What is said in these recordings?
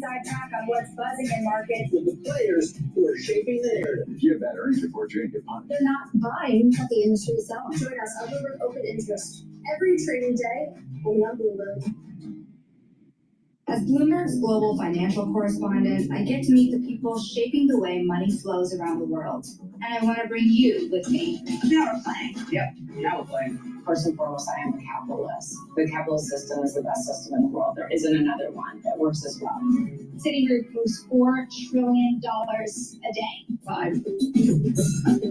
inside track on what's buzzing in markets. With the players who are shaping the narrative. If you have bad earnings report, you're going to get punished. They're not buying what the industry is selling. Join us on Bloomberg Open Interest every trading day only on Bloomberg. As Bloomberg's global financial correspondent, I get to meet the people shaping the way money flows around the world. And I want to bring you with me. Now we're playing. Yep, now we're playing. First and foremost, I am a capitalist. The capitalist system is the best system in the world. There isn't another one that works as well. Citigroup moves $4 trillion a day. 5.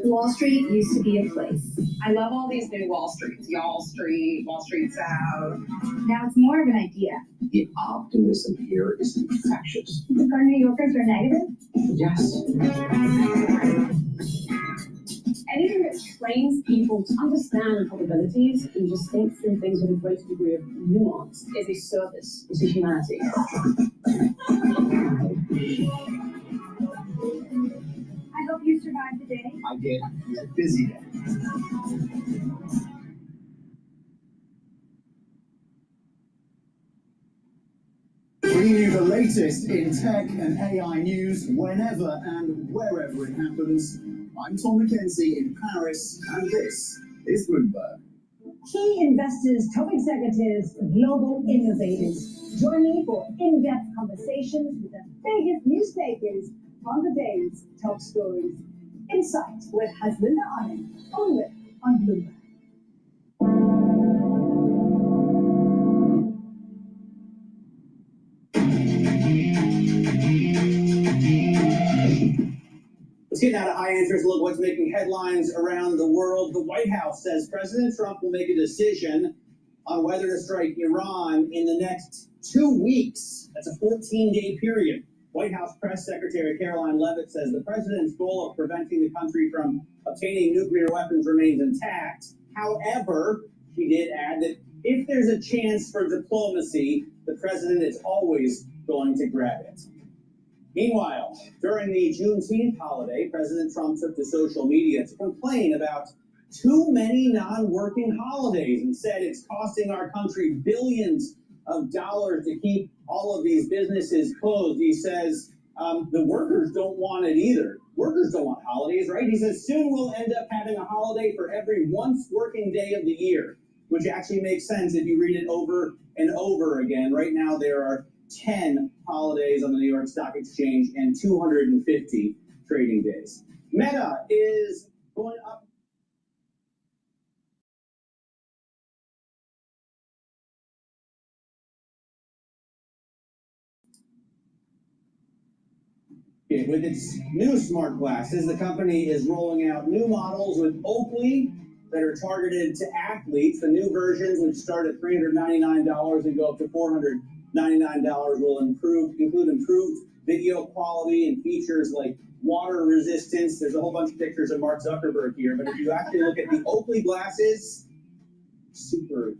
Wall Street used to be a place. I love all these new Wall Streets. Y'all Street, Wall Street South. Now it's more of an idea. The optimism here is infectious. Our New Yorkers are negative. Yes. Anything that trains people to understand probabilities and just think through things with a greater degree of nuance is a service to humanity. I hope you survived the day. I did. It was a busy day. Bringing you the latest in tech and AI news whenever and wherever it happens. I'm Tom McKenzie in Paris, and this is Bloomberg. Key investors, top executives, global innovators. Join me for in-depth conversations with the biggest newspapers on the day's top stories. Insight with Haslinda Anand, only on Bloomberg. Let's get now to high interest. Look what's making headlines around the world. The White House says President Trump will make a decision on whether to strike Iran in the next 2 weeks. That's a 14-day period. White House Press Secretary Caroline Leavitt says the president's goal of preventing the country from obtaining nuclear weapons remains intact. However, she did add that if there's a chance for diplomacy, the president is always going to grab it. Meanwhile, during the Juneteenth holiday, President Trump took to social media to complain about too many non-working holidays and said it's costing our country billions of dollars to keep all of these businesses closed. He says the workers don't want it either. Workers don't want holidays, right? He says soon we'll end up having a holiday for every once working day of the year, which actually makes sense if you read it over and over again. Right now there are 10 holidays on the New York Stock Exchange and 250 trading days. Meta is going up. With its new smart glasses, the company is rolling out new models with Oakley that are targeted to athletes. The new versions, which start at $399 and go up to $499, will include improved video quality and features like water resistance. There's a whole bunch of pictures of Mark Zuckerberg here, but if you actually look at the Oakley glasses, super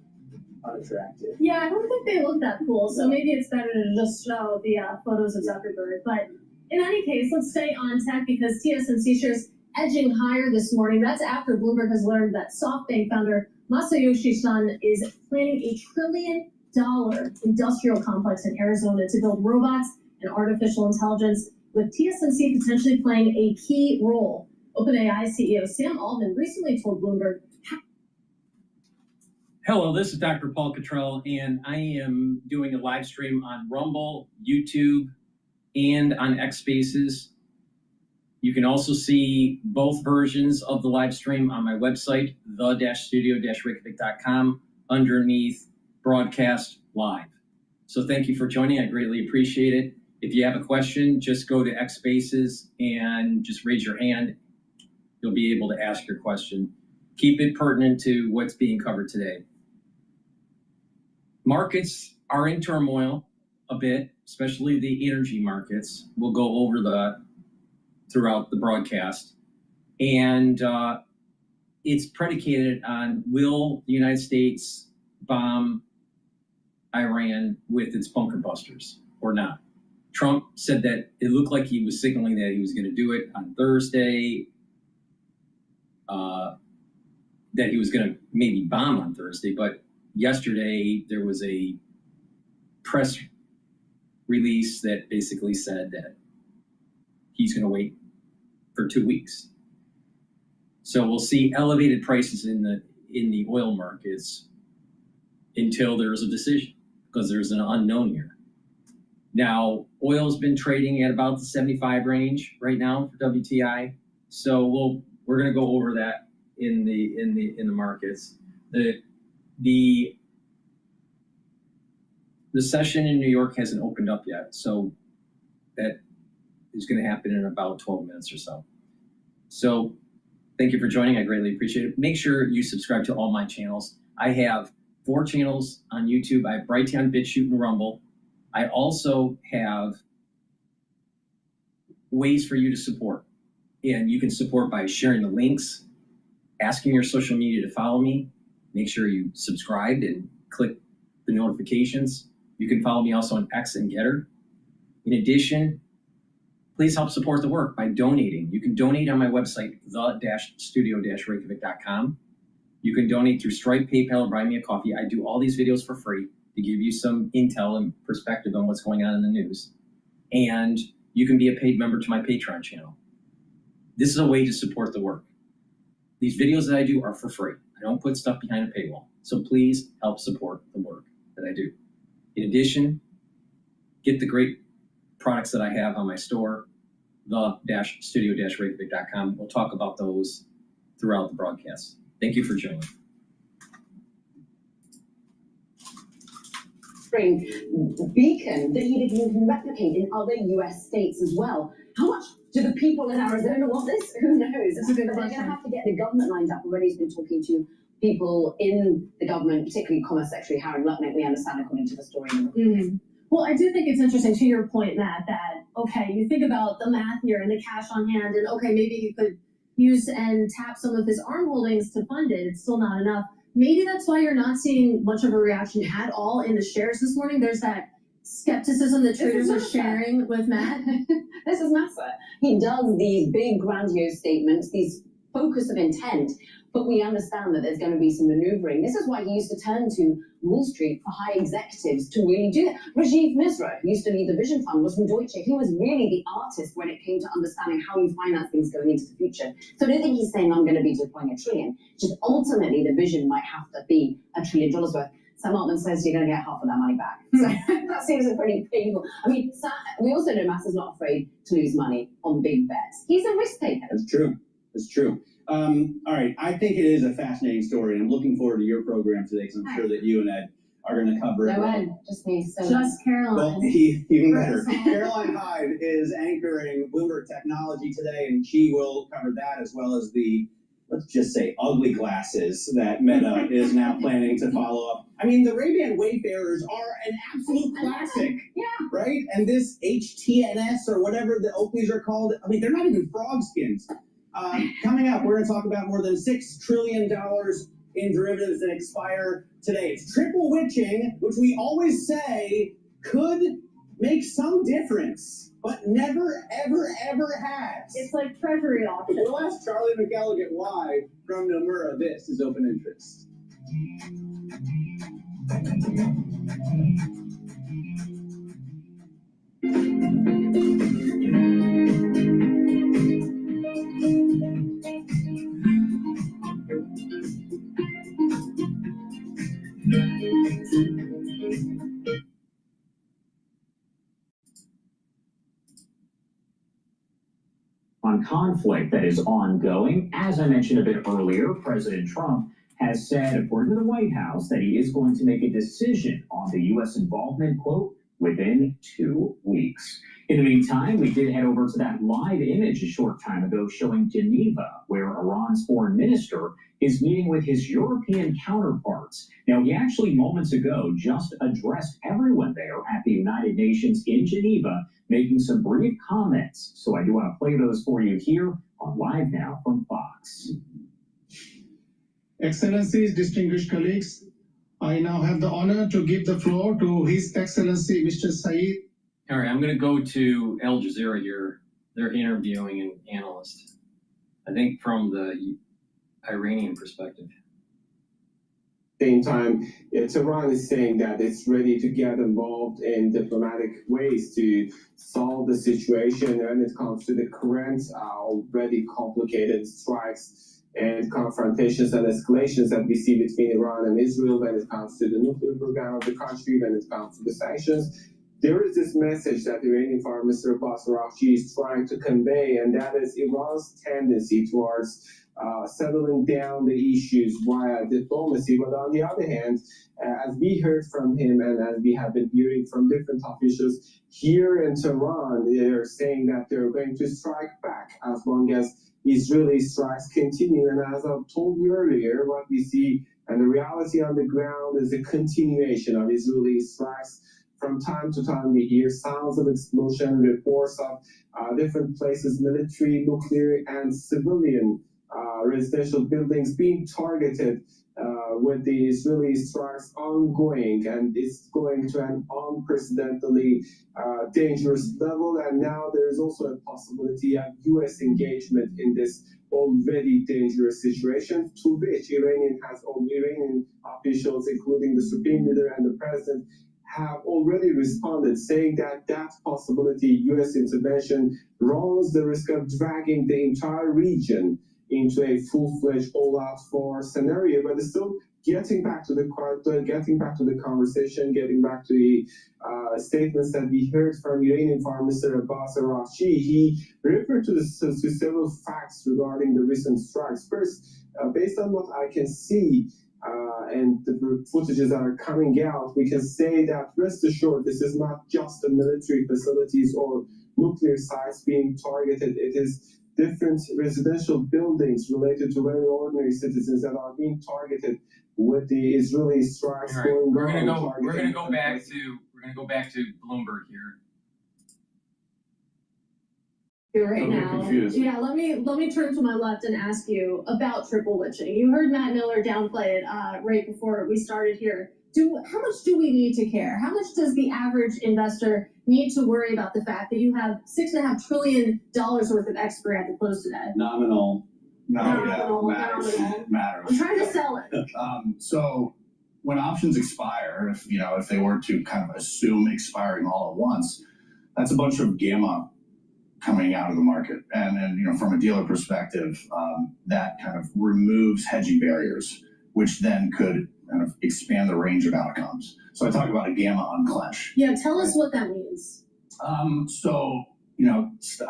unattractive. Yeah, I don't think they look that cool, so maybe it's better to just show the photos of Zuckerberg. But in any case, let's stay on tech because TSMC shares edging higher this morning. That's after Bloomberg has learned that SoftBank founder Masayoshi Son is planning a $1 trillion industrial complex in Arizona to build robots and artificial intelligence, with TSMC potentially playing a key role. OpenAI CEO Sam Altman recently told Bloomberg. Hello, this is DrPaulCottrell, and I am doing a live stream on Rumble, YouTube, and on X Spaces. You can also see both versions of the live stream on my website, the-studio-reykjavik.com, underneath Broadcast Live. So thank you for joining. I greatly appreciate it. If you have a question, just go to X Spaces and just raise your hand. You'll be able to ask your question. Keep it pertinent to what's being covered today. Markets are in turmoil a bit, especially the energy markets. We'll go over that throughout the broadcast. And it's predicated on, will the United States bomb Iran with its bunker busters or not? Trump said that it looked like he was signaling that he was going to do it on Thursday, that he was going to maybe bomb on Thursday. But yesterday there was a press release that basically said that he's going to wait for 2 weeks. So we'll see elevated prices in the oil markets until there's a decision, because there's an unknown here. Now, oil's been trading at about the 75 range right now for WTI. So we're going to go over that in the markets. The session in New York hasn't opened up yet, so that is going to happen in about 12 minutes or so. So thank you for joining. I greatly appreciate it. Make sure you subscribe to all my channels. I have 4 channels on YouTube. I have Brighteon, Bitchute, and Rumble. I also have ways for you to support. And you can support by sharing the links, asking your social media to follow me. Make sure you subscribed and click the notifications. You can follow me also on X and GETTR. In addition, please help support the work by donating. You can donate on my website, the-studio-reykjavik.com. You can donate through Stripe, PayPal, or buy me a coffee. I do all these videos for free to give you some intel and perspective on what's going on in the news. And you can be a paid member to my Patreon channel. This is a way to support the work. These videos that I do are for free. I don't put stuff behind a paywall. So please help support the work that I do. In addition, get the great products that I have on my store, the-studio-reykjavik.com. We'll talk about those throughout the broadcast. Thank you for joining. Beacon that he didn't even replicate in other US states as well. How much do the people in Arizona want this? Who knows? That's a good But they're question. going to have to get the government lined up. Already has been talking to people in the government, particularly Commerce Secretary Harry Lutnick, we understand, according to the story. Well, I do think it's interesting, to your point, Matt, that, okay, you think about the math here and the cash on hand, and okay, maybe you could use and tap some of his ARM holdings to fund it. It's still not enough. Maybe that's why you're not seeing much of a reaction at all in the shares this morning. There's that skepticism that traders are sharing with Matt. This is Massa. He does these big grandiose statements, these focus of intent, but we understand that there's going to be some maneuvering. This is why he used to turn to Wall Street for high executives to really do that. Rajiv Misra, who used to lead the Vision Fund, was from Deutsche. He was really the artist when it came to understanding how you finance things going into the future. So I don't think he's saying I'm going to be deploying $1 trillion. Just ultimately, the vision might have to be $1 trillion worth. Sam Altman says you're going to get half of that money back. So that seems pretty painful. I mean, we also know Massa's not afraid to lose money on big bets. He's a risk taker. That's true. That's true. All right. I think it is a fascinating story, and I'm looking forward to your program today, because I'm sure that you and Ed are going to cover it. No, Ed, just me. So Just Caroline. Well, even better. Caroline Hyde is anchoring Bloomberg Technology today, and she will cover that, as well as the, let's just say, ugly glasses that Meta is now planning to follow up. I mean, the Ray-Ban Wayfarers are an absolute classic. Yeah. Right? And this HTNS, or whatever the Oakleys are called, I mean, they're not even frog skins. Coming up, we're going to talk about more than $6 trillion in derivatives that expire today. It's triple witching, which we always say could make some difference, but never, ever, ever has. It's like treasury auction. We'll ask Charlie McElligott why from Nomura this is open interest. On conflict that is ongoing. As I mentioned a bit earlier, President Trump has said, according to the White House, that he is going to make a decision on the U.S. involvement, quote, within 2 weeks. In the meantime, we did head over to that live image a short time ago showing Geneva, where Iran's foreign minister is meeting with his European counterparts. Now, he actually moments ago just addressed everyone there at the United Nations in Geneva, making some brief comments. So I do want to play those for you here on Live Now from Fox. Excellencies, distinguished colleagues, I now have the honor to give the floor to His Excellency Mr. Saeed. All right, I'm going to go to Al Jazeera here. They're interviewing an analyst, I think from the Iranian perspective. same time, Tehran is saying that it's ready to get involved in diplomatic ways to solve the situation when it comes to the current already complicated strikes and confrontations and escalations that we see between Iran and Israel when it comes to the nuclear program of the country, when it comes to the sanctions. There is this message that Iranian Foreign Minister Abbas Araghchi is trying to convey, and that is Iran's tendency towards settling down the issues via diplomacy. But on the other hand, as we heard from him and as we have been hearing from different officials here in Tehran, they're saying that they're going to strike back as long as Israeli strikes continue. And as I've told you earlier, what we see and the reality on the ground is a continuation of Israeli strikes. From time to time, we hear sounds of explosion, reports of different places, military, nuclear, and civilian residential buildings being targeted with the Israeli strikes ongoing, and it's going to an unprecedentedly dangerous level. And now there is also a possibility of U.S. engagement in this already dangerous situation, to which Iranian officials, including the Supreme Leader and the President, have already responded, saying that that possibility, U.S. intervention, runs the risk of dragging the entire region into a full-fledged all-out war scenario. But it's still getting back to the conversation, getting back to the statements that we heard from Iranian Foreign Minister Abbas Araghchi. He referred to several facts regarding the recent strikes. First, based on what I can see, and the footages that are coming out, we can say that, rest assured, this is not just the military facilities or nuclear sites being targeted. It is different residential buildings related to very ordinary citizens that are being targeted with the Israeli strikes going on. We're gonna go back to Bloomberg here. Right now. Yeah, let me turn to my left and ask you about triple witching. You heard Matt Miller downplay it right before we started here. How much do we need to care? How much does the average investor need to worry about the fact that you have $6.5 trillion worth of expiry at the close today? Nominal. Nominal. Matters. I'm trying to sell it. So when options expire, if they were to kind of assume expiring all at once, that's a bunch of gamma coming out of the market. And from a dealer perspective, that kind of removes hedging barriers, which then could kind of expand the range of outcomes. So I talk about a gamma unclench. Yeah, tell us what that means. A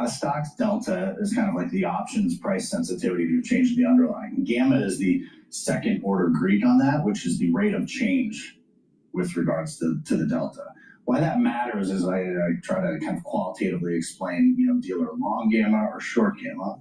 stock's delta is kind of like the options price sensitivity to change in the underlying. Gamma is the second order Greek on that, which is the rate of change with regards to the delta. Why that matters is I try to kind of qualitatively explain, dealer long gamma or short gamma,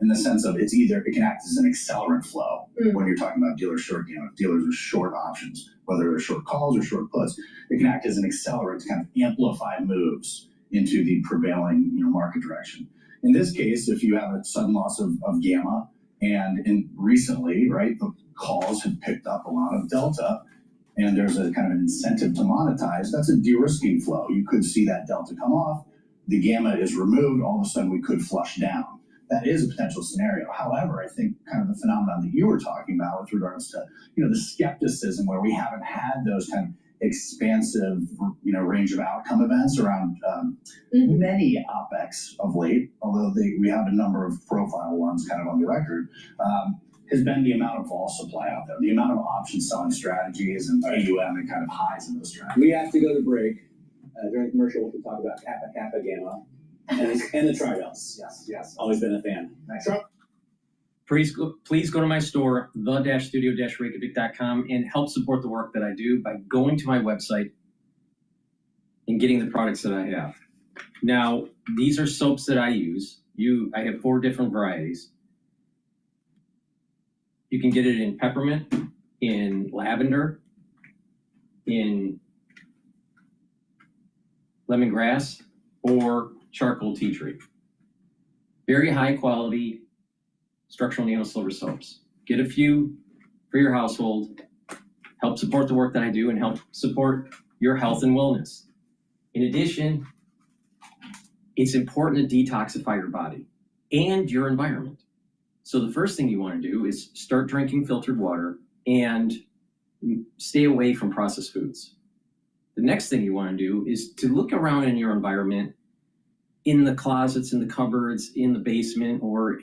in the sense of it can act as an accelerant flow when you're talking about dealer short gamma. Dealers are short options, whether they're short calls or short puts. It can act as an accelerant to kind of amplify moves into the prevailing market direction. In this case, if you have a sudden loss of gamma, and recently, right, the calls have picked up a lot of delta, and there's a kind of an incentive to monetize, that's a de-risking flow. You could see that delta come off, the gamma is removed, all of a sudden we could flush down. That is a potential scenario. However, I think kind of the phenomenon that you were talking about with regards to, the skepticism where we haven't had those kind of expansive, range of outcome events around many OPEX of late, although we have a number of profile ones kind of on the record, has been the amount of vol supply out there, the amount of option selling strategies and AUM and kind of highs in those strategies. We have to go to break. During the commercial, we can talk about Kappa Gamma and the tri-belts. Yes. Always been a fan. Nice. Trump. Please go to my store, the-studio-reykjavik.com, and help support the work that I do by going to my website and getting the products that I have. Now, these are soaps that I use. I have 4 different varieties. You can get it in peppermint, in lavender, in lemongrass, or charcoal tea tree. Very high quality structural nano silver soaps. Get a few for your household, help support the work that I do, and help support your health and wellness. In addition, it's important to detoxify your body and your environment. So the first thing you want to do is start drinking filtered water and stay away from processed foods. The next thing you want to do is to look around in your environment, in the closets, in the cupboards, in the basement, or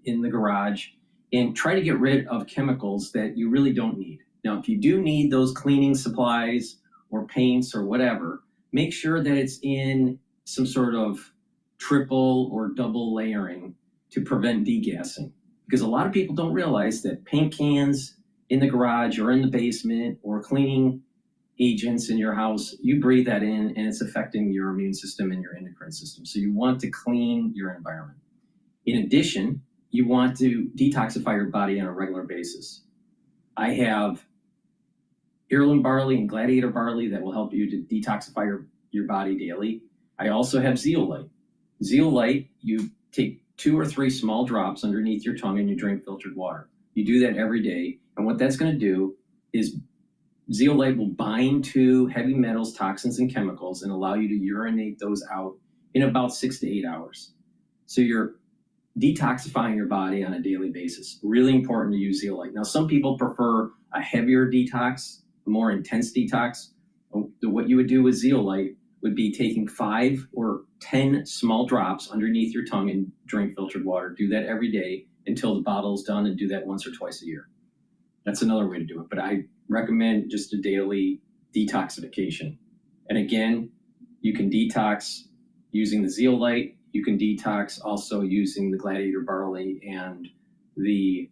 in the garage, and try to get rid of chemicals that you really don't need. Now, if you do need those cleaning supplies or paints or whatever, make sure that it's in some sort of triple or double layering to prevent degassing. Because a lot of people don't realize that paint cans in the garage or in the basement or cleaning agents in your house, you breathe that in and it's affecting your immune system and your endocrine system. So you want to clean your environment. In addition, you want to detoxify your body on a regular basis. I have heirloom barley and gladiator barley that will help you to detoxify your body daily. I also have zeolite. Zeolite, you take 2 or 3 small drops underneath your tongue and you drink filtered water. You do that every day. And what that's going to do is zeolite will bind to heavy metals, toxins, and chemicals and allow you to urinate those out in about 6 to 8 hours. So you're detoxifying your body on a daily basis. Really important to use zeolite. Now, some people prefer a heavier detox, a more intense detox. What you would do with zeolite would be taking 5 or 10 small drops underneath your tongue and drink filtered water. Do that every day until the bottle is done, and do that once or twice a year. That's another way to do it, but I recommend just a daily detoxification. And again, you can detox using the zeolite. You can detox also using the gladiator barley and the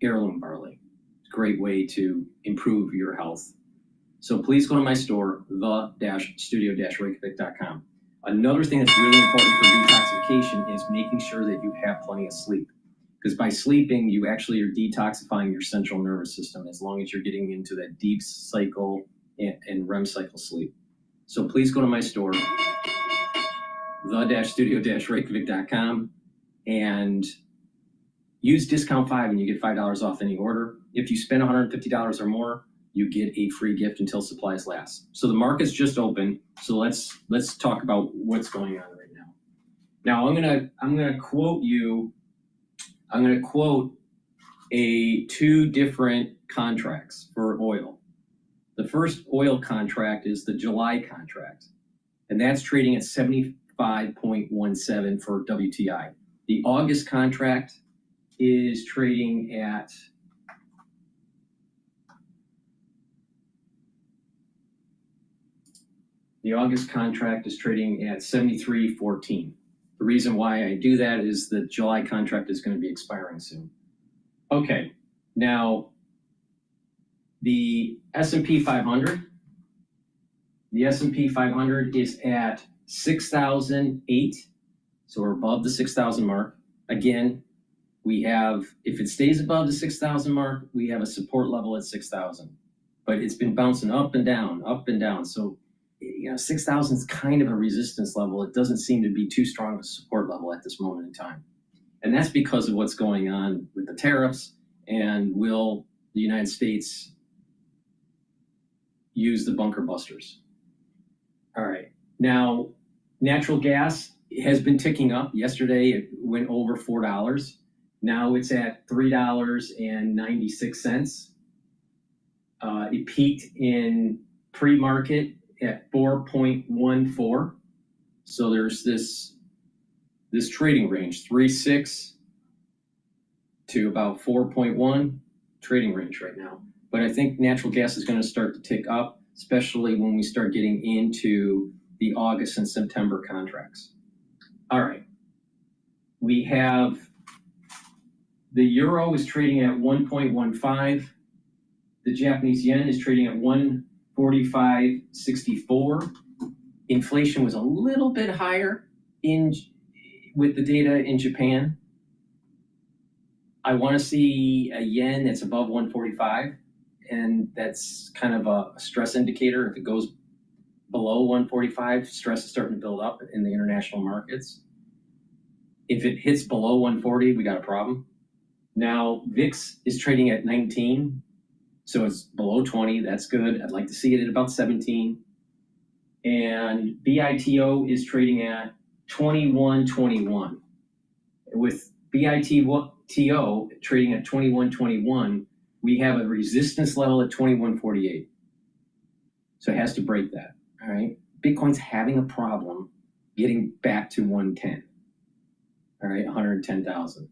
heirloom barley. It's a great way to improve your health. So please go to my store, the-studio-reykjavik.com. Another thing that's really important for detoxification is making sure that you have plenty of sleep. Because by sleeping, you actually are detoxifying your central nervous system as long as you're getting into that deep cycle and REM cycle sleep. So please go to my store, the-studio-reykjavik.com, and use discount 5 and you get $5 off any order. If you spend $150 or more, you get a free gift until supplies last. So the market's just open. So let's talk about what's going on right now. Now I'm gonna quote 2 different contracts for oil. The first oil contract is the July contract, and that's trading at 75.17 for WTI. The August contract is trading at The August contract is trading at 73.14. The reason why I do that is the July contract is going to be expiring soon. Okay, now the S&P 500. The S&P 500 is at 6,008, so we're above the 6,000 mark. Again, we have, if it stays above the 6,000 mark, we have a support level at 6,000. But it's been bouncing up and down, up and down. So, 6,000 is kind of a resistance level. It doesn't seem to be too strong of a support level at this moment in time. And that's because of what's going on with the tariffs, and will the United States use the bunker busters? All right. Now, natural gas has been ticking up. Yesterday, it went over $4. Now it's at $3.96. It peaked in pre-market at 4.14. So there's this trading range, 3.6 to about 4.1 trading range right now. But I think natural gas is going to start to tick up, especially when we start getting into the August and September contracts. All right. We have the euro is trading at 1.15. The Japanese yen is trading at 145.64. Inflation was a little bit higher with the data in Japan. I want to see a yen that's above 145, and that's kind of a stress indicator. If it goes below 145, stress is starting to build up in the international markets. If it hits below 140, we got a problem. Now, VIX is trading at 19, so it's below 20. That's good. I'd like to see it at about 17. And BITO is trading at 21.21. With BITO trading at 21.21, we have a resistance level at 2148. So it has to break that, all right? Bitcoin's having a problem getting back to 110, all right, 110,000.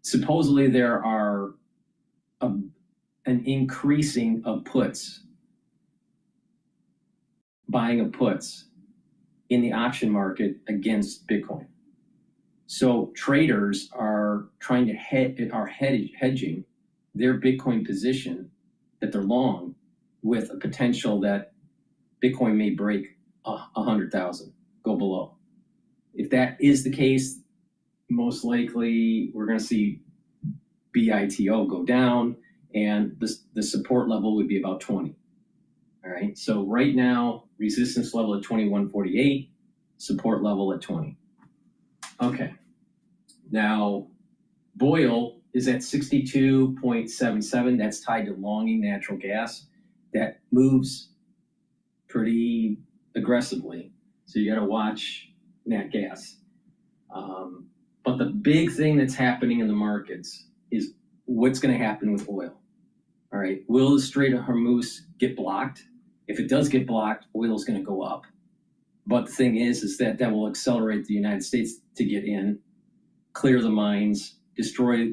Supposedly there are an increasing of puts, buying of puts in the option market against Bitcoin. So traders are trying to hedging their Bitcoin position that they're long with a potential that Bitcoin may break 100,000, go below. If that is the case, most likely we're going to see BITO go down, and the support level would be about 20. All right, so right now, resistance level at 2148, support level at 20. Okay, now Boyle is at 62.77. That's tied to longing natural gas. That moves pretty aggressively, so you got to watch nat gas. But the big thing that's happening in the markets is what's going to happen with oil. All right, will the Strait of Hormuz get blocked? If it does get blocked, oil is going to go up. But the thing is that will accelerate the United States to get in, clear the mines, destroy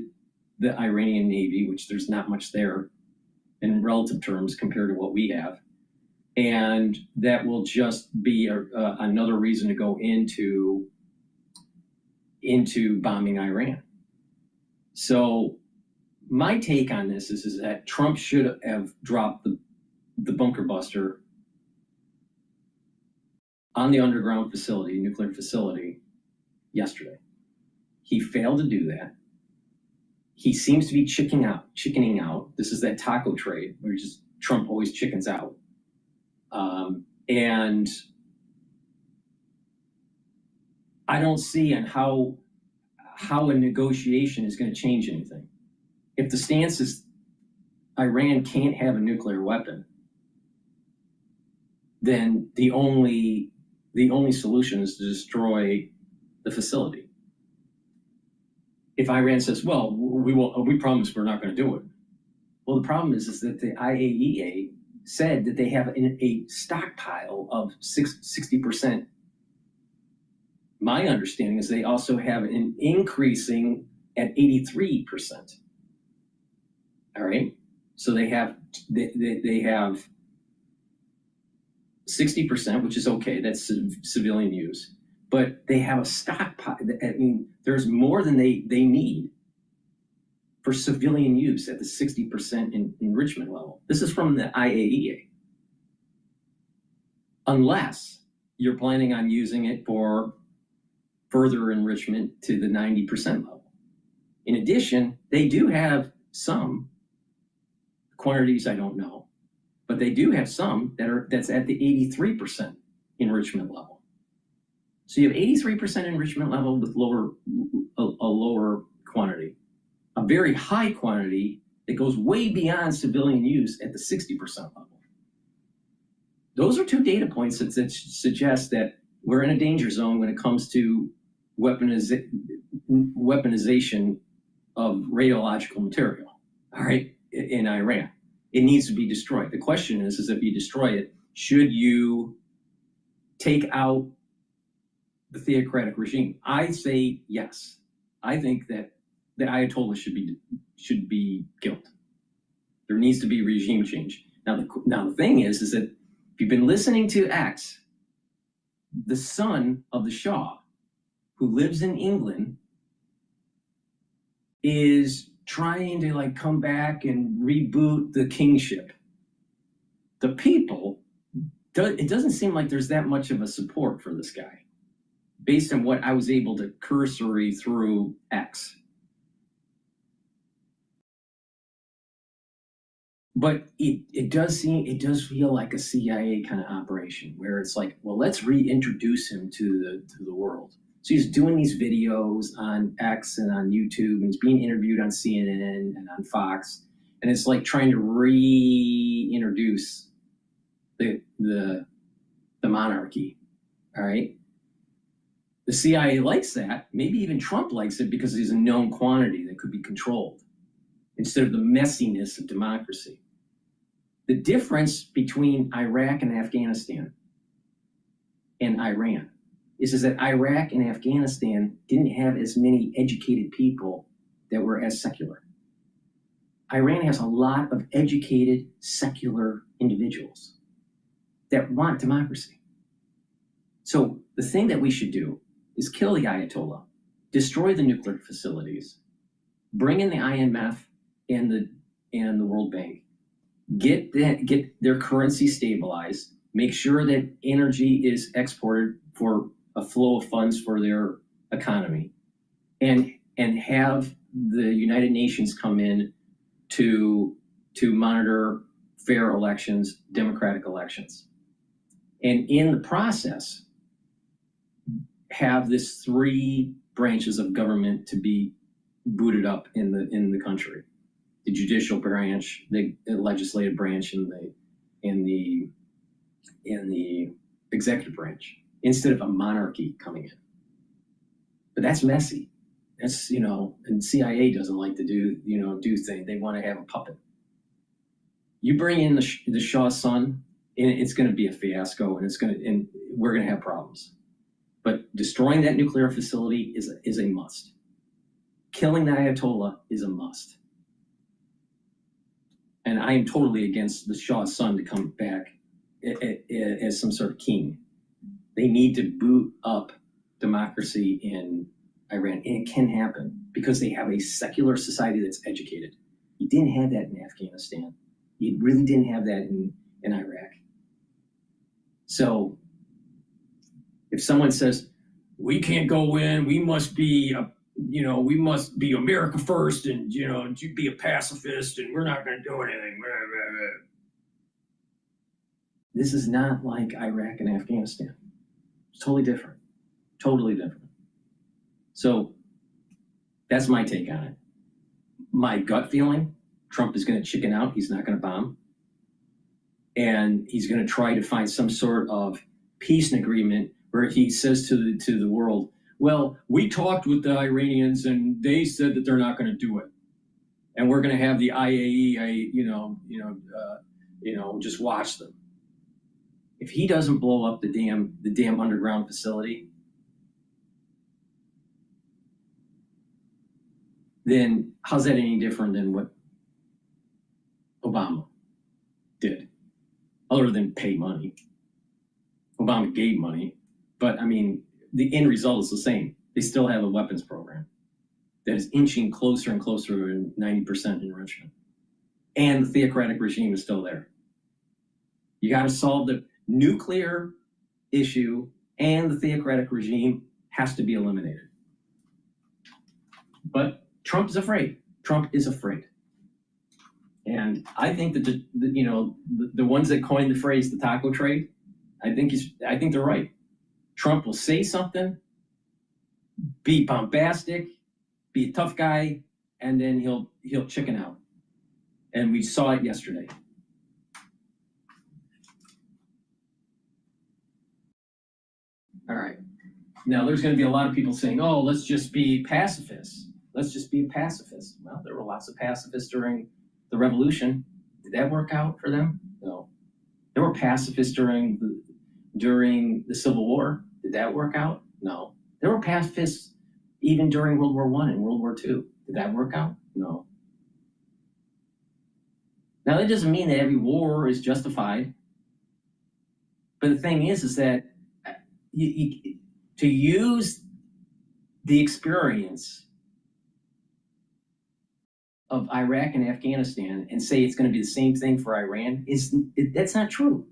the Iranian Navy, which there's not much there in relative terms compared to what we have. And that will just be another reason to go into bombing Iran. So my take on this is that Trump should have dropped the bunker buster on the underground facility, nuclear facility, yesterday. He failed to do that. He seems to be chickening out. This is that taco trade where Trump always chickens out. And I don't see how a negotiation is going to change anything. If the stance is Iran can't have a nuclear weapon, then the only solution is to destroy the facility. If Iran says, well, we promise we're not going to do it. Well, the problem is that the IAEA said that they have a stockpile of 60%. My understanding is they also have an increasing at 83%. All right, so they have 60%, which is okay. That's civilian use, but they have a stockpile. I mean, there's more than they need for civilian use at the 60% enrichment level. This is from the IAEA. Unless you're planning on using it for further enrichment to the 90% level. In addition, they do have some quantities I don't know, but they do have some that's at the 83% enrichment level. So you have 83% enrichment level with a lower quantity, a very high quantity that goes way beyond civilian use at the 60% level. Those are two data points that suggest that we're in a danger zone when it comes to weaponization of radiological material, all right, in Iran. It needs to be destroyed. The question is if you destroy it, should you take out the theocratic regime? I say yes. I think that the Ayatollah should be killed. There needs to be regime change. Now the thing is that if you've been listening to X, the son of the Shah, who lives in England, is trying to come back and reboot the kingship. The people, it doesn't seem like there's that much of a support for this guy, based on what I was able to cursory through X. But it does feel like a CIA kind of operation where it's like, well, let's reintroduce him to the world. So he's doing these videos on X and on YouTube, and he's being interviewed on CNN and on Fox, and it's like trying to reintroduce the monarchy. All right. The CIA likes that. Maybe even Trump likes it because he's a known quantity that could be controlled. instead of the messiness of democracy. The difference between Iraq and Afghanistan and Iran is that Iraq and Afghanistan didn't have as many educated people that were as secular. Iran has a lot of educated, secular individuals that want democracy. So the thing that we should do is kill the Ayatollah, destroy the nuclear facilities, bring in the IMF and the World Bank, get their currency stabilized, make sure that energy is exported for a flow of funds for their economy, and have the United Nations come in to monitor fair elections, democratic elections. And in the process, have this 3 branches of government to be booted up in the country: the judicial branch, the legislative branch, and the executive branch, instead of a monarchy coming in. But that's messy. That's, and CIA doesn't like to do things. They want to have a puppet. You bring in the Shah's son, and it's going to be a fiasco, and we're going to have problems. But destroying that nuclear facility is a must. Killing the Ayatollah is a must. And I am totally against the Shah's son to come back as some sort of king. They need to boot up democracy in Iran, and it can happen because they have a secular society that's educated. You didn't have that in Afghanistan. You really didn't have that in Iraq. So if someone says, we can't go in, we must be America first, and you be a pacifist, and we're not going to do anything. This is not like Iraq and Afghanistan. It's totally different. Totally different. So that's my take on it. My gut feeling, Trump is going to chicken out. He's not going to bomb. And he's going to try to find some sort of peace agreement where he says to the world, well, we talked with the Iranians and they said that they're not going to do it. And we're going to have the IAEA, just watch them. If he doesn't blow up the damn underground facility, then how's that any different than what Obama did? Other than pay money. Obama gave money, but I mean, the end result is the same. They still have a weapons program that is inching closer and closer to 90% enrichment. And the theocratic regime is still there. You got to solve the nuclear issue, and the theocratic regime has to be eliminated. But Trump is afraid. Trump is afraid. And I think that the ones that coined the phrase the taco trade, I think they're right. Trump will say something, be bombastic, be a tough guy, and then he'll chicken out. And we saw it yesterday. All right. Now there's going to be a lot of people saying, "Oh, let's just be pacifists. Let's just be a pacifist." Well, there were lots of pacifists during the revolution. Did that work out for them? No. There were pacifists during the Civil War. Did that work out? No. There were pacifists even during World War I and World War II. Did that work out? No. Now, that doesn't mean that every war is justified. But the thing is that to use the experience of Iraq and Afghanistan and say it's going to be the same thing for Iran that's not true.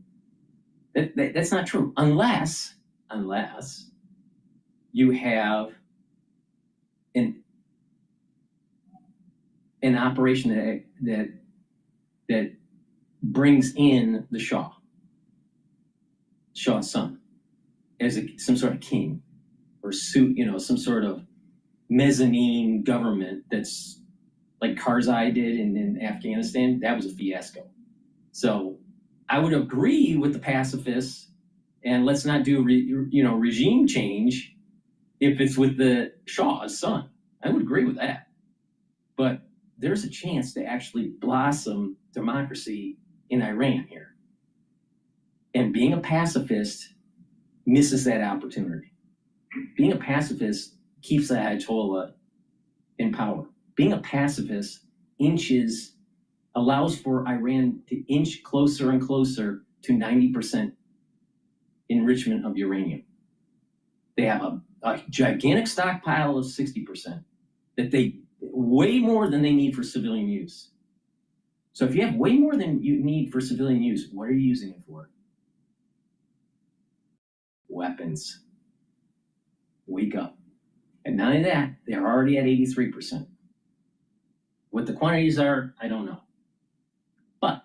That's not true unless you have an operation that brings in the Shah's son as some sort of king, or some sort of mezzanine government that's like Karzai did in Afghanistan. That was a fiasco. So I would agree with the pacifists, and let's not do regime change if it's with the Shah's son. I would agree with that. But there's a chance to actually blossom democracy in Iran here. And being a pacifist misses that opportunity. Being a pacifist keeps the Ayatollah in power. Being a pacifist allows for Iran to inch closer and closer to 90% enrichment of uranium. They have a gigantic stockpile of 60% that way more than they need for civilian use. So if you have way more than you need for civilian use, what are you using it for? Weapons. Wake up. And not only that, they're already at 83%. What the quantities are, I don't know. But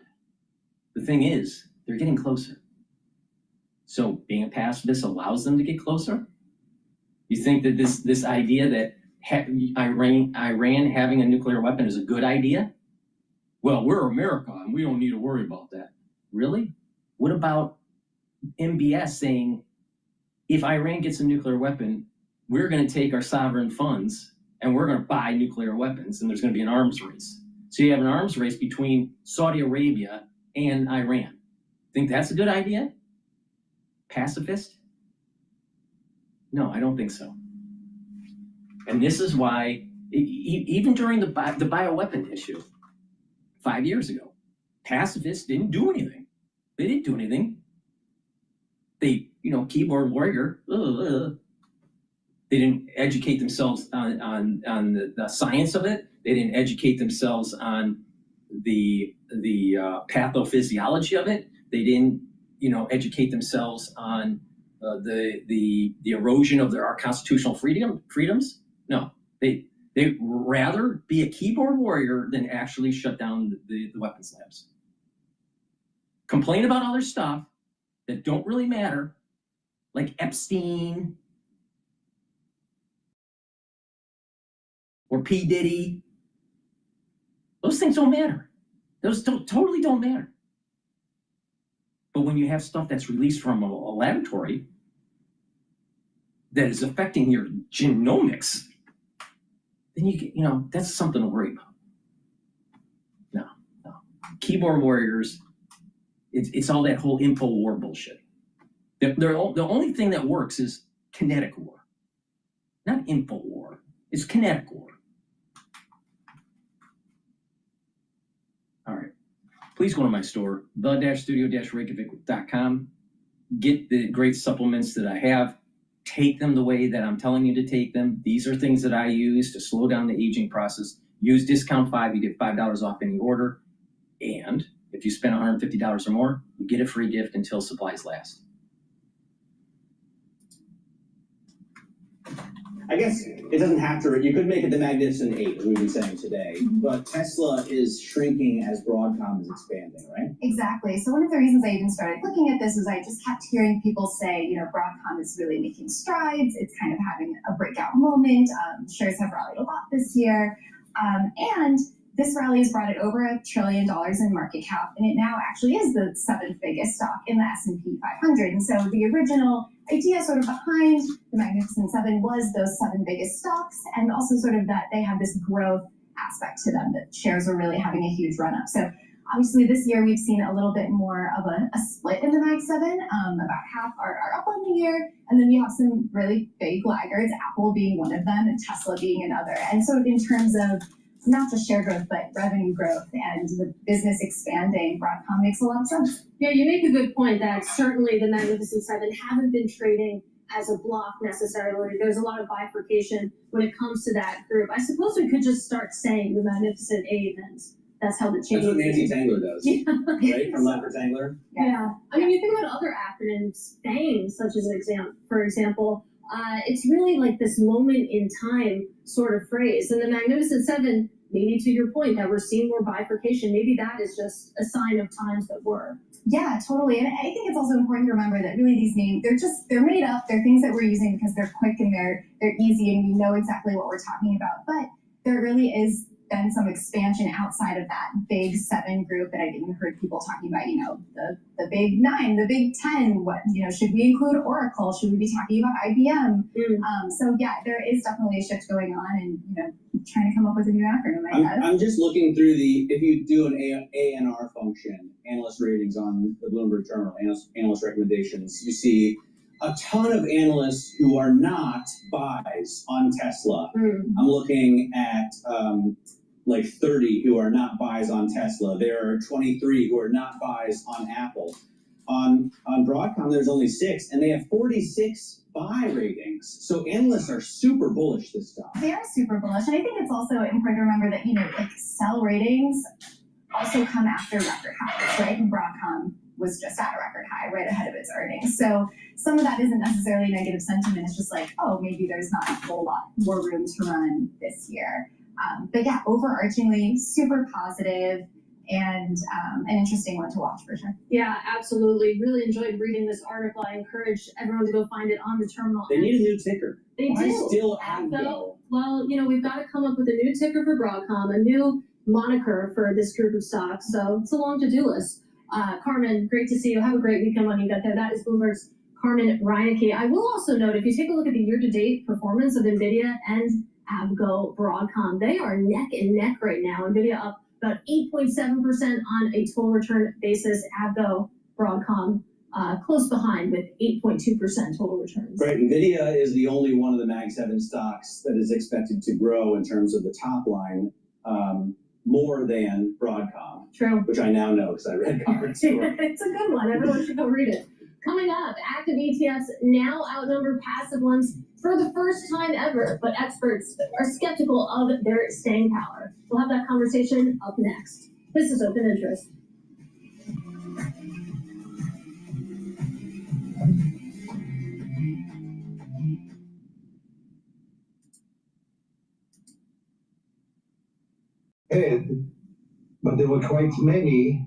the thing is, they're getting closer. So being a pacifist allows them to get closer? You think that this idea that Iran having a nuclear weapon is a good idea? Well, we're America and we don't need to worry about that. Really? What about MBS saying, if Iran gets a nuclear weapon, we're going to take our sovereign funds and we're going to buy nuclear weapons, and there's going to be an arms race. So you have an arms race between Saudi Arabia and Iran. Think that's a good idea? Pacifist? No, I don't think so. And this is why, even during the bioweapon issue 5 years ago, pacifists didn't do anything. They didn't do anything. They, keyboard warrior, they didn't educate themselves on the science of it. They didn't educate themselves on the pathophysiology of it. They didn't, educate themselves on the erosion of our constitutional freedoms. No, they'd rather be a keyboard warrior than actually shut down the weapons labs. Complain about other stuff that don't really matter, like Epstein or P. Diddy. Those things don't matter. Those totally don't matter. But when you have stuff that's released from a laboratory that is affecting your genomics, then that's something to worry about. No. Keyboard warriors, it's all that whole info war bullshit. The only thing that works is kinetic war, not info war. It's kinetic war. All right. Please go to my store, the-studio-reykjavik.com. Get the great supplements that I have. Take them the way that I'm telling you to take them. These are things that I use to slow down the aging process. Use discount 5, you get $5 off any order. And if you spend $150 or more, you get a free gift until supplies last. I guess it doesn't have to, you could make it the Magnificent 8, as we've been saying today, but Tesla is shrinking as Broadcom is expanding, right? Exactly. So one of the reasons I even started looking at this is I just kept hearing people say, Broadcom is really making strides. It's kind of having a breakout moment. Shares have rallied a lot this year. And this rally has brought it over $1 trillion in market cap, and it now actually is the 7th biggest stock in the S&P 500. And so the original idea sort of behind the Magnificent Seven was those 7 biggest stocks, and also sort of that they have this growth aspect to them, that shares are really having a huge run up. So obviously this year we've seen a little bit more of a split in the Mag 7. About half are up on the year, and then we have some really big laggards, Apple being one of them and Tesla being another. And so in terms of not just share growth, but revenue growth and the business expanding, Broadcom makes a lot of sense. Yeah, you make a good point that certainly the Magnificent Seven haven't been trading as a block necessarily. There's a lot of bifurcation when it comes to that group. I suppose we could just start saying the Magnificent Eight, and that's how the change. That's what Nancy Tangler does, right? From Laffer Tangler. Yeah. I mean, you think about other acronyms, FANG, such as for example, it's really like this moment in time sort of phrase. And the Magnificent Seven, maybe to your point that we're seeing more bifurcation, maybe that is just a sign of times that were. Yeah, totally. And I think it's also important to remember that really these names, they're made up. They're things that we're using because they're quick and they're easy and we know exactly what we're talking about. But there really is been some expansion outside of that big 7 group that I've even heard people talking about, the big 9, the big 10, what, should we include Oracle? Should we be talking about IBM? So yeah, there is definitely a shift going on, and, trying to come up with a new acronym in my head. I'm just looking through if you do an ANR function, analyst ratings on the Bloomberg terminal, analyst recommendations, you see a ton of analysts who are not buys on Tesla. I'm looking at like 30 who are not buys on Tesla. There are 23 who are not buys on Apple. On Broadcom, there's only 6, and they have 46 buy ratings. So analysts are super bullish this time. They are super bullish, and I think it's also important to remember that, like sell ratings also come after record highs, right? And Broadcom was just at a record high right ahead of its earnings. So some of that isn't necessarily negative sentiment. It's just like, oh, maybe there's not a whole lot more room to run this year. But yeah, overarchingly super positive and an interesting one to watch for sure. Yeah, absolutely. Really enjoyed reading this article. I encourage everyone to go find it on the terminal. They need a new ticker. They do. Still AVGO? Well, we've got to come up with a new ticker for Broadcom, a new moniker for this group of stocks. So it's a long to-do list. Carmen, great to see you. Have a great weekend when you get there. That is Bloomberg's Carmen Reineke. I will also note, if you take a look at the year-to-date performance of NVIDIA and AVGO Broadcom, they are neck and neck right now. NVIDIA up about 8.7% on a total return basis. AVGO Broadcom close behind with 8.2% total returns. Right, NVIDIA is the only one of the Mag 7 stocks that is expected to grow in terms of the top line more than Broadcom. True. Which I now know because I read Carmen's story. It's a good one. Everyone should go read it. Coming up, active ETFs now outnumber passive ones for the first time ever, but experts are skeptical of their staying power. We'll have that conversation up next. This is Open Interest. But there were quite many.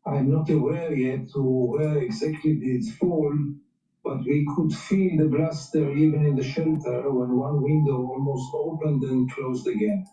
I'm not aware yet to where exactly did it fall, but we could feel the bluster even in the shelter when one window almost opened and closed again.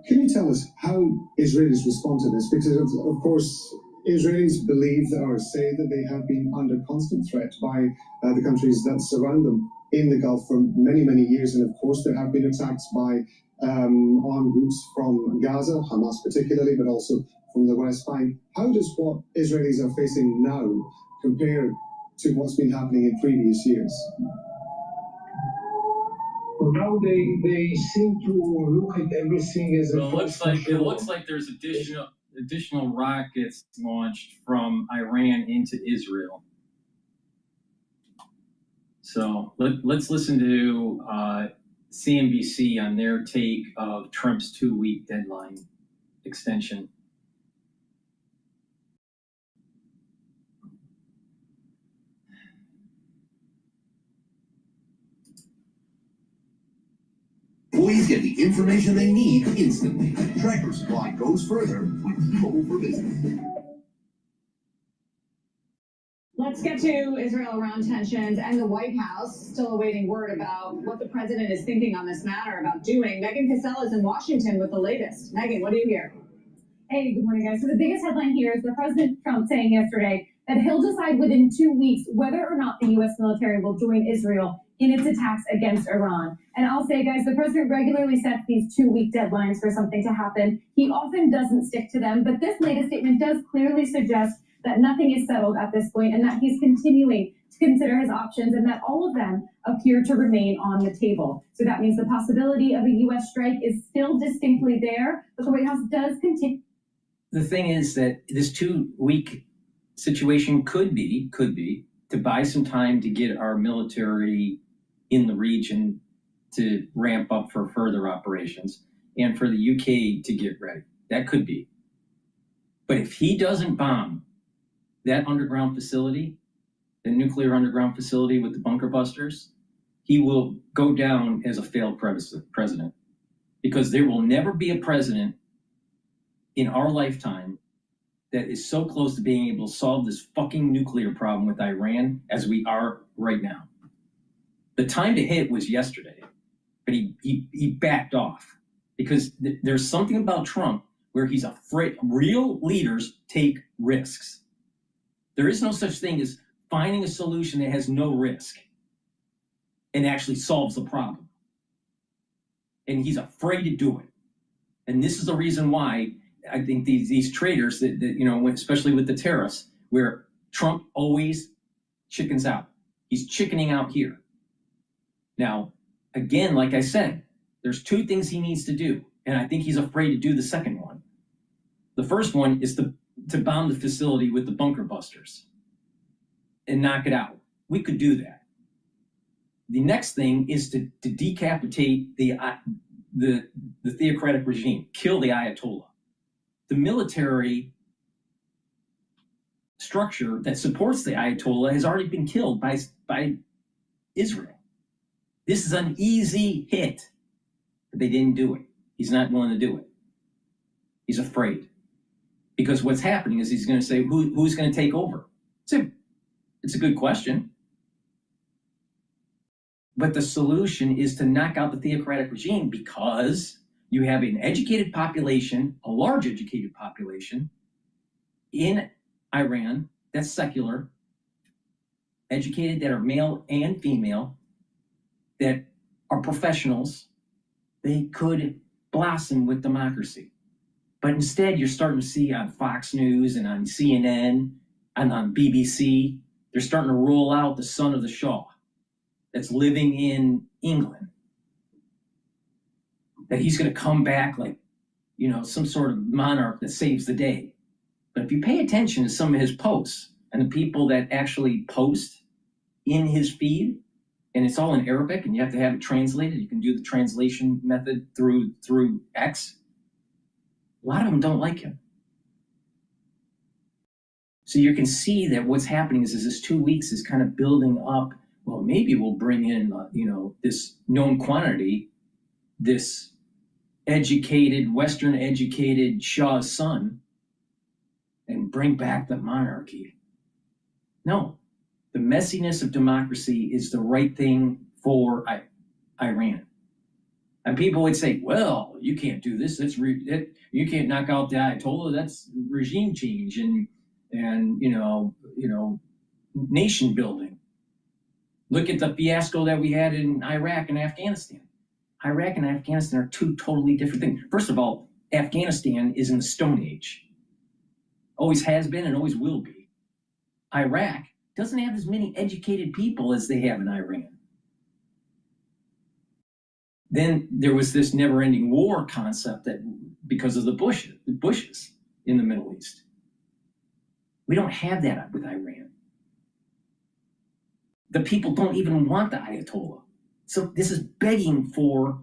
Can you tell us how Israelis respond to this? Because, of course, Israelis believe or say that they have been under constant threat by the countries that surround them in the Gulf for many, many years. And, of course, there have been attacks by armed groups from Gaza, Hamas particularly, but also from the West Bank. How does what Israelis are facing now compare to what's been happening in previous years? Well, now they seem to look at everything as a it looks like there's additional rockets launched from Iran into Israel. So let's listen to CNBC on their take of Trump's 2-week deadline extension. Employees get the information they need instantly. Tractor Supply goes further with T-Mobile for Business. Let's get to Israel-Iran tensions and the White House still awaiting word about what the president is thinking on this matter about doing. Megan Cassell is in Washington with the latest. Megan, what do you hear? Hey, good morning, guys. So the biggest headline here is the President Trump saying yesterday that he'll decide within 2 weeks whether or not the U.S. military will join Israel in its attacks against Iran. And I'll say, guys, the president regularly sets these 2-week deadlines for something to happen. He often doesn't stick to them, but this latest statement does clearly suggest that nothing is settled at this point and that he's continuing to consider his options and that all of them appear to remain on the table. So that means the possibility of a U.S. strike is still distinctly there, but the White House does continue. The thing is that this 2-week situation could be to buy some time to get our military in the region to ramp up for further operations and for the UK to get ready. That could be. But if he doesn't bomb that underground facility, the nuclear underground facility with the bunker busters, he will go down as a failed president. Because there will never be a president in our lifetime that is so close to being able to solve this fucking nuclear problem with Iran as we are right now. The time to hit was yesterday, but he backed off because there's something about Trump where he's afraid. Real leaders take risks. There is no such thing as finding a solution that has no risk and actually solves the problem. And he's afraid to do it. And this is the reason why I think these traders that you know, especially with the tariffs, where Trump always chickens out. He's chickening out here. Now, again, like I said, there's two things he needs to do, and I think he's afraid to do the second one. The first one is to bomb the facility with the bunker busters and knock it out. We could do that. The next thing is to decapitate the theocratic regime, kill the Ayatollah. The military structure that supports the Ayatollah has already been killed by Israel. This is an easy hit, but they didn't do it. He's not willing to do it. He's afraid. Because what's happening is he's going to say, who's going to take over? It's a good question. But the solution is to knock out the theocratic regime, because you have an educated population, a large educated population in Iran that's secular, educated, that are male and female, that are professionals. They could blossom with democracy. But instead, you're starting to see on Fox News and on CNN and on BBC, they're starting to roll out the son of the Shah that's living in England. That he's going to come back like, you know, some sort of monarch that saves the day. But if you pay attention to some of his posts and the people that actually post in his feed, and it's all in Arabic and you have to have it translated, you can do the translation method through X. A lot of them don't like him. So you can see that what's happening is this 2 weeks is kind of building up. Well, maybe we'll bring in, this known quantity, this educated, Western educated Shah's son, and bring back the monarchy. No, the messiness of democracy is the right thing for Iran. And people would say, well, you can't do this. You can't knock out the Ayatollah. That's regime change and nation building. Look at the fiasco that we had in Iraq and Afghanistan. Iraq and Afghanistan are two totally different things. First of all, Afghanistan is in the Stone Age. Always has been and always will be. Iraq doesn't have as many educated people as they have in Iran. Then there was this never-ending war concept that because of the Bushes in the Middle East. We don't have that with Iran. The people don't even want the Ayatollah. So this is begging for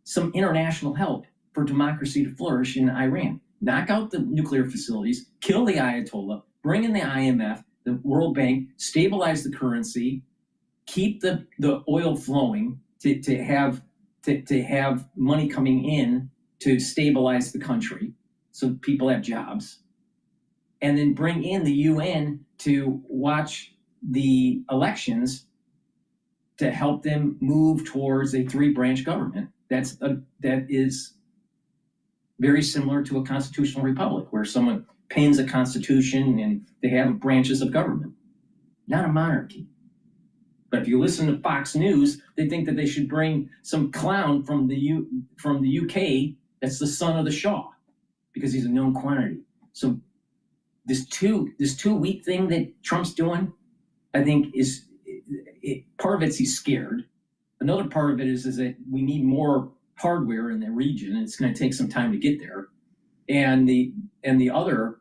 some international help for democracy to flourish in Iran. Knock out the nuclear facilities, kill the Ayatollah, bring in the IMF, the World Bank, stabilize the currency, keep the oil flowing to have money coming in to stabilize the country so people have jobs, and then bring in the UN to watch the elections to help them move towards a three-branch government that is very similar to a constitutional republic, where someone pens a constitution and they have branches of government, not a monarchy. But if you listen to Fox News, they think that they should bring some clown from the UK that's the son of the Shah, because he's a known quantity. So this two week thing that Trump's doing, I think part of it's he's scared. Another part of it is that we need more hardware in the region, and it's going to take some time to get there. And the other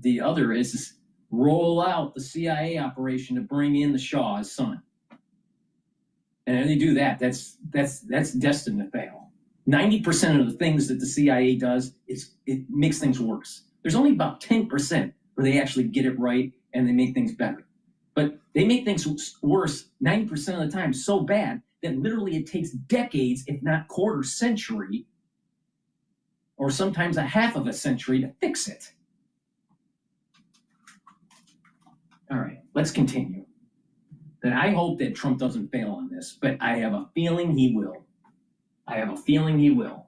is roll out the CIA operation to bring in the Shah's son. And if they do that, that's destined to fail. 90% of the things that the CIA does it makes things worse. There's only about 10% where they actually get it right and they make things better. But they make things worse 90% of the time so bad that literally it takes decades, if not quarter century, or sometimes a half of a century to fix it. All right, let's continue. Then I hope that Trump doesn't fail on this, but I have a feeling he will. I have a feeling he will.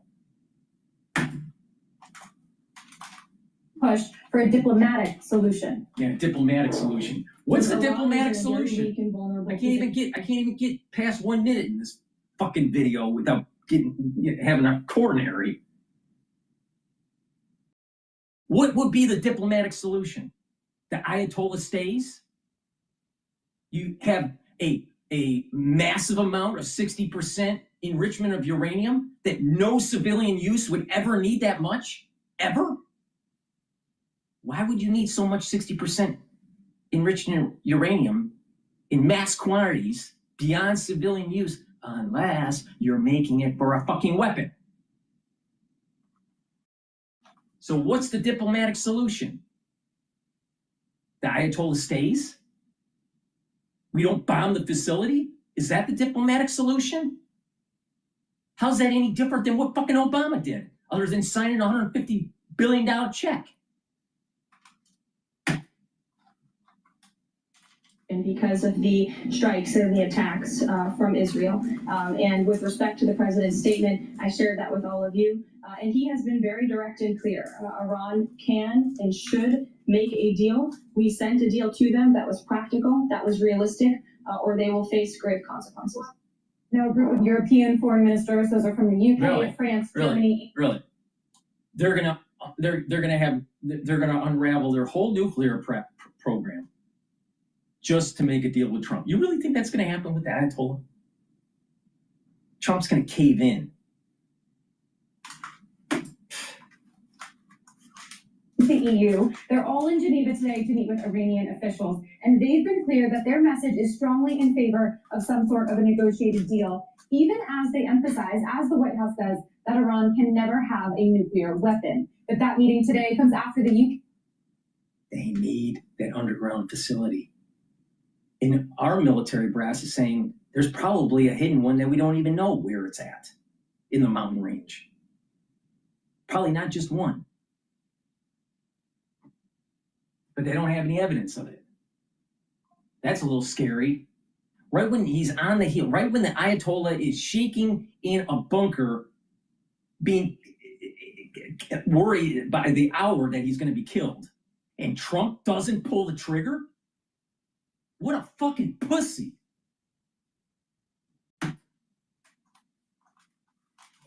Push for a diplomatic solution. Yeah, diplomatic solution. What's the Iran diplomatic is in a very solution? weak and vulnerable I can't even get past 1 minute in this fucking video without having a coronary. What would be the diplomatic solution? The Ayatollah stays? You have a massive amount of 60% enrichment of uranium that no civilian use would ever need that much? Ever? Why would you need so much 60% enriched uranium in mass quantities beyond civilian use unless you're making it for a fucking weapon? So what's the diplomatic solution? The Ayatollah stays? We don't bomb the facility? Is that the diplomatic solution? How's that any different than what fucking Obama did, other than signing a $150 billion check? And because of the strikes and the attacks from Israel. And with respect to the president's statement, I shared that with all of you. And he has been very direct and clear. Iran can and should make a deal. We sent a deal to them that was practical, that was realistic, or they will face grave consequences. Now, a group of European foreign ministers, those are from the UK, Really? France, Germany. Really? They're gonna unravel their whole nuclear program just to make a deal with Trump. You really think that's going to happen with the Ayatollah? Trump's going to cave in. The EU, they're all in Geneva today to meet with Iranian officials, and they've been clear that their message is strongly in favor of some sort of a negotiated deal, even as they emphasize, as the White House says, that Iran can never have a nuclear weapon. But that meeting today comes after the UK. They need that underground facility. And our military brass is saying there's probably a hidden one that we don't even know where it's at in the mountain range. Probably not just one. But they don't have any evidence of it. That's a little scary. Right when he's on the hill, right when the Ayatollah is shaking in a bunker, being worried by the hour that he's going to be killed, and Trump doesn't pull the trigger? What a fucking pussy.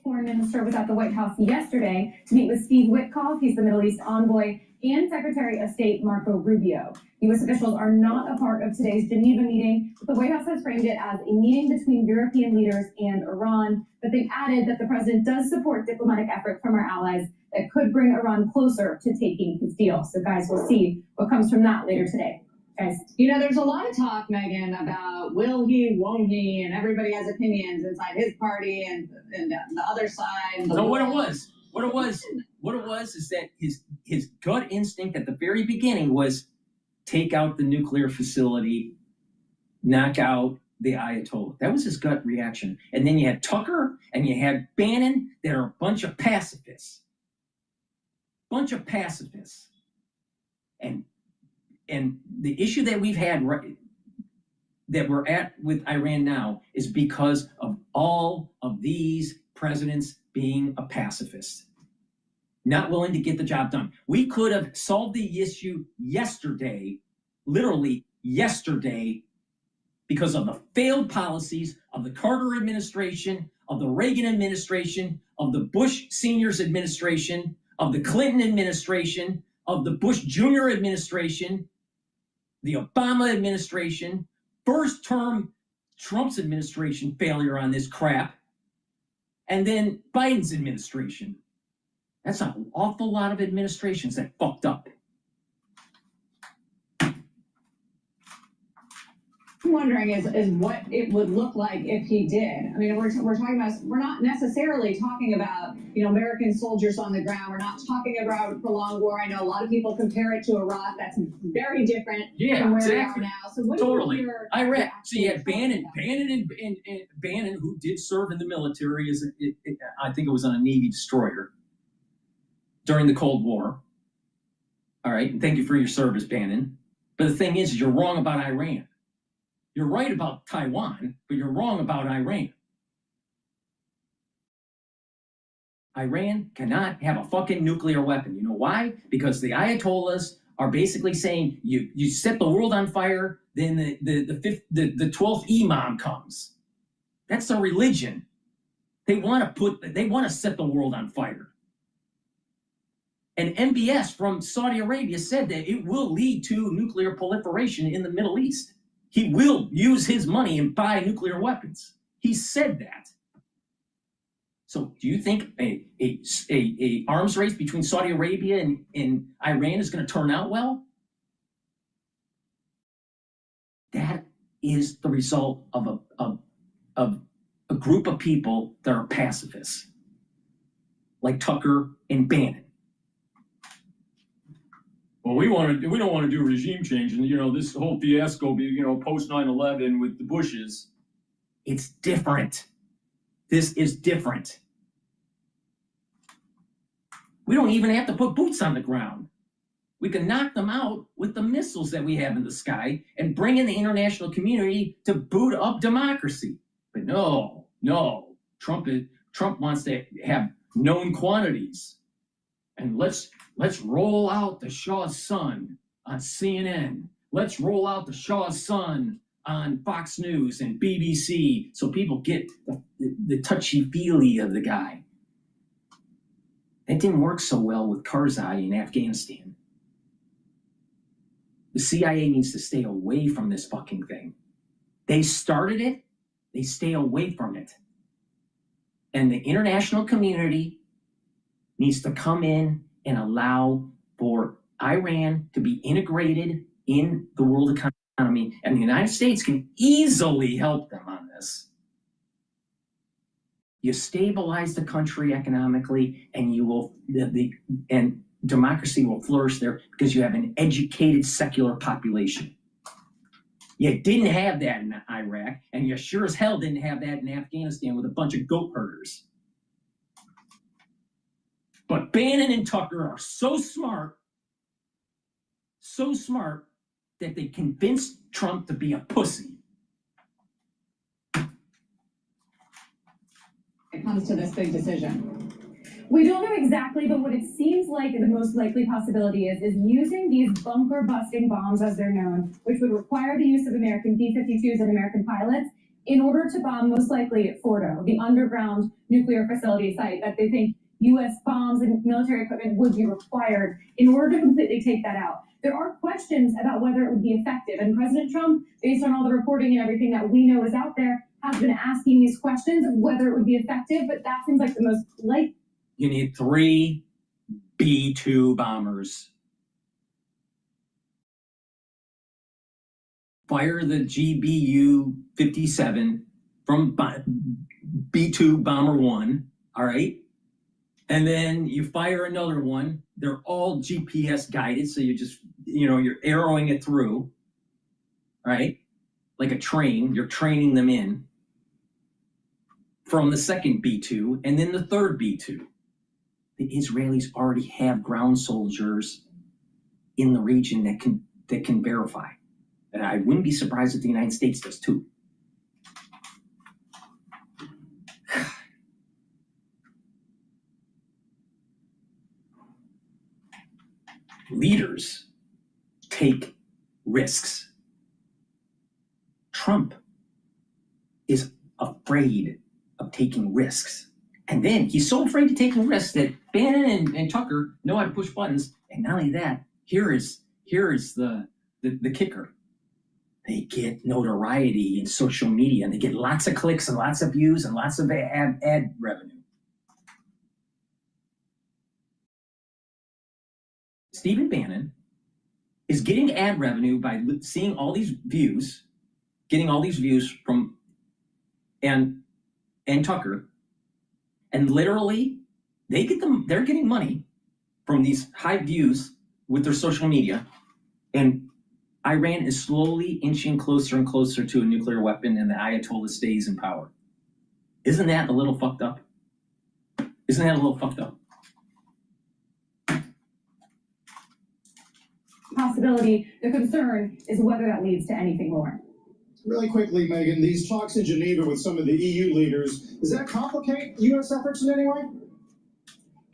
Foreign minister was at the White House yesterday to meet with Steve Witkoff, he's the Middle East envoy, and Secretary of State Marco Rubio. U.S. officials are not a part of today's Geneva meeting, but the White House has framed it as a meeting between European leaders and Iran, but they've added that the president does support diplomatic efforts from our allies that could bring Iran closer to taking his deal. So guys, we'll see what comes from that later today. Guys. You know, there's a lot of talk, Megan, about will he, won't he, and everybody has opinions inside his party and the other side. No, what it was is that his gut instinct at the very beginning was take out the nuclear facility, knock out the Ayatollah. That was his gut reaction. And then you had Tucker and you had Bannon that are a bunch of pacifists. And the issue that we've had that we're at with Iran now is because of all of these presidents being a pacifist, not willing to get the job done. We could have solved the issue yesterday, literally yesterday, because of the failed policies of the Carter administration, of the Reagan administration, of the Bush Senior's administration, of the Clinton administration, of the Bush Jr. administration, the Obama administration, first term Trump's administration failure on this crap, and then Biden's administration. That's an awful lot of administrations that fucked up. I'm wondering is what it would look like if he did. I mean, we're talking about, we're not necessarily talking about, American soldiers on the ground. We're not talking about a prolonged war. I know a lot of people compare it to Iraq. That's very different from where we are now. So what Totally. do you hear? Iraq. So you had Bannon who did serve in the military as I think it was on a Navy destroyer during the Cold War. All right, and thank you for your service, Bannon. But the thing is you're wrong about Iran. You're right about Taiwan, but you're wrong about Iran. Iran cannot have a fucking nuclear weapon. You know why? Because the Ayatollahs are basically saying you set the world on fire, then the 12th imam comes. That's their religion. They want to set the world on fire. And MBS from Saudi Arabia said that it will lead to nuclear proliferation in the Middle East. He will use his money and buy nuclear weapons. He said that. So do you think a arms race between Saudi Arabia and Iran is going to turn out well? That is the result of a group of people that are pacifists, like Tucker and Bannon. Well, we don't want to do regime change, and this whole fiasco be post 9/11 with the Bushes. It's different. This is different. We don't even have to put boots on the ground. We can knock them out with the missiles that we have in the sky and bring in the international community to boot up democracy. But no, Trump wants to have known quantities. And let's roll out the Shah's son on CNN. Let's roll out the Shah's son on Fox News and BBC so people get the touchy-feely of the guy. That didn't work so well with Karzai in Afghanistan. The CIA needs to stay away from this fucking thing. They started it, they stay away from it. And the international community needs to come in and allow for Iran to be integrated in the world economy, and the United States can easily help them on this. You stabilize the country economically, and you will and democracy will flourish there because you have an educated secular population. You didn't have that in Iraq, and you sure as hell didn't have that in Afghanistan with a bunch of goat herders. But Bannon and Tucker are so smart that they convinced Trump to be a pussy. It comes to this big decision. We don't know exactly, but what it seems like the most likely possibility is using these bunker-busting bombs, as they're known, which would require the use of American B-52s and American pilots, in order to bomb, most likely, at Fordo, the underground nuclear facility site that they think U.S. bombs and military equipment would be required in order to completely take that out. There are questions about whether it would be effective, and President Trump, based on all the reporting and everything that we know is out there, has been asking these questions of whether it would be effective, but that seems like the most likely. You need 3 B-2 bombers. Fire the GBU-57 from B-2 Bomber 1, all right? And then you fire another one. They're all GPS guided, so you just, you're arrowing it through, right? Like a train, you're training them in from the second B-2 and then the third B-2. The Israelis already have ground soldiers in the region that can verify. And I wouldn't be surprised if the United States does too. Leaders take risks. Trump is afraid of taking risks. And then he's so afraid to take risks that Bannon and Tucker know how to push buttons. And not only that, here is the kicker. They get notoriety in social media, and they get lots of clicks and lots of views and lots of ad revenue. Stephen Bannon is getting ad revenue by seeing all these views, getting all these views from and Tucker, and literally they're getting money from these high views with their social media, and Iran is slowly inching closer and closer to a nuclear weapon, and the Ayatollah stays in power. Isn't that a little fucked up? Isn't that a little fucked up? Possibility. The concern is whether that leads to anything more. Really quickly, Megan, these talks in Geneva with some of the EU leaders, does that complicate U.S. efforts in any way?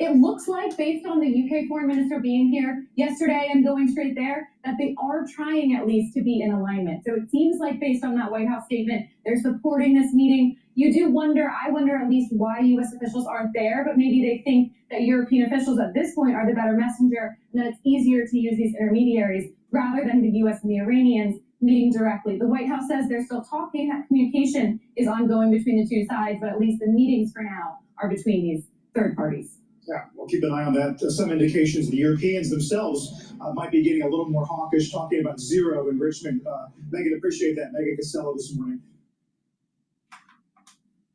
It looks like, based on the UK foreign minister being here yesterday and going straight there, that they are trying at least to be in alignment. So it seems like, based on that White House statement, they're supporting this meeting. You do wonder, I wonder at least why U.S. officials aren't there, but maybe they think that European officials at this point are the better messenger, and that it's easier to use these intermediaries rather than the U.S. and the Iranians meeting directly. The White House says they're still talking, that communication is ongoing between the two sides, but at least the meetings for now are between these third parties. Yeah, we'll keep an eye on that. Some indications the Europeans themselves might be getting a little more hawkish, talking about zero enrichment. Megan, appreciate that. Megan Costello this morning.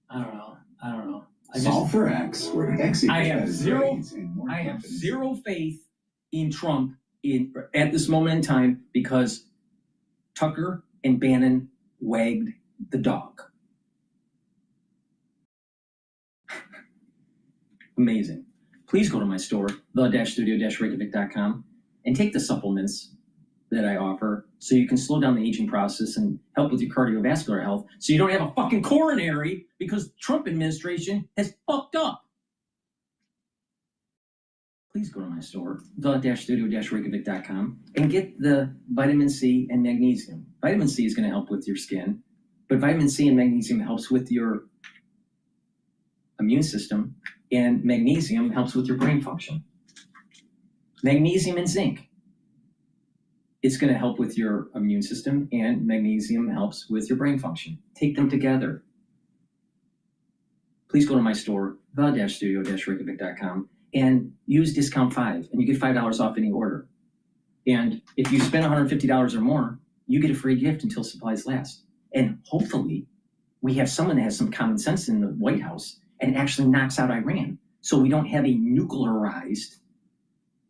I don't know. Solve for X, where X I have zero confidence. faith in Trump at this moment in time because Tucker and Bannon wagged the dog. Amazing. Please go to my store, the-studio-reykjavik.com, and take the supplements that I offer so you can slow down the aging process and help with your cardiovascular health so you don't have a fucking coronary because the Trump administration has fucked up. Please go to my store, the-studio-reykjavik.com, and get the vitamin C and magnesium. Vitamin C is going to help with your skin, but vitamin C and magnesium helps with your immune system, and magnesium helps with your brain function. Magnesium and zinc. It's going to help with your immune system, and magnesium helps with your brain function. Take them together. Please go to my store, the-studio-reykjavik.com, and use discount 5, and you get $5 off any order. And if you spend $150 or more, you get a free gift until supplies last. And hopefully, we have someone that has some common sense in the White House and actually knocks out Iran, so we don't have a nuclearized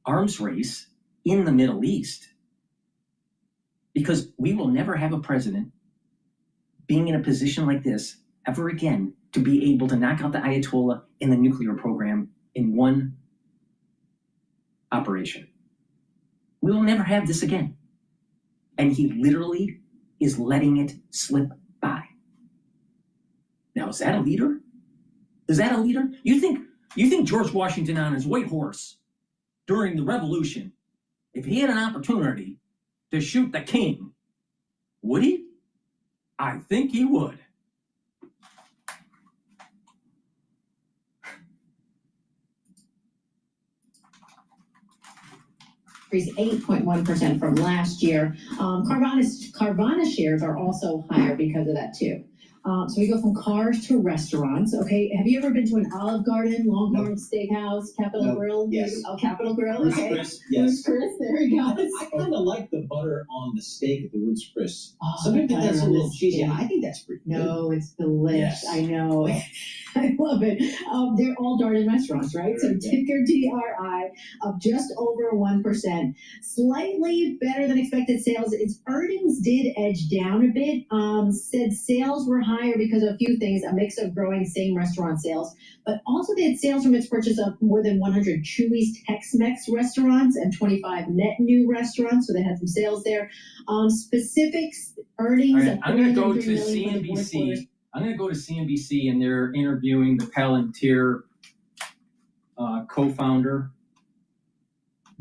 arms race in the Middle East. Because we will never have a president being in a position like this ever again to be able to knock out the Ayatollah and the nuclear program in one operation. We will never have this again. And he literally is letting it slip by. Now, is that a leader? Is that a leader? You think George Washington on his white horse during the Revolution, if he had an opportunity to shoot the king, would he? I think he would. Increased 8.1% from last year. Carvana shares are also higher because of that too. So we go from cars to restaurants. Okay, have you ever been to an Olive Garden, Longhorn Steakhouse, Capitol Grill? Yes. Oh, Capitol Grill. Ruth's Okay. Chris, yes. Chris, there we go. I kind of like the butter on the steak at the Ruth's Chris. Oh, Some people think that's a butter on little the cheesy. steak. I think that's pretty good. No, it's delicious. Yes. I know. I love it. They're all Darden restaurants, right? So ticker DRI up just over 1%. Slightly better than expected sales. Its earnings did edge down a bit. Said sales were higher because of a few things, a mix of growing same restaurant sales, but also they had sales from its purchase of more than 100 Chuy's Tex-Mex restaurants and 25 net new restaurants. So they had some sales there. Specifics, earnings. All right, I'm going to go to CNBC. I'm going to go to CNBC, and they're interviewing the Palantir co-founder,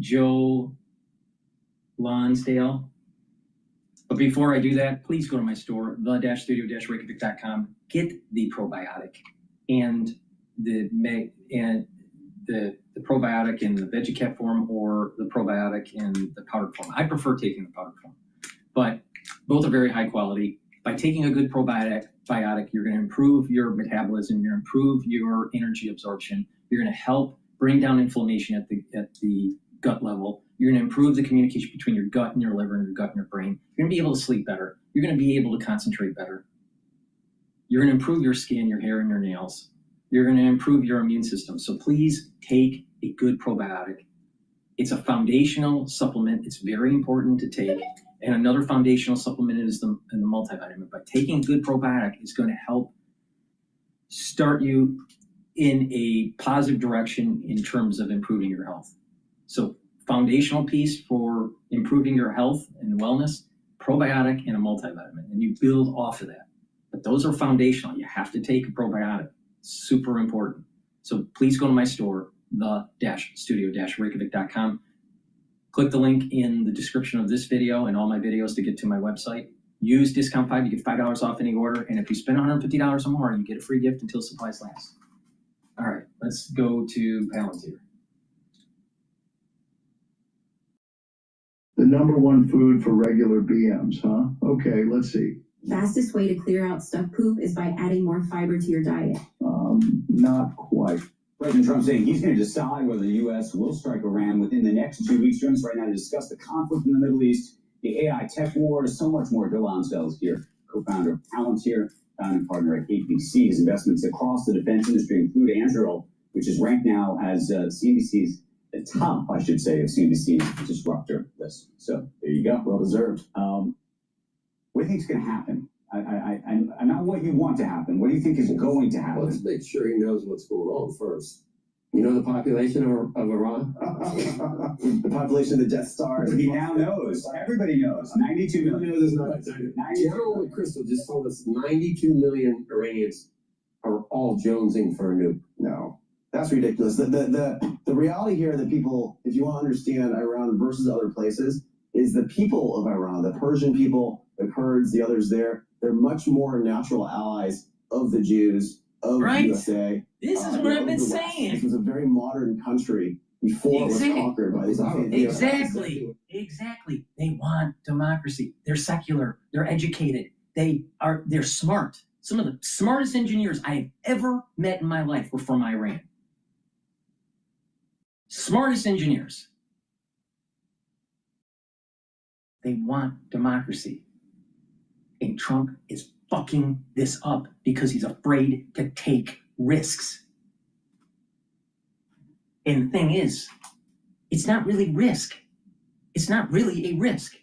Joe Lonsdale. But before I do that, please go to my store, the-studio-reykjavik.com. Get the probiotic and the probiotic in the VeggieCap form or the probiotic in the powdered form. I prefer taking the powdered form, but both are very high quality. By taking a good probiotic, you're going to improve your metabolism, you're going to improve your energy absorption, you're going to help bring down inflammation at the gut level, you're going to improve the communication between your gut and your liver and your gut and your brain, you're going to be able to sleep better, you're going to be able to concentrate better, you're going to improve your skin, your hair, and your nails, you're going to improve your immune system. So please take a good probiotic. It's a foundational supplement. It's very important to take. And another foundational supplement is the multivitamin. But taking a good probiotic is going to help start you in a positive direction in terms of improving your health. So foundational piece for improving your health and wellness, probiotic and a multivitamin. And you build off of that. But those are foundational. You have to take a probiotic. Super important. So please go to my store, the-studio-reykjavik.com. Click the link in the description of this video and all my videos to get to my website. Use discount 5, you get $5 off any order, and if you spend $150 or more, you get a free gift until supplies last. All right, let's go to Palantir. The #1 food for regular BMs, huh? Okay, let's see. Fastest way to clear out stuff poop is by adding more fiber to your diet. Not quite. President Trump saying he's going to decide whether the U.S. will strike Iran within the next 2 weeks. Joining us right now to discuss the conflict in the Middle East, the AI tech war, so much more. Joe Lonsdale's here, co-founder of Palantir, founding partner at ABC. His investments across the defense industry include Anduril, which is ranked now as CNBC's the top, I should say, of CNBC's disruptor list. So there you go. Well deserved. What do you think is going to happen? I not what you want to happen. What do you think is going to happen? Well, let's make sure he knows what's going on first. You know the population of Iran? The population of the Death Star. He now knows. Everybody knows. 92 million. General McChrystal just told us 92 million Iranians are all jonesing for a nuke. No, that's ridiculous. The reality here that people, if you want to understand Iran versus other places, is the people of Iran, the Persian people, the Kurds, the others there, they're much more natural allies of the Jews, of the USA. This is what I've been saying. This was a very modern country before it was conquered by these. Exactly. They want democracy. They're secular. They're educated. They're smart. Some of the smartest engineers I have ever met in my life were from Iran. Smartest engineers. They want democracy. And Trump is fucking this up because he's afraid to take risks. And the thing is, it's not really risk. It's not really a risk.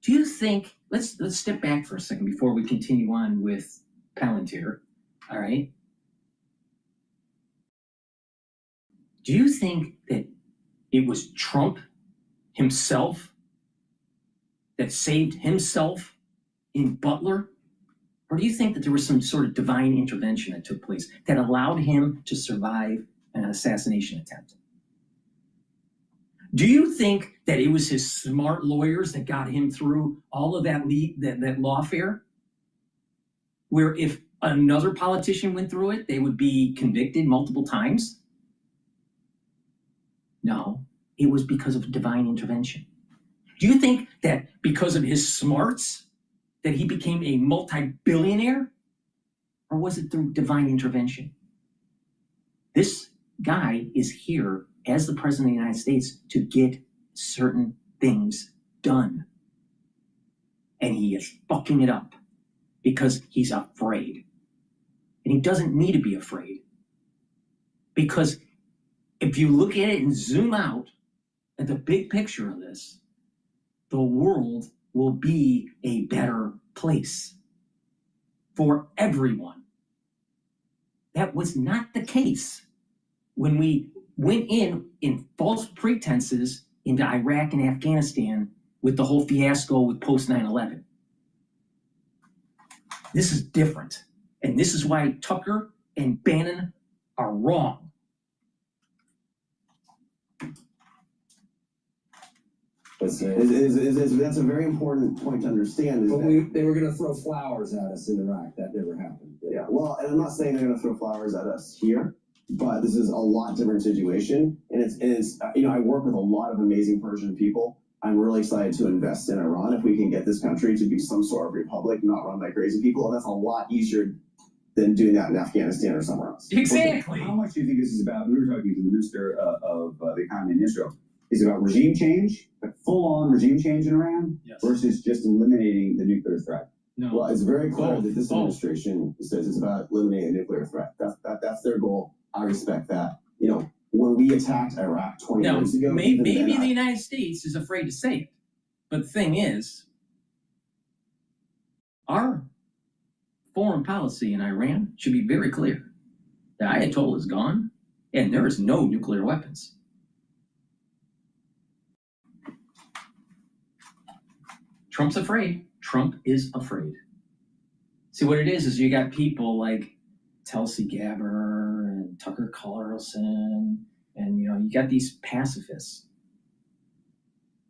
Do you think, let's step back for a second before we continue on with Palantir, all right? Do you think that it was Trump himself that saved himself in Butler? Or do you think that there was some sort of divine intervention that took place that allowed him to survive an assassination attempt? Do you think that it was his smart lawyers that got him through all of that lawfare? Where if another politician went through it, they would be convicted multiple times? No, it was because of divine intervention. Do you think that because of his smarts that he became a multi-billionaire? Or was it through divine intervention? This guy is here as the president of the United States to get certain things done. And he is fucking it up because he's afraid. And he doesn't need to be afraid. Because if you look at it and zoom out at the big picture of this, the world will be a better place for everyone. That was not the case when we went in false pretenses into Iraq and Afghanistan with the whole fiasco with post 9/11. This is different. And this is why Tucker and Bannon are wrong. That's a very important point to understand. But they were going to throw flowers at us in Iraq. That never happened. Yeah, well, and I'm not saying they're going to throw flowers at us here, but this is a lot different situation. And it's I work with a lot of amazing Persian people. I'm really excited to invest in Iran if we can get this country to be some sort of republic, not run by crazy people. And that's a lot easier than doing that in Afghanistan or somewhere else. Exactly. How much do you think this is about? We were talking to the Minister of the Economy in Israel. Is it about regime change, like full-on regime change in Iran, versus just eliminating the nuclear threat? No. Well, it's very clear that this administration says it's about eliminating the nuclear threat. That's their goal. I respect that. When we attacked Iraq 20 years ago, maybe the United States is afraid to say it. But the thing is, our foreign policy in Iran should be very clear. The Ayatollah is gone, and there is no nuclear weapons. Trump's afraid. Trump is afraid. See, what it is you got people like Tulsi Gabbard and Tucker Carlson, and you got these pacifists,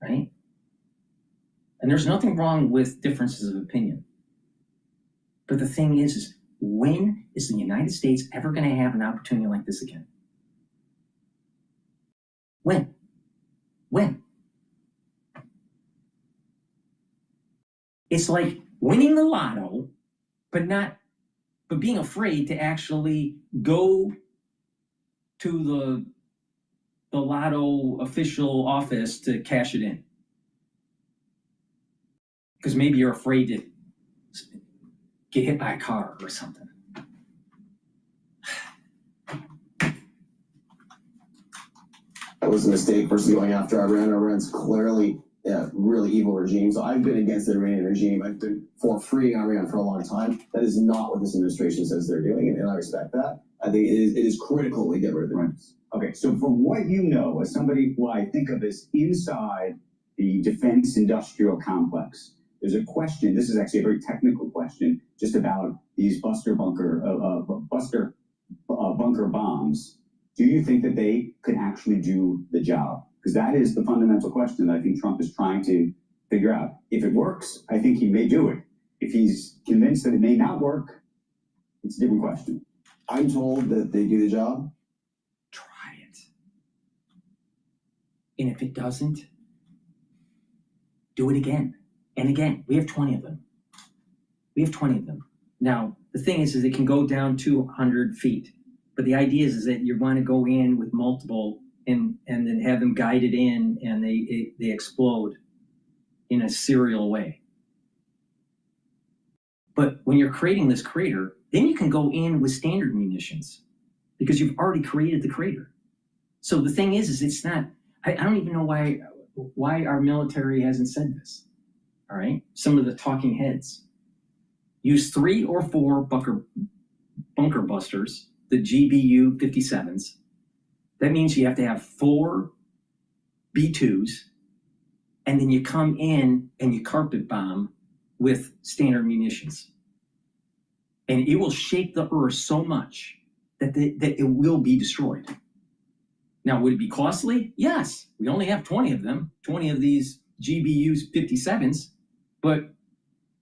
right? And there's nothing wrong with differences of opinion. But the thing is when is the United States ever going to have an opportunity like this again? When? It's like winning the lotto, but being afraid to actually go to the lotto official office to cash it in. Because maybe you're afraid to get hit by a car or something. That was a mistake versus going after Iran. Iran's clearly a really evil regime. So I've been against the Iranian regime. I've been for freeing Iran for a long time. That is not what this administration says they're doing, and I respect that. I think it is critical we get rid of them. Right. Okay, so from what you know, as somebody who I think of as inside the defense industrial complex, there's a question, this is actually a very technical question, just about these bunker bombs. Do you think that they could actually do the job? Because that is the fundamental question that I think Trump is trying to figure out. If it works, I think he may do it. If he's convinced that it may not work, it's a different question. I'm told that they do the job. Try it. And if it doesn't, do it again and again. We have 20 of them. Now, the thing is it can go down 200 feet. But the idea is that you want to go in with multiple and then have them guided in, and they explode in a serial way. But when you're creating this crater, then you can go in with standard munitions because you've already created the crater. So the thing is it's not, I don't even know why our military hasn't said this. All right. Some of the talking heads use 3 or 4 bunker busters, the GBU 57s. That means you have to have 4 B2s, and then you come in and you carpet bomb with standard munitions. And it will shake the earth so much that it will be destroyed. Now, would it be costly? Yes. We only have 20 of them, 20 of these GBU 57s, but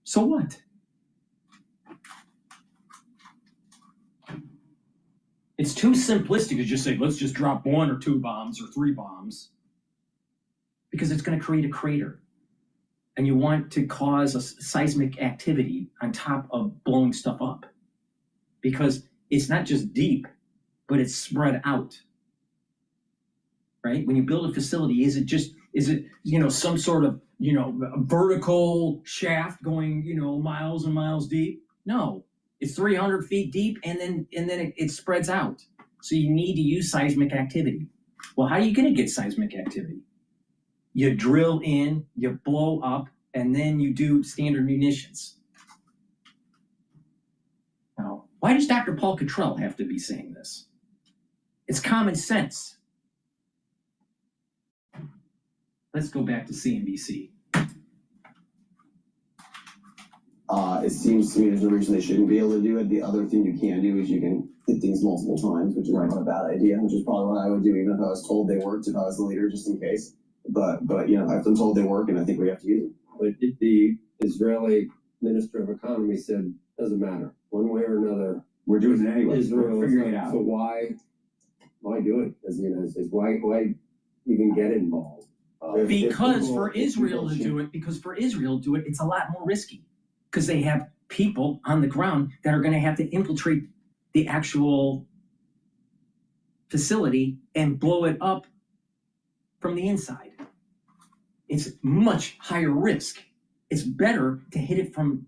so what? It's too simplistic to just say, let's just drop 1 or 2 bombs or 3 bombs, because it's going to create a crater. And you want to cause a seismic activity on top of blowing stuff up, because it's not just deep, but it's spread out. Right? When you build a facility, is it some sort of, a vertical shaft going, miles and miles deep? No. It's 300 feet deep, and then it spreads out. So you need to use seismic activity. Well, how are you going to get seismic activity? You drill in, you blow up, and then you do standard munitions. Now, why does DrPaulCottrell have to be saying this? It's common sense. Let's go back to CNBC. It seems to me there's no reason they shouldn't be able to do it. The other thing you can do is you can hit things multiple times, which is not a bad idea, which is probably what I would do even if I was told they worked, if I was the leader, just in case. But I've been told they work, and I think we have to use them. But the Israeli Minister of Economy said, doesn't matter. One way or another, we're doing it anyway. Israel We're figuring it out. So why do it as the United States? Why even get involved? Because for Israel to do it, it's a lot more risky. Because they have people on the ground that are going to have to infiltrate the actual facility and blow it up from the inside. It's much higher risk. It's better to hit it from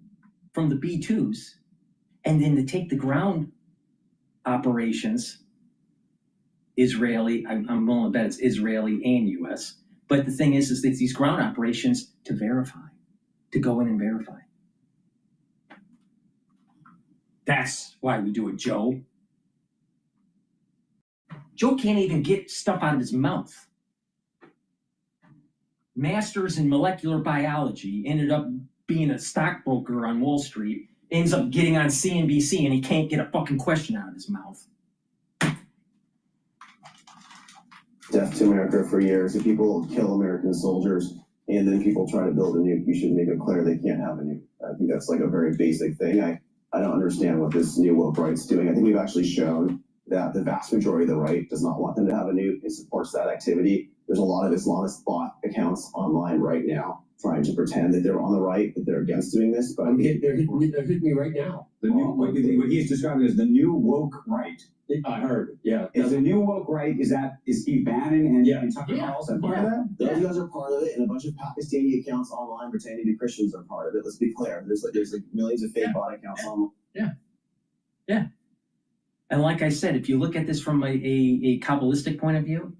the B2s and then to take the ground operations, Israeli, I'm willing to bet it's Israeli and US. But the thing is that these ground operations to go in and verify. That's why we do it, Joe. Joe can't even get stuff out of his mouth. Masters in molecular biology, ended up being a stockbroker on Wall Street, ends up getting on CNBC and he can't get a fucking question out of his mouth. Death to America for years. If people kill American soldiers and then people try to build a nuke, you should make it clear they can't have a nuke. I think that's like a very basic thing. I don't understand what this new woke right's doing. I think we've actually shown that the vast majority of the right does not want them to have a nuke. It supports that activity. There's a lot of Islamist bot accounts online right now trying to pretend that they're on the right, that they're against doing this. But They're hitting me right now. The new, what he's describing as the new woke right. I heard, yeah. Is the new woke right, is Steve Bannon and Tucker Carlson part of that? Those guys are part of it, and a bunch of Pakistani accounts online pretending to be Christians are part of it. Let's be clear. There's like millions of fake bot accounts online. Yeah. And like I said, if you look at this from a Kabbalistic point of view,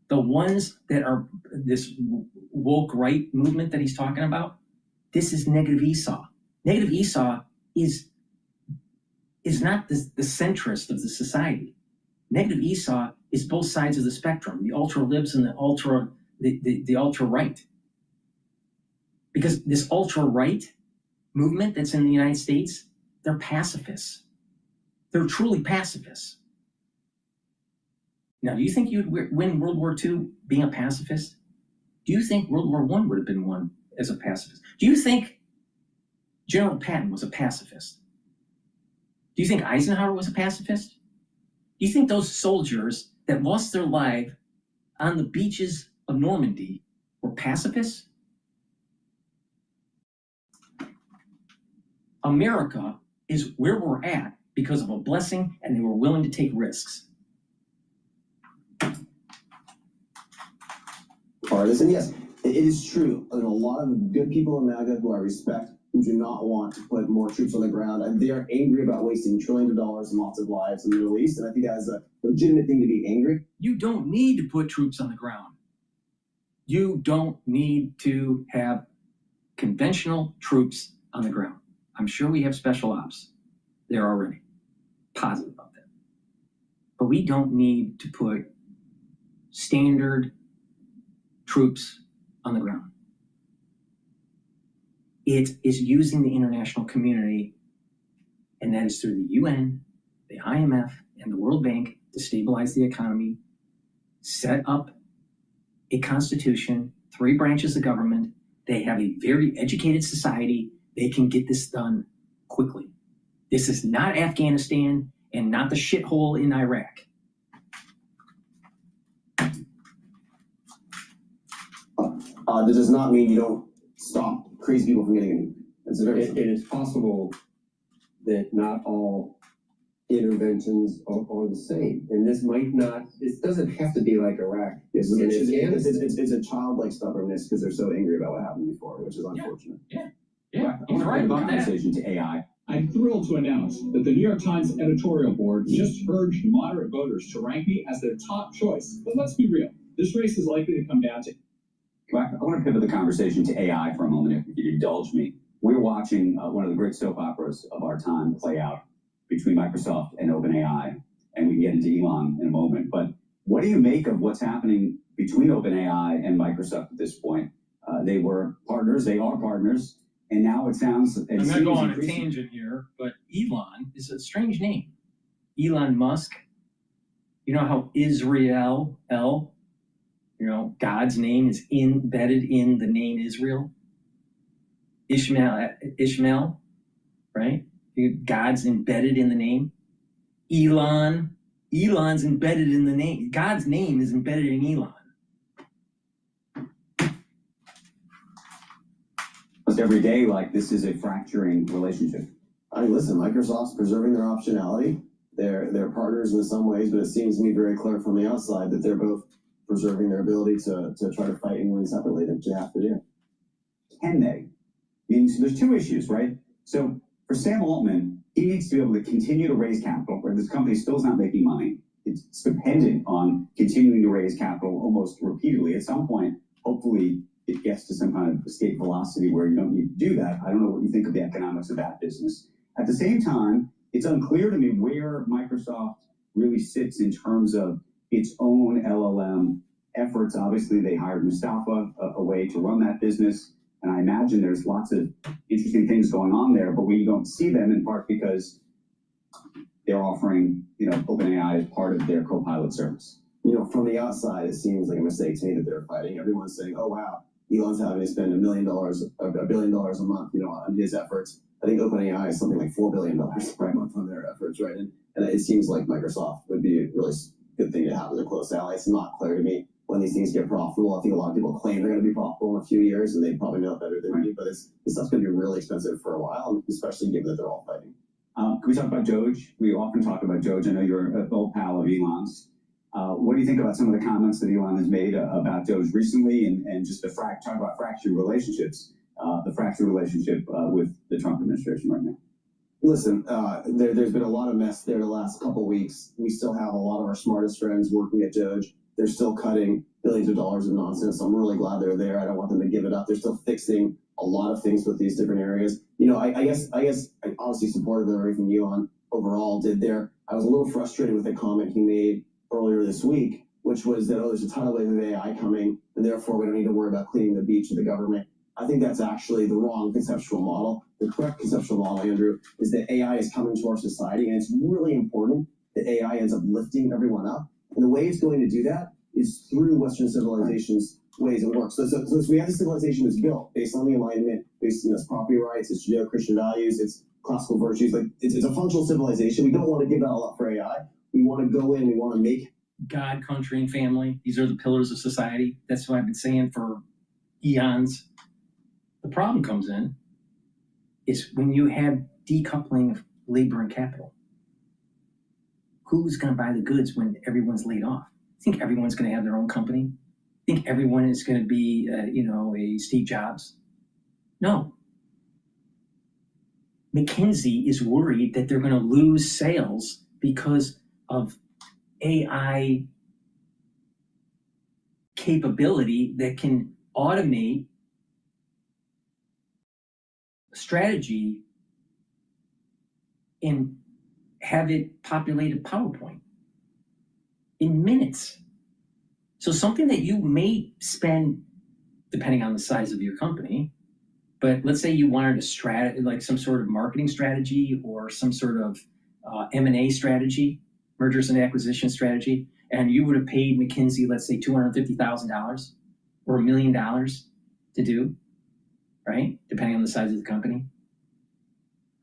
the ones that are this woke right movement that he's talking about, this is negative Esau. Negative Esau is not the centrist of the society. Negative Esau is both sides of the spectrum, the ultra libs and the ultra right. Because this ultra right movement that's in the United States, they're pacifists. They're truly pacifists. Now, do you think you'd win World War II being a pacifist? Do you think World War I would have been won as a pacifist? Do you think General Patton was a pacifist? Do you think Eisenhower was a pacifist? Do you think those soldiers that lost their life on the beaches of Normandy were pacifists? America is where we're at because of a blessing, and they were willing to take risks. Partisan, yes, it is true. There's a lot of good people in MAGA who I respect who do not want to put more troops on the ground, and they are angry about wasting trillions of dollars and lots of lives in the Middle East, and I think that is a legitimate thing to be angry. You don't need to put troops on the ground. You don't need to have conventional troops on the ground. I'm sure we have special ops there already. Positive about that. But we don't need to put standard troops on the ground. It is using the international community, and that is through the UN, the IMF, and the World Bank to stabilize the economy, set up a constitution, 3 branches of government. They have a very educated society. They can get this done quickly. This is not Afghanistan and not the shithole in Iraq. This does not mean you don't stop crazy people from getting a nuke. And it's possible that not all interventions are the same. And this might not, it doesn't have to be like Iraq. Yes, it's a childlike stubbornness because they're so angry about what happened before, which is unfortunate. Yeah, he's right about that. Conversation to AI. I'm thrilled to announce that the New York Times editorial board just urged moderate voters to rank me as their top choice. But let's be real, this race is likely to come down to... I want to pivot the conversation to AI for a moment, if you'd indulge me. We're watching one of the great soap operas of our time play out between Microsoft and OpenAI, and we can get into Elon in a moment. But what do you make of what's happening between OpenAI and Microsoft at this point? They were partners, they are partners, and now it sounds... I'm going to go on a tangent here, but Elon is a strange name. Elon Musk. You know how Israel, God's name is embedded in the name Israel? Ishmael, right? God's embedded in the name. Elon's embedded in the name. God's name is embedded in Elon. Every day, like, this is a fracturing relationship. I mean, listen, Microsoft's preserving their optionality. They're partners in some ways, but it seems to me very clear from the outside that they're both preserving their ability to try to fight and win separately, that you have to do. Can they? I mean, so there's 2 issues, right? So for Sam Altman, he needs to be able to continue to raise capital, where this company still is not making money. It's dependent on continuing to raise capital almost repeatedly. At some point, hopefully, it gets to some kind of escape velocity where you don't need to do that. I don't know what you think of the economics of that business. At the same time, it's unclear to me where Microsoft really sits in terms of its own LLM efforts. Obviously, they hired Mustafa, a way to run that business. And I imagine there's lots of interesting things going on there, but we don't see them in part because they're offering, OpenAI as part of their Copilot service. From the outside, it seems like a mistake to me that they're fighting. Everyone's saying, oh, wow, Elon's having to spend $1 billion a month, on his efforts. I think OpenAI is something like $4 billion per month on their efforts, right? And it seems like Microsoft would be a really good thing to have as a close ally. It's not clear to me when these things get profitable. I think a lot of people claim they're going to be profitable in a few years, and they probably know better than me, but this stuff's going to be really expensive for a while, especially given that they're all fighting. Can we talk about Doge? We often talk about Doge. I know you're an old pal of Elon's. What do you think about some of the comments that Elon has made about Doge recently, and just talk about fractured relationships, the fractured relationship with the Trump administration right now? Listen, there's been a lot of mess there the last couple weeks. We still have a lot of our smartest friends working at Doge. They're still cutting billions of dollars of nonsense. I'm really glad they're there. I don't want them to give it up. They're still fixing a lot of things with these different areas. I guess I'm obviously supportive of everything Elon overall did there. I was a little frustrated with the comment he made earlier this week, which was that, there's a tidal wave of AI coming, and therefore we don't need to worry about cleaning the beach of the government. I think that's actually the wrong conceptual model. The correct conceptual model, Andrew, is that AI is coming to our society, and it's really important that AI ends up lifting everyone up. And the way it's going to do that is through Western civilization's ways it works. So we have the civilization that's built based on the Enlightenment, based on its property rights, its Judeo-Christian values, its classical virtues. Like it's a functional civilization. We don't want to give that all up for AI. We want to go in. We want to make God, country, and family. These are the pillars of society. That's what I've been saying for eons. The problem comes in is when you have decoupling of labor and capital. Who's going to buy the goods when everyone's laid off? Think everyone's going to have their own company? Think everyone is going to be, a Steve Jobs? No. McKinsey is worried that they're going to lose sales because of AI capability that can automate strategy and have it populate a PowerPoint in minutes. So something that you may spend, depending on the size of your company, but let's say you wanted a strategy, like some sort of marketing strategy or some sort of M&A strategy, mergers and acquisition strategy, and you would have paid McKinsey, let's say $250,000 or $1 million to do, right? Depending on the size of the company.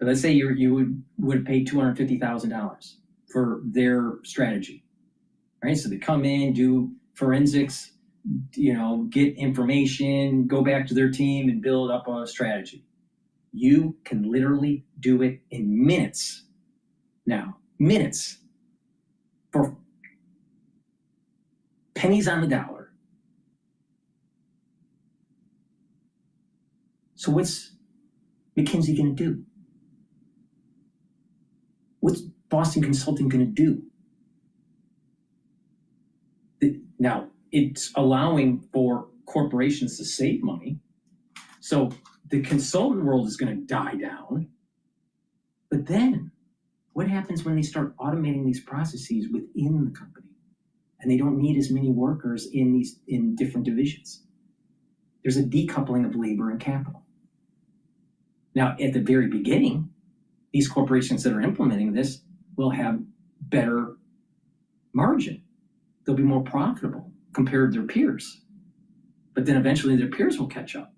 But let's say you would have paid $250,000 for their strategy, right? So they come in, do forensics, get information, go back to their team and build up a strategy. You can literally do it in minutes now. Minutes. For pennies on the dollar. So what's McKinsey going to do? What's Boston Consulting going to do? Now, it's allowing for corporations to save money. So the consultant world is going to die down. But then what happens when they start automating these processes within the company and they don't need as many workers in different divisions? There's a decoupling of labor and capital. Now, at the very beginning, these corporations that are implementing this will have better margin. They'll be more profitable compared to their peers. But then eventually their peers will catch up.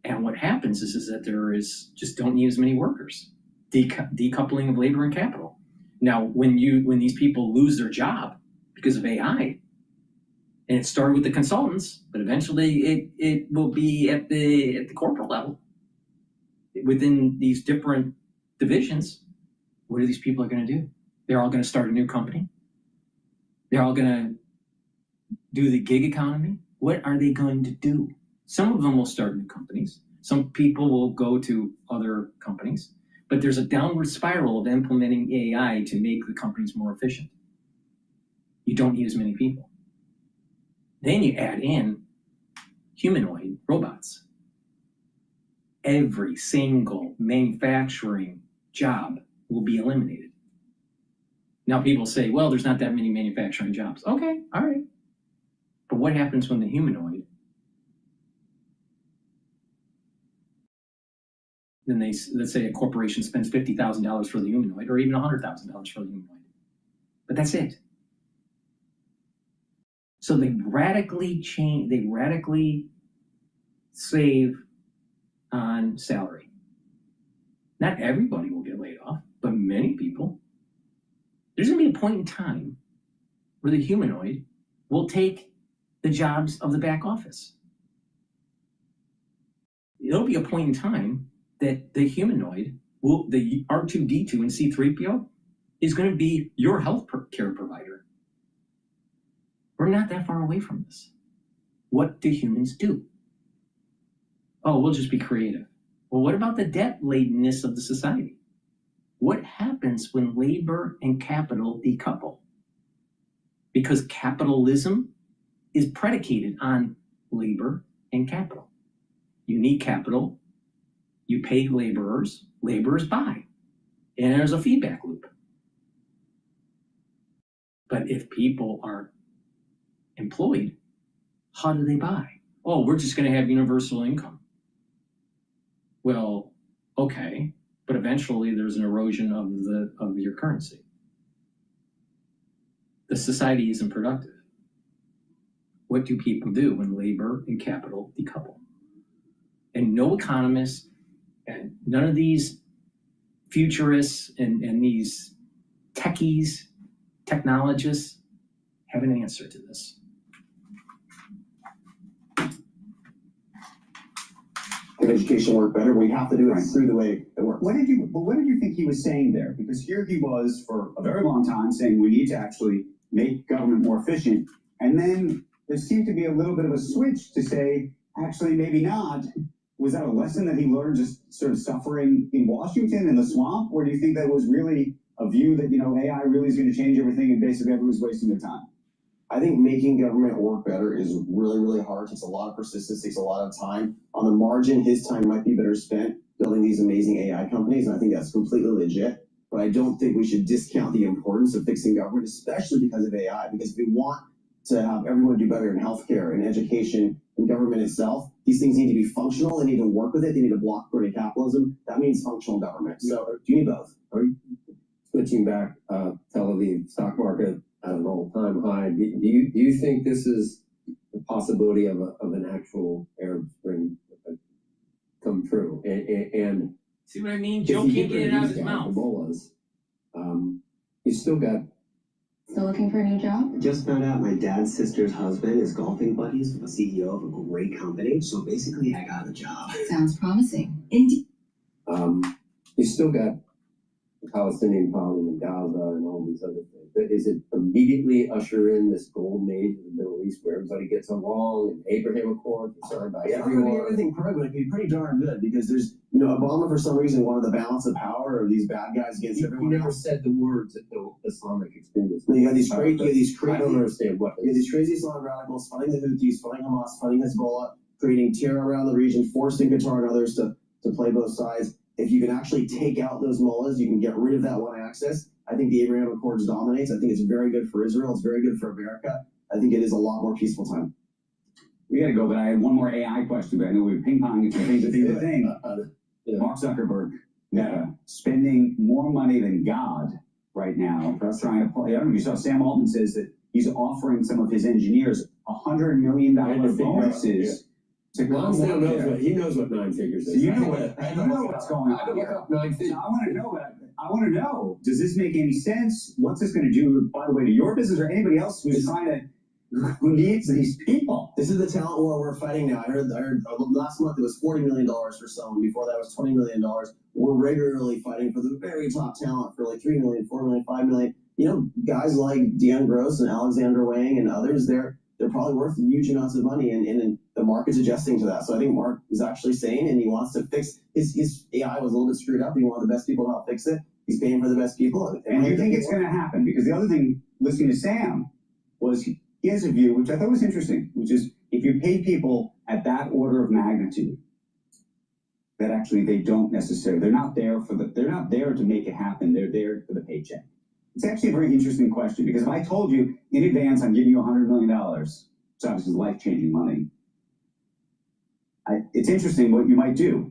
And what happens is that there is just don't need as many workers. Decoupling of labor and capital. Now, when these people lose their job because of AI, and it started with the consultants, but eventually it will be at the corporate level within these different divisions. What are these people going to do? They're all going to start a new company. They're all going to do the gig economy. What are they going to do? Some of them will start new companies. Some people will go to other companies. But there's a downward spiral of implementing AI to make the companies more efficient. You don't need as many people. Then you add in humanoid robots. Every single manufacturing job will be eliminated. Now people say, well, there's not that many manufacturing jobs. Okay, all right. But what happens when the humanoid then let's say a corporation spends $50,000 for the humanoid, or even $100,000 for the humanoid. But that's it. So they radically save on salary. Not everybody will get laid off, but many people. There's going to be a point in time where the humanoid will take the jobs of the back office. There'll be a point in time that the humanoid, the R2-D2 and C-3PO, is going to be your health care provider. We're not that far away from this. What do humans do? Oh, we'll just be creative. Well, what about the debt-ladenness of the society? What happens when labor and capital decouple? Because capitalism is predicated on labor and capital. You need capital, you pay laborers buy, and there's a feedback loop. But if people are employed, how do they buy? Oh, we're just going to have universal income. Well, okay, but eventually there's an erosion of your currency. The society isn't productive. What do people do when labor and capital decouple? And no economist and none of these futurists and these techies, technologists have an answer to this. Can education work better? We have to do it through the way it works. What did you think he was saying there? Because here he was for a very long time saying we need to actually make government more efficient. And then there seemed to be a little bit of a switch to say, actually, maybe not. Was that a lesson that he learned just sort of suffering in Washington in the swamp? Or do you think that was really a view that, AI really is going to change everything and basically everyone's wasting their time? I think making government work better is really, really hard. It takes a lot of persistence, takes a lot of time. On the margin, his time might be better spent building these amazing AI companies, and I think that's completely legit. But I don't think we should discount the importance of fixing government, especially because of AI. Because if we want to have everyone do better in healthcare and education and government itself, these things need to be functional. They need to work with it. They need to block crony capitalism. That means functional government. So you need both. Switching back, Tel Aviv stock market at an all-time high. Do you think this is the possibility of an actual Arab Spring come true? And see what I mean? Joe can't get it out of his mouth. You still got. Still looking for a new job? Just found out my dad's sister's husband is golfing buddies with the CEO of a great company. So basically, I got a job. Sounds promising. Indeed. You still got the Palestinian problem in Gaza and all these other things. Is it immediately usher in this golden age of the Middle East where everybody gets along and Abraham Accords are signed by everyone? Be everything perfect, but it'd be pretty darn good because there's, Obama for some reason wanted the balance of power of these bad guys against everyone. He never said the words that the Islamic extremists. You have these crazy. I don't understand what. You have these crazy Islamic radicals fighting the Houthis, fighting Hamas, fighting Hezbollah, creating terror around the region, forcing Qatar and others to play both sides. If you can actually take out those mullahs, you can get rid of that one axis. I think the Abraham Accords dominates. I think it's very good for Israel. It's very good for America. I think it is a lot more peaceful time. We got to go, but I had one more AI question, but I know we were ping-ponging from thing to thing to thing. Mark Zuckerberg, spending more money than God right now, trying to play. I don't know if you saw Sam Altman says that he's offering some of his engineers $100 million bonuses. He knows what nine figures is. So you know what's going on here. So I want to know, does this make any sense? What's this going to do, by the way, to your business or anybody else who needs these people? This is the talent war we're fighting now. I heard last month it was $40 million for someone. Before that was $20 million. We're regularly fighting for the very top talent for like $3 million, $4 million, $5 million. Guys like Deanne Gross and Alexander Wang and others, they're probably worth huge amounts of money, and the market's adjusting to that. So I think Mark is actually sane, and he wants to fix his AI was a little bit screwed up. He wanted the best people to help fix it. He's paying for the best people. And you think it's going to happen? Because the other thing, listening to Sam, was he has a view, which I thought was interesting, which is if you pay people at that order of magnitude, that actually they're not there to make it happen. They're there for the paycheck. It's actually a very interesting question, because if I told you in advance I'm giving you $100 million, it's obviously life-changing money. It's interesting what you might do.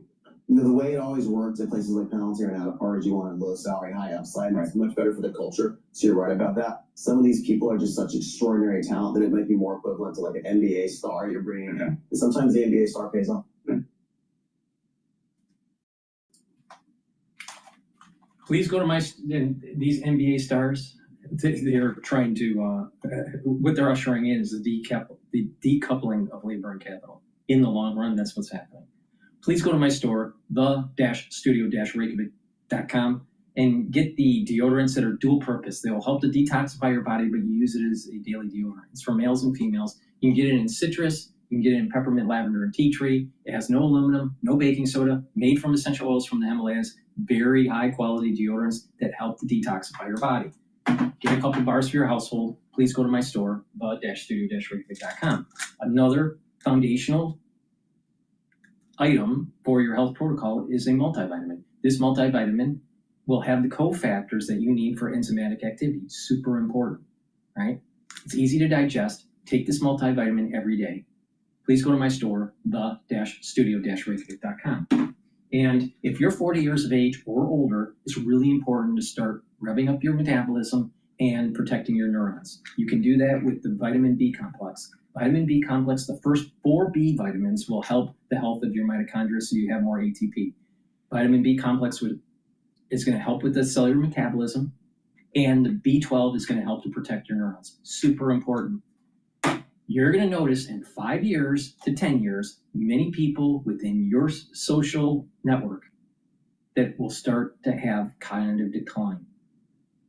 the way it always works at places like Palantir and out of RG one, low salary, high upside, it's much better for the culture. So you're right about that. Some of these people are just such extraordinary talent that it might be more equivalent to like an NBA star you're bringing in. And sometimes the NBA star pays off. Please go to these NBA stars. They're trying to, what they're ushering in is the decoupling of labor and capital. In the long run, that's what's happening. Please go to my store, the-studio-reykjavik.com, and get the deodorants that are dual purpose. They will help to detoxify your body, but you use it as a daily deodorant. It's for males and females. You can get it in citrus. You can get it in peppermint, lavender, and tea tree. It has no aluminum, no baking soda, made from essential oils from the Himalayas. Very high quality deodorants that help to detoxify your body. Get a couple bars for your household. Please go to my store, the-studio-reykjavik.com. Another foundational item for your health protocol is a multivitamin. This multivitamin will have the cofactors that you need for enzymatic activity. Super important, right? It's easy to digest. Take this multivitamin every day. Please go to my store, the-studio-reykjavik.com. And if you're 40 years of age or older, it's really important to start revving up your metabolism and protecting your neurons. You can do that with the vitamin B complex. Vitamin B complex, the first 4 B vitamins will help the health of your mitochondria so you have more ATP. Vitamin B complex is going to help with the cellular metabolism, and the B12 is going to help to protect your neurons. Super important. You're going to notice in 5 years to 10 years, many people within your social network that will start to have cognitive decline.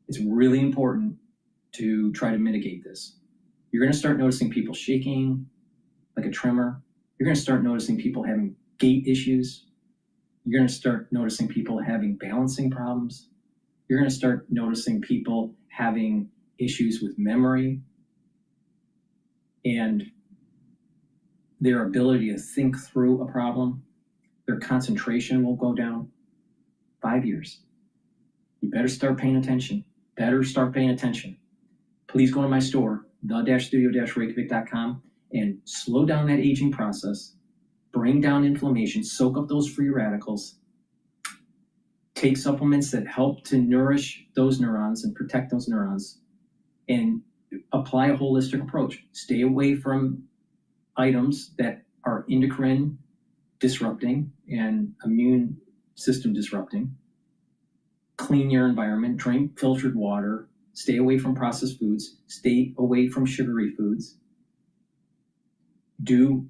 It's really important to try to mitigate this. You're going to start noticing people shaking like a tremor. You're going to start noticing people having gait issues. You're going to start noticing people having balancing problems. You're going to start noticing people having issues with memory and their ability to think through a problem. Their concentration will go down. 5 years. You better start paying attention. Please go to my store, the-studio-reykjavik.com, and slow down that aging process, bring down inflammation, soak up those free radicals, take supplements that help to nourish those neurons and protect those neurons, and apply a holistic approach. Stay away from items that are endocrine disrupting and immune system disrupting. Clean your environment, drink filtered water, stay away from processed foods, stay away from sugary foods. Do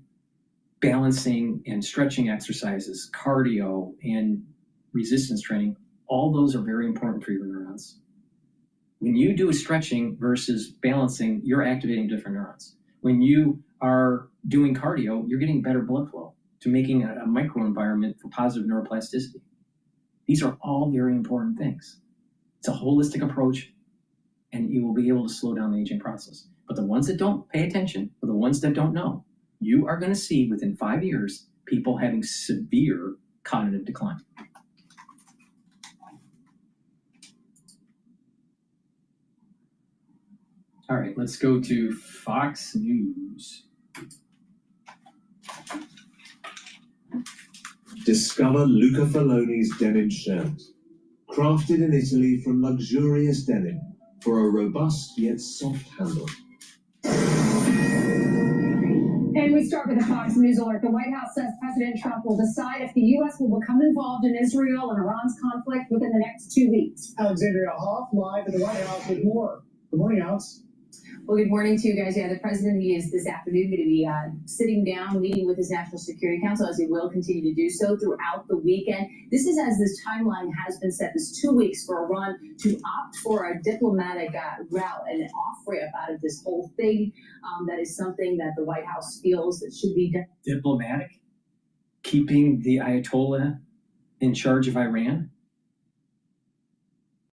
balancing and stretching exercises, cardio and resistance training. All those are very important for your neurons. When you do a stretching versus balancing, you're activating different neurons. When you are doing cardio, you're getting better blood flow to making a microenvironment for positive neuroplasticity. These are all very important things. It's a holistic approach, and you will be able to slow down the aging process. But the ones that don't pay attention, or the ones that don't know, you are going to see within 5 years people having severe cognitive decline. All right, let's go to Fox News. Discover Luca Faloni's denim shirt. Crafted in Italy from luxurious denim for a robust yet soft handle. And we start with a Fox News alert. The White House says President Trump will decide if the U.S. will become involved in Israel and Iran's conflict within the next 2 weeks. Alexandria Hoff live at the White House with more. Good morning, Alex. Well, good morning to you guys. Yeah, the president, he is this afternoon going to be sitting down, meeting with his National Security Council, as he will continue to do so throughout the weekend. This is as this timeline has been set, this 2 weeks for Iran to opt for a diplomatic route and an off-ramp out of this whole thing. That is something that the White House feels that should be done. Diplomatic? Keeping the Ayatollah in charge of Iran?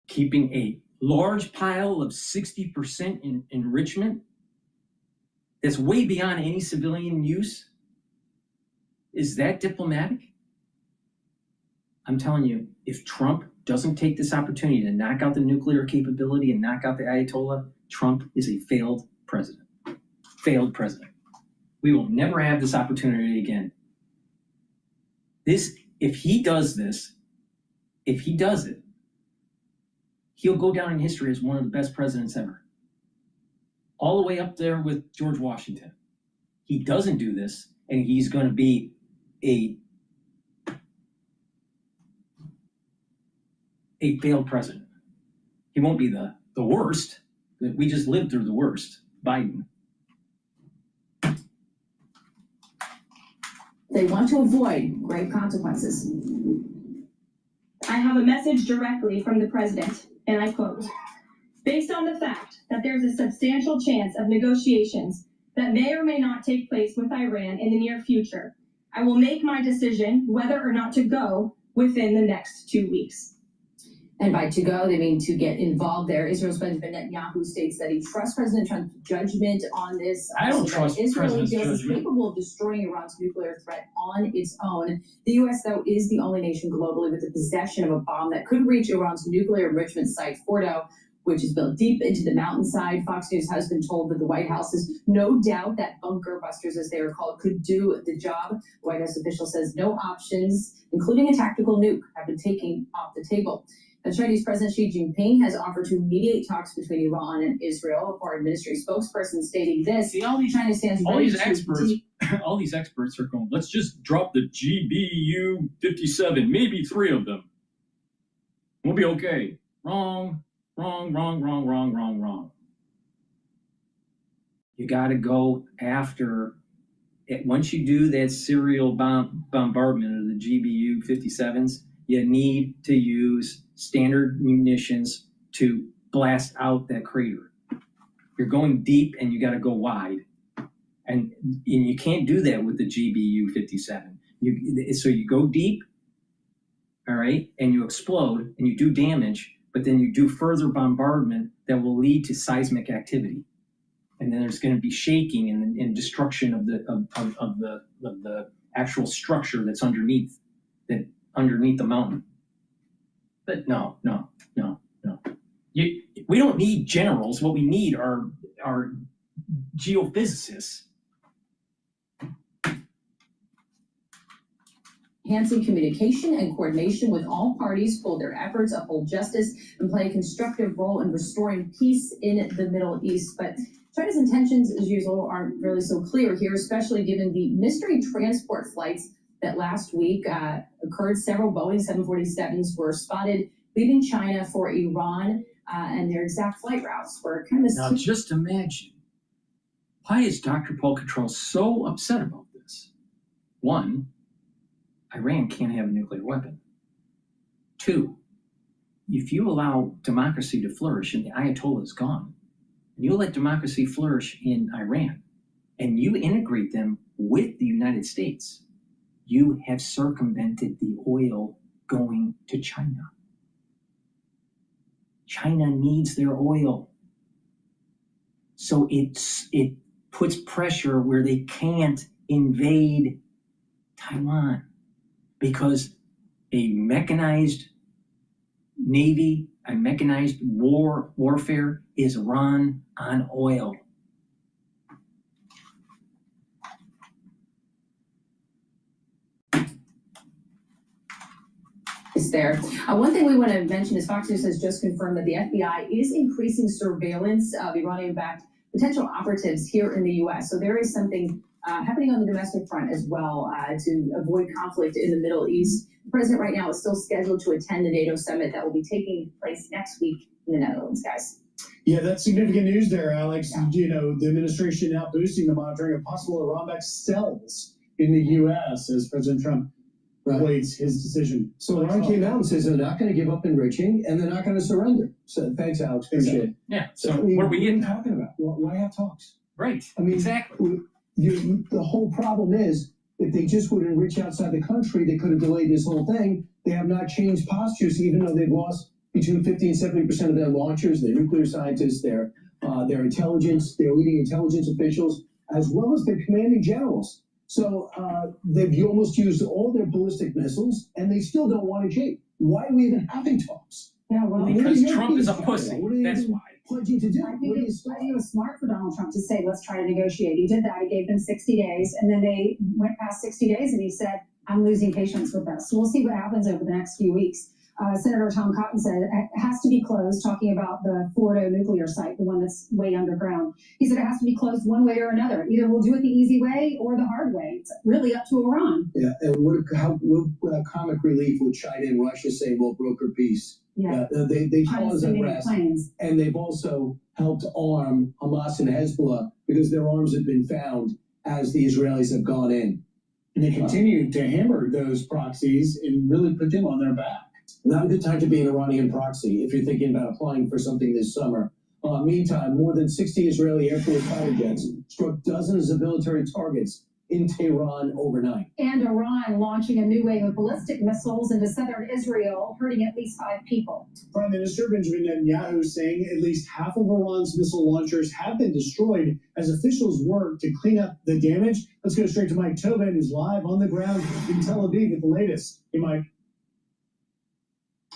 Keeping a large pile of 60% in enrichment that's way beyond any civilian use? Is that diplomatic? I'm telling you, if Trump doesn't take this opportunity to knock out the nuclear capability and knock out the Ayatollah, Trump is a failed president. Failed president. We will never have this opportunity again. This if he does this, if he does it, he'll go down in history as one of the best presidents ever. All the way up there with George Washington. He doesn't do this, and he's going to be a failed president. He won't be the worst. We just lived through the worst. Biden. They want to avoid grave consequences. I have a message directly from the president, and I quote, "Based on the fact that there's a substantial chance of negotiations that may or may not take place with Iran in the near future, I will make my decision whether or not to go within the next 2 weeks." And by to go, they mean to get involved there. Israel's Benjamin Netanyahu states that he trusts President Trump's judgment on this. I don't trust Israel President's feels is judgment. capable of destroying Iran's nuclear threat on its own. The U.S., though, is the only nation globally with the possession of a bomb that could reach Iran's nuclear enrichment site, Fordo, which is built deep into the mountainside. Fox News has been told that the White House has no doubt that bunker busters, as they are called, could do the job. The White House official says no options, including a tactical nuke, have been taken off the table. The Chinese President Xi Jinping has offered to mediate talks between Iran and Israel. A foreign ministry spokesperson stating this. China stands All ready these to experts, all these experts are going, let's just drop the GBU-57, maybe 3 of them. We'll be okay. Wrong. You got to go after it. Once you do that serial bombardment of the GBU-57s, you need to use standard munitions to blast out that crater. You're going deep and you got to go wide. And you can't do that with the GBU-57. So you go deep, all right, and you explode and you do damage, but then you do further bombardment that will lead to seismic activity. And then there's going to be shaking and destruction of the actual structure that's underneath the mountain. But no. We don't need generals. What we need are geophysicists. enhancing communication and coordination with all parties, hold their efforts, uphold justice, and play a constructive role in restoring peace in the Middle East. But China's intentions, as usual, aren't really so clear here, especially given the mystery transport flights that last week occurred. Several Boeing 747s were spotted leaving China for Iran, and their exact flight routes were kind of... Now, just imagine, why is DrPaulCottrell so upset about this? One, Iran can't have a nuclear weapon. Two, if you allow democracy to flourish and the Ayatollah is gone, and you let democracy flourish in Iran, and you integrate them with the United States, you have circumvented the oil going to China. China needs their oil. So it puts pressure where they can't invade Taiwan, because a mechanized navy, a mechanized warfare is run on oil. There. One thing we want to mention is Fox News has just confirmed that the FBI is increasing surveillance of Iranian-backed potential operatives here in the U.S. So there is something happening on the domestic front as well to avoid conflict in the Middle East. The president right now is still scheduled to attend the NATO summit that will be taking place next week in the Netherlands, guys. Yeah, that's significant news there, Alex. Yeah. You know, the administration now boosting the monitoring of possible Iran-backed cells in the U.S. as President Trump awaits his decision. So Iran came out and says they're not going to give up enriching and they're not going to surrender. So thanks, Alex. Appreciate it. Yeah. So what are we talking about? Why have talks? Right. I mean, exactly. The whole problem is if they just would enrich outside the country, they could have delayed this whole thing. They have not changed postures, even though they've lost between 50 and 70% of their launchers, their nuclear scientists, their intelligence, their leading intelligence officials, as well as their commanding generals. So they've almost used all their ballistic missiles, and they still don't want to change. Why are we even having talks? Yeah, well, because Trump is a pussy. That's why. Pledging to do? I think it was smart for Donald Trump to say, let's try to negotiate. He did that. He gave them 60 days, and then they went past 60 days, and he said, I'm losing patience with this. So we'll see what happens over the next few weeks. Senator Tom Cotton said it has to be closed, talking about the Fordo nuclear site, the one that's way underground. He said it has to be closed one way or another. Either we'll do it the easy way or the hard way. It's really up to Iran. Yeah, and what comic relief would China and Russia say, we'll broker peace? Yeah. They cause unrest, and they've also helped arm Hamas and Hezbollah because their arms have been found as the Israelis have gone in. And they continue to hammer those proxies and really put them on their back. Not a good time to be an Iranian proxy if you're thinking about applying for something this summer. Meantime, more than 60 Israeli Air Force fighter jets struck dozens of military targets in Tehran overnight. And Iran launching a new wave of ballistic missiles into southern Israel, hurting at least 5 people. Prime Minister Benjamin Netanyahu saying at least half of Iran's missile launchers have been destroyed as officials work to clean up the damage. Let's go straight to Mike Tobin, who's live on the ground in Tel Aviv with the latest. Hey, Mike.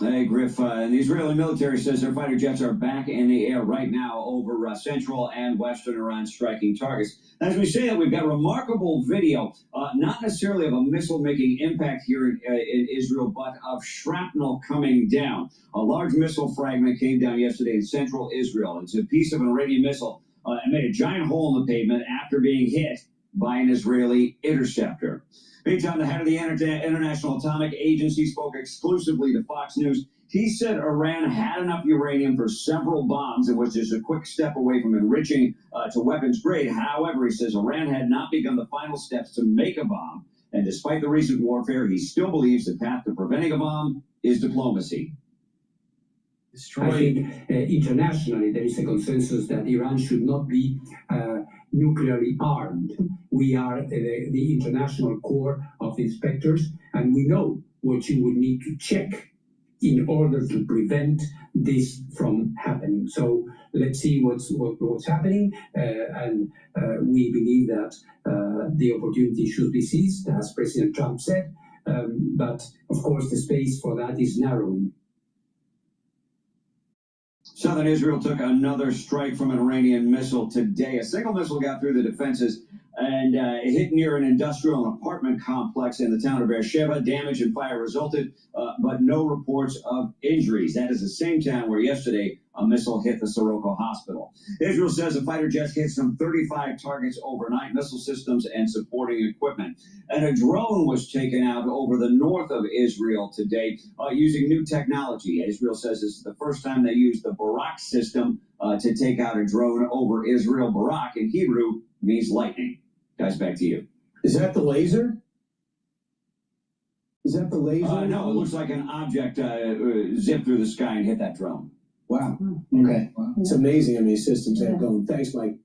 Hey, Griff. The Israeli military says their fighter jets are back in the air right now over central and western Iran, striking targets. As we say that, we've got remarkable video, not necessarily of a missile making impact here in Israel, but of shrapnel coming down. A large missile fragment came down yesterday in central Israel. It's a piece of an Iranian missile and made a giant hole in the pavement after being hit by an Israeli interceptor. Meantime, the head of the International Atomic Agency spoke exclusively to Fox News. He said Iran had enough uranium for several bombs and was just a quick step away from enriching to weapons grade. However, he says Iran had not begun the final steps to make a bomb. And despite the recent warfare, he still believes the path to preventing a bomb is diplomacy. I think internationally there is a consensus that Iran should not be nuclearly armed. We are the international core of inspectors, and we know what you would need to check in order to prevent this from happening. So let's see what's happening, and we believe that the opportunity should be seized, as President Trump said, but of course the space for that is narrowing. Southern Israel took another strike from an Iranian missile today. A single missile got through the defenses and hit near an industrial and apartment complex in the town of Beersheba. Damage and fire resulted, but no reports of injuries. That is the same town where yesterday a missile hit the Soroka hospital. Israel says the fighter jets hit some 35 targets overnight, missile systems and supporting equipment. And a drone was taken out over the north of Israel today using new technology. Israel says this is the first time they used the Barak system to take out a drone over Israel. Barak in Hebrew means lightning. Guys, back to you. Is that the laser? Is that the laser? No, it looks like an object zipped through the sky and hit that drone. Wow. Okay. It's amazing how many systems they have going. Thanks, Mike.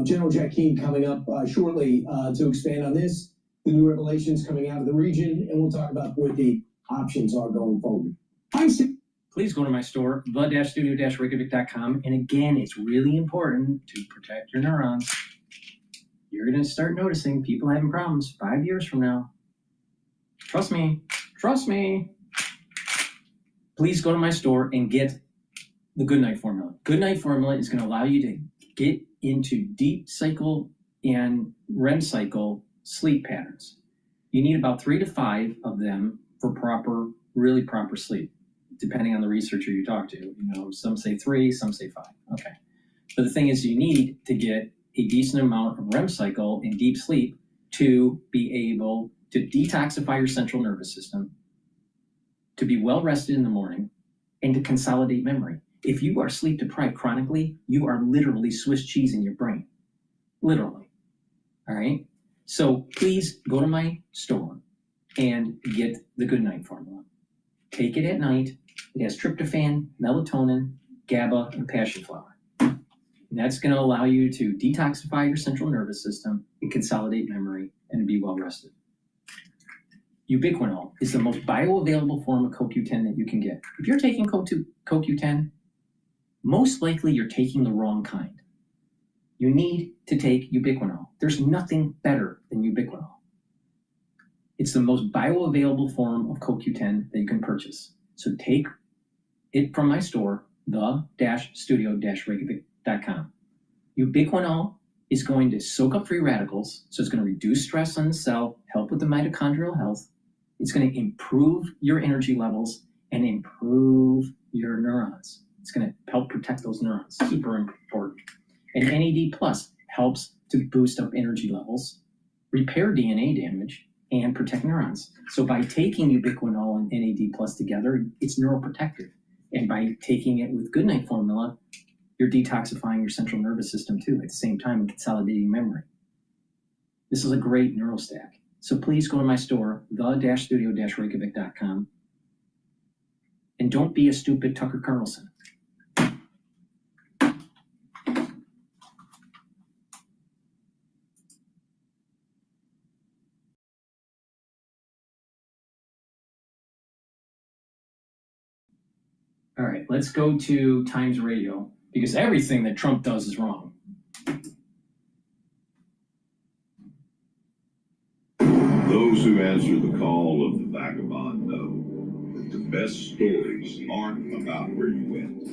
General Jack Keane coming up shortly to expand on this, the new revelations coming out of the region, and we'll talk about what the options are going forward. Please go to my store, the-studio-reykjavik.com. And again, it's really important to protect your neurons. You're going to start noticing people having problems 5 years from now. Trust me. Trust me. Please go to my store and get the Goodnight Formula. Goodnight Formula is going to allow you to get into deep cycle and REM cycle sleep patterns. You need about 3 to 5 of them for really proper sleep, depending on the researcher you talk to. You know, some say 3, some say 5. Okay. But the thing is, you need to get a decent amount of REM cycle and deep sleep to be able to detoxify your central nervous system, to be well rested in the morning, and to consolidate memory. If you are sleep deprived chronically, you are literally Swiss cheese in your brain. Literally. All right? So please go to my store and get the Goodnight Formula. Take it at night. It has tryptophan, melatonin, GABA, and passion flower. And that's going to allow you to detoxify your central nervous system and consolidate memory and be well rested. Ubiquinol is the most bioavailable form of CoQ10 that you can get. If you're taking CoQ10, most likely you're taking the wrong kind. You need to take Ubiquinol. There's nothing better than Ubiquinol. It's the most bioavailable form of CoQ10 that you can purchase. So take it from my store, the-studio-reykjavik.com. Ubiquinol is going to soak up free radicals, so it's going to reduce stress on the cell, help with the mitochondrial health, It's going to improve your energy levels and improve your neurons. It's going to help protect those neurons. Super important. And NAD Plus helps to boost up energy levels, repair DNA damage, and protect neurons. So by taking ubiquinol and NAD Plus together, it's neuroprotective. And by taking it with Goodnight formula, you're detoxifying your central nervous system too, at the same time and consolidating memory. This is a great neurostack. So please go to my store, the-studio-reykjavik.com, and don't be a stupid Tucker Carlson. All right, let's go to Times Radio, because everything that Trump does is wrong. Those who answer the call of the vagabond know that the best stories aren't about where you went.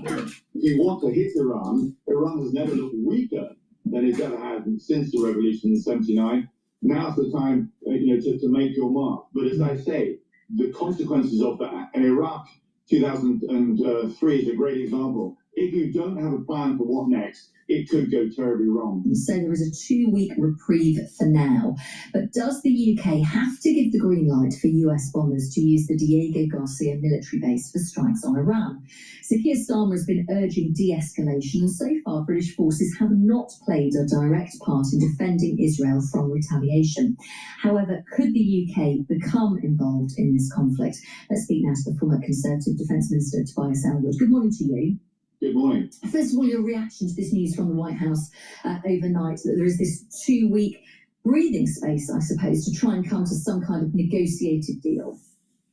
If you want to hit Iran, Iran has never looked weaker than it's ever had since the revolution in '79. Now's the time, to make your mark. But as I say, the consequences of that, and Iraq 2003 is a great example. If you don't have a plan for what next, it could go terribly wrong. So there is a 2-week reprieve for now. But does the UK have to give the green light for US bombers to use the Diego Garcia military base for strikes on Iran? So Keir Starmer has been urging de-escalation, and so far British forces have not played a direct part in defending Israel from retaliation. However, could the UK become involved in this conflict? Let's speak now to the former Conservative Defence Minister, Tobias Ellwood. Good morning to you. Good morning. First of all, your reaction to this news from the White House overnight, that there is this 2-week breathing space, I suppose, to try and come to some kind of negotiated deal.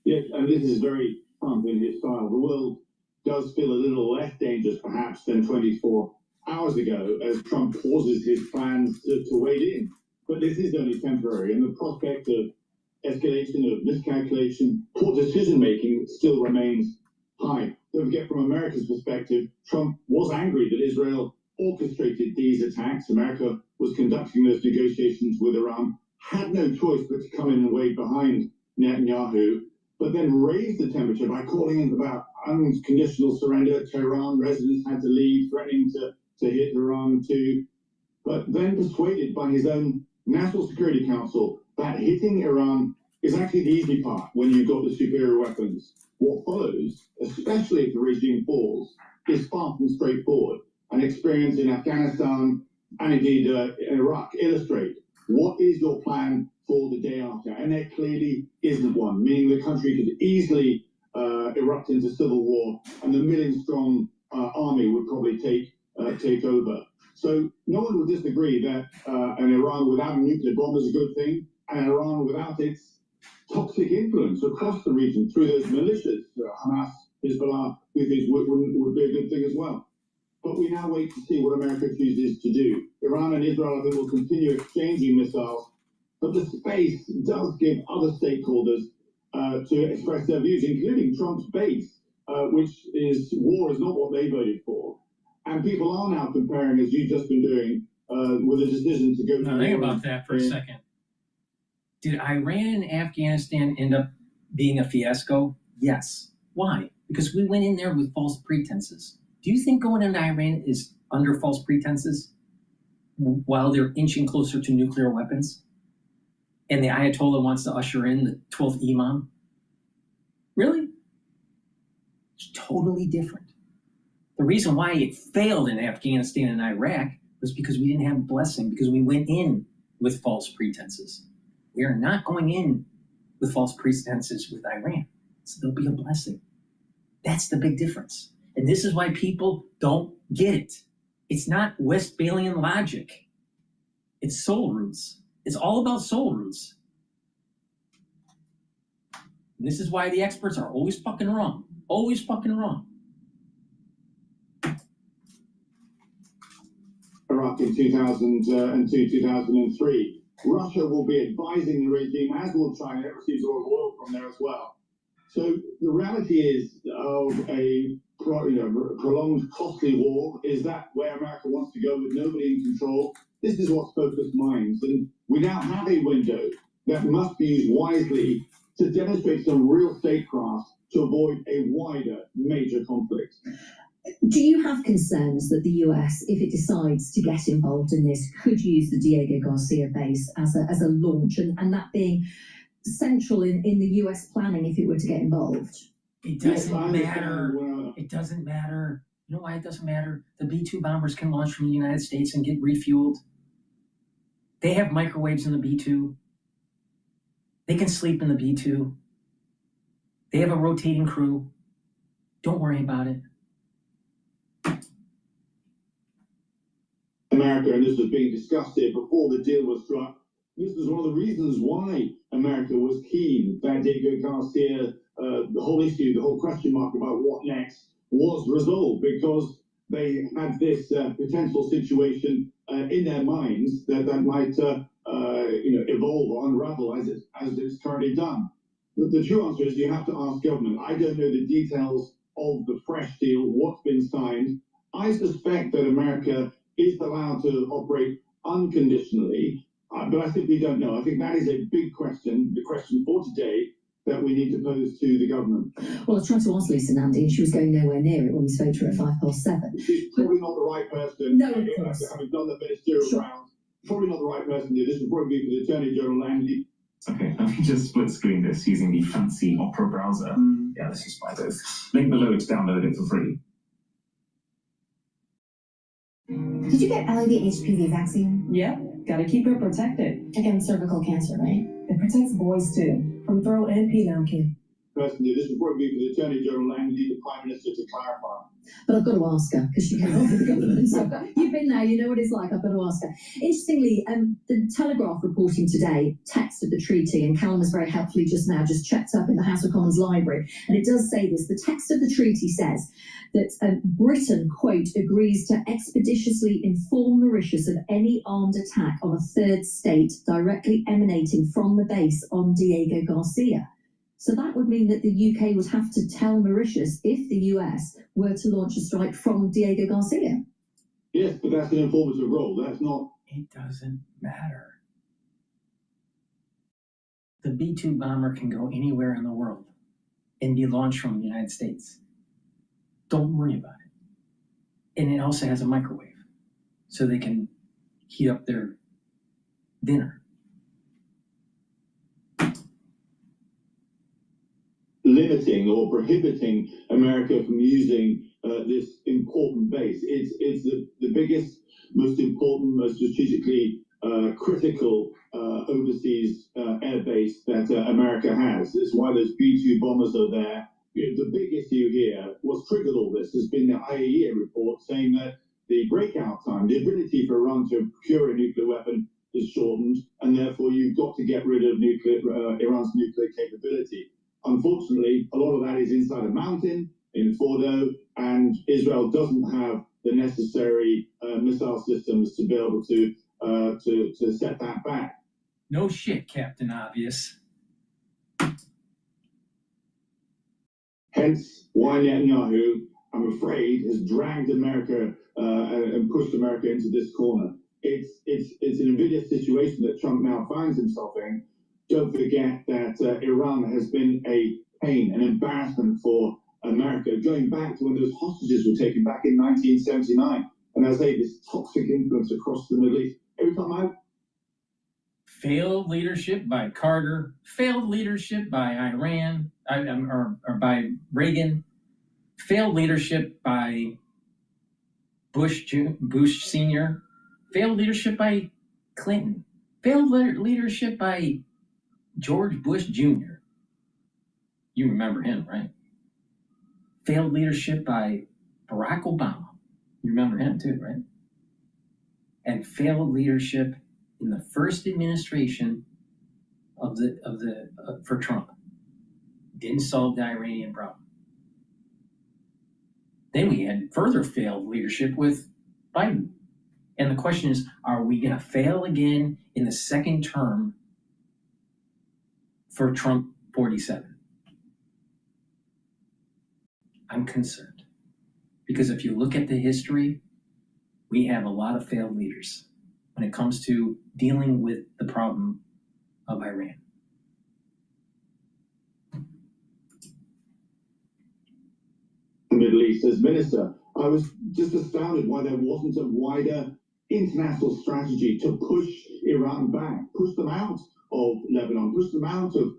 Yes, and this is very Trump in his style. The world does feel a little less dangerous, perhaps, than 24 hours ago, as Trump pauses his plans to wade in. But this is only temporary, and the prospect of escalation, of miscalculation, poor decision-making still remains high. Don't forget, from America's perspective, Trump was angry that Israel orchestrated these attacks. America was conducting those negotiations with Iran, had no choice but to come in and wade behind Netanyahu, but then raised the temperature by calling about unconditional surrender. Tehran residents had to leave, threatening to hit Iran too, but then persuaded by his own National Security Council that hitting Iran is actually the easy part when you've got the superior weapons. What follows, especially if the regime falls, is far from straightforward. An experience in Afghanistan and indeed in Iraq illustrate what is your plan for the day after. And there clearly isn't one, meaning the country could easily erupt into civil war, and the million-strong army would probably take over. So no one would disagree that an Iran without a nuclear bomb is a good thing, and an Iran without its toxic influence across the region through those militias, Hamas, Hezbollah, we think would be a good thing as well. But we now wait to see what America chooses to do. Iran and Israel, I think, will continue exchanging missiles, but the space does give other stakeholders to express their views, including Trump's base, which is war is not what they voted for. And people are now comparing, as you've just been doing, with a decision to go to war. Think about that for a second. Did Iran and Afghanistan end up being a fiasco? Yes. Why? Because we went in there with false pretenses. Do you think going into Iran is under false pretenses while they're inching closer to nuclear weapons? And the Ayatollah wants to usher in the 12th Imam? Really? It's totally different. The reason why it failed in Afghanistan and Iraq was because we didn't have a blessing, because we went in with false pretenses. We are not going in with false pretenses with Iran. So there'll be a blessing. That's the big difference. And this is why people don't get it. It's not Westphalian logic. It's soul roots. It's all about soul roots. And this is why the experts are always fucking wrong. Always fucking wrong. Iraq in 2002, 2003. Russia will be advising the regime, as will China. It receives oil from there as well. So the reality is of a prolonged, costly war. Is that where America wants to go with nobody in control? This is what's focused minds. And we now have a window that must be used wisely to demonstrate some real statecraft to avoid a wider major conflict. Do you have concerns that the US, if it decides to get involved in this, could use the Diego Garcia base as a launch, and that being central in the US planning if it were to get involved? It doesn't matter. It doesn't matter. You know why it doesn't matter? The B-2 bombers can launch from the United States and get refueled. They have microwaves in the B-2. They can sleep in the B-2. They have a rotating crew. Don't worry about it. America, and this was being discussed here before the deal was struck. This was one of the reasons why America was keen that Diego Garcia, the whole issue, the whole question mark about what next was resolved, because they had this potential situation in their minds that might evolve or unravel as it's currently done. The true answer is you have to ask government. I don't know the details of the fresh deal, what's been signed. I suspect that America is allowed to operate unconditionally, but I simply don't know. I think that is a big question, the question for today, that we need to pose to the government. Well, I tried to ask Lisa Nandy, and she was going nowhere near it when we spoke to her at 7:05. She's probably not the right person. No, of course. Having done the ministerial rounds, probably not the right person here. This would probably be for the Attorney General Langley. Okay, let me just split screen this using the fancy Opera browser. Yeah, let's just buy those. Link below to download it for free. Did you get LED HPV vaccine? Yep, gotta keep her protected. Against cervical cancer, right? It protects boys too, from throat and penile cancer. Personally, this would probably be for the Attorney General Langley, the Prime Minister, to clarify. But I've got to ask her, because she came off with the government. So you've been there, you know what it's like, I've got to ask her. Interestingly, the Telegraph reporting today, text of the treaty, and Callum has very helpfully just now just checked up in the House of Commons library, and it does say this. The text of the treaty says that Britain, quote, agrees to expeditiously inform Mauritius of any armed attack on a third state directly emanating from the base on Diego Garcia. So that would mean that the UK would have to tell Mauritius if the US were to launch a strike from Diego Garcia. Yes, but that's an informative role. That's not. It doesn't matter. The B-2 bomber can go anywhere in the world and be launched from the United States. Don't worry about it. And it also has a microwave, so they can heat up their dinner. Limiting or prohibiting America from using this important base. It's the biggest, most important, most strategically critical overseas air base that America has. It's why those B-2 bombers are there. The big issue here, what's triggered all this, has been the IAEA report saying that the breakout time, the ability for Iran to procure a nuclear weapon is shortened, and therefore you've got to get rid of Iran's nuclear capability. Unfortunately, a lot of that is inside a mountain in Fordo, and Israel doesn't have the necessary missile systems to be able to set that back. No shit, Captain Obvious. Hence why Netanyahu, I'm afraid, has dragged America and pushed America into this corner. It's an invidious situation that Trump now finds himself in. Don't forget that Iran has been a pain, an embarrassment for America, going back to when those hostages were taken back in 1979. And as I say, this toxic influence across the Middle East. Every time Failed leadership by Carter, failed leadership by Iran, or by Reagan, failed leadership by Bush Sr., failed leadership by Clinton, failed leadership by George Bush Jr. You remember him, right? Failed leadership by Barack Obama. You remember him too, right? And failed leadership in the first administration for Trump. Didn't solve the Iranian problem. Then we had further failed leadership with Biden. And the question is, are we going to fail again in the second term for Trump 47? I'm concerned. Because if you look at the history, we have a lot of failed leaders when it comes to dealing with the problem of Iran. The Middle East as minister, I was just astounded why there wasn't a wider international strategy to push Iran back, push them out of Lebanon, push them out of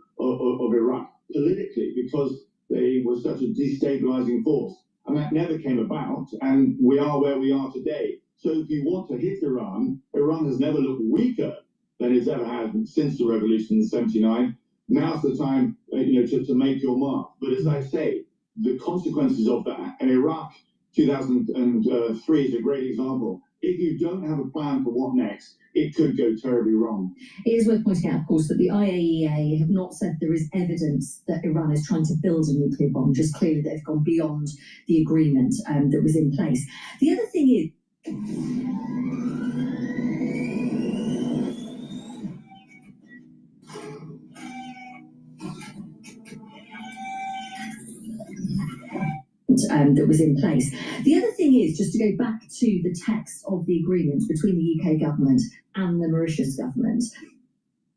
Iraq politically, because they were such a destabilizing force. And that never came about, and we are where we are today. So if you want to hit Iran, Iran has never looked weaker than it's ever had since the revolution in '79. Now's the time, to make your mark. But as I say, the consequences of that, and Iraq 2003 is a great example. If you don't have a plan for what next, it could go terribly wrong. It is worth pointing out, of course, that the IAEA have not said there is evidence that Iran is trying to build a nuclear bomb, just clearly they've gone beyond the agreement that was in place. The other thing is, that was in place. The other thing is, just to go back to the text of the agreement between the UK government and the Mauritius government,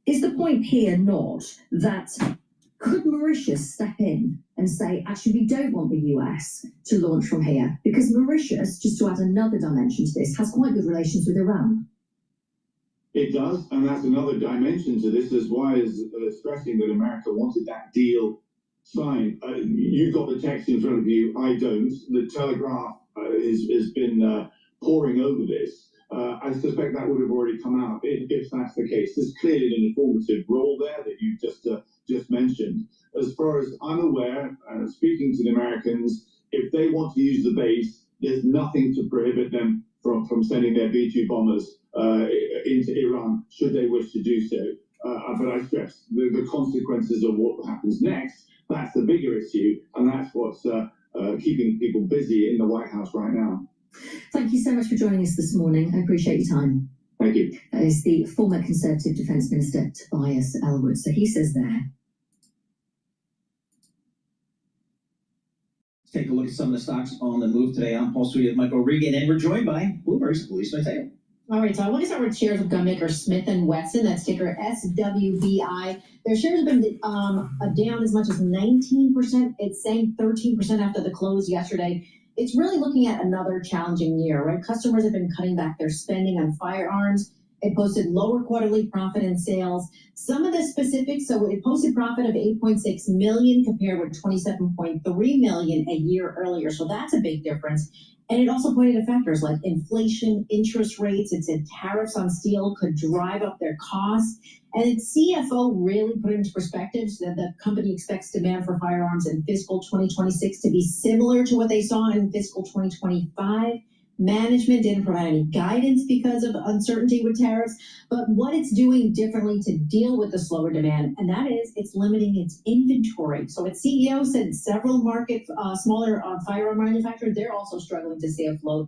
is the point here not that could Mauritius step in and say, actually, we don't want the US to launch from here? Because Mauritius, just to add another dimension to this, has quite good relations with Iran. It does, and that's another dimension to this, as why is stressing that America wanted that deal signed. You've got the text in front of you, I don't. The Telegraph has been poring over this. I suspect that would have already come out if that's the case. There's clearly an informative role there that you just mentioned. As far as I'm aware, speaking to the Americans, if they want to use the base, there's nothing to prohibit them from sending their B-2 bombers into Iran, should they wish to do so. But I stress, the consequences of what happens next, that's the bigger issue, and that's what's keeping people busy in the White House right now. Thank you so much for joining us this morning. I appreciate your time. Thank you. That is the former Conservative Defence Minister, Tobias Ellwood. So he says there. Let's take a look at some of the stocks on the move today. I'm Paul Sweet with Michael Regan, and we're joined by Bloomberg's Lisa Mateo. All right, so I want to start with shares of gunmaker Smith & Wesson. That's ticker SWBI. Their shares have been down as much as 19%. It's saying 13% after the close yesterday. It's really looking at another challenging year, right? Customers have been cutting back their spending on firearms. It posted lower quarterly profit and sales. Some of the specifics, so it posted profit of $8.6 million compared with $27.3 million a year earlier. So that's a big difference. And it also pointed to factors like inflation, interest rates. It said tariffs on steel could drive up their costs. And its CFO really put it into perspective so that the company expects demand for firearms in fiscal 2026 to be similar to what they saw in fiscal 2025. Management didn't provide any guidance because of uncertainty with tariffs, but what it's doing differently to deal with the slower demand, and that is it's limiting its inventory. So its CEO said several smaller firearm manufacturers, they're also struggling to stay afloat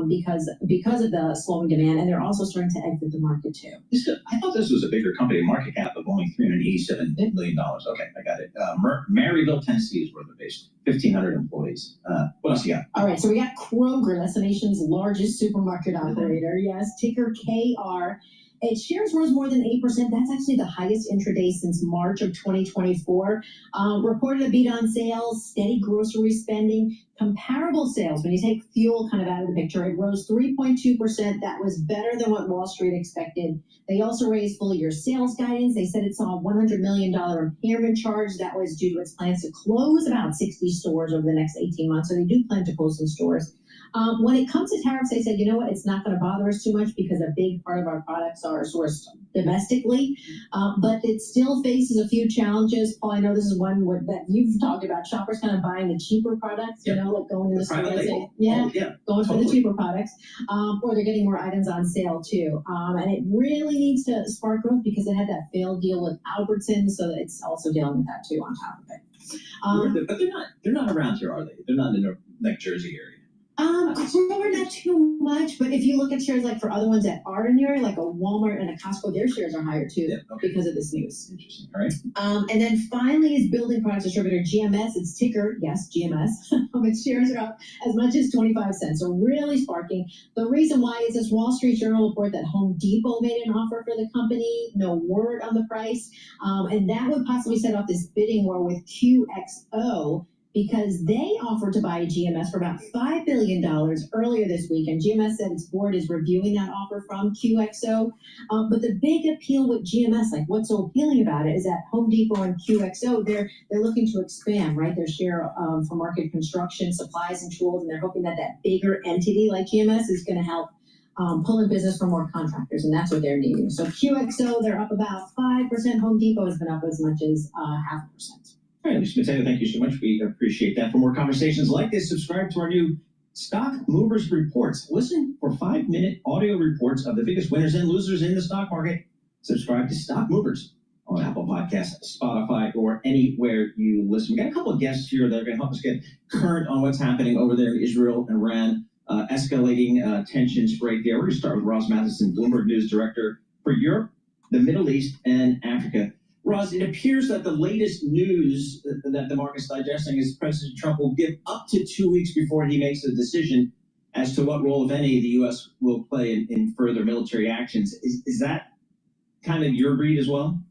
because of the slowing demand, and they're also starting to exit the market too. I thought this was a bigger company, market cap of only $387 million. Okay, I got it. Maryville, Tennessee is where they're based. 1,500 employees. What else you got? All right, so we got Kroger. That's the nation's largest supermarket operator. Yes, ticker KR. Its shares rose more than 8%. That's actually the highest intraday since March of 2024. Reported a beat on sales, steady grocery spending, comparable sales. When you take fuel kind of out of the picture, it rose 3.2%. That was better than what Wall Street expected. They also raised full year sales guidance. They said it saw a $100 million impairment charge. That was due to its plans to close about 60 stores over the next 18 months. So they do plan to close some stores. When it comes to tariffs, they said, you know what, it's not going to bother us too much because a big part of our products are sourced domestically, but it still faces a few challenges. Paul, I know this is one that you've talked about, shoppers kind of buying the cheaper products, you know, like going to the store and saying, going for the cheaper products, or they're getting more items on sale too. And it really needs to spark growth because it had that failed deal with Albertsons, so it's also dealing with that too on top of it. But they're not around here, are they? They're not in the Jersey area. Kroger not too much, much. But if you look at shares like for other ones that are in the area, like a Walmart and a Costco, their shares are higher too because of this news. Interesting. All right. And then finally is building products distributor GMS. Its ticker, yes, GMS. Its shares are up as much as 25 cents. So really sparking. The reason why is this Wall Street Journal report that Home Depot made an offer for the company. No word on the price. And that would possibly set off this bidding war with QXO, because they offered to buy GMS for about $5 billion earlier this week, and GMS said its board is reviewing that offer from QXO. But the big appeal with GMS, like what's so appealing about it, is that Home Depot and QXO, they're looking to expand, right, their share for market construction, supplies, and tools, and they're hoping that that bigger entity like GMS is going to help pull in business for more contractors, and that's what they're needing. So QXO, they're up about 5%. Home Depot has been up as much as 0.5%. All right, Lisa Mateo, thank you so much. We appreciate that. For more conversations like this, subscribe to our new Stock Movers Reports. Listen for 5-minute audio reports of the biggest winners and losers in the stock market. Subscribe to Stock Movers on Apple Podcasts, Spotify, or anywhere you listen. We got a couple of guests here that are going to help us get current on what's happening over there in Israel and Iran. Escalating tensions right there. We're going to start with Roz Matheson, Bloomberg News Director for Europe, the Middle East, and Africa. Roz, it appears that the latest news that the market's digesting is President Trump will give up to 2 weeks before he makes a decision as to what role, if any, the U.S. will play in further military actions. Is that kind of your read as well?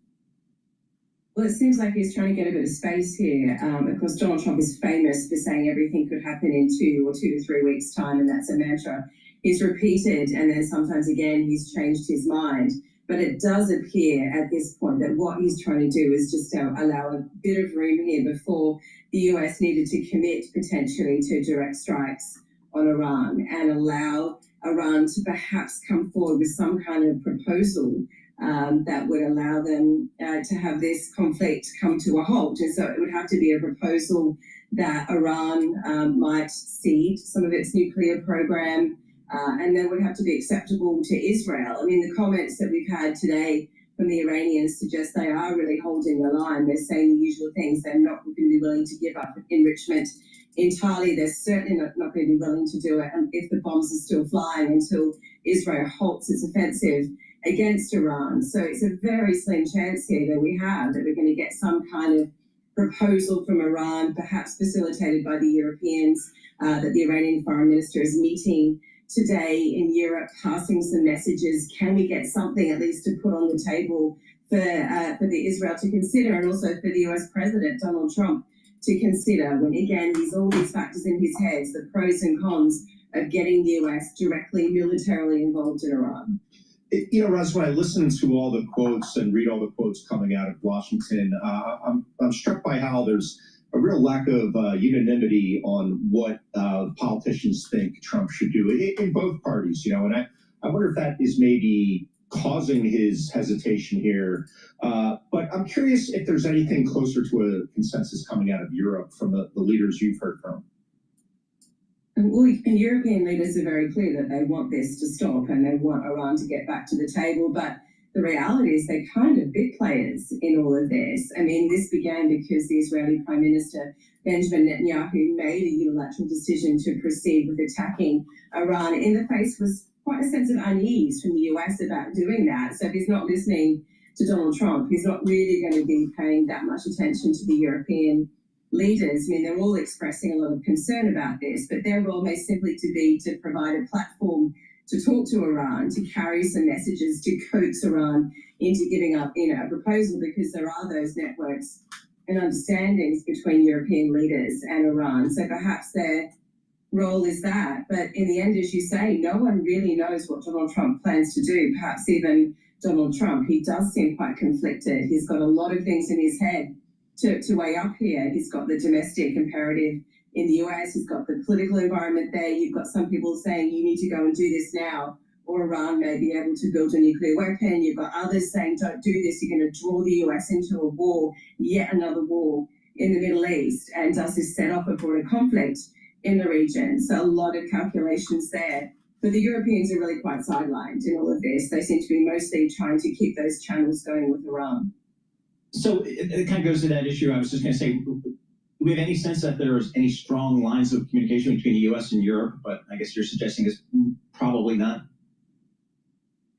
Well, it seems like he's trying to get a bit of space here. Of course, Donald Trump is famous for saying everything could happen in 2 to 3 weeks' time, and that's a mantra he's repeated, and then sometimes again he's changed his mind. But it does appear at this point that what he's trying to do is just allow a bit of room here before the US needed to commit potentially to direct strikes on Iran, and allow Iran to perhaps come forward with some kind of proposal that would allow them to have this conflict come to a halt. And so it would have to be a proposal that Iran might cede some of its nuclear program, and then would have to be acceptable to Israel. I mean, the comments that we've had today from the Iranians suggest they are really holding the line. They're saying the usual things. They're not going to be willing to give up enrichment entirely. They're certainly not going to be willing to do it if the bombs are still flying until Israel halts its offensive against Iran. So it's a very slim chance here that we have that we're going to get some kind of proposal from Iran, perhaps facilitated by the Europeans, that the Iranian foreign minister is meeting today in Europe, passing some messages. Can we get something at least to put on the table for the Israel to consider, and also for the US President Donald Trump to consider, when again he's all these factors in his head, the pros and cons of getting the US directly militarily involved in Iran. You know, Roz, when I listen to all the quotes and read all the quotes coming out of Washington, I'm struck by how there's a real lack of unanimity on what politicians think Trump should do in both parties, you know, and I wonder if that is maybe causing his hesitation here. But I'm curious if there's anything closer to a consensus coming out of Europe from the leaders you've heard from. Well, and European leaders are very clear that they want this to stop and they want Iran to get back to the table. But the reality is they're kind of big players in all of this. I mean, this began because the Israeli Prime Minister Benjamin Netanyahu made a unilateral decision to proceed with attacking Iran in the face was quite a sense of unease from the US about doing that. So if he's not listening to Donald Trump, he's not really going to be paying that much attention to the European leaders. I mean, they're all expressing a lot of concern about this, but their role may simply be to provide a platform to talk to Iran, to carry some messages, to coax Iran into giving up, a proposal, because there are those networks and understandings between European leaders and Iran. So perhaps their role is that. But in the end, as you say, no one really knows what Donald Trump plans to do. Perhaps even Donald Trump, he does seem quite conflicted. He's got a lot of things in his head to weigh up here. He's got the domestic imperative in the US, he's got the political environment there. You've got some people saying you need to go and do this now, or Iran may be able to build a nuclear weapon. You've got others saying don't do this, you're going to draw the US into a war, yet another war in the Middle East, and does this set off a broader conflict in the region? So a lot of calculations there. But the Europeans are really quite sidelined in all of this. They seem to be mostly trying to keep those channels going with Iran. So it kind of goes to that issue. I was just going to say, we have any sense that there's any strong lines of communication between the U.S. and Europe? But I guess you're suggesting is probably not.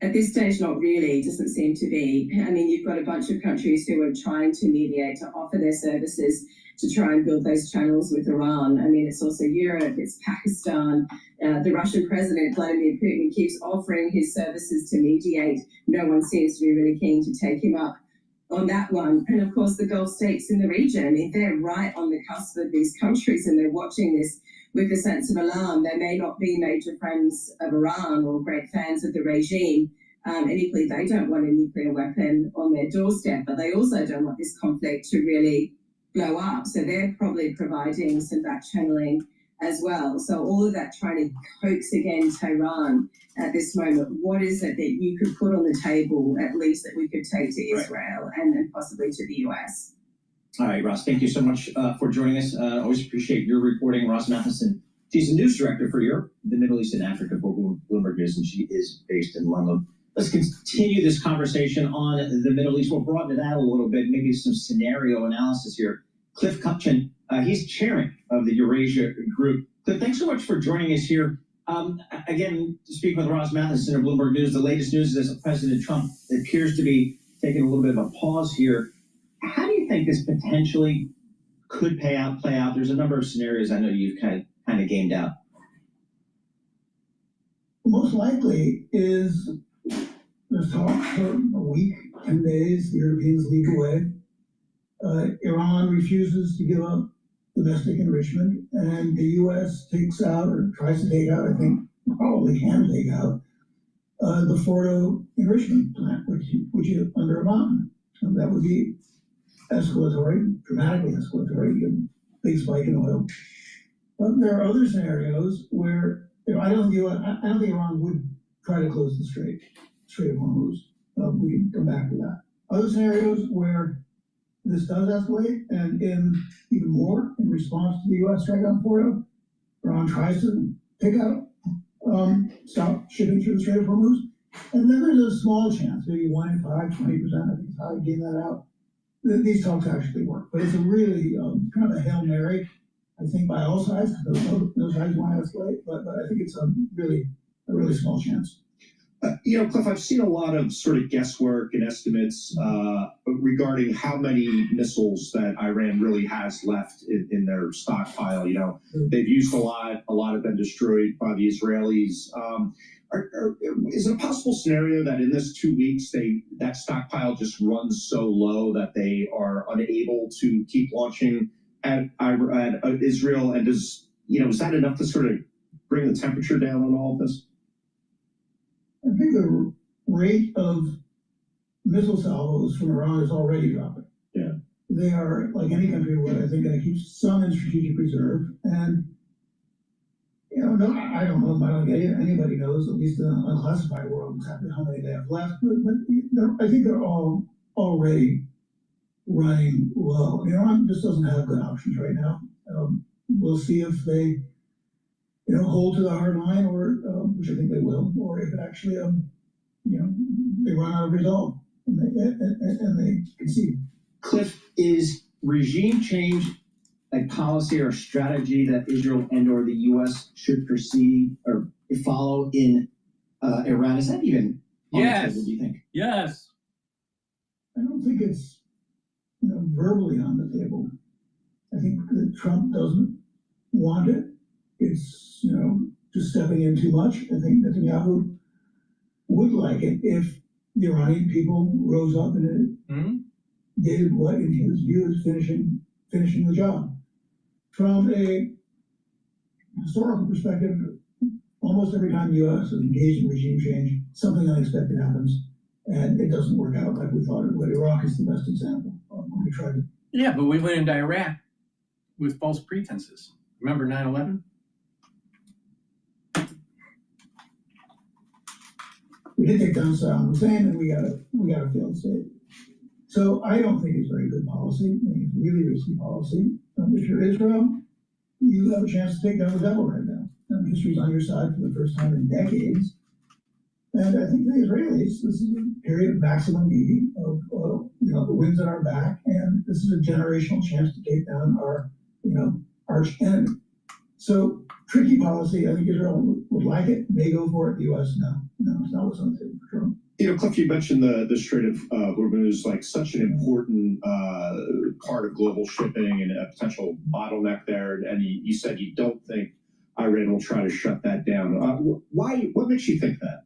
At this stage, not really. It doesn't seem to be. I mean, you've got a bunch of countries who are trying to mediate, to offer their services to try and build those channels with Iran. I mean, it's also Europe, it's Pakistan. The Russian president, Vladimir Putin, keeps offering his services to mediate. No one seems to be really keen to take him up on that one. And of course, the Gulf states in the region, I mean, they're right on the cusp of these countries and they're watching this with a sense of alarm. They may not be major friends of Iran or great fans of the regime. And equally, they don't want a nuclear weapon on their doorstep, but they also don't want this conflict to really blow up. So they're probably providing some back channeling as well. So all of that trying to coax again Tehran at this moment. What is it that you could put on the table, at least, that we could take to Israel and then possibly to the US? All right, Ross, thank you so much for joining us. Always appreciate your reporting. Ross Matheson, she's the news director for Europe, the Middle East, and Africa for Bloomberg News, and she is based in London. Let's continue this conversation on the Middle East. We'll broaden it out a little bit, maybe some scenario analysis here. Cliff Kupchan, he's chairman of the Eurasia Group. Cliff, thanks so much for joining us here. Again, speaking with Ross Matheson of Bloomberg News, the latest news is that President Trump appears to be taking a little bit of a pause here. How do you think this potentially could play out? There's a number of scenarios I know you've kind of gamed out. Most likely is there's talk for a week, 10 days, the Europeans leak away. Iran refuses to give up domestic enrichment, and the U.S. takes out, or tries to take out, I think probably can take out, the Fordo enrichment plant, which is under a mountain. And that would be escalatory, dramatically escalatory, a big spike in oil. But there are other scenarios where I don't think Iran would try to close the Strait of Hormuz. We can come back to that. Other scenarios where this does escalate, and even more in response to the U.S. strike on Fordo, Iran tries to pick out, stop shipping through the Strait of Hormuz. And then there's a small chance, maybe 1 in 5, 20%, I think is how I game that out. These talks actually work, but it's a really kind of a Hail Mary, I think, by all sides. No sides want to escalate, but I think it's a really small chance. Cliff, I've seen a lot of sort of guesswork and estimates regarding how many missiles that Iran really has left in their stockpile. They've used a lot have been destroyed by the Israelis. Is it a possible scenario that in this 2 weeks that stockpile just runs so low that they are unable to keep launching at Israel? And is that enough to sort of bring the temperature down on all of this? I think the rate of missile salvos from Iran is already dropping. Yeah. They are, like any country would, I think, going to keep some in strategic reserve. And, I don't know, I don't think anybody knows, at least in the unclassified world, exactly how many they have left. But I think they're all already running low. Iran just doesn't have good options right now. We'll see if they hold to the hard line, or which I think they will, or if it actually, they run out of resolve and they concede. Cliff, is regime change a policy or a strategy that Israel and/or the U.S. should proceed or follow in Iran? Is that even on the table, do you think? Yes. I don't think it's verbally on the table. I think that Trump doesn't want it. It's, just stepping in too much. I think Netanyahu would like it if the Iranian people rose up and did what, in his view, is finishing the job. From a historical perspective, almost every time the U.S. is engaged in regime change, something unexpected happens, and it doesn't work out like we thought it would. Iraq is the best example. When we tried to. Yeah, but we went into Iraq with false pretenses. Remember 9/11? We did take down Saddam Hussein, and we got a failed state. So I don't think it's very good policy. I think it's really risky policy. If you're Israel, you have a chance to take down the devil right now. History's on your side for the first time in decades. And I think the Israelis, this is a period of maximum need, of the winds at our back, and this is a generational chance to take down our arch enemy. So tricky policy. I think Israel would like it, may go for it. The U.S. no, it's not what's on the table for Trump. Cliff, you mentioned the Strait of Hormuz is like such an important part of global shipping and a potential bottleneck there. And you said you don't think Iran will try to shut that down. Why? What makes you think that?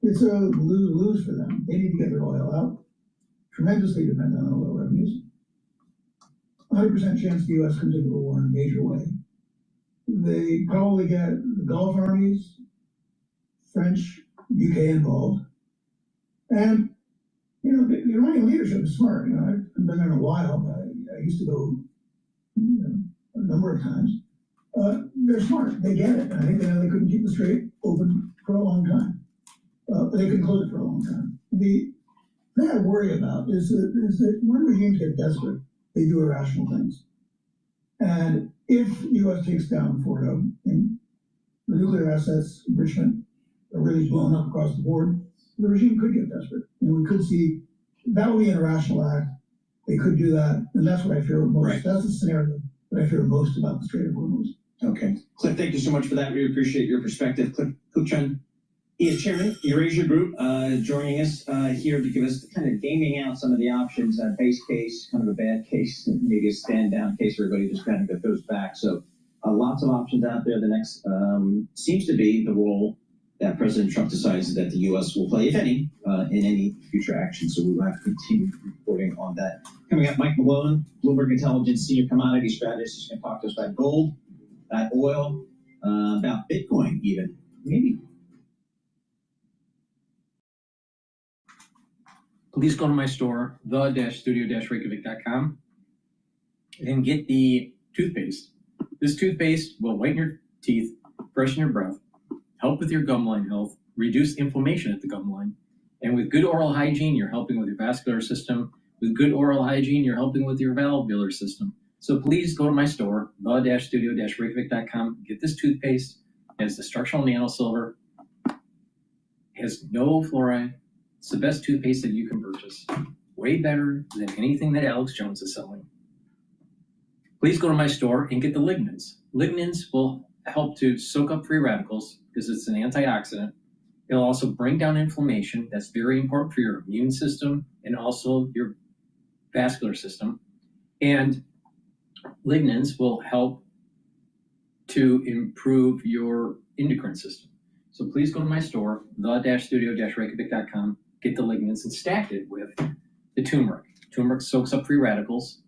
It's a lose-lose for them. They need to get their oil out. Tremendously dependent on oil revenues. 100% chance the U.S. comes into the war in a major way. They probably get the Gulf armies, French, UK involved. And, the Iranian leadership is smart. I've been there in a while, but I used to go a number of times. They're smart. They get it. I think they couldn't keep the strait open for a long time. But they couldn't close it for a long time. The thing I worry about is that when regimes get desperate, they do irrational things. And if the U.S. takes down Fordo and the nuclear assets, enrichment, are really blown up across the board, the regime could get desperate. And we could see that would be an irrational act. They could do that. And that's what I fear most. Right. That's the scenario that I fear most about the Strait of Hormuz. Okay. Cliff, thank you so much for that. We appreciate your perspective. Cliff Kuchan is chairman, Eurasia Group, joining us here to give us kind of gaming out some of the options, base case, kind of a bad case, and maybe a stand-down case where everybody just kind of goes back. So lots of options out there. The next seems to be the role that President Trump decides that the U.S. will play, if any, in any future action. So we will have to continue reporting on that. Coming up, Mike Malone, Bloomberg Intelligence Senior Commodity Strategist, is going to talk to us about gold, about oil, about Bitcoin even, maybe. Please go to my store, the-studio-reykjavik.com, and get the toothpaste. This toothpaste will whiten your teeth, freshen your breath, help with your gum line health, reduce inflammation at the gum line. And with good oral hygiene, you're helping with your vascular system. With good oral hygiene, you're helping with your valvular system. So please go to my store, the-studio-reykjavik.com, get this toothpaste. It has the structural nanosilver, has no fluoride. It's the best toothpaste that you can purchase. Way better than anything that Alex Jones is selling. Please go to my store and get the lignans. Lignans will help to soak up free radicals because it's an antioxidant. It'll also bring down inflammation. That's very important for your immune system and also your vascular system. And lignans will help to improve your endocrine system. So please go to my store, the-studio-reykjavik.com, get the lignans and stack it with the turmeric. Turmeric soaks up free radicals,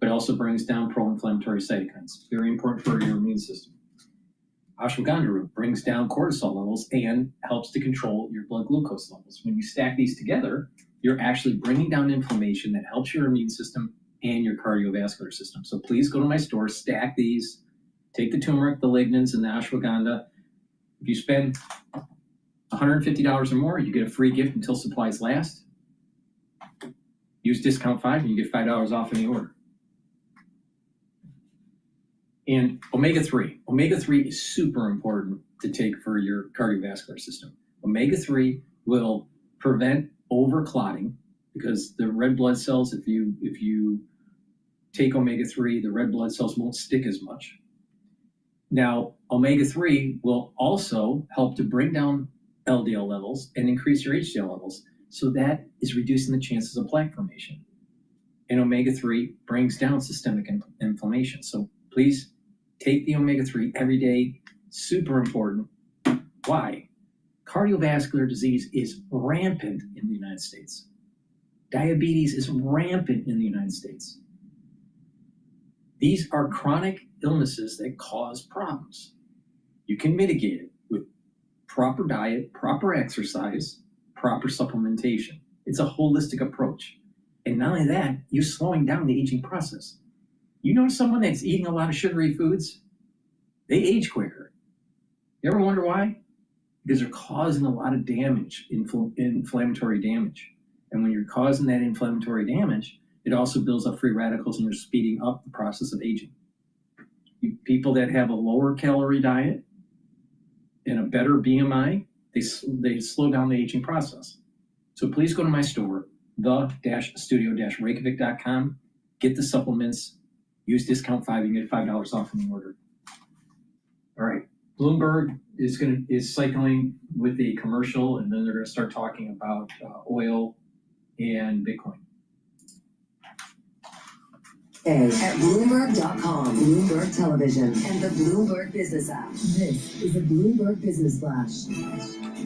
but also brings down pro-inflammatory cytokines. Very important for your immune system. Ashwagandha root brings down cortisol levels and helps to control your blood glucose levels. When you stack these together, you're actually bringing down inflammation that helps your immune system and your cardiovascular system. So please go to my store, stack these, take the turmeric, the lignans, and the ashwagandha. If you spend $150 or more, you get a free gift until supplies last. Use discount 5 and you get $5 off any order. And omega-3. Omega-3 is super important to take for your cardiovascular system. Omega-3 will prevent overclotting because the red blood cells, if you take omega-3, the red blood cells won't stick as much. Now, omega-3 will also help to bring down LDL levels and increase your HDL levels. So that is reducing the chances of plaque formation. And omega-3 brings down systemic inflammation. So please take the omega-3 every day. Super important. Why? Cardiovascular disease is rampant in the United States. Diabetes is rampant in the United States. These are chronic illnesses that cause problems. You can mitigate it with proper diet, proper exercise, proper supplementation. It's a holistic approach. And not only that, you're slowing down the aging process. You know someone that's eating a lot of sugary foods? They age quicker. You ever wonder why? Because they're causing a lot of damage, inflammatory damage. And when you're causing that inflammatory damage, it also builds up free radicals and you're speeding up the process of aging. People that have a lower calorie diet and a better BMI, they slow down the aging process. So please go to my store, the-studio-reykjavik.com, get the supplements Use discount 5, you can get $5 off in the order. All right, Bloomberg is cycling with the commercial, and then they're gonna start talking about oil and Bitcoin. At Bloomberg.com, Bloomberg Television, and the Bloomberg Business app. This is a Bloomberg Business Flash.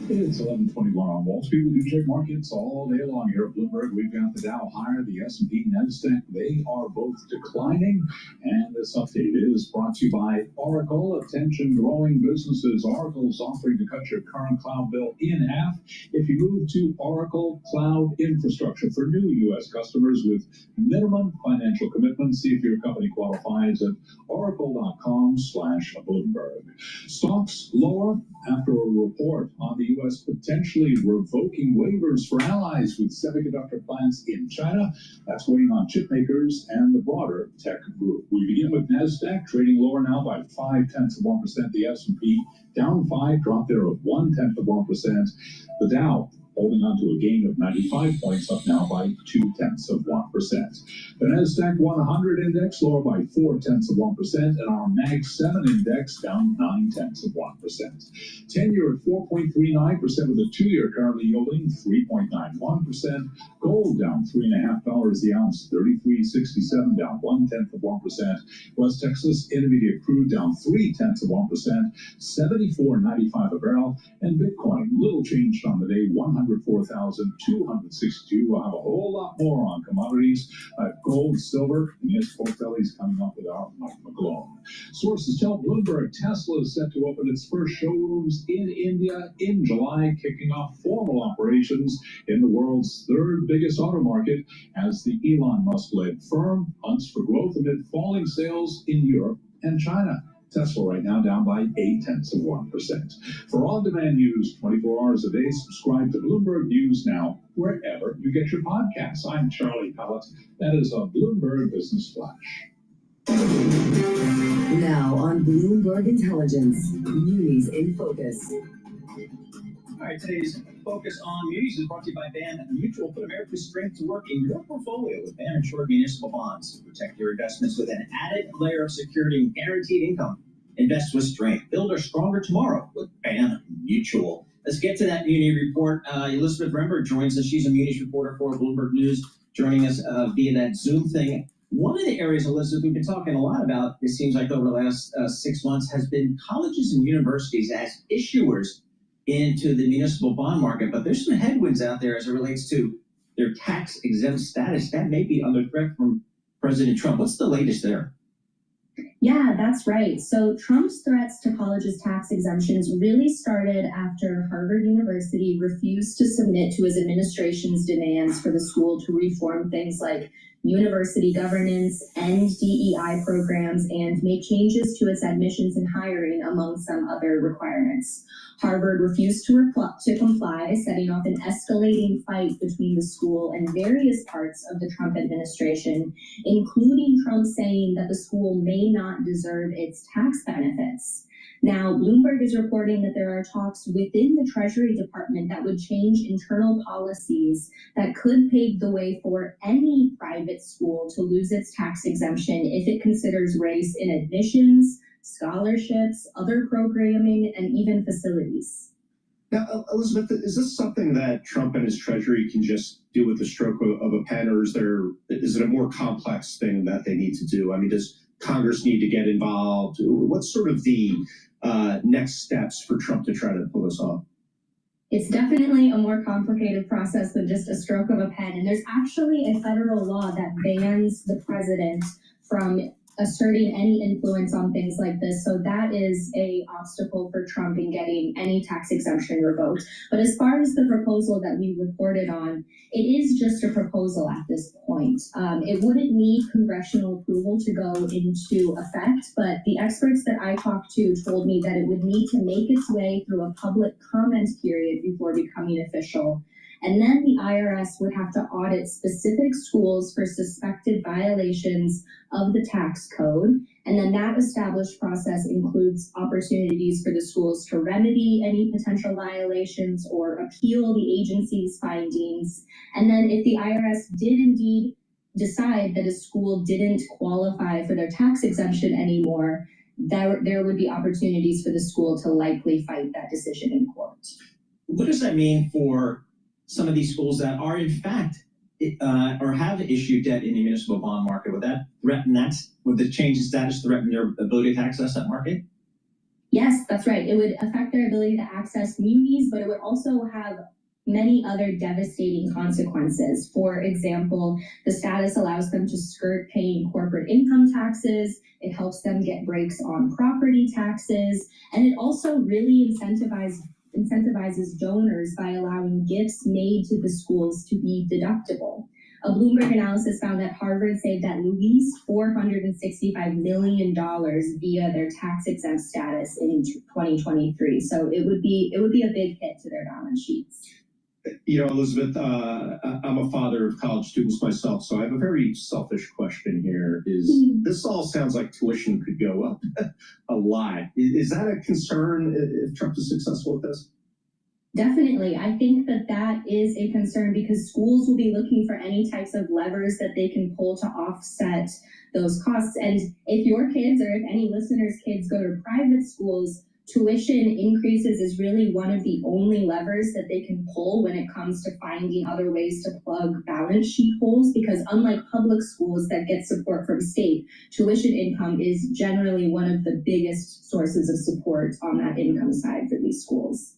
It's 11:21 on Wall Street. We do check markets all day long here at Bloomberg. We've got the Dow higher, the S&P, NASDAQ. They are both declining. And this update is brought to you by Oracle. Attention, growing businesses. Oracle's offering to cut your current cloud bill in half if you move to Oracle Cloud Infrastructure for new U.S. customers with minimum financial commitments. See if your company qualifies at oracle.com/Bloomberg. Stocks lower after a report on the U.S. potentially revoking waivers for allies with semiconductor plants in China. That's weighing on chip makers and the broader tech group. We begin with NASDAQ trading lower now by 0.5%. The S&P down 5, drop there of 0.1%. The Dow holding on to a gain of 95 points, up now by 0.2%. The NASDAQ 100 index lower by 0.4%, and our Mag 7 index down 0.9%. 10-year at 4.39%, with a 2-year currently yielding 3.91%. Gold down $3.50 the ounce, 33.67, down 0.1%. West Texas Intermediate crude down 0.3%, 74.95 a barrel, and Bitcoin little changed on the day, 104,262. We'll have a whole lot more on commodities, gold, silver, and yes, pork bellies coming up with our Mike McGlone. Sources tell Bloomberg Tesla is set to open its first showrooms in India in July, kicking off formal operations in the world's third biggest auto market as the Elon Musk-led firm hunts for growth amid falling sales in Europe and China. Tesla right now down by 0.8%. For on-demand news 24 hours a day, subscribe to Bloomberg News Now wherever you get your podcasts. I'm Charlie Pellett. That is a Bloomberg Business Flash. Now on Bloomberg Intelligence, Munis in Focus. All right, today's Focus on Munis is brought to you by BAM Mutual. Put America's strength to work in your portfolio with BAM Insured Municipal Bonds. Protect your investments with an added layer of security and guaranteed income. Invest with strength. Build a stronger tomorrow with BAM Mutual. Let's get to that Muni report. Elizabeth Remberg joins us. She's a Munis reporter for Bloomberg News, joining us via that Zoom thing. One of the areas, Elizabeth, we've been talking a lot about, it seems like over the last 6 months, has been colleges and universities as issuers into the municipal bond market, but there's some headwinds out there as it relates to their tax-exempt status. That may be under threat from President Trump. What's the latest there? Yeah, that's right. So Trump's threats to colleges' tax exemptions really started after Harvard University refused to submit to his administration's demands for the school to reform things like university governance, end DEI programs, and make changes to its admissions and hiring, among some other requirements. Harvard refused to comply, setting off an escalating fight between the school and various parts of the Trump administration, including Trump saying that the school may not deserve its tax benefits. Now, Bloomberg is reporting that there are talks within the Treasury Department that would change internal policies that could pave the way for any private school to lose its tax exemption if it considers race in admissions, scholarships, other programming, and even facilities. Now, Elizabeth, is this something that Trump and his Treasury can just do with the stroke of a pen, or is it a more complex thing that they need to do? I mean, does Congress need to get involved? What's sort of the next steps for Trump to try to pull this off? It's definitely a more complicated process than just a stroke of a pen. And there's actually a federal law that bans the president from asserting any influence on things like this. So that is an obstacle for Trump in getting any tax exemption revoked. But as far as the proposal that we reported on, it is just a proposal at this point. It wouldn't need congressional approval to go into effect, but the experts that I talked to told me that it would need to make its way through a public comment period before becoming official. And then the IRS would have to audit specific schools for suspected violations of the tax code. And then that established process includes opportunities for the schools to remedy any potential violations or appeal the agency's findings. And then if the IRS did indeed decide that a school didn't qualify for their tax exemption anymore, there would be opportunities for the school to likely fight that decision in court. What does that mean for some of these schools that are in fact or have issued debt in the municipal bond market? Would that threaten that? Would the change in status threaten their ability to access that market? Yes, that's right. It would affect their ability to access munis, but it would also have many other devastating consequences. For example, the status allows them to skirt paying corporate income taxes. It helps them get breaks on property taxes, and it also really incentivizes donors by allowing gifts made to the schools to be deductible. A Bloomberg analysis found that Harvard saved at least $465 million via their tax-exempt status in 2023. So it would be a big hit to their balance sheets. You know, Elizabeth, I'm a father of college students myself, so I have a very selfish question here. This all sounds like tuition could go up a lot. Is that a concern if Trump is successful with this? Definitely. I think that is a concern because schools will be looking for any types of levers that they can pull to offset those costs. And if your kids or if any listeners' kids go to private schools, tuition increases is really one of the only levers that they can pull when it comes to finding other ways to plug balance sheet holes, because unlike public schools that get support from state, tuition income is generally one of the biggest sources of support on that income side for these schools.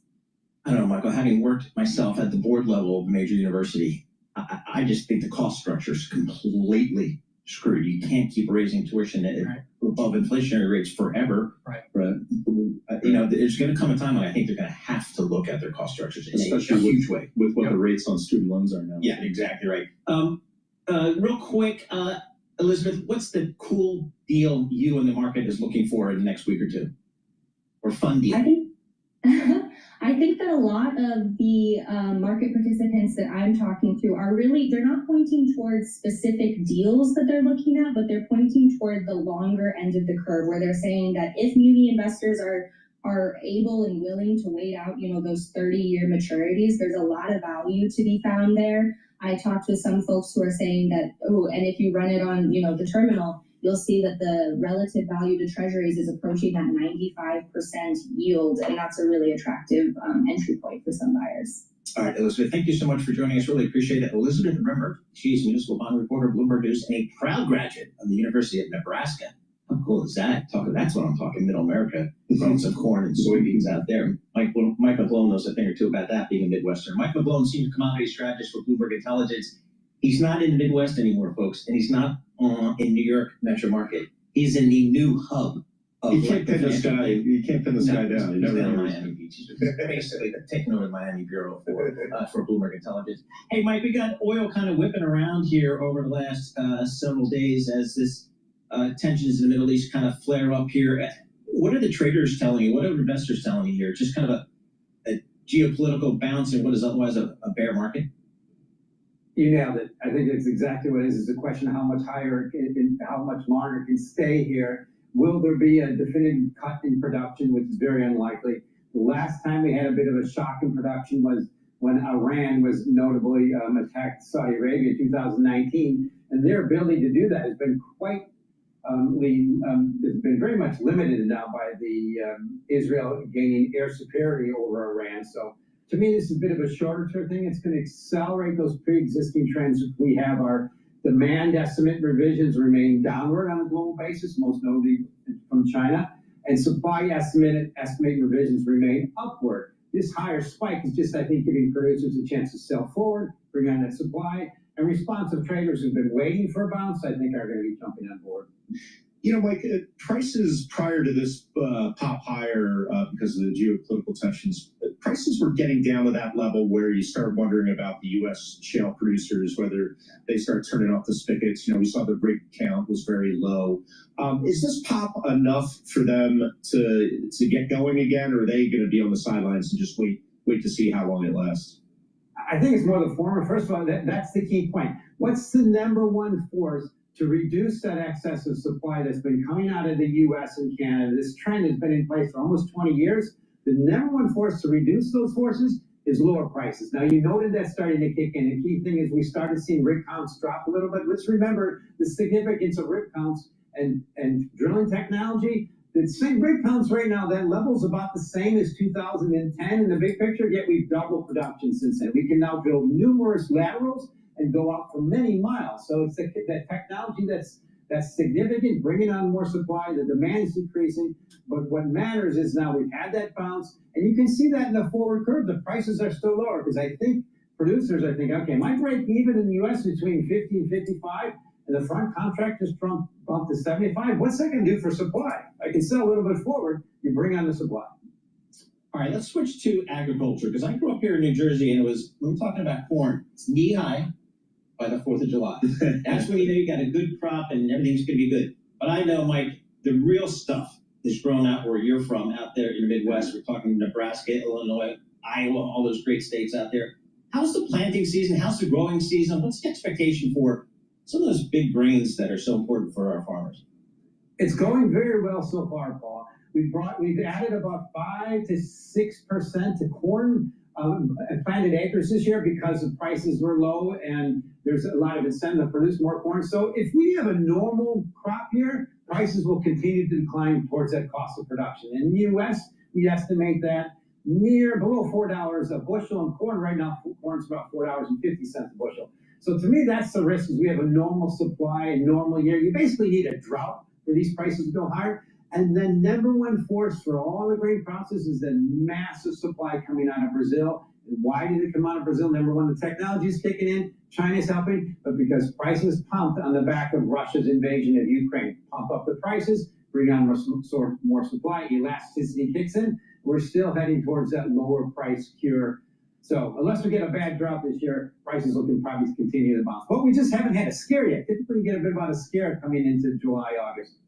I don't know, Michael, having worked myself at the board level of a major university, I just think the cost structure is completely screwed. You can't keep raising tuition above inflationary rates forever. Right. You know, there's going to come a time when I think they're going to have to look at their cost structures in a huge way. With what the rates on student loans are now. Yeah, exactly right. Real quick, Elizabeth, what's the cool deal you and the market is looking for in the next week or two? Or fun deal? I think that a lot of the market participants that I'm talking to are really, they're not pointing towards specific deals that they're looking at, but they're pointing toward the longer end of the curve, where they're saying that if muni investors are able and willing to wait out, you know, those 30-year maturities, there's a lot of value to be found there. I talked with some folks who are saying that, and if you run it on, you know, the terminal, you'll see that the relative value to treasuries is approaching that 95% yield, and that's a really attractive entry point for some buyers. All right, Elizabeth, thank you so much for joining us. Really appreciate it. Elizabeth, remember, she's a municipal bond reporter, Bloomberg News, and a proud graduate of the University of Nebraska. How cool is that? That's what I'm talking, Middle America, growing some corn and soybeans out there. Mike McGlone knows a thing or two about that, being a Midwestern. Mike McGlone, senior commodity strategist for Bloomberg Intelligence. He's not in the Midwest anymore, folks, and he's not in New York metro market. He's in the new hub of You can't pin this guy. You can't pin this guy down. He's down in Miami Beach. He's basically taking over the Miami Bureau for Bloomberg Intelligence. Hey, Mike, we got oil kind of whipping around here over the last several days as this tensions in the Middle East kind of flare up here. What are the traders telling you? What are investors telling you here? Just kind of a geopolitical bounce in what is otherwise a bear market? You nailed it. I think it's exactly what it is. It's a question of how much higher, how much longer it can stay here. Will there be a definitive cut in production, which is very unlikely? The last time we had a bit of a shock in production was when Iran was notably attacked Saudi Arabia in 2019, and their ability to do that has been quite has been very much limited now by the Israel gaining air superiority over Iran. So to me, this is a bit of a shorter term thing. It's going to accelerate those pre-existing trends. We have our demand estimate revisions remain downward on a global basis, most notably from China, and supply estimate revisions remain upward. This higher spike is just, I think, giving producers a chance to sell forward, bring on that supply, and responsive traders who've been waiting for a bounce, I think, are going to be jumping on board. You know, Mike, prices prior to this pop higher because of the geopolitical tensions, prices were getting down to that level where you start wondering about the U.S. shale producers, whether they start turning off the spigots. You know, we saw the rig count was very low. Is this pop enough for them to get going again, or are they going to be on the sidelines and just wait to see how long it lasts? I think it's more the former. First of all, that's the key point. What's the number one force to reduce that excess of supply that's been coming out of the U.S. and Canada? This trend has been in place for almost 20 years. The number one force to reduce those forces is lower prices. Now, you noted that starting to kick in. The key thing is we started seeing rig counts drop a little bit. Let's remember the significance of rig counts and drilling technology. The same rig counts right now, that level's about the same as 2010 in the big picture, yet we've doubled production since then. We can now drill numerous laterals and go out for many miles. So it's that technology that's significant, bringing on more supply. The demand is decreasing, but what matters is now we've had that bounce, and you can see that in the forward curve. The prices are still lower because I think producers are thinking, okay, my break even in the U.S. between 50 and 55, and the front contract just bumped to 75. What's that going to do for supply? I can sell a little bit forward. You bring on the supply. All right, let's switch to agriculture, because I grew up here in New Jersey, and when we're talking about corn, it's knee-high by the 4th of July. That's when you know you got a good crop and everything's going to be good. But I know, Mike, the real stuff is grown out where you're from, out there in the Midwest. We're talking Nebraska, Illinois, Iowa, all those great states out there. How's the planting season? How's the growing season? What's the expectation for some of those big grains that are so important for our farmers? It's going very well so far, Paul. We've added about 5 to 6% to corn planted acres this year because the prices were low and there's a lot of incentive to produce more corn. So if we have a normal crop year, prices will continue to decline towards that cost of production. In the U.S., we estimate that below $4 a bushel, and corn right now, corn's about $4.50 a bushel. So to me, that's the risk, is we have a normal supply, a normal year. You basically need a drought for these prices to go higher. And then number one force for all the grain process is the massive supply coming out of Brazil. And why did it come out of Brazil? Number one, the technology is kicking in, China's helping, but because prices pumped on the back of Russia's invasion of Ukraine. Pump up the prices, bring on more supply, elasticity kicks in. We're still heading towards that lower price cure. So unless we get a bad drought this year, prices will probably continue to bounce. But we just haven't had a scare yet. Typically, we get a bit about a scare coming into July, August.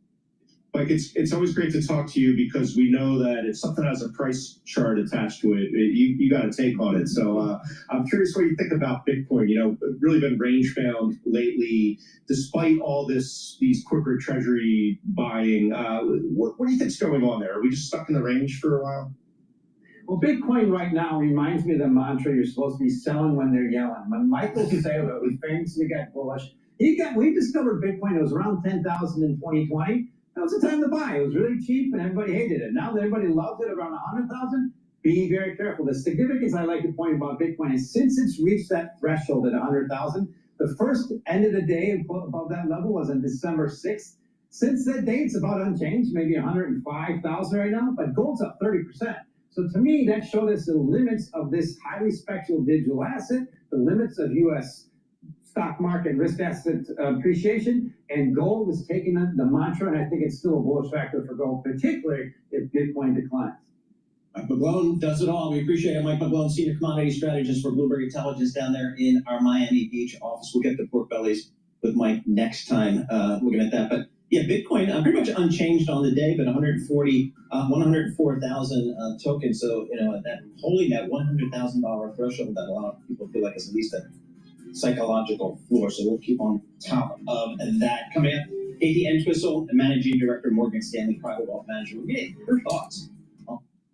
Like, it's always great to talk to you because we know that if something has a price chart attached to it, you got to take on it. So I'm curious what you think about Bitcoin. You know, really been range bound lately, despite all these quicker treasury buying. What do you think's going on there? Are we just stuck in the range for a while? Well, Bitcoin right now reminds me of the mantra, you're supposed to be selling when they're yelling. When Michael Saylor, who famously got bullish, we discovered Bitcoin. It was around 10,000 in 2020. That was the time to buy. It was really cheap and everybody hated it. Now that everybody loves it around 100,000, be very careful. The significance I like to point about Bitcoin is since it's reached that threshold at 100,000, the first end of the day above that level was on December 6th. Since that day, it's about unchanged, maybe 105,000 right now, but gold's up 30%. So to me, that showed us the limits of this highly speculative digital asset, the limits of U.S. stock market risk asset appreciation, and gold is taking the mantra, and I think it's still a bullish factor for gold, particularly if Bitcoin declines. Mike McGlone does it all. We appreciate it. Mike McGlone, Senior Commodity Strategist for Bloomberg Intelligence down there in our Miami Beach office. We'll get to pork bellies with Mike next time looking at that. But yeah, Bitcoin pretty much unchanged on the day, but 104,000 tokens. So, that holding that $100,000 threshold that a lot of people feel like is at least a psychological floor. So we'll keep on top of that. Coming up, Katie Entwistle, Managing Director, Morgan Stanley Private Wealth Management. Yeah, your thoughts?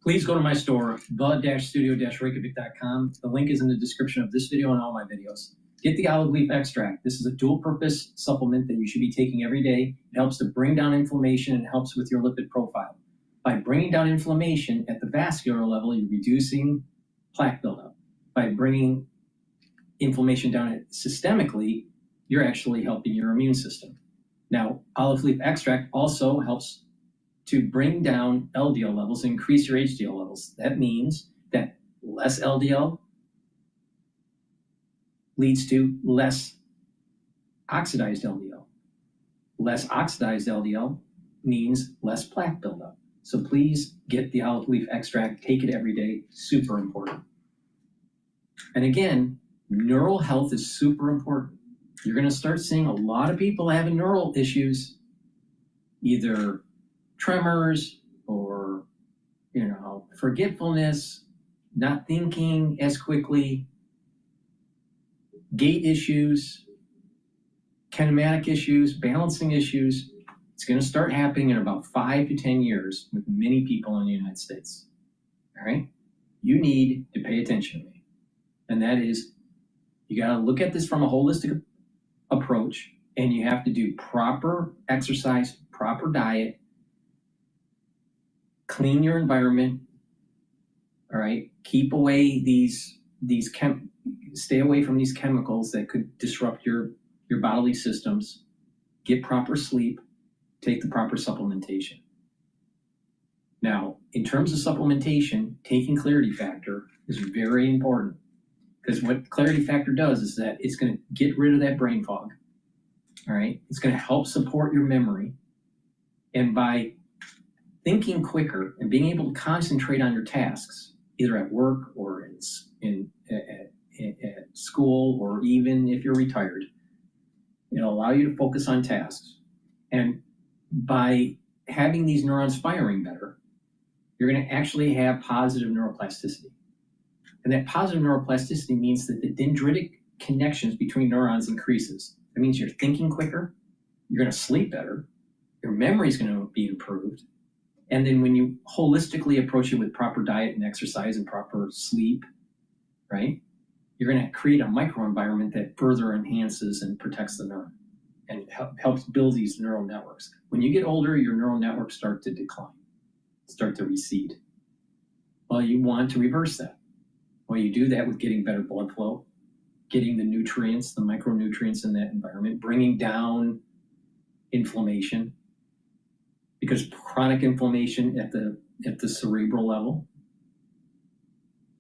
Please go to my store, the-studio-reykjavik.com. The link is in the description of this video and all my videos. Get the olive leaf extract. This is a dual-purpose supplement that you should be taking every day. It helps to bring down inflammation and helps with your lipid profile. By bringing down inflammation at the vascular level, you're reducing plaque buildup. By bringing inflammation down systemically, you're actually helping your immune system. Now, olive leaf extract also helps to bring down LDL levels, increase your HDL levels. That means that less LDL leads to less oxidized LDL. Less oxidized LDL means less plaque buildup. So please get the olive leaf extract, take it every day, super important. And again, neural health is super important. You're going to start seeing a lot of people having neural issues, either tremors or, forgetfulness, not thinking as quickly, gait issues, kinematic issues, balancing issues. It's going to start happening in about 5 to 10 years with many people in the United States. All right? You need to pay attention to me. And that is, you got to look at this from a holistic approach, and you have to do proper exercise, proper diet, clean your environment. All right, keep away stay away from these chemicals that could disrupt your bodily systems. Get proper sleep, take the proper supplementation. Now, in terms of supplementation, taking Clarity Factor is very important, because what Clarity Factor does is that it's going to get rid of that brain fog. All right, it's going to help support your memory, and by thinking quicker and being able to concentrate on your tasks, either at work or at school, or even if you're retired, it'll allow you to focus on tasks. And by having these neurons firing better, you're going to actually have positive neuroplasticity. And that positive neuroplasticity means that the dendritic connections between neurons increases. That means you're thinking quicker, you're going to sleep better, your memory is going to be improved. And then when you holistically approach it with proper diet and exercise and proper sleep, right, you're going to create a microenvironment that further enhances and protects the neuron and helps build these neural networks. When you get older, your neural networks start to decline, start to recede. Well, you want to reverse that. Well, you do that with getting better blood flow, getting the nutrients, the micronutrients in that environment, bringing down inflammation, because chronic inflammation at the cerebral level,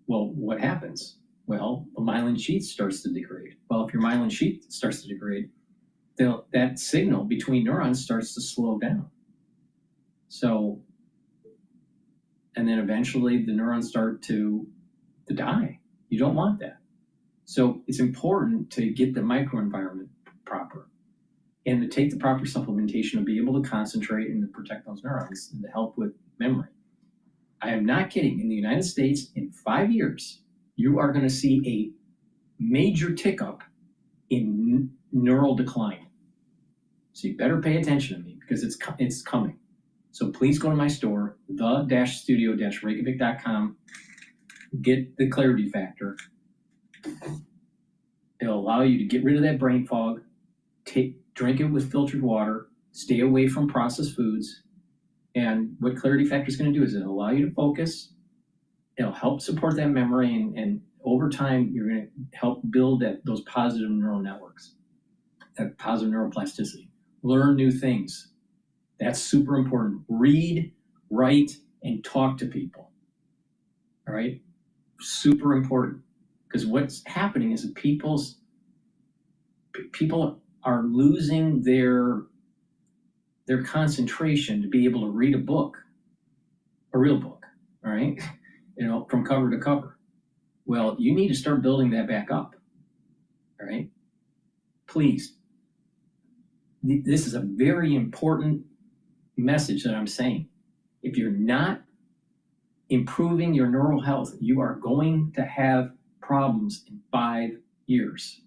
well, what happens? Well, the myelin sheath starts to degrade. Well, if your myelin sheath starts to degrade, that signal between neurons starts to slow down. So, and then eventually the neurons start to die. You don't want that. So it's important to get the microenvironment proper and to take the proper supplementation to be able to concentrate and to protect those neurons and to help with memory. I am not kidding. In the United States, in 5 years, you are going to see a major tick up in neural decline. So you better pay attention to me, because it's coming. So please go to my store, the-studio-reykjavik.com, get the Clarity Factor. It'll allow you to get rid of that brain fog, drink it with filtered water, stay away from processed foods. And what Clarity Factor is going to do is it'll allow you to focus. It'll help support that memory, and over time, you're going to help build those positive neural networks, that positive neuroplasticity. Learn new things. That's super important. Read, write, and talk to people. All right? Super important. Because what's happening is that people are losing their concentration to be able to read a book, a real book, all right? From cover to cover. Well, you need to start building that back up, all right? Please. This is a very important message that I'm saying. If you're not improving your neural health, you are going to have problems in 5 years.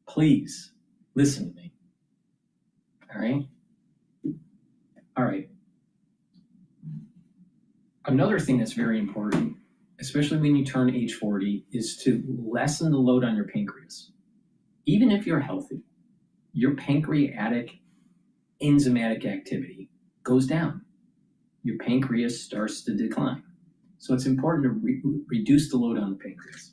Please listen to me. All right? All right. Another thing that's very important, especially when you turn age 40, is to lessen the load on your pancreas. Even if you're healthy, your pancreatic enzymatic activity goes down. Your pancreas starts to decline. So it's important to reduce the load on the pancreas.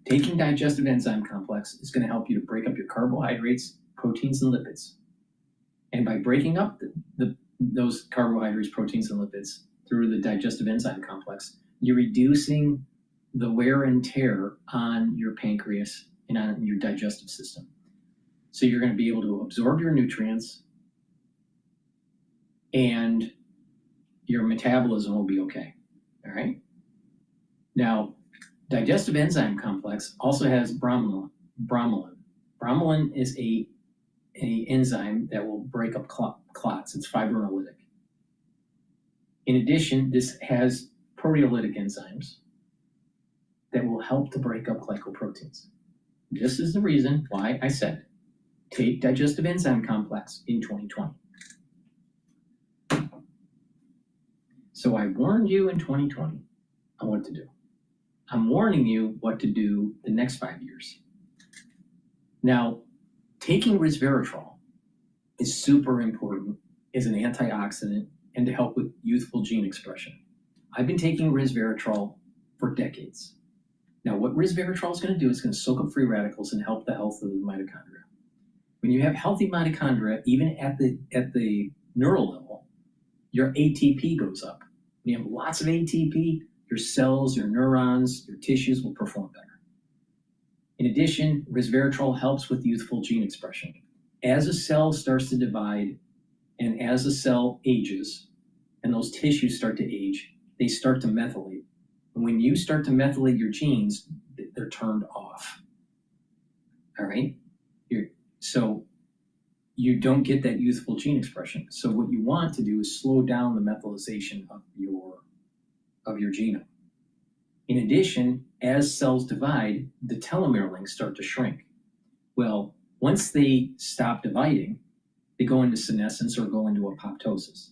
Taking digestive enzyme complex is going to help you to break up your carbohydrates, proteins, and lipids. And by breaking up those carbohydrates, proteins, and lipids through the digestive enzyme complex, you're reducing the wear and tear on your pancreas and on your digestive system. So you're going to be able to absorb your nutrients, and your metabolism will be okay. All right? Now, digestive enzyme complex also has bromelain. Bromelain is a enzyme that will break up clots. It's fibrinolytic. In addition, this has proteolytic enzymes that will help to break up glycoproteins. This is the reason why I said take digestive enzyme complex in 2020. So I warned you in 2020 on what to do. I'm warning you what to do the next 5 years. Now, taking resveratrol is super important as an antioxidant and to help with youthful gene expression. I've been taking resveratrol for decades. Now, what resveratrol is going to do is going to soak up free radicals and help the health of the mitochondria. When you have healthy mitochondria, even at the neural level, your ATP goes up. When you have lots of ATP, your cells, your neurons, your tissues will perform better. In addition, resveratrol helps with youthful gene expression. As a cell starts to divide and as a cell ages and those tissues start to age, they start to methylate. And when you start to methylate your genes, they're turned off. All right? So you don't get that youthful gene expression. So what you want to do is slow down the methylation of your genome. In addition, as cells divide, the telomere lengths start to shrink. Well, once they stop dividing, they go into senescence or go into apoptosis.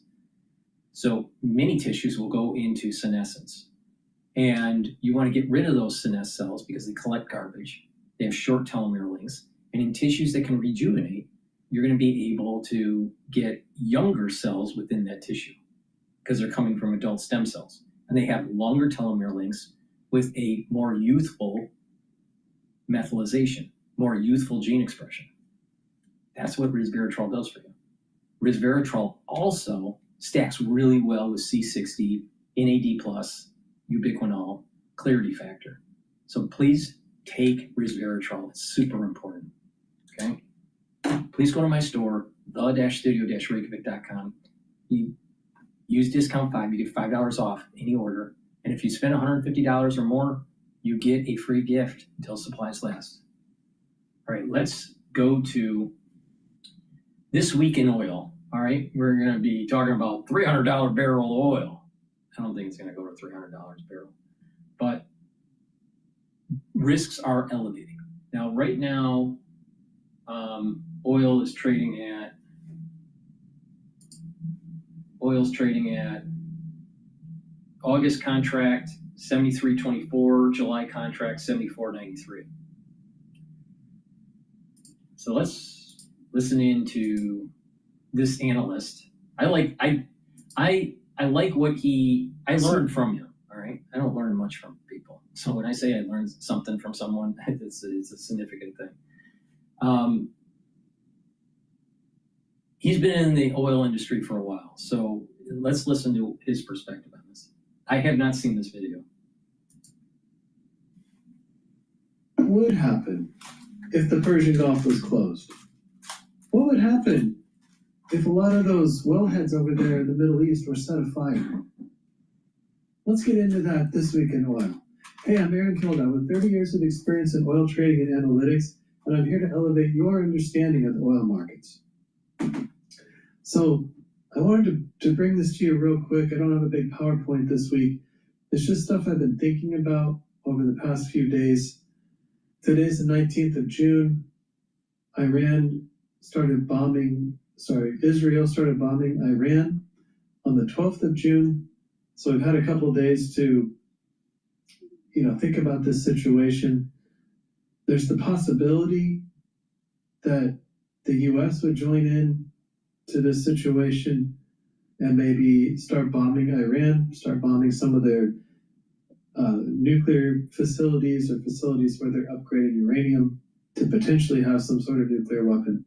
So many tissues will go into senescence. And you want to get rid of those senescent cells because they collect garbage. They have short telomere lengths. And in tissues that can rejuvenate, you're going to be able to get younger cells within that tissue because they're coming from adult stem cells. And they have longer telomere lengths with a more youthful methylation, more youthful gene expression. That's what resveratrol does for you. Resveratrol also stacks really well with C60, NAD+, ubiquinol, clarity factor. So please take resveratrol. It's super important. Okay? Please go to my store, the-studio-reykjavik.com. You use discount 5, you get $5 off any order. And if you spend $150 or more, you get a free gift until supplies last. All right, let's go to this week in oil. All right, we're going to be talking about $300 barrel of oil. I don't think it's going to go to $300 a barrel, but risks are elevating. Now, right now, oil is trading at August contract 73.24, July contract 74.93. So let's listen into this analyst. I like what I learned from him. All right, I don't learn much from people. So when I say I learned something from someone, it's a significant thing. He's been in the oil industry for a while, so let's listen to his perspective on this. I have not seen this video. What would happen if the Persian Gulf was closed? What would happen if a lot of those wellheads over there in the Middle East were set afire? Let's get into that this week in oil. Hey, I'm Aaron Kildow with 30 years of experience in oil trading and analytics, and I'm here to elevate your understanding of the oil markets. So I wanted to bring this to you real quick. I don't have a big PowerPoint this week. It's just stuff I've been thinking about over the past few days. Today's the 19th of June. Israel started bombing Iran on the 12th of June. So we've had a couple of days to, think about this situation. There's the possibility that the U.S. would join in to this situation and maybe start bombing Iran, start bombing some of their nuclear facilities or facilities where they're upgrading uranium to potentially have some sort of nuclear weapon.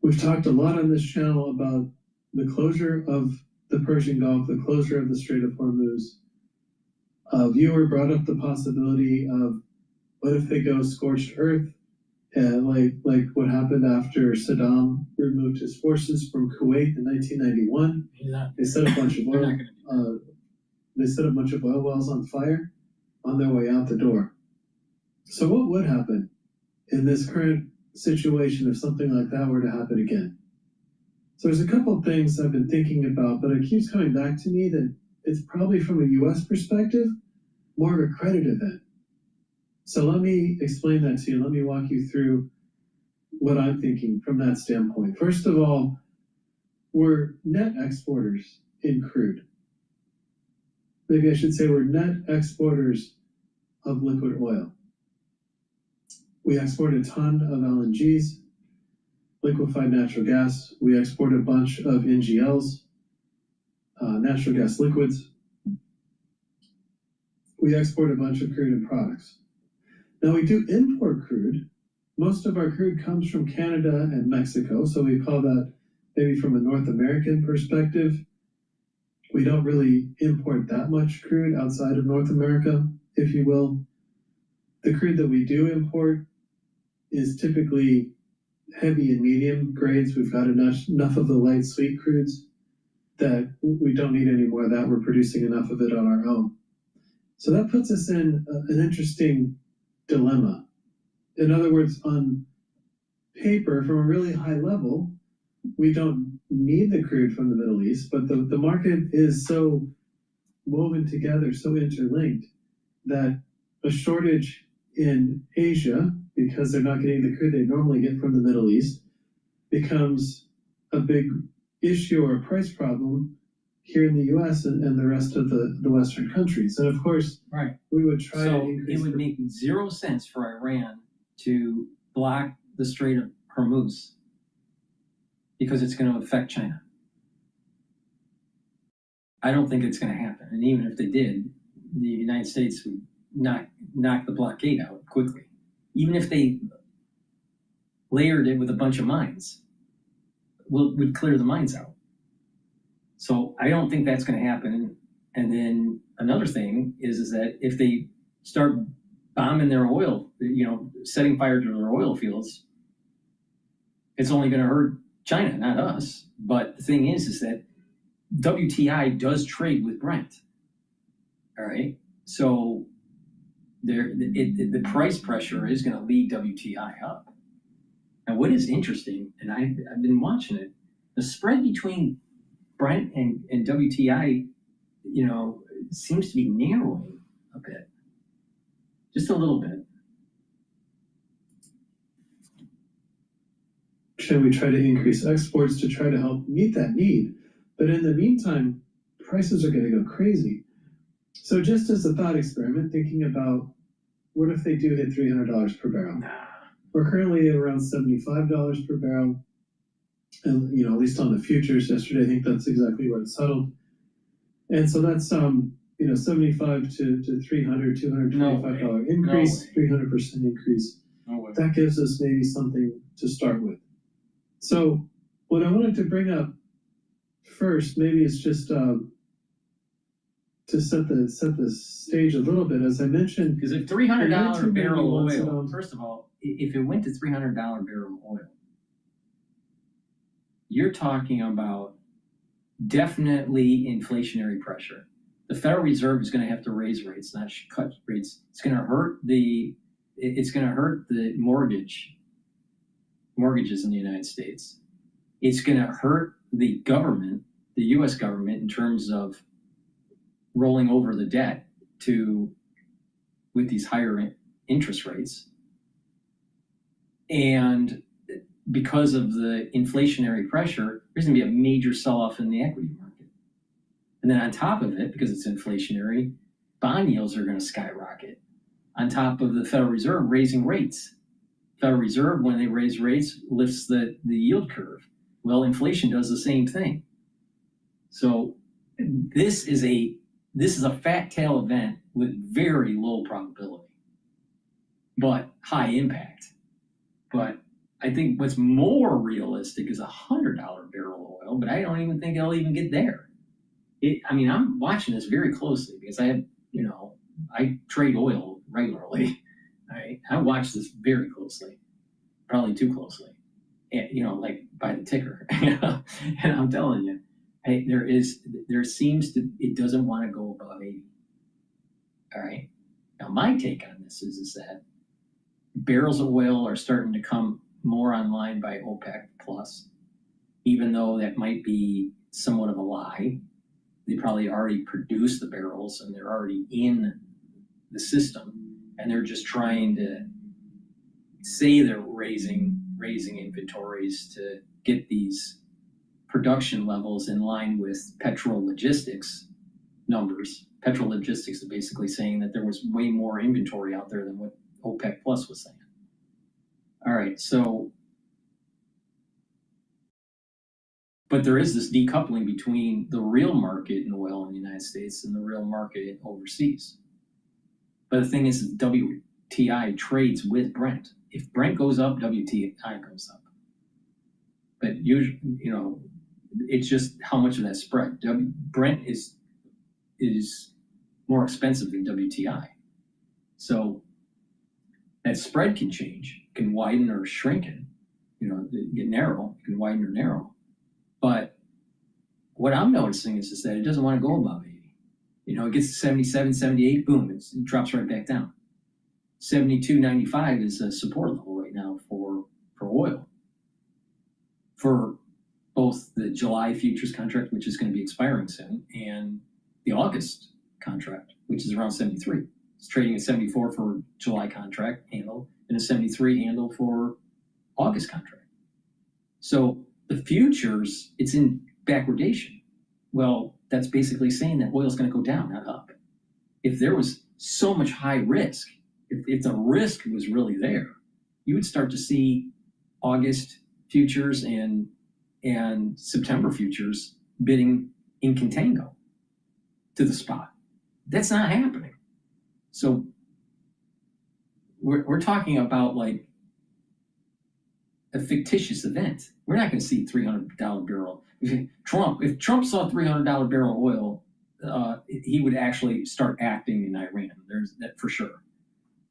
We've talked a lot on this channel about the closure of the Persian Gulf, the closure of the Strait of Hormuz. A viewer brought up the possibility of what if they go scorched earth, like what happened after Saddam removed his forces from Kuwait in 1991. They set a bunch of oil wells on fire on their way out the door. So what would happen in this current situation if something like that were to happen again? So there's a couple of things I've been thinking about, but it keeps coming back to me that it's probably from a U.S. perspective, more of a credit event. So let me explain that to you. Let me walk you through what I'm thinking from that standpoint. First of all, we're net exporters in crude. maybe I should say we're net exporters of liquid oil. We export a ton of LNGs, liquefied natural gas. We export a bunch of NGLs, natural gas liquids. We export a bunch of crude and products. Now we do import crude. Most of our crude comes from Canada and Mexico, so we call that maybe from a North American perspective. We don't really import that much crude outside of North America, if you will. The crude that we do import is typically heavy and medium grades. We've got enough of the light sweet crudes that we don't need any more of that. We're producing enough of it on our own. So that puts us in an interesting dilemma. In other words, on paper, from a really high level, we don't need the crude from the Middle East, but the market is so woven together, so interlinked, that a shortage in Asia, because they're not getting the crude they normally get from the Middle East, becomes a big issue or a price problem here in the US and the rest of the Western countries. And of course, right, we would try to increase. It would make zero sense for Iran to block the Strait of Hormuz because it's going to affect China. I don't think it's going to happen. And even if they did, the United States would knock the blockade out quickly. Even if they layered it with a bunch of mines, would clear the mines out. So I don't think that's going to happen. And then another thing is that if they start bombing their oil, setting fire to their oil fields, it's only going to hurt China, not us. But the thing is that WTI does trade with Brent. All right. So the price pressure is going to lead WTI up. Now, what is interesting, and I've been watching it, the spread between Brent and WTI, seems to be narrowing a bit, just a little bit. Should we try to increase exports to try to help meet that need? But in the meantime, prices are going to go crazy. So just as a thought experiment, thinking about what if they do hit $300 per barrel? We're currently at around $75 per barrel. And, at least on the futures yesterday, I think that's exactly where it settled. And so that's, 75 to 300, $225 increase, 300% increase. That gives us maybe something to start with. So what I wanted to bring up first, maybe it's just to set the stage a little bit, as I mentioned. Because if $300 barrel oil, first of all, if it went to $300 barrel oil, you're talking about definitely inflationary pressure. The Federal Reserve is going to have to raise rates, not cut rates. It's going to hurt the mortgages in the United States. It's going to hurt the government, the U.S. government, in terms of rolling over the debt with these higher interest rates. And because of the inflationary pressure, there's going to be a major sell-off in the equity market. And then on top of it, because it's inflationary, bond yields are going to skyrocket. On top of the Federal Reserve raising rates. Federal Reserve, when they raise rates, lifts the yield curve. Well, inflation does the same thing. So this is a fat tail event with very low probability, but high impact. But I think what's more realistic is $100 barrel of oil, but I don't even think it'll even get there. I'm watching this very closely because I trade oil regularly. I watch this very closely, probably too closely, and, like by the ticker. And I'm telling you, it doesn't want to go above 80. All right. Now, my take on this is that barrels of oil are starting to come more online by OPEC plus, even though that might be somewhat of a lie. They probably already produced the barrels and they're already in the system, and they're just trying to say they're raising inventories to get these production levels in line with petrol logistics numbers. Petrol Logistics is basically saying that there was way more inventory out there than what OPEC Plus was saying. All right, so, but there is this decoupling between the real market in oil in the United States and the real market overseas. But the thing is, WTI trades with Brent. If Brent goes up, WTI goes up. But usually, you know, it's just how much of that spread. Brent is more expensive than WTI. So that spread can change, can widen or shrink it, you know, get narrow, it can widen or narrow. But what I'm noticing is that it doesn't want to go above 80. You know, it gets to 77, 78, boom, it drops right back down. 72.95 is a support level right now for oil. For both the July futures contract, which is going to be expiring soon, and the August contract, which is around 73. It's trading at 74 for July contract handle and a 73 handle for August contract. So the futures, it's in backwardation. Well, that's basically saying that oil is going to go down, not up. If there was so much high risk, if the risk was really there, you would start to see August futures and September futures bidding in contango to the spot. That's not happening. So we're talking about like a fictitious event. We're not going to see $300 barrel. If Trump saw $300 barrel oil, he would actually start acting in Iran. There's that for sure.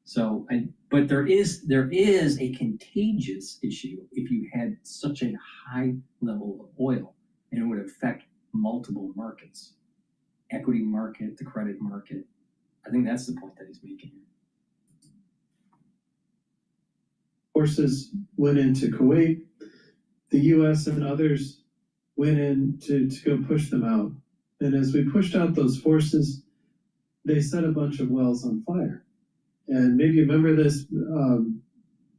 So, but there is a contagious issue if you had such a high level of oil, and it would affect multiple markets, equity market, the credit market. I think that's the point that he's making. Forces went into Kuwait. The U.S. and others went in to go push them out. And as we pushed out those forces, they set a bunch of wells on fire. And maybe you remember this, you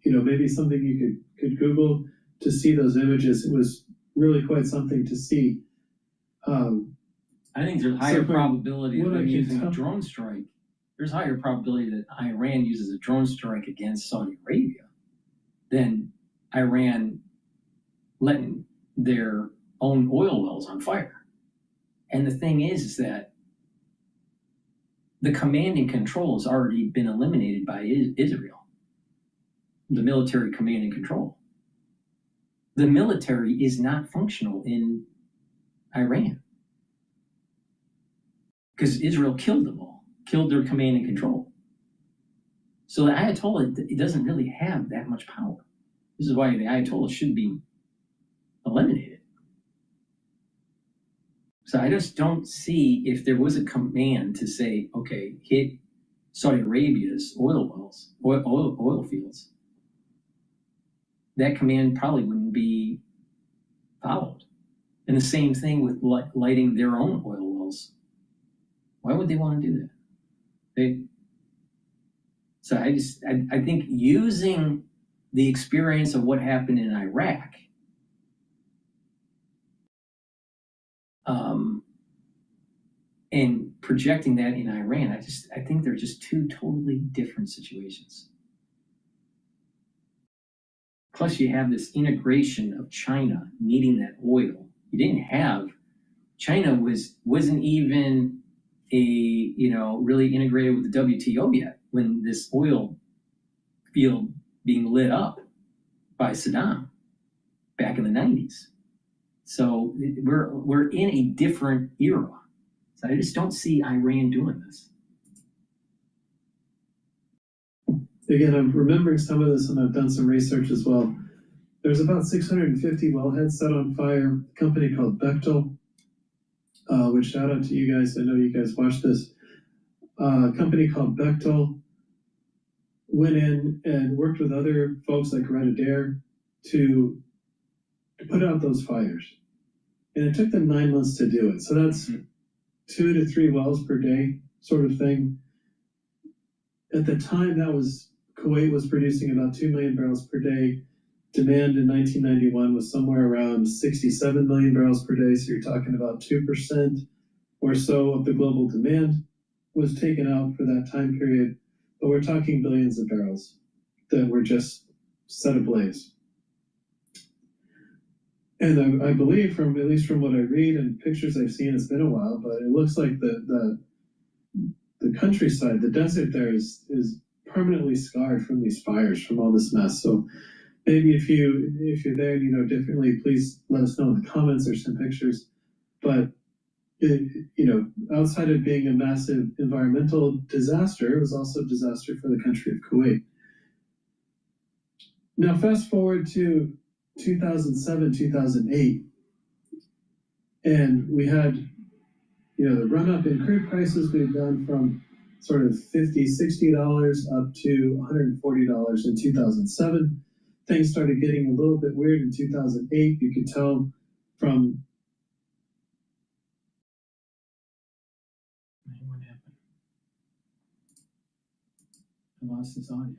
know, maybe something you could Google to see those images. It was really quite something to see. I think there's higher probability of them using a drone strike. There's higher probability that Iran uses a drone strike against Saudi Arabia than Iran letting their own oil wells on fire. And the thing is that the command and control has already been eliminated by Israel. The military command and control. The military is not functional in Iran because Israel killed them all, killed their command and control. So the Ayatollah, it doesn't really have that much power. This is why the Ayatollah should be eliminated. So I just don't see if there was a command to say, okay, hit Saudi Arabia's oil wells, oil fields. That command probably wouldn't be followed. And the same thing with lighting their own oil wells. Why would they want to do that? So I think using the experience of what happened in Iraq and projecting that in Iran, I think they're just two totally different situations. Plus, you have this integration of China needing that oil. You didn't have China wasn't even really integrated with the WTO yet when this oil field being lit up by Saddam back in the 90s. So we're in a different era. So I just don't see Iran doing this. Again, I'm remembering some of this, and I've done some research as well. There's about 650 wellheads set on fire. A company called Bechtel, which shout out to you guys. I know you guys watch this. A company called Bechtel went in and worked with other folks like GETTR to put out those fires. And it took them 9 months to do it. So that's 2 to 3 wells per day sort of thing. At the time, Kuwait was producing about 2 million barrels per day. Demand in 1991 was somewhere around 67 million barrels per day. So you're talking about 2% or so of the global demand. was taken out for that time period, but we're talking billions of barrels that were just set ablaze. And I believe, from at least from what I read and pictures I've seen, it's been a while, but it looks like the countryside, the desert there is permanently scarred from these fires, from all this mess. So maybe if you're there and you know differently, please let us know in the comments or some pictures. But outside of being a massive environmental disaster, it was also a disaster for the country of Kuwait. Now, fast forward to 2007, 2008, and we had, the run up in crude prices. We've gone from sort of $50, $60 up to $140 in 2007. Things started getting a little bit weird in 2008. You could tell from what happened? I lost his audio.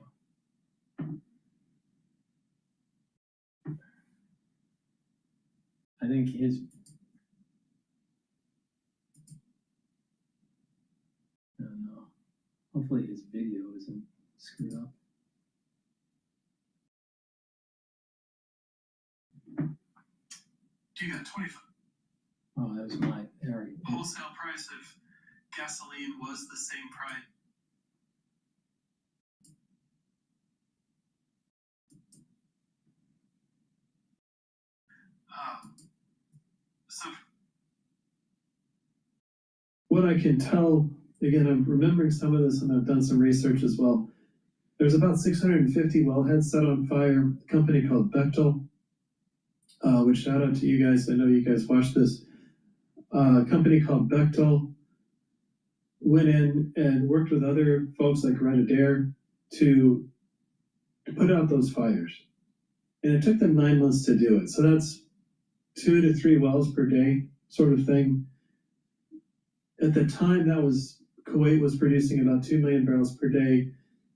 I think his. I don't know. Hopefully his video isn't screwed up. You got 25. Oh, that was my area. Wholesale price of gasoline was the same price. So what I can tell, again, I'm remembering some of this and I've done some research as well. There's about 650 wellheads set on fire. A company called Bechtel, which shout out to you guys. I know you guys watch this. A company called Bechtel went in and worked with other folks like DrPaulCottrell to put out those fires. And it took them 9 months to do it. So that's 2 to 3 wells per day sort of thing. At the time, Kuwait was producing about 2 million barrels per day.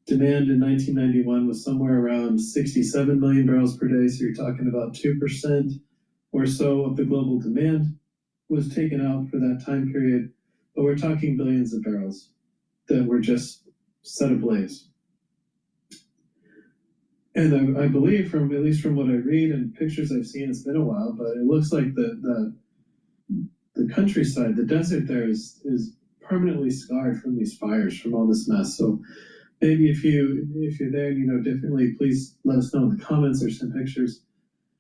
Demand in 1991 was somewhere around 67 million barrels per day. So you're talking about 2% or so of the global demand was taken out for that time period. But we're talking billions of barrels that were just set ablaze. And I believe, from at least from what I read and pictures I've seen, it's been a while, but it looks like the countryside, the desert there is permanently scarred from these fires, from all this mess. So maybe if you're there and you know differently, please let us know in the comments or some pictures.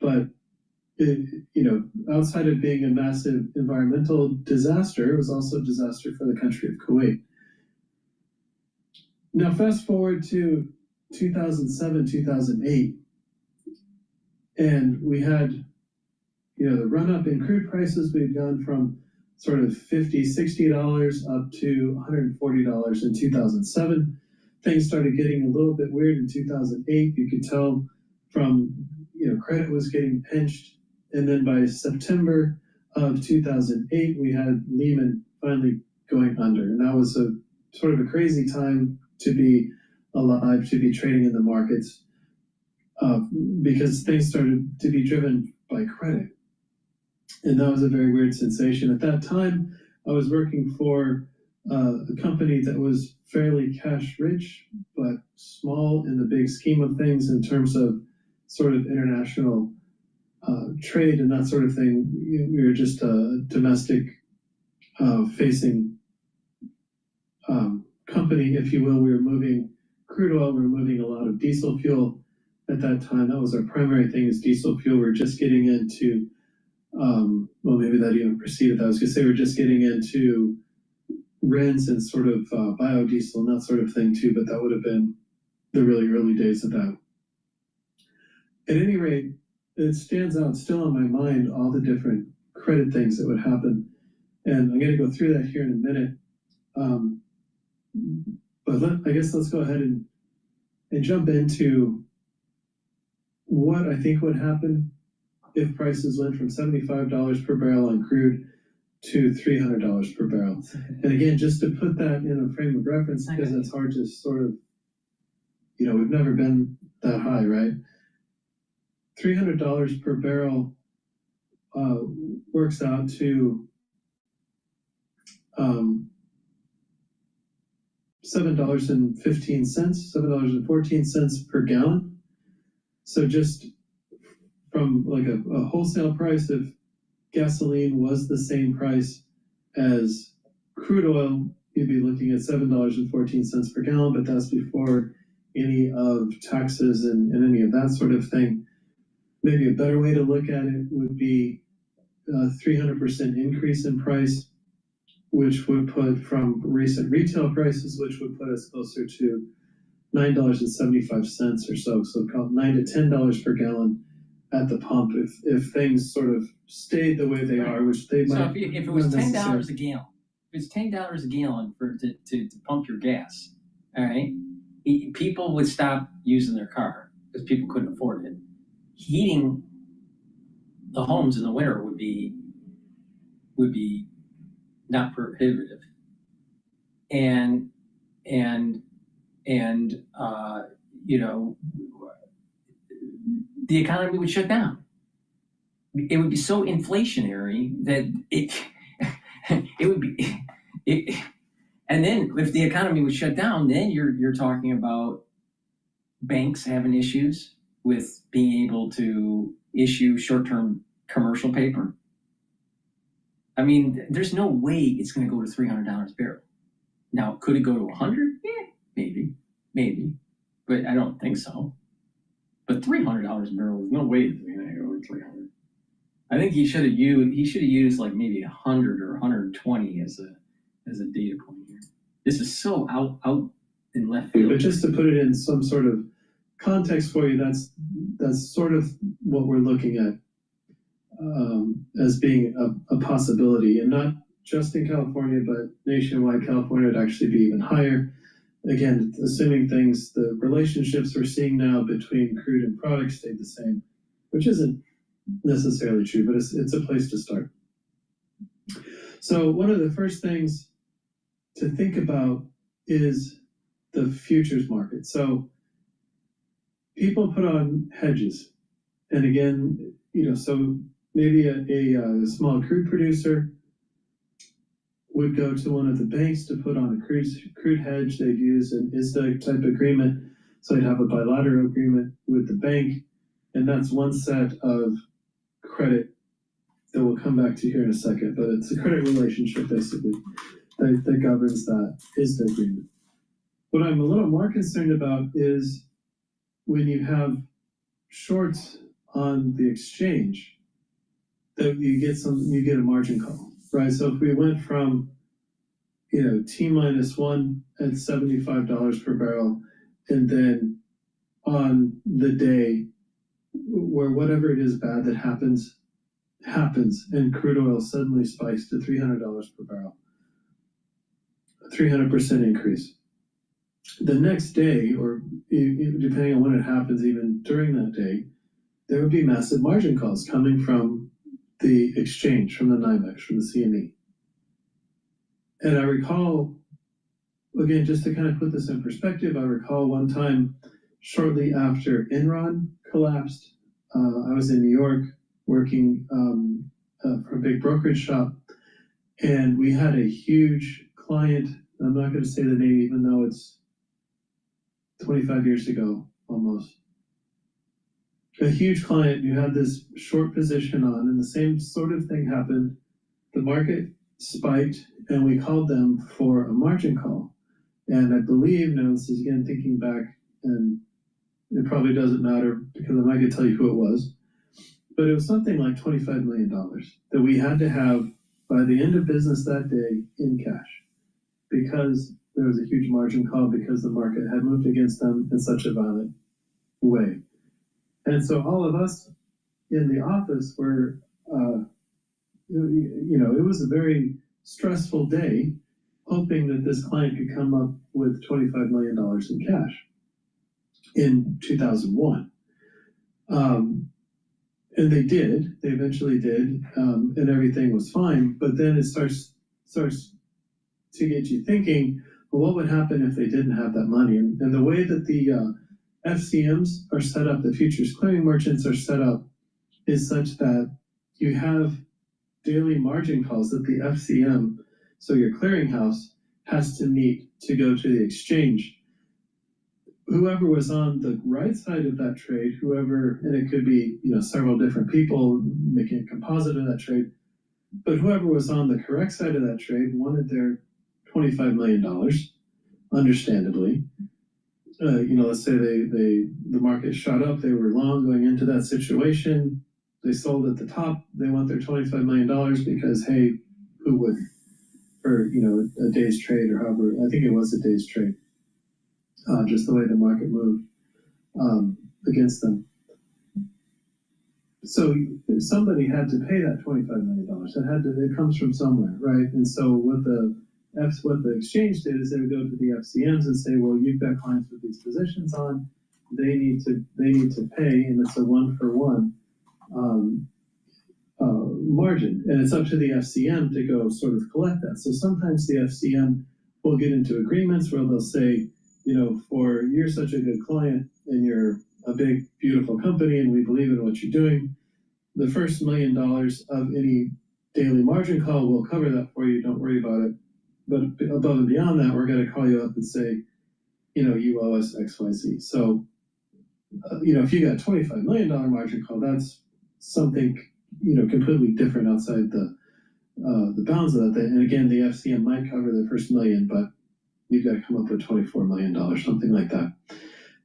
But outside of being a massive environmental disaster, it was also a disaster for the country of Kuwait. Now, fast forward to 2007, 2008, and we had, the run up in crude prices. We've gone from sort of $50, $60 up to $140 in 2007. Things started getting a little bit weird in 2008. You could tell from, credit was getting pinched. And then by September of 2008, we had Lehman finally going under. And that was a sort of a crazy time to be alive, to be trading in the markets, because things started to be driven by credit. And that was a very weird sensation. At that time, I was working for a company that was fairly cash rich, but small in the big scheme of things in terms of sort of international trade and that sort of thing. We were just a domestic facing company, if you will. We were moving crude oil. We were moving a lot of diesel fuel at that time. That was our primary thing, is diesel fuel. We're just getting into, well, maybe that even preceded that. I was going to say we're just getting into RINs and sort of biodiesel and that sort of thing too, but that would have been the really early days of that. At any rate, it stands out still in my mind, all the different credit things that would happen. And I'm going to go through that here in a minute. But I guess let's go ahead and jump into what I think would happen if prices went from $75 per barrel on crude to $300 per barrel. And again, just to put that in a frame of reference, because it's hard to sort of, we've never been that high, right? $300 per barrel works out to $7.14 per gallon. So just from like a wholesale price, if gasoline was the same price as crude oil, you'd be looking at $7.14 per gallon, but that's before any of taxes and any of that sort of thing. Maybe a better way to look at it would be a 300% increase in price, which would put from recent retail prices, which would put us closer to $9.75 or so. So called $9 to $10 per gallon at the pump if things sort of stayed the way they are, which they might. So if it was $10 a gallon, if it's $10 a gallon to pump your gas, all right, people would stop using their car because people couldn't afford it. Heating the homes in the winter would be not prohibitive, and you know, the economy would shut down. It would be so inflationary that it would be and then if the economy was shut down, then you're talking about banks having issues with being able to issue short-term commercial paper. I mean, there's no way it's going to go to $300 a barrel. Now, could it go to 100? Yeah, maybe, but I don't think so. But $300 a barrel, there's no way it's going to go to 300. I think he should have used like maybe 100 or 120 as a data point here. This is so out in left field. But just to put it in some sort of context for you, that's sort of what we're looking at as being a possibility, and not just in California, but nationwide. California would actually be even higher. Again, assuming the relationships we're seeing now between crude and products stayed the same, which isn't necessarily true, but it's a place to start. So one of the first things to think about is the futures market. So people put on hedges, and again, you know, so maybe a small crude producer would go to one of the banks to put on a crude hedge. They'd use an ISDA type agreement, so they'd have a bilateral agreement with the bank, and that's one set of credit that we'll come back to here in a second, but it's a credit relationship basically that governs that ISDA agreement. What I'm a little more concerned about is when you have shorts on the exchange, that you get a margin call, right? So if we went from, you know, T-1 at $75 per barrel, and then on the day where whatever it is bad that happens, and crude oil suddenly spikes to $300 per barrel, a 300% increase. The next day, or depending on when it happens, even during that day, there would be massive margin calls coming from the exchange, from the NYMEX, from the CME. And I recall, again, just to kind of put this in perspective, I recall one time shortly after Enron collapsed, I was in New York working for a big brokerage shop, and we had a huge client. I'm not going to say the name, even though it's 25 years ago almost. A huge client who had this short position on, and the same sort of thing happened. The market spiked, and we called them for a margin call. And I believe, now this is again thinking back, and it probably doesn't matter because I'm not going to tell you who it was, but it was something like $25 million that we had to have by the end of business that day in cash, because there was a huge margin call because the market had moved against them in such a violent way. And so all of us in the office were, you know, it was a very stressful day, hoping that this client could come up with $25 million in cash in 2001. And they did, they eventually did, and everything was fine. But then it starts to get you thinking, well, what would happen if they didn't have that money? And the way that the FCMs are set up, the futures clearing merchants are set up, is such that you have daily margin calls that the FCM, so your clearinghouse, has to meet to go to the exchange. Whoever was on the right side of that trade, and it could be, several different people making a composite of that trade, but whoever was on the correct side of that trade wanted their $25 million, understandably. Let's say the market shot up, they were long going into that situation, they sold at the top, they want their $25 million because, hey, who wouldn't? For, a day's trade or however, I think it was a day's trade, just the way the market moved against them. So somebody had to pay that $25 million. It comes from somewhere, right? And so what the exchange did is they would go to the FCMs and say, well, you've got clients with these positions on, they need to pay, and it's a 1-for-1 margin, and it's up to the FCM to go sort of collect that. So sometimes the FCM will get into agreements where they'll say, for you're such a good client and you're a big, beautiful company and we believe in what you're doing, the first $1 million of any daily margin call will cover that for you. Don't worry about it. But above and beyond that, we're going to call you up and say, you owe us X, Y, Z. So, if you got a $25 million margin call, that's something, completely different outside the bounds of that. And again, the FCM might cover the first $1 million, but you've got to come up with $24 million, something like that.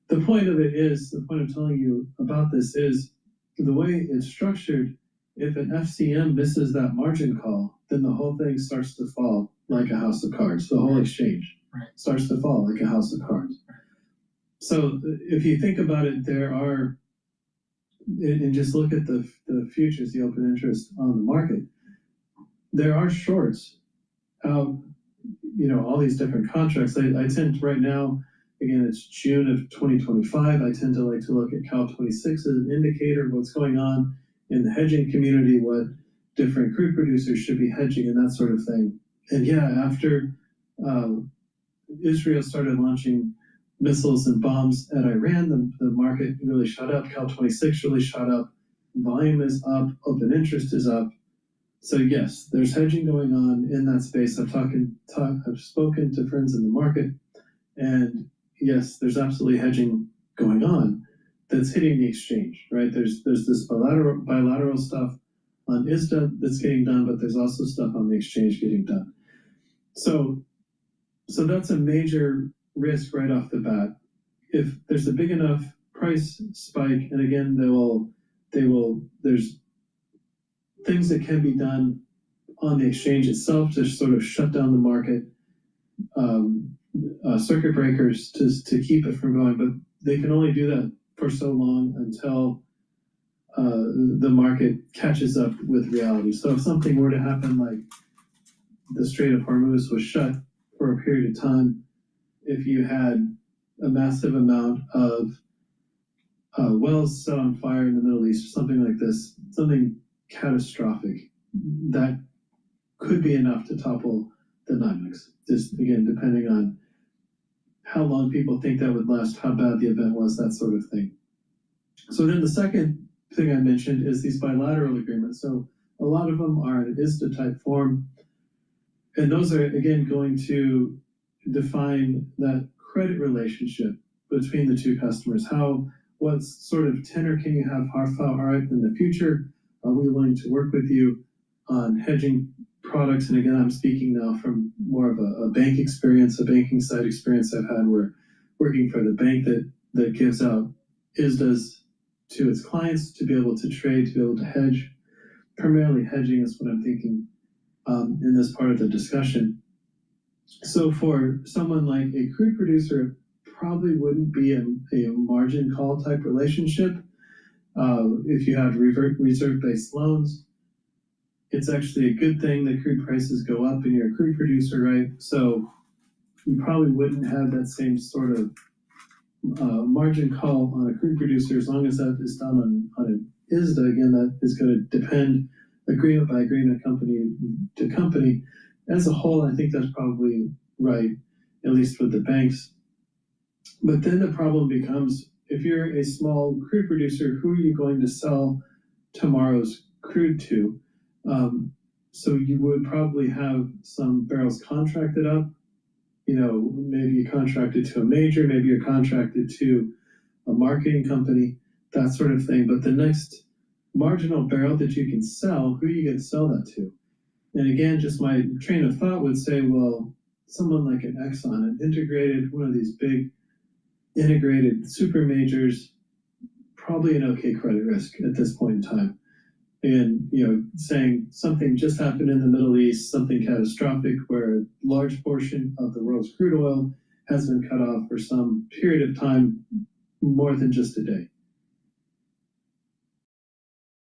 The point of telling you about this is the way it's structured. If an FCM misses that margin call, then the whole thing starts to fall like a house of cards. The whole exchange starts to fall like a house of cards. So if you think about it, there are, and just look at the futures, the open interest on the market, there are shorts out, all these different contracts. I tend to, right now, again, it's June of 2025, I tend to like to look at Cal 26 as an indicator of what's going on in the hedging community, what different crude producers should be hedging and that sort of thing. And yeah, after Israel started launching missiles and bombs at Iran, the market really shot up. Cal 26 really shot up. Volume is up. Open interest is up. So yes, there's hedging going on in that space. I've spoken to friends in the market, and yes, there's absolutely hedging going on that's hitting the exchange, right? There's this bilateral stuff on ISDA that's getting done, but there's also stuff on the exchange getting done. So that's a major risk right off the bat. If there's a big enough price spike, and again, there's things that can be done on the exchange itself to sort of shut down the market, circuit breakers to keep it from going, but they can only do that for so long until the market catches up with reality. So if something were to happen, like the Strait of Hormuz was shut for a period of time, if you had a massive amount of wells set on fire in the Middle East, or something like this, something catastrophic, that could be enough to topple the NYMEX. Just again, depending on how long people think that would last, how bad the event was, that sort of thing. So then the second thing I mentioned is these bilateral agreements. So a lot of them are in ISDA type form, and those are again going to define that credit relationship between the two customers. What sort of tenor can you have? How far out in the future are we willing to work with you on hedging products? And again, I'm speaking now from more of a bank experience, a banking side experience I've had, where working for the bank that gives out ISDAs to its clients to be able to trade, to be able to hedge. Primarily hedging is what I'm thinking in this part of the discussion. So for someone like a crude producer, it probably wouldn't be a margin call type relationship. If you have reserve-based loans, it's actually a good thing that crude prices go up and you're a crude producer, right? So you probably wouldn't have that same sort of margin call on a crude producer, as long as that is done on an ISDA. Again, that is going to depend agreement by agreement, company to company. As a whole, I think that's probably right, at least with the banks. But then the problem becomes, if you're a small crude producer, who are you going to sell tomorrow's crude to? So you would probably have some barrels contracted up, maybe you contracted to a major, maybe you're contracted to a marketing company, that sort of thing. But the next marginal barrel that you can sell, who are you going to sell that to? And again, just my train of thought would say, well, someone like an Exxon, an integrated, one of these big integrated super majors, probably an okay credit risk at this point in time. And, saying something just happened in the Middle East, something catastrophic where a large portion of the world's crude oil has been cut off for some period of time, more than just a day.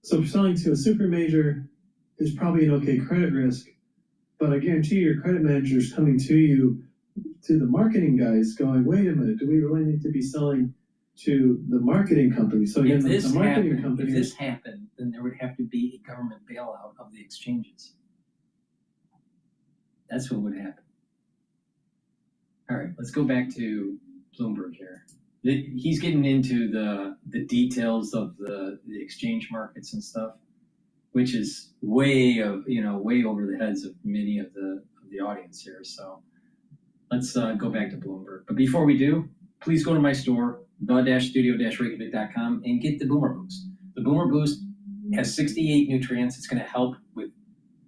So selling to a super major is probably an okay credit risk, but I guarantee your credit manager's coming to you, to the marketing guys, going, wait a minute, do we really need to be selling to the marketing company? So again, If the marketing company. If this happened, then there would have to be a government bailout of the exchanges. That's what would happen. All right, let's go back to Bloomberg here. He's getting into the details of the exchange markets and stuff, which is way over the heads of many of the audience here. So let's go back to Bloomberg. But before we do, please go to my store, the-studio-reykjavik.com, and get the Boomer Boost. The Boomer Boost has 68 nutrients. It's going to help with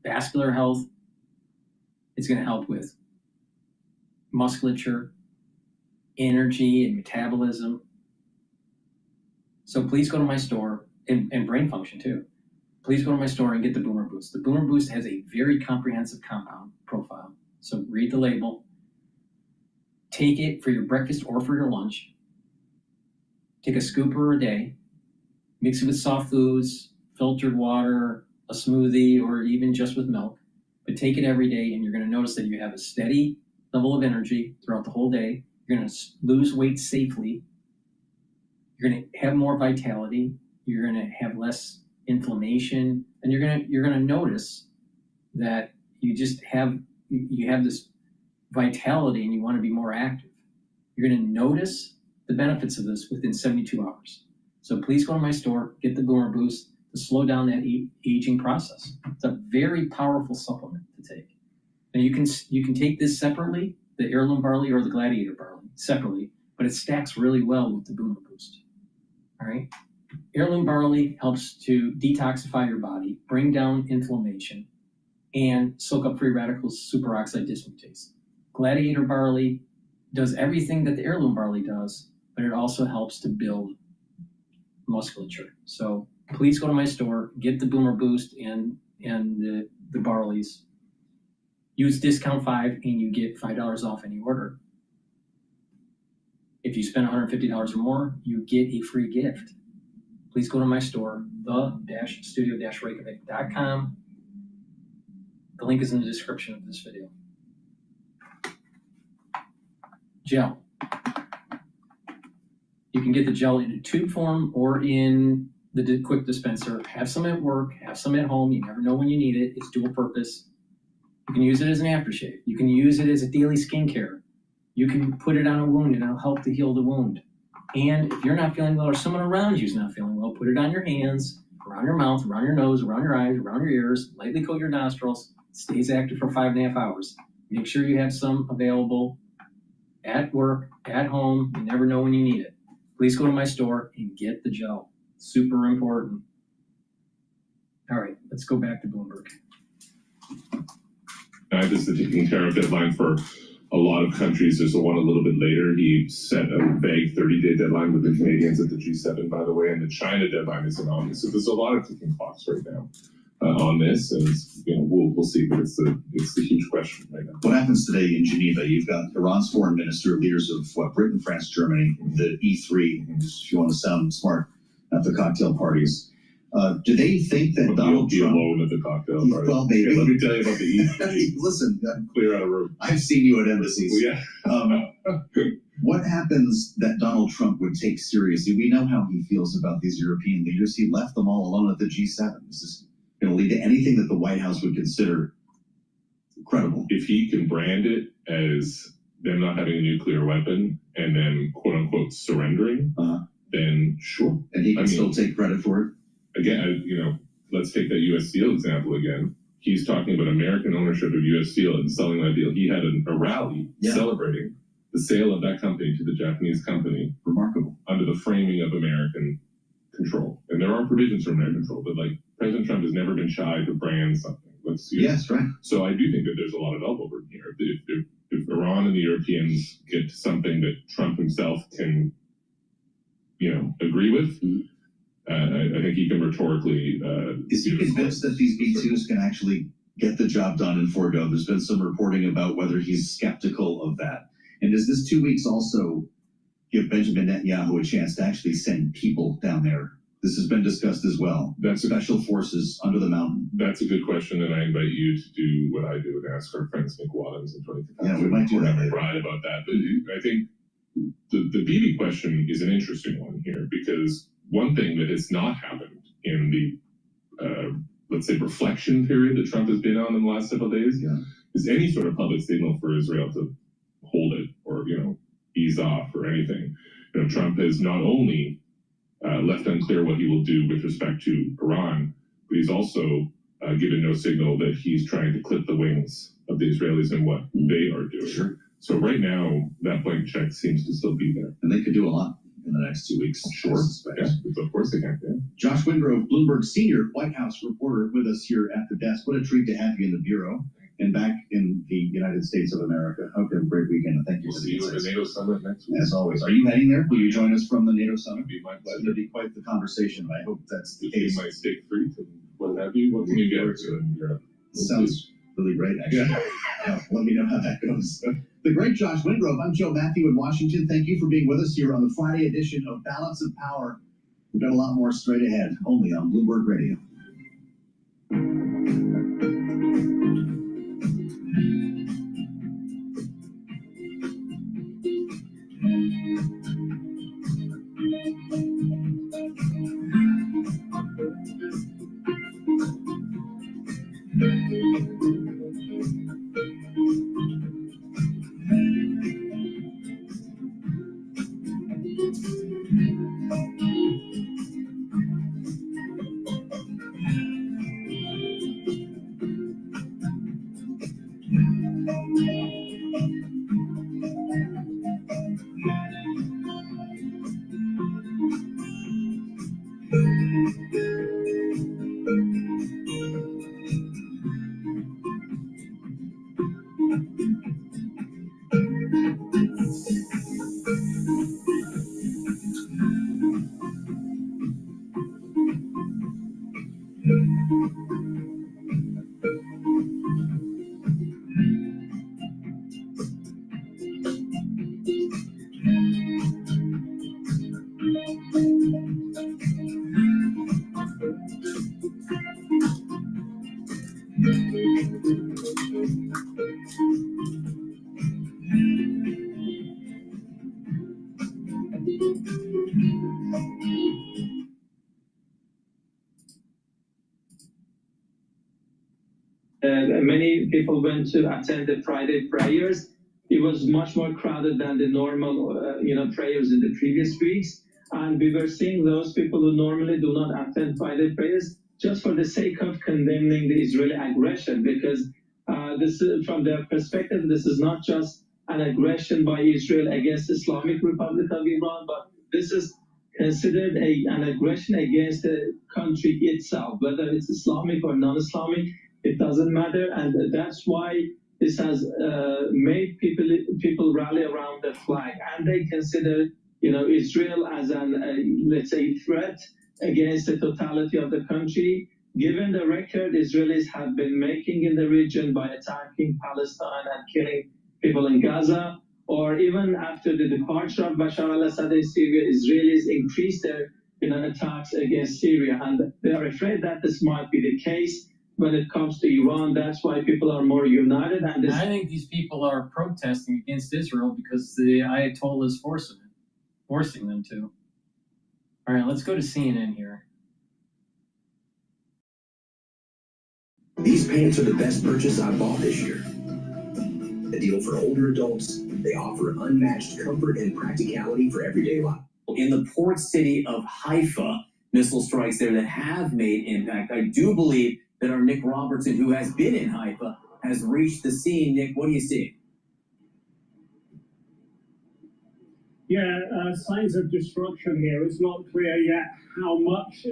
vascular health. It's going to help with musculature, energy, and metabolism. So please go to my store, and brain function too. Please go to my store and get the Boomer Boost. The Boomer Boost has a very comprehensive compound profile. So read the label. Take it for your breakfast or for your lunch. Take a scooper a day. Mix it with soft foods, filtered water, a smoothie, or even just with milk. But take it every day, and you're going to notice that you have a steady level of energy throughout the whole day. You're going to lose weight safely. You're going to have more vitality. You're going to have less inflammation, and you're going to notice that you just have this vitality, and you want to be more active. You're going to notice the benefits of this within 72 hours. So please go to my store, get the Boomer Boost to slow down that aging process. It's a very powerful supplement to take. And you can take this separately, the heirloom barley or the gladiator barley separately, but it stacks really well with the Boomer Boost. All right. Heirloom barley helps to detoxify your body, bring down inflammation, and soak up free radicals, superoxide dismutase. Gladiator barley does everything that the heirloom barley does, but it also helps to build musculature. So please go to my store, get the Boomer Boost and the barleys. Use discount 5 and you get $5 off any order. If you spend $150 or more, you get a free gift. Please go to my store, the-studio-reykjavik.com. The link is in the description of this video. Gel. You can get the gel in a tube form or in the quick dispenser. Have some at work, have some at home. You never know when you need it. It's dual purpose. You can use it as an aftershave. You can use it as a daily skincare. You can put it on a wound and it'll help to heal the wound. And if you're not feeling well or someone around you is not feeling well, put it on your hands, around your mouth, around your nose, around your eyes, around your ears, lightly coat your nostrils. It stays active for 5.5 hours. Make sure you have some available at work, at home. You never know when you need it. Please go to my store and get the gel. Super important. All right, let's go back to Bloomberg. This is the ticking tariff deadline for a lot of countries. There's the one a little bit later. He set a vague 30-day deadline with the Canadians at the G7, by the way, and the China deadline is in August. So there's a lot of ticking clocks right now on this, and we'll see. But it's the huge question right now. What happens today in Geneva? You've got Iran's foreign minister, leaders of Britain, France, Germany, the E3. Just if you want to sound smart at the cocktail parties. Do they think that Donald Trump... alone at the cocktail party. Well, maybe. Okay, let me tell you about the E3. Listen, clear out a room. I've seen you at embassies. Yeah. What happens that Donald Trump would take seriously? We know how he feels about these European leaders. He left them all alone at the G7. Is this going to lead to anything that the White House would consider credible? If he can brand it as them not having a nuclear weapon and then quote-unquote surrendering, then sure. And he can still take credit for it? Again, let's take that U.S. Steel example again. he's talking about American ownership of U.S. Steel and selling that deal. He had a rally celebrating the sale of that company to the Japanese company. Remarkable. Under the framing of American control. And there are provisions for American control, but like President Trump has never been shy to brand something. Yes, right. So I do think that there's a lot of elbow room here. If Iran and the Europeans get to something that Trump himself can, agree with, I think he can rhetorically. Is he convinced that these B2s can actually get the job done and forego? There's been some reporting about whether he's skeptical of that. And does this 2 weeks also give Benjamin Netanyahu a chance to actually send people down there? This has been discussed as well. That's special forces under the mountain. That's a good question, and I invite you to do what I do and ask our friends Nick Waddams and 20,000. Yeah, we might do that later. Right about that. But I think the BB question is an interesting one here, because one thing that has not happened in the, let's say, reflection period that Trump has been on in the last several days is any sort of public signal for Israel to hold it or, ease off or anything. Trump has not only left unclear what he will do with respect to Iran, but he's also given no signal that he's trying to clip the wings of the Israelis and what they are doing. Sure. So right now, that blank check seems to still be there. And they could do a lot in the next 2 weeks. Sure. Yeah, of course they can. Yeah. Josh Wingrove, Bloomberg senior White House reporter, with us here at the desk. What a treat to have you in the Bureau and back in the United States of America. Hope you have a great weekend, and thank you We'll for see the you at the NATO Summit next week. As always. Are you heading there? Will you join us from the NATO Summit? It'd be my pleasure. It'll be quite the conversation. I hope that's the Just case. be my steak frites and what have you. What can you get to in Europe? Sounds really great, actually. Yeah, let me know how that goes. The great Josh Wingrove. I'm Joe Matthew in Washington. Thank you for being with us here on the Friday edition of Balance of Power. We've got a lot more straight ahead, only on Bloomberg Radio. Many people went to attend the Friday prayers. It was much more crowded than the normal, prayers in the previous weeks. And we were seeing those people who normally do not attend Friday prayers just for the sake of condemning the Israeli aggression, because this is, from their perspective, this is not just an aggression by Israel against the Islamic Republic of Iran, but this is considered an aggression against the country itself, whether it's Islamic or non-Islamic. It doesn't matter, and that's why this has made people rally around the flag, and they consider, Israel as let's say, threat against the totality of the country. Given the record Israelis have been making in the region by attacking Palestine and killing people in Gaza, or even after the departure of Bashar al-Assad in Syria, Israelis increased their attacks against Syria, and they are afraid that this might be the case when it comes to Iran. That's why people are more united. And I think these people are protesting against Israel because the Ayatollah is forcing them to. All right, let's go to CNN here. These pants are the best purchase I bought this year. A deal for older adults. They offer unmatched comfort and practicality for everyday life. In the port city of Haifa, missile strikes there that have made impact. I do believe that our Nick Robertson, who has been in Haifa, has reached the scene. Nick, what do you see? Yeah, signs of destruction here. It's not clear yet how much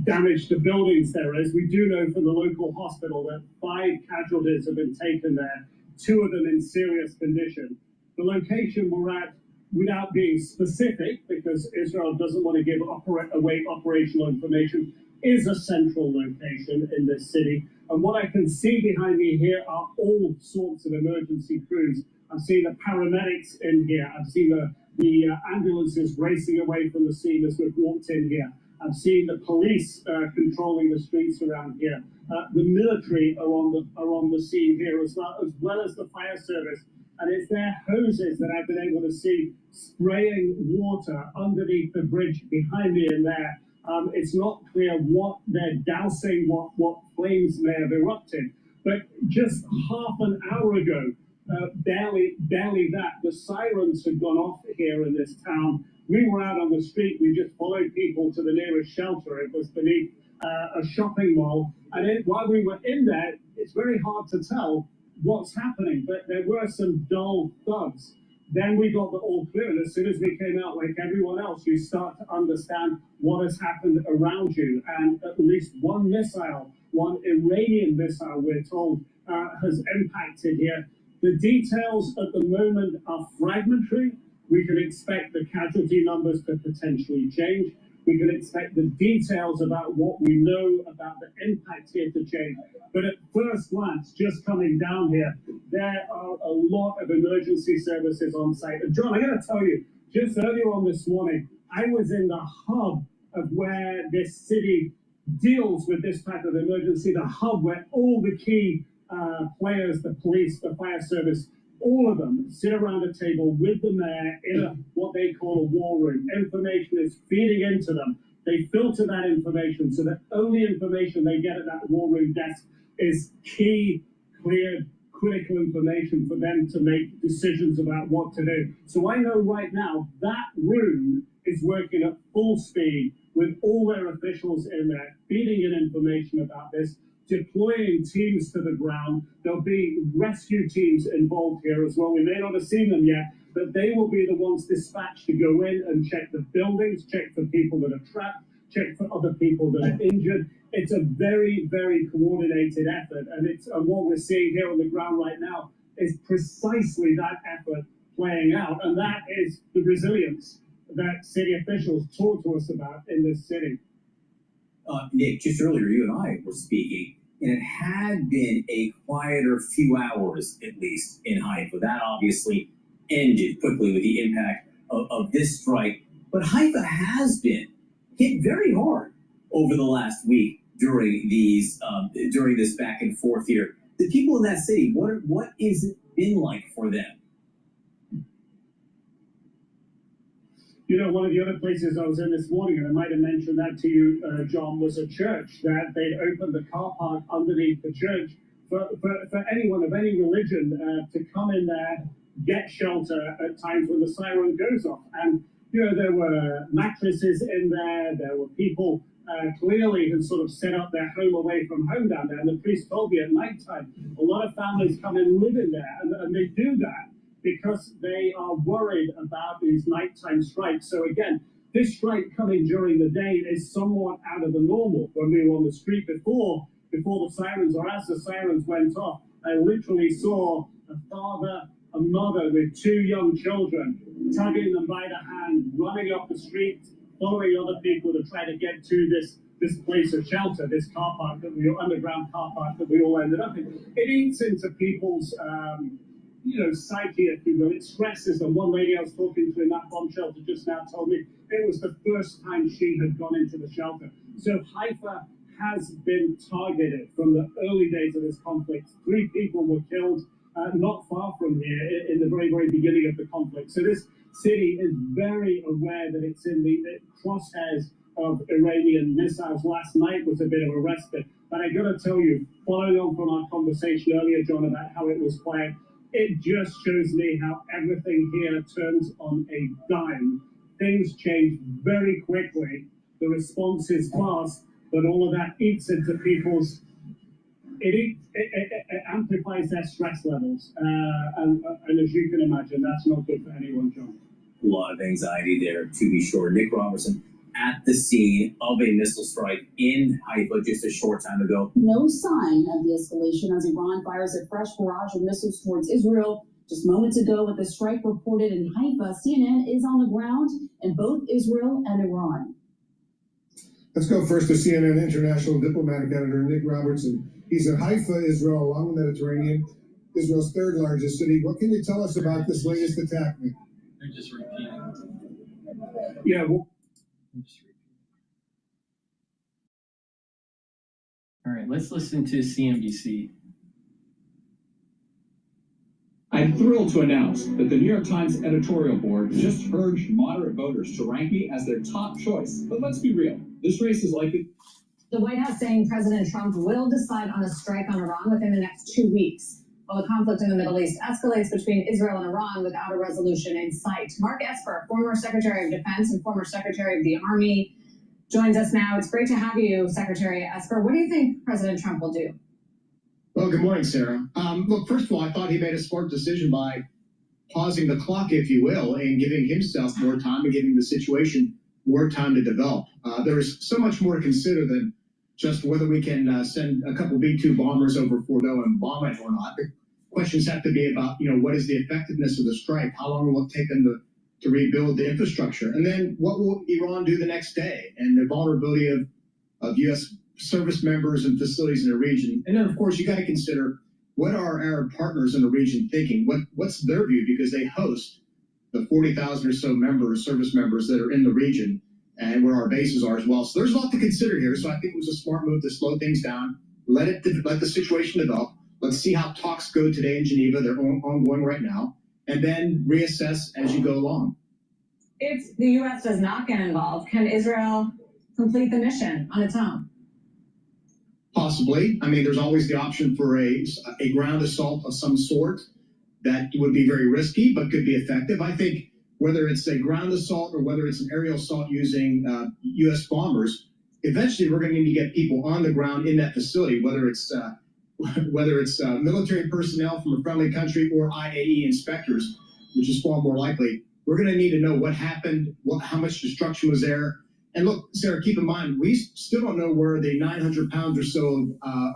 damage to buildings there is. We do know from the local hospital that 5 casualties have been taken there, 2 of them in serious condition. The location we're at, without being specific, because Israel doesn't want to give away operational information, is a central location in this city. And what I can see behind me here are all sorts of emergency crews. I've seen the paramedics in here. I've seen the ambulances racing away from the scene as we've walked in here. I've seen the police controlling the streets around here. The military are on the scene here as well as the fire service. And it's their hoses that I've been able to see spraying water underneath the bridge behind me in there. It's not clear what they're dousing, what flames may have erupted. But just half an hour ago, barely that, the sirens had gone off here in this town. We were out on the street. We just followed people to the nearest shelter. It was beneath a shopping mall. And while we were in there, it's very hard to tell what's happening, but there were some dull thuds. Then we got the all clear, and as soon as we came out, like everyone else, you start to understand what has happened around you. And at least one missile, one Iranian missile, we're told, has impacted here. The details at the moment are fragmentary. We can expect the casualty numbers to potentially change. We can expect the details about what we know about the impact here to change. But at first glance, just coming down here, there are a lot of emergency services on site. And John, I got to tell you, just earlier on this morning, I was in the hub of where this city deals with this type of emergency, the hub where all the key players, the police, the fire service, all of them sit around a table with the mayor in what they call a war room. Information is feeding into them. They filter that information so that only information they get at that war room desk is key, cleared, critical information for them to make decisions about what to do. So I know right now that room is working at full speed with all their officials in there, feeding in information about this, deploying teams to the ground. There'll be rescue teams involved here as well. We may not have seen them yet, but they will be the ones dispatched to go in and check the buildings, check for people that are trapped, check for other people that are injured. It's a very, very coordinated effort, and what we're seeing here on the ground right now is precisely that effort playing out, and that is the resilience that city officials talk to us about in this city. Nick, just earlier, you and I were speaking, and it had been a quieter few hours, at least, in Haifa. That obviously ended quickly with the impact of this strike. But Haifa has been hit very hard over the last week during during this back and forth here. The people in that city, what has it been like for them? You know, one of the other places I was in this morning, and I might have mentioned that to you, John, was a church that they'd opened the car park underneath the church for anyone of any religion to come in there, get shelter at times when the siren goes off. And, you know, there were mattresses in there, there were people clearly who sort of set up their home away from home down there. And the priest told me at nighttime, a lot of families come and live in there, and they do that because they are worried about these nighttime strikes. So again, this strike coming during the day is somewhat out of the normal. When we were on the street before the sirens, or as the sirens went off, I literally saw a father, a mother with 2 young children, tugging them by the hand, running up the street, following other people to try to get to this place of shelter, this car park, underground car park that we all ended up in. It eats into people's psyche, if you will. It stresses them. One lady I was talking to in that bomb shelter just now told me it was the first time she had gone into the shelter. So Haifa has been targeted from the early days of this conflict. 3 people were killed not far from here in the very, very beginning of the conflict. So this city is very aware that it's in the crosshairs of Iranian missiles. Last night was a bit of a respite. But I got to tell you, following on from our conversation earlier, John, about how it was quiet, it just shows me how everything here turns on a dime. Things change very quickly. The response is fast. but all of that eats into people's, it amplifies their stress levels. And as you can imagine, that's not good for anyone, John. A lot of anxiety there, to be sure. Nick Robertson at the scene of a missile strike in Haifa just a short time ago. No sign of the escalation as Iran fires a fresh barrage of missiles towards Israel. Just moments ago, with the strike reported in Haifa, CNN is on the ground in both Israel and Iran. Let's go first to CNN international diplomatic editor Nick Robertson. He's in Haifa, Israel, along the Mediterranean, Israel's third largest city. What can you tell us about this latest attack, Nick? They're just repeating. Yeah, well, all right, let's listen to CNBC. I'm thrilled to announce that the New York Times editorial board just urged moderate voters to rank me as their top choice. But let's be real, this race is likely. The White House saying President Trump will decide on a strike on Iran within the next 2 weeks, while the conflict in the Middle East escalates between Israel and Iran without a resolution in sight. Mark Esper, former Secretary of Defense and former Secretary of the Army, joins us now. It's great to have you, Secretary Esper. What do you think President Trump will do? Well, good morning, Sarah. Look, first of all, I thought he made a smart decision by pausing the clock, if you will, and giving himself more time and giving the situation more time to develop. There is so much more to consider than just whether we can send a couple B-2 bombers over Fordo and bomb it or not. The questions have to be about, what is the effectiveness of the strike? How long will it take them to rebuild the infrastructure? And then what will Iran do the next day? And the vulnerability of U.S. service members and facilities in the region. And then, of course, you got to consider, what are our Arab partners in the region thinking? What's their view? Because they host the 40,000 or so service members that are in the region, and where our bases are as well. So there's a lot to consider here. So I think it was a smart move to slow things down, let the situation develop. Let's see how talks go today in Geneva. They're ongoing right now, and then reassess as you go along. If the U.S. does not get involved, can Israel complete the mission on its own? Possibly. I mean, there's always the option for a ground assault of some sort. That would be very risky, but could be effective. I think whether it's a ground assault or whether it's an aerial assault using U.S. bombers, eventually we're going to need to get people on the ground in that facility, whether it's military personnel from a friendly country or IAE inspectors, which is far more likely. We're going to need to know what happened, how much destruction was there. And look, Sarah, keep in mind, we still don't know where the 900 pounds or so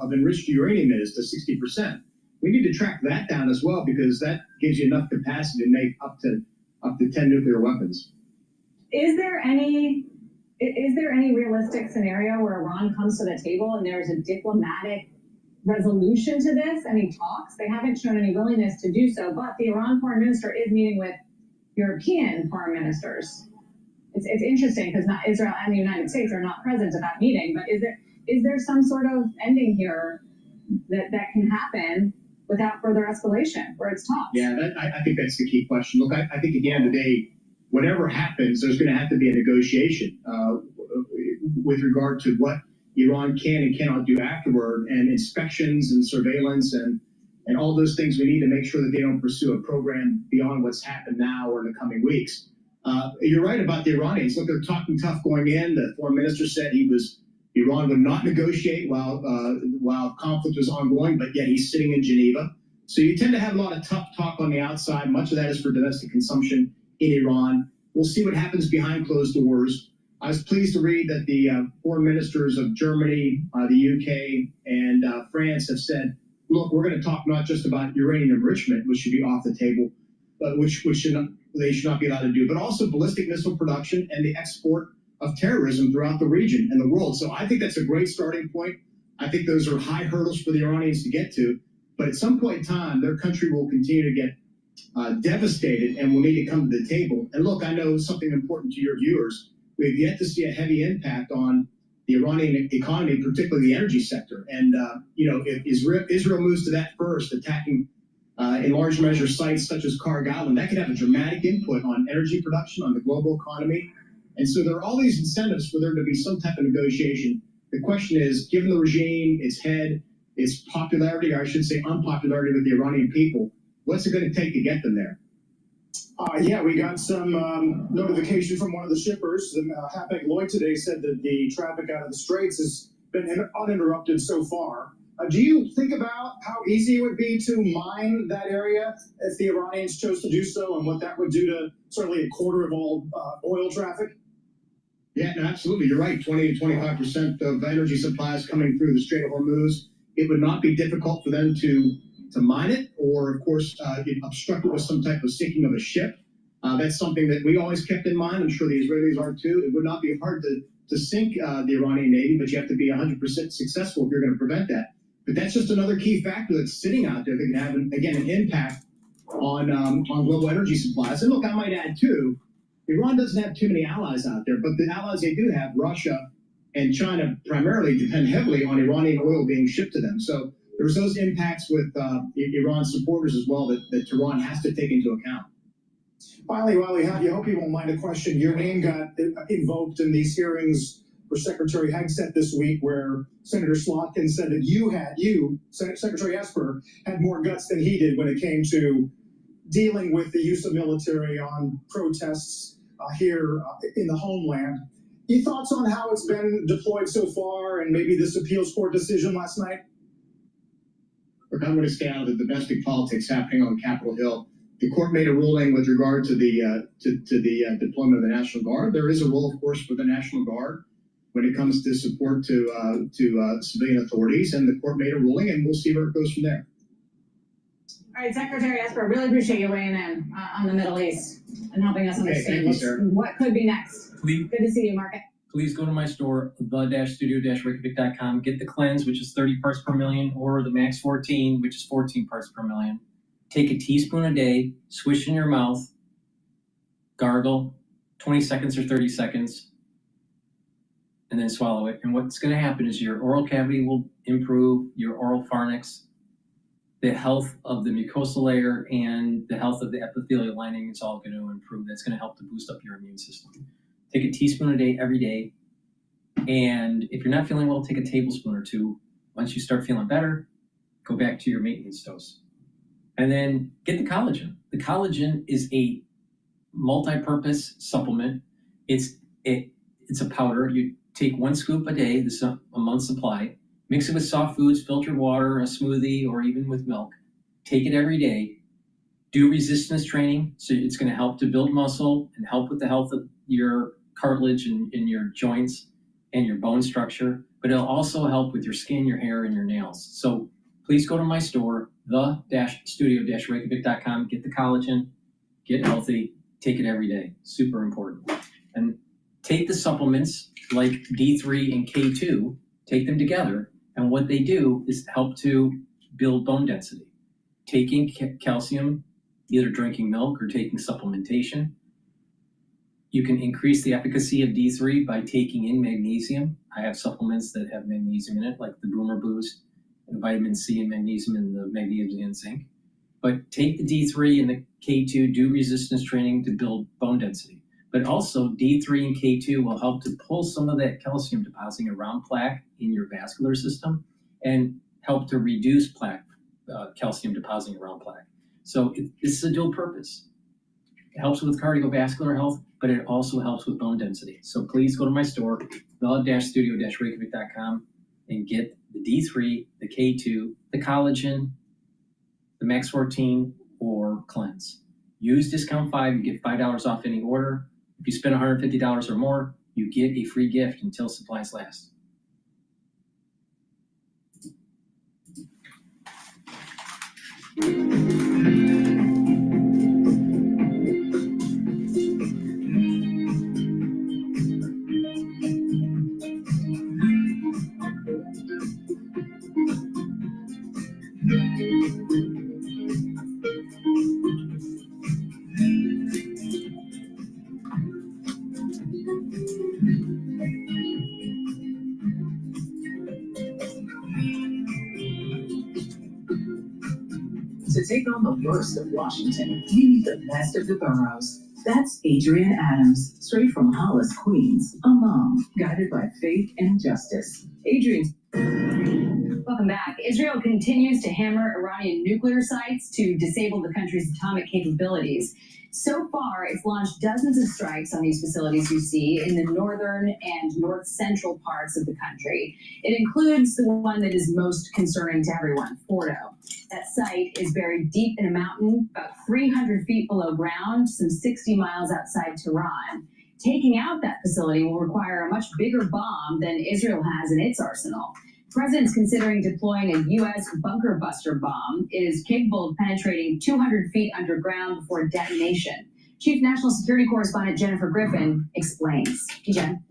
of enriched uranium is to 60%. We need to track that down as well, because that gives you enough capacity to make up to 10 nuclear weapons. Is there any realistic scenario where Iran comes to the table and there's a diplomatic resolution to this? Any talks? They haven't shown any willingness to do so, but the Iran foreign minister is meeting with European foreign ministers. It's interesting because not Israel and the United States are not present at that meeting, but is there some sort of ending here that can happen without further escalation, where it's talks? Yeah, I think that's the key question. Look, I think at the end of the day, whatever happens, there's going to have to be a negotiation with regard to what Iran can and cannot do afterward, and inspections and surveillance and all those things. We need to make sure that they don't pursue a program beyond what's happened now or in the coming weeks. You're right about the Iranians. Look, they're talking tough going in. The foreign minister said Iran would not negotiate while conflict was ongoing, but yet he's sitting in Geneva. So you tend to have a lot of tough talk on the outside. Much of that is for domestic consumption in Iran. We'll see what happens behind closed doors. I was pleased to read that the foreign ministers of Germany, the UK, and France have said, look, we're going to talk not just about uranium enrichment, which should be off the table, but which they should not be allowed to do, but also ballistic missile production and the export of terrorism throughout the region and the world. So I think that's a great starting point. I think those are high hurdles for the Iranians to get to, but at some point in time, their country will continue to get devastated and will need to come to the table. And look, I know something important to your viewers. We've yet to see a heavy impact on the Iranian economy, particularly the energy sector. And, if Israel moves to that first, attacking in large measure sites such as Kargal, and that could have a dramatic input on energy production, on the global economy. And so there are all these incentives for there to be some type of negotiation. The question is, given the regime, its head, its popularity, or I should say unpopularity with the Iranian people, what's it going to take to get them there? Yeah, we got some notification from one of the shippers. Hapag-Lloyd today said that the traffic out of the Straits has been uninterrupted so far. Do you think about how easy it would be to mine that area if the Iranians chose to do so, and what that would do to certainly a quarter of all oil traffic? Yeah, no, absolutely. You're right. 20 to 25% of energy supplies coming through the Strait of Hormuz. It would not be difficult for them to mine it, or of course, obstruct it with some type of sinking of a ship. That's something that we always kept in mind. I'm sure the Israelis are too. It would not be hard to sink the Iranian Navy, but you have to be 100% successful if you're going to prevent that. But that's just another key factor that's sitting out there that can have, an impact on global energy supplies. And look, I might add too, Iran doesn't have too many allies out there, but the allies they do have, Russia and China primarily, depend heavily on Iranian oil being shipped to them. So there's those impacts with Iran supporters as well that Tehran has to take into account. Finally, while we have you, I hope you won't mind a question. Your name got invoked in these hearings for Secretary Hegseth this week, where Senator Slotkin said that Secretary Esper, had more guts than he did when it came to dealing with the use of military on protests here in the homeland. Your thoughts on how it's been deployed so far, and maybe this appeals court decision last night? Look, I'm going to stay out of the domestic politics happening on Capitol Hill. The court made a ruling with regard to the deployment of the National Guard. There is a role, of course, for the National Guard when it comes to support to civilian authorities, and the court made a ruling, and we'll see where it goes from there. All right, Secretary Esper, really appreciate you weighing in on the Middle East and helping us understand what could be next. Good to see you, Mark. Please go to my store, the-studio-reykjavik.com. Get the cleanse, which is 30 parts per million, or the max 14, which is 14 parts per million. Take a teaspoon a day, swish in your mouth, gargle, 20 seconds or 30 seconds, and then swallow it. And what's going to happen is your oral cavity will improve, your oral pharynx, the health of the mucosal layer, and the health of the epithelial lining is all going to improve. That's going to help to boost up your immune system. Take a teaspoon a day every day. And if you're not feeling well, take a tablespoon or two. Once you start feeling better, go back to your maintenance dose. And then get the collagen. The collagen is a multi-purpose supplement. It's a powder. You take 1 scoop a day, this is a month's supply. Mix it with soft foods, filtered water, a smoothie, or even with milk. Take it every day. Do resistance training, so it's going to help to build muscle and help with the health of your cartilage and your joints and your bone structure, but it'll also help with your skin, your hair, and your nails. So please go to my store, the-studio-reykjavik.com, get the collagen, get healthy, take it every day. Super important. And take the supplements like D3 and K2, take them together, and what they do is help to build bone density. Taking calcium, either drinking milk or taking supplementation. You can increase the efficacy of D3 by taking in magnesium. I have supplements that have magnesium in it, like the Boomer Boost, and vitamin C and magnesium and the magnesium and zinc. But take the D3 and the K2, do resistance training to build bone density. But also D3 and K2 will help to pull some of that calcium depositing around plaque in your vascular system and help to reduce plaque, calcium depositing around plaque. So this is a dual purpose. It helps with cardiovascular health, but it also helps with bone density. So please go to my store, the-studio-reykjavik.com, and get the D3, the K2, the collagen, the Max 14, or Cleanse. Use discount 5, you get $5 off any order. If you spend $150 or more, you get a free gift until supplies last. To take on the worst of Washington, we need the best of the boroughs. That's Adrienne Adams, straight from Hollis, Queens, a mom guided by faith and justice. Adrienne. Welcome back. Israel continues to hammer Iranian nuclear sites to disable the country's atomic capabilities. So far, it's launched dozens of strikes on these facilities you see in the northern and north central parts of the country. It includes the one that is most concerning to everyone, Fordo. That site is buried deep in a mountain, about 300 feet below ground, some 60 miles outside Tehran. Taking out that facility will require a much bigger bomb than Israel has in its arsenal. The president's considering deploying a U.S. bunker buster bomb. It is capable of penetrating 200 feet underground before detonation. Chief National Security Correspondent Jennifer Griffin explains. Jen.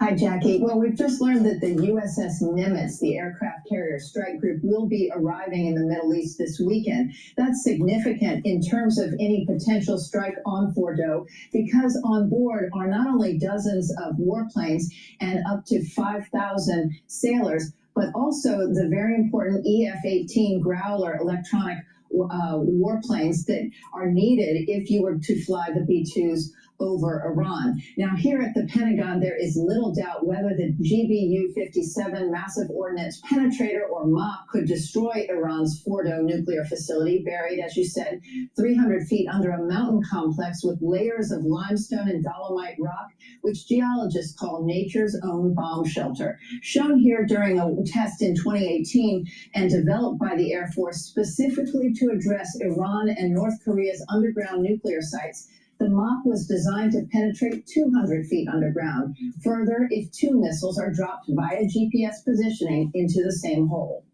Hi, Jackie. Well, we've just learned that the USS Nimitz, the aircraft carrier strike group, will be arriving in the Middle East this weekend. That's significant in terms of any potential strike on Fordo, because on board are not only dozens of warplanes and up to 5,000 sailors, but also the very important Ef-18 Growler electronic warplanes that are needed if you were to fly the B-2s over Iran. Now, here at the Pentagon, there is little doubt whether the GBU-57 massive ordnance penetrator, or MOP, could destroy Iran's Fordo nuclear facility, buried, as you said, 300 feet under a mountain complex with layers of limestone and dolomite rock, which geologists call nature's own bomb shelter. Shown here during a test in 2018 and developed by the Air Force specifically to address Iran and North Korea's underground nuclear sites, the MOP was designed to penetrate 200 feet underground. Further, if two missiles are dropped via GPS positioning into the same hole.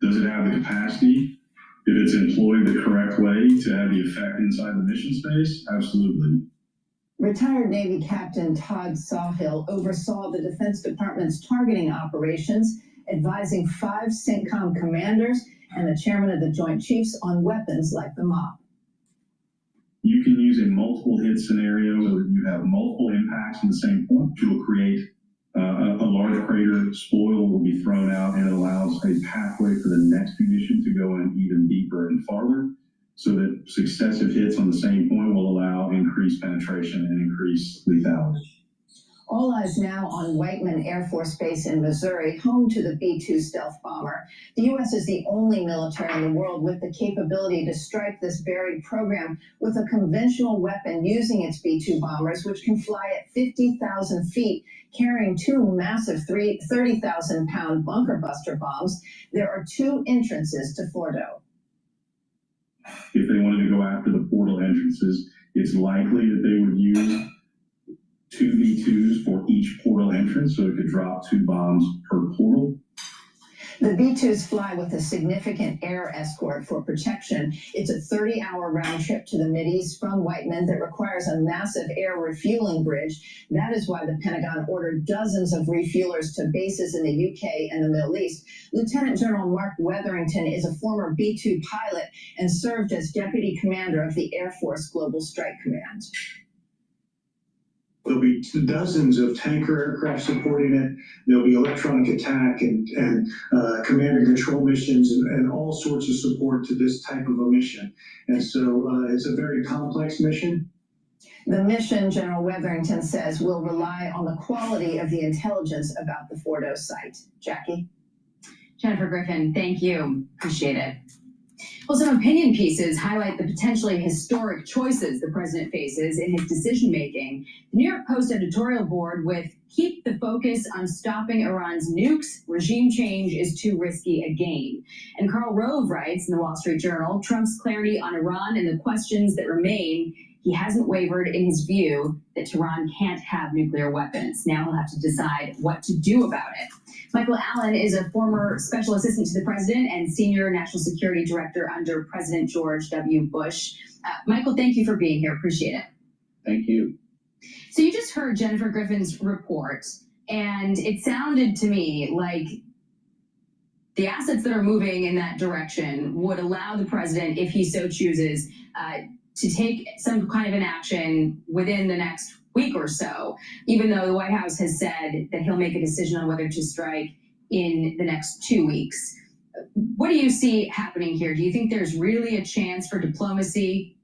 Does it have the capacity, if it's employed the correct way, to have the effect inside the mission space? Absolutely. Retired Navy Captain Todd Sawhill oversaw the Defense Department's targeting operations, advising 5 CENTCOM commanders and the chairman of the Joint Chiefs on weapons like the MOP. You can use a multiple hit scenario so that you have multiple impacts in the same point, which will create a large crater. Spoil will be thrown out, and it allows a pathway for the next munition to go in even deeper and farther, so that successive hits on the same point will allow increased penetration and increased lethality. All eyes now on Whiteman Air Force Base in Missouri, home to the B-2 stealth bomber. The U.S. is the only military in the world with the capability to strike this buried program with a conventional weapon using its B-2 bombers, which can fly at 50,000 feet, carrying 2 massive 30,000-pound bunker buster bombs. There are 2 entrances to Fordo. If they wanted to go after the portal entrances, it's likely that they would use 2 B-2s for each portal entrance, so it could drop 2 bombs per portal. The B-2s fly with a significant air escort for protection. It's a 30-hour round trip to the Mideast from Whiteman that requires a massive air refueling bridge. That is why the Pentagon ordered dozens of refuelers to bases in the UK and the Middle East. Lieutenant General Mark Wetherington is a former B-2 pilot and served as deputy commander of the Air Force Global Strike Command. There'll be dozens of tanker aircraft supporting it. There'll be electronic attack and command and control missions and all sorts of support to this type of a mission. And so it's a very complex mission. The mission, General Wetherington says, will rely on the quality of the intelligence about the Fordo site. Jackie? Jennifer Griffin, thank you. Appreciate it. Well, some opinion pieces highlight the potentially historic choices the president faces in his decision-making. The New York Post editorial board with "Keep the focus on stopping Iran's nukes. Regime change is too risky a game." And Karl Rove writes in the Wall Street Journal, "Trump's clarity on Iran and the questions that remain, he hasn't wavered in his view that Tehran can't have nuclear weapons. Now he'll have to decide what to do about it." Michael Allen is a former special assistant to the president and senior national security director under President George W. Bush. Michael, thank you for being here. Appreciate it. Thank you. So you just heard Jennifer Griffin's report, and it sounded to me like the assets that are moving in that direction would allow the president, if he so chooses, to take some kind of an action within the next week or so, even though the White House has said that he'll make a decision on whether to strike in the next 2 weeks. What do you see happening here? Do you think there's really a chance for diplomacy?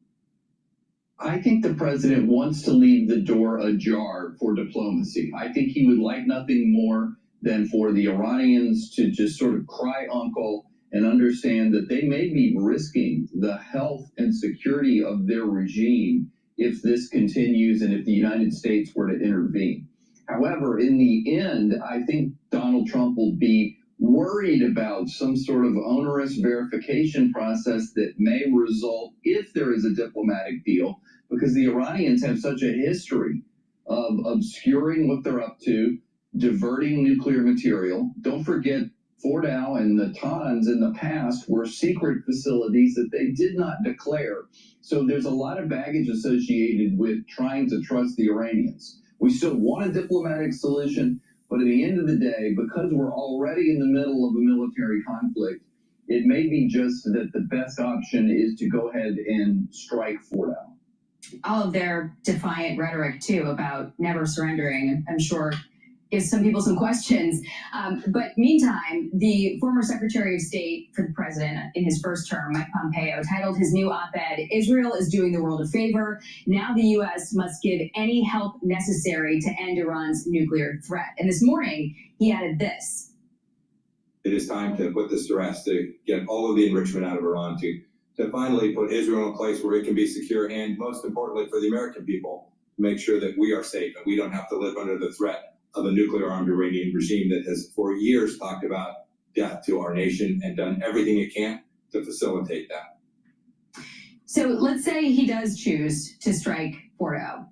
I think the president wants to leave the door ajar for diplomacy. I think he would like nothing more than for the Iranians to just sort of cry uncle and understand that they may be risking the health and security of their regime if this continues and if the United States were to intervene. However, in the end, I think Donald Trump will be worried about some sort of onerous verification process that may result if there is a diplomatic deal, because the Iranians have such a history of obscuring what they're up to, diverting nuclear material. Don't forget, Fordow and the Natanz in the past were secret facilities that they did not declare. So there's a lot of baggage associated with trying to trust the Iranians. We still want a diplomatic solution, but at the end of the day, because we're already in the middle of a military conflict, it may be just that the best option is to go ahead and strike Fordow. All of their defiant rhetoric, too, about never surrendering, I'm sure gives some people some questions. But meantime, the former Secretary of State for the president in his first term, Mike Pompeo, titled his new op-ed, "Israel is doing the world a favor. Now the U.S. must give any help necessary to end Iran's nuclear threat." And this morning, he added this. It is time to put this to rest, to get all of the enrichment out of Iran, to finally put Israel in a place where it can be secure, and most importantly for the American people, to make sure that we are safe and we don't have to live under the threat of a nuclear-armed Iranian regime that has for years talked about death to our nation and done everything it can to facilitate that. So let's say he does choose to strike Fordow.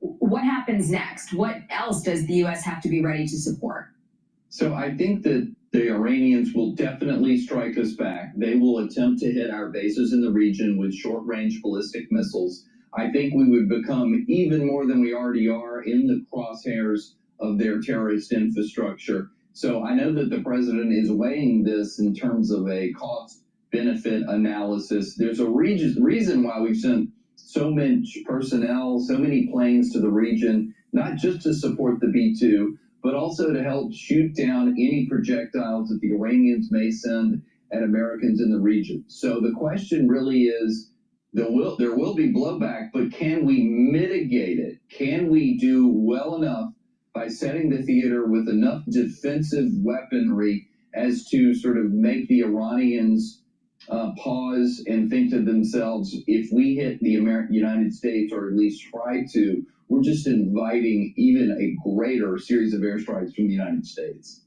What happens next? What else does the U.S. have to be ready to support? So I think that the Iranians will definitely strike us back. They will attempt to hit our bases in the region with short-range ballistic missiles. I think we would become even more than we already are in the crosshairs of their terrorist infrastructure. So I know that the president is weighing this in terms of a cost-benefit analysis. There's a reason why we've sent so much personnel, so many planes to the region, not just to support the B-2, but also to help shoot down any projectiles that the Iranians may send at Americans in the region. So the question really is, there will be blowback, but can we mitigate it? Can we do well enough by setting the theater with enough defensive weaponry as to sort of make the Iranians pause and think to themselves, if we hit the United States, or at least try to, we're just inviting even a greater series of airstrikes from the United States.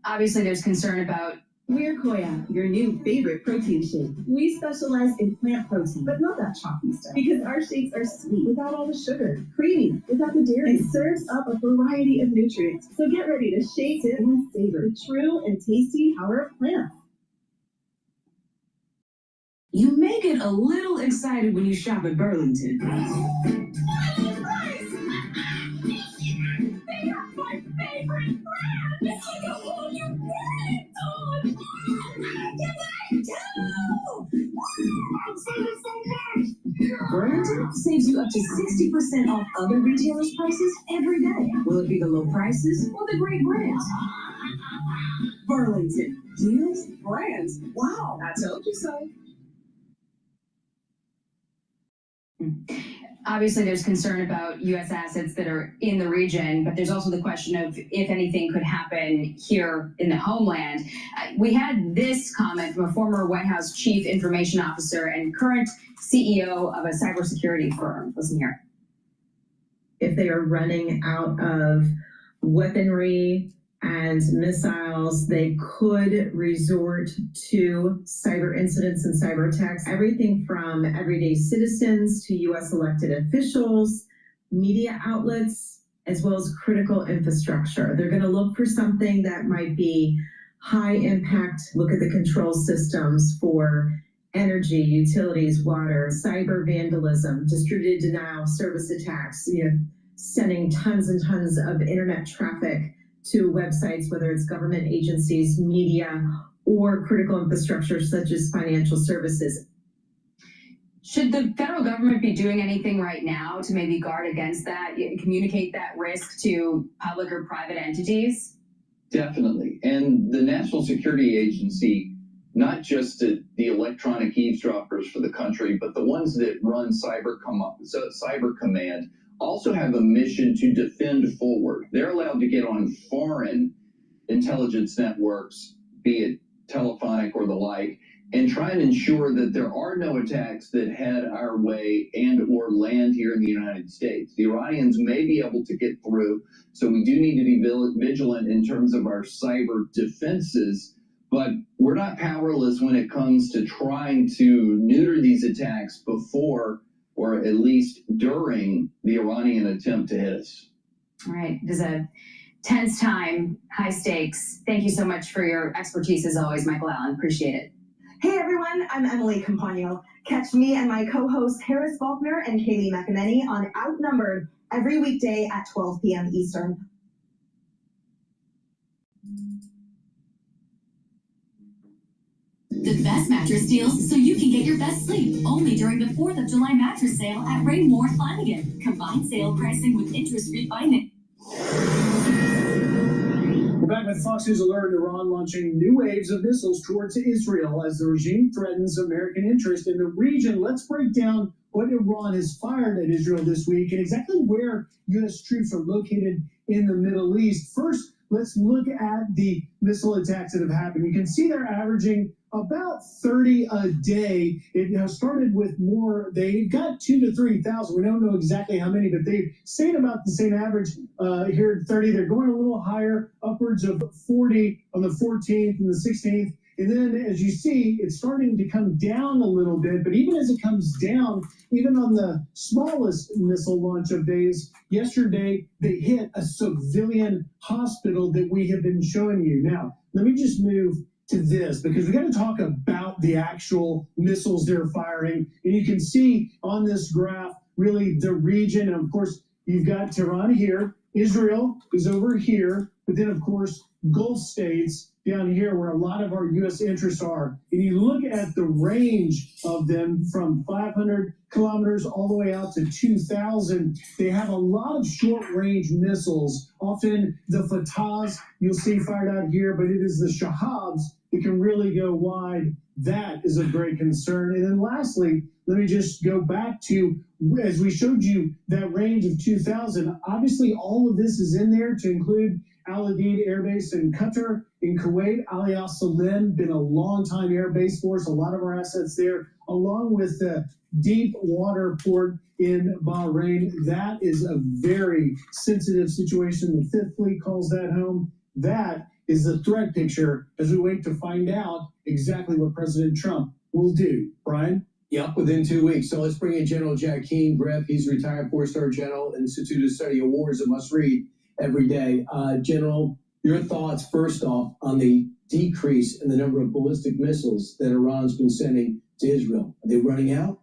Obviously, there's concern about... We're Koya, your new favorite protein shake. We specialize in plant protein, but not that chalky stuff. Because our shakes are sweet, without all the sugar, creamy, without the dairy, and serves up a variety of nutrients. So get ready to shake it and savor the true and tasty power of plants. You may get a little excited when you shop at Burlington. They are my favorite brand! It's like a whole new brand on! I'm saving so much! Burlington saves you up to 60% off other retailers' prices every day. Will it be the low prices or the great brands? Burlington. Deals, brands. Wow, I told you so. Obviously, there's concern about U.S. assets that are in the region, but there's also the question of if anything could happen here in the homeland. We had this comment from a former White House chief information officer and current CEO of a cybersecurity firm. Listen here. If they are running out of weaponry and missiles, they could resort to cyber incidents and cyber attacks. Everything from everyday citizens to U.S. elected officials, media outlets, as well as critical infrastructure. They're going to look for something that might be high impact. Look at the control systems for energy, utilities, water, cyber vandalism, distributed denial of service attacks, sending tons and tons of internet traffic to websites, whether it's government agencies, media, or critical infrastructure such as financial services. Should the federal government be doing anything right now to maybe guard against that, communicate that risk to public or private entities? Definitely. And the National Security Agency, not just the electronic eavesdroppers for the country, but the ones that run Cyber Command, also have a mission to defend forward. They're allowed to get on foreign intelligence networks, be it telephonic or the like, and try and ensure that there are no attacks that head our way and or land here in the United States. The Iranians may be able to get through, so we do need to be vigilant in terms of our cyber defenses, but we're not powerless when it comes to trying to neuter these attacks before or at least during the Iranian attempt to hit us. All right, it is a tense time, high stakes. Thank you so much for your expertise as always, Michael Allen. Appreciate it. Hey everyone, I'm Emily Campagno. Catch me and my co-hosts Harris Faulkner and Kaylee McEnany on Outnumbered every weekday at 12 p.m. Eastern. The best mattress deals so you can get your best sleep only during the 4th of July mattress sale at Raymore Flanagan. Combined sale pricing with interest-free financing. We're back with Fox News Alert. Iran launching new waves of missiles towards Israel as the regime threatens American interest in the region. Let's break down what Iran has fired at Israel this week and exactly where U.S. troops are located in the Middle East. First, let's look at the missile attacks that have happened. You can see they're averaging about 30 a day. It started with more. They got 2,000 to 3,000. We don't know exactly how many, but they've stayed about the same average here at 30. They're going a little higher, upwards of 40 on the 14th and the 16th. And then, as you see, it's starting to come down a little bit. But even as it comes down, even on the smallest missile launch of days, yesterday they hit a civilian hospital that we have been showing you. Now, let me just move to this because we got to talk about the actual missiles they're firing. And you can see on this graph really the region. And of course, you've got Tehran here, Israel is over here, but then of course Gulf states down here where a lot of our U.S. interests are. And you look at the range of them from 500 kilometers all the way out to 2,000. They have a lot of short-range missiles. Often the Fatahs you'll see fired out here, but it is the Shahabs that can really go wide. That is of great concern. And then lastly, let me just go back to, as we showed you, that range of 2,000. Obviously, all of this is in there to include Al Udeid Air Base in Qatar, in Kuwait, Ali Al Salim, been a long-time air base for us, a lot of our assets there, along with the deep water port in Bahrain. That is a very sensitive situation. The Fifth Fleet calls that home. That is the threat picture as we wait to find out exactly what President Trump will do. Brian? Yep, within 2 weeks. So let's bring in General Jack Keane, Griff. He's retired four-star general, Institute of Study Awards, a must-read every day. General, your thoughts, first off, on the decrease in the number of ballistic missiles that Iran's been sending to Israel. Are they running out?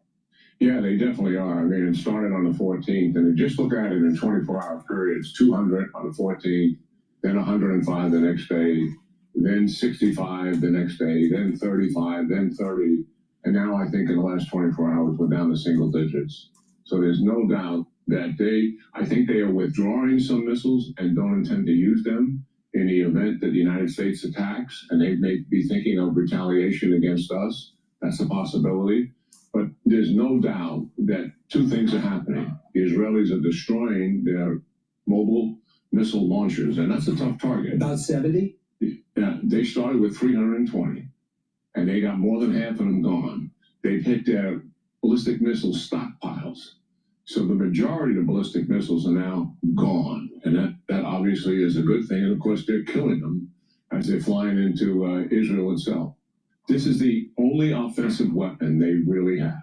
Yeah, they definitely are. I mean, it started on the 14th, and just look at it in 24-hour periods, 200 on the 14th, then 105 the next day, then 65 the next day, then 35, then 30, and now I think in the last 24 hours we're down to single digits. So there's no doubt that I think they are withdrawing some missiles and don't intend to use them in the event that the United States attacks, and they may be thinking of retaliation against us. That's a possibility. But there's no doubt that two things are happening. The Israelis are destroying their mobile missile launchers, and that's a tough target. About 70? Yeah, they started with 320, and they got more than half of them gone. They've hit their ballistic missile stockpiles. So the majority of the ballistic missiles are now gone, and that obviously is a good thing. And of course, they're killing them as they're flying into Israel itself. This is the only offensive weapon they really have.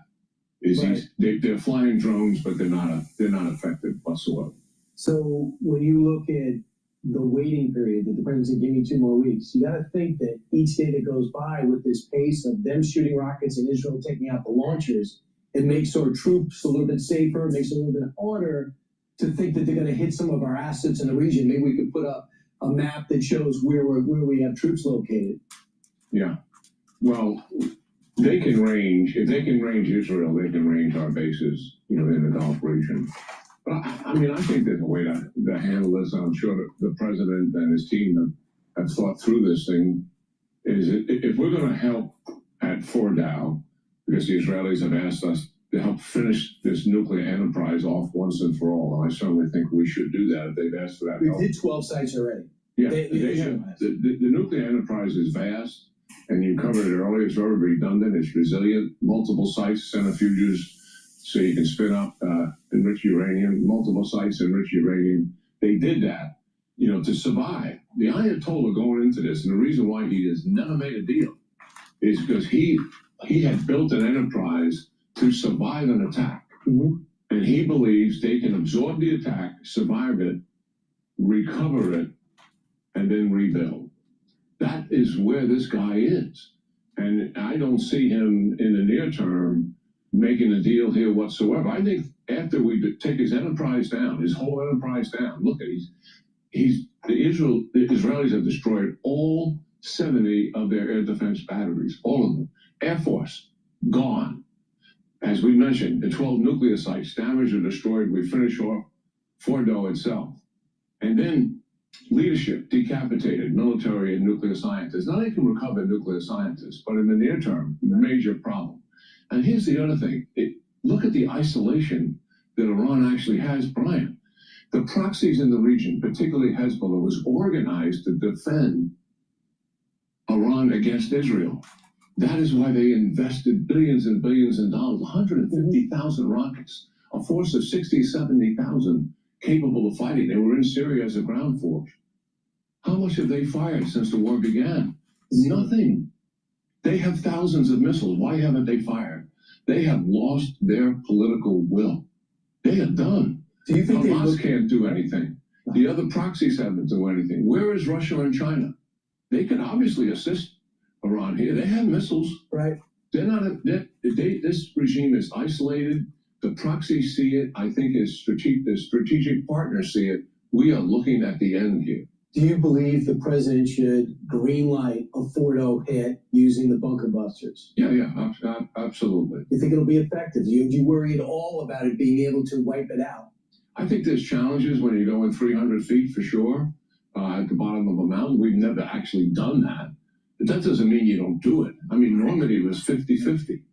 They're flying drones, but they're not effective whatsoever. So when you look at the waiting period that the president said, give me 2 more weeks, you got to think that each day that goes by with this pace of them shooting rockets and Israel taking out the launchers, it makes our troops a little bit safer, makes it a little bit harder to think that they're going to hit some of our assets in the region. Maybe we could put up a map that shows where we have troops located. Yeah. Well, they can range, if they can range Israel, they can range our bases, in the Gulf region. But I mean, I think there's a way to handle this. I'm sure that the president and his team have thought through this thing. Is if we're going to help at Fordow, because the Israelis have asked us to help finish this nuclear enterprise off once and for all. And I certainly think we should do that if they've asked for that help. We did 12 sites already. Yeah, the nuclear enterprise is vast, and you covered it earlier. It's very redundant. It's resilient. Multiple sites, centrifuges, so you can spin up enriched uranium. Multiple sites, enriched uranium. They did that, to survive. The Ayatollah going into this, and the reason why he has never made a deal, is because he had built an enterprise to survive an attack, and he believes they can absorb the attack, survive it, recover it, and then rebuild. That is where this guy is. And I don't see him in the near term making a deal here whatsoever. I think after we take his enterprise down, his whole enterprise down, look at the Israelis have destroyed all 70 of their air defense batteries, all of them. Air Force, gone. As we mentioned, the 12 nuclear sites damaged or destroyed. We finish off Fordo itself. And then leadership, decapitated, military and nuclear scientists. Now they can recover nuclear scientists, but in the near term, major problem. And here's the other thing. Look at the isolation that Iran actually has, Brian. The proxies in the region, particularly Hezbollah, was organized to defend Iran against Israel. That is why they invested billions and billions of dollars, 150,000 rockets, a force of 60, 70,000 capable of fighting. They were in Syria as a ground force. How much have they fired since the war began? Nothing. They have thousands of missiles. Why haven't they fired? They have lost their political will. They are done. Do you think Hamas can't do anything? The other proxies haven't done anything. Where is Russia and China? They can obviously assist Iran here. They have missiles. Right. They're not. This regime is isolated. The proxies see it. I think the strategic partners see it. We are looking at the end here. Do you believe the president should greenlight a Fordo hit using the bunker busters? Yeah, absolutely. You think it'll be effective? Do you worry at all about it being able to wipe it out? I think there's challenges when you go in 300 feet for sure, at the bottom of a mountain. We've never actually done that. But that doesn't mean you don't do it. I mean, Normandy was 50-50.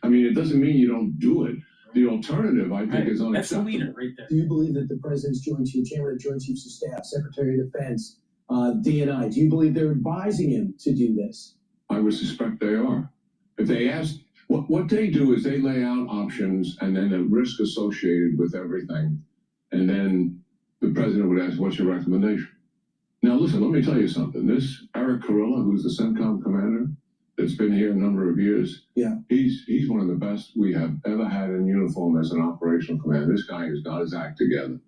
I mean, it doesn't mean you don't do it. The alternative, I think, is unacceptable. That's the leader right there. Do you believe that the president's Chairman of the Joint Chiefs of Staff, Secretary of Defense, DNI, do you believe they're advising him to do this? I would suspect they are. If they ask, what they do is they lay out options and then the risk associated with everything. And then the president would ask, what's your recommendation? Now, listen, let me tell you something. This Eric Kurilla, who's the CENTCOM commander, that's been here a number of years. Yeah. He's one of the best we have ever had in uniform as an operational commander. This guy has got his act together.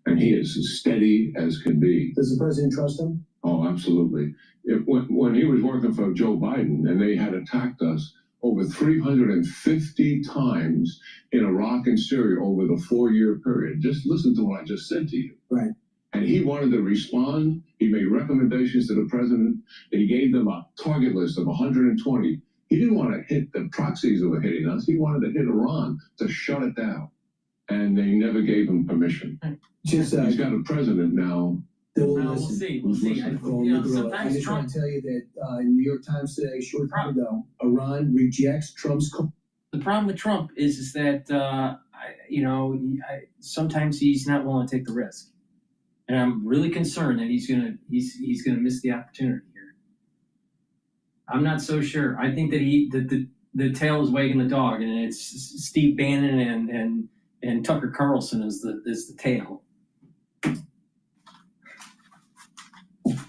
And he is as steady as can be. Does the president trust him? Oh, absolutely. When he was working for Joe Biden and they had attacked us over 350 times in Iraq and Syria over the 4-year period. Just listen to what I just said to you. Right. And he wanted to respond. He made recommendations to the president. He gave them a target list of 120. He didn't want to hit the proxies that were hitting us. He wanted to hit Iran to shut it down. And they never gave him permission. Just, he's got a president now. We'll see. We'll see. I just want to tell you that in New York Times today, a short time ago, Iran rejects Trump's. The problem with Trump is that sometimes he's not willing to take the risk, and I'm really concerned that he's gonna miss the opportunity here. I'm not so sure. I think that the tail is wagging the dog, and it's Steve Bannon and Tucker Carlson is the tail.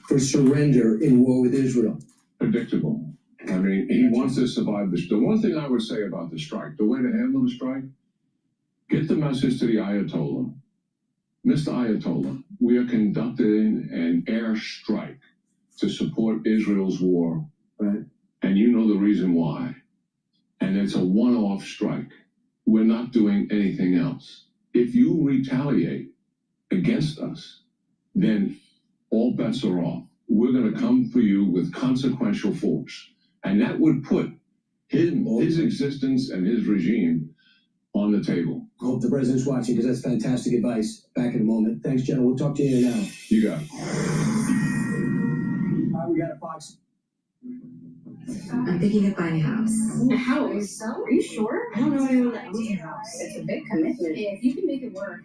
For surrender in war with Israel. Predictable. I mean, he wants to survive this. The one thing I would say about the strike, the way to handle the strike, get the message to the Ayatollah. Mr. Ayatollah, we are conducting an air strike to support Israel's war, right? And you know the reason why. And it's a one-off strike. We're not doing anything else. If you retaliate against us, then all bets are off. We're going to come for you with consequential force. And that would put his existence and his regime on the table. I hope the president's watching because that's fantastic advice. Back in a moment. Thanks, General. We'll talk to you now. You got it. All right, we got a Fox. I'm thinking of buying a house. A house? Are you sure? I don't know anyone that owns a house. It's a big commitment. If you can make it work.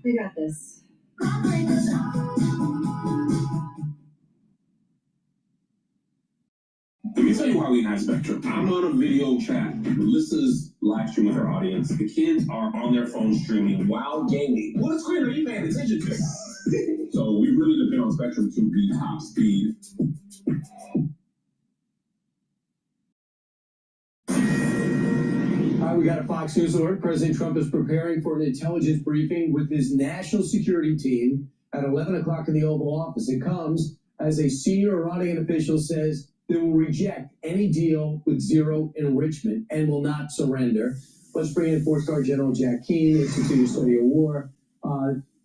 We got this. tell you why we have Spectrum. I'm on a video chat. Melissa's live streaming with her audience. The kids are on their phone streaming while gaming. What screen are you paying attention to? So we really depend on Spectrum to be top speed. All right, we got a Fox News alert. President Trump is preparing for an intelligence briefing with his national security team at 11 o'clock in the Oval Office. It comes as a senior Iranian official says they will reject any deal with zero enrichment and will not surrender. Let's bring in four-star General Jack Keane, Institute of Study of War.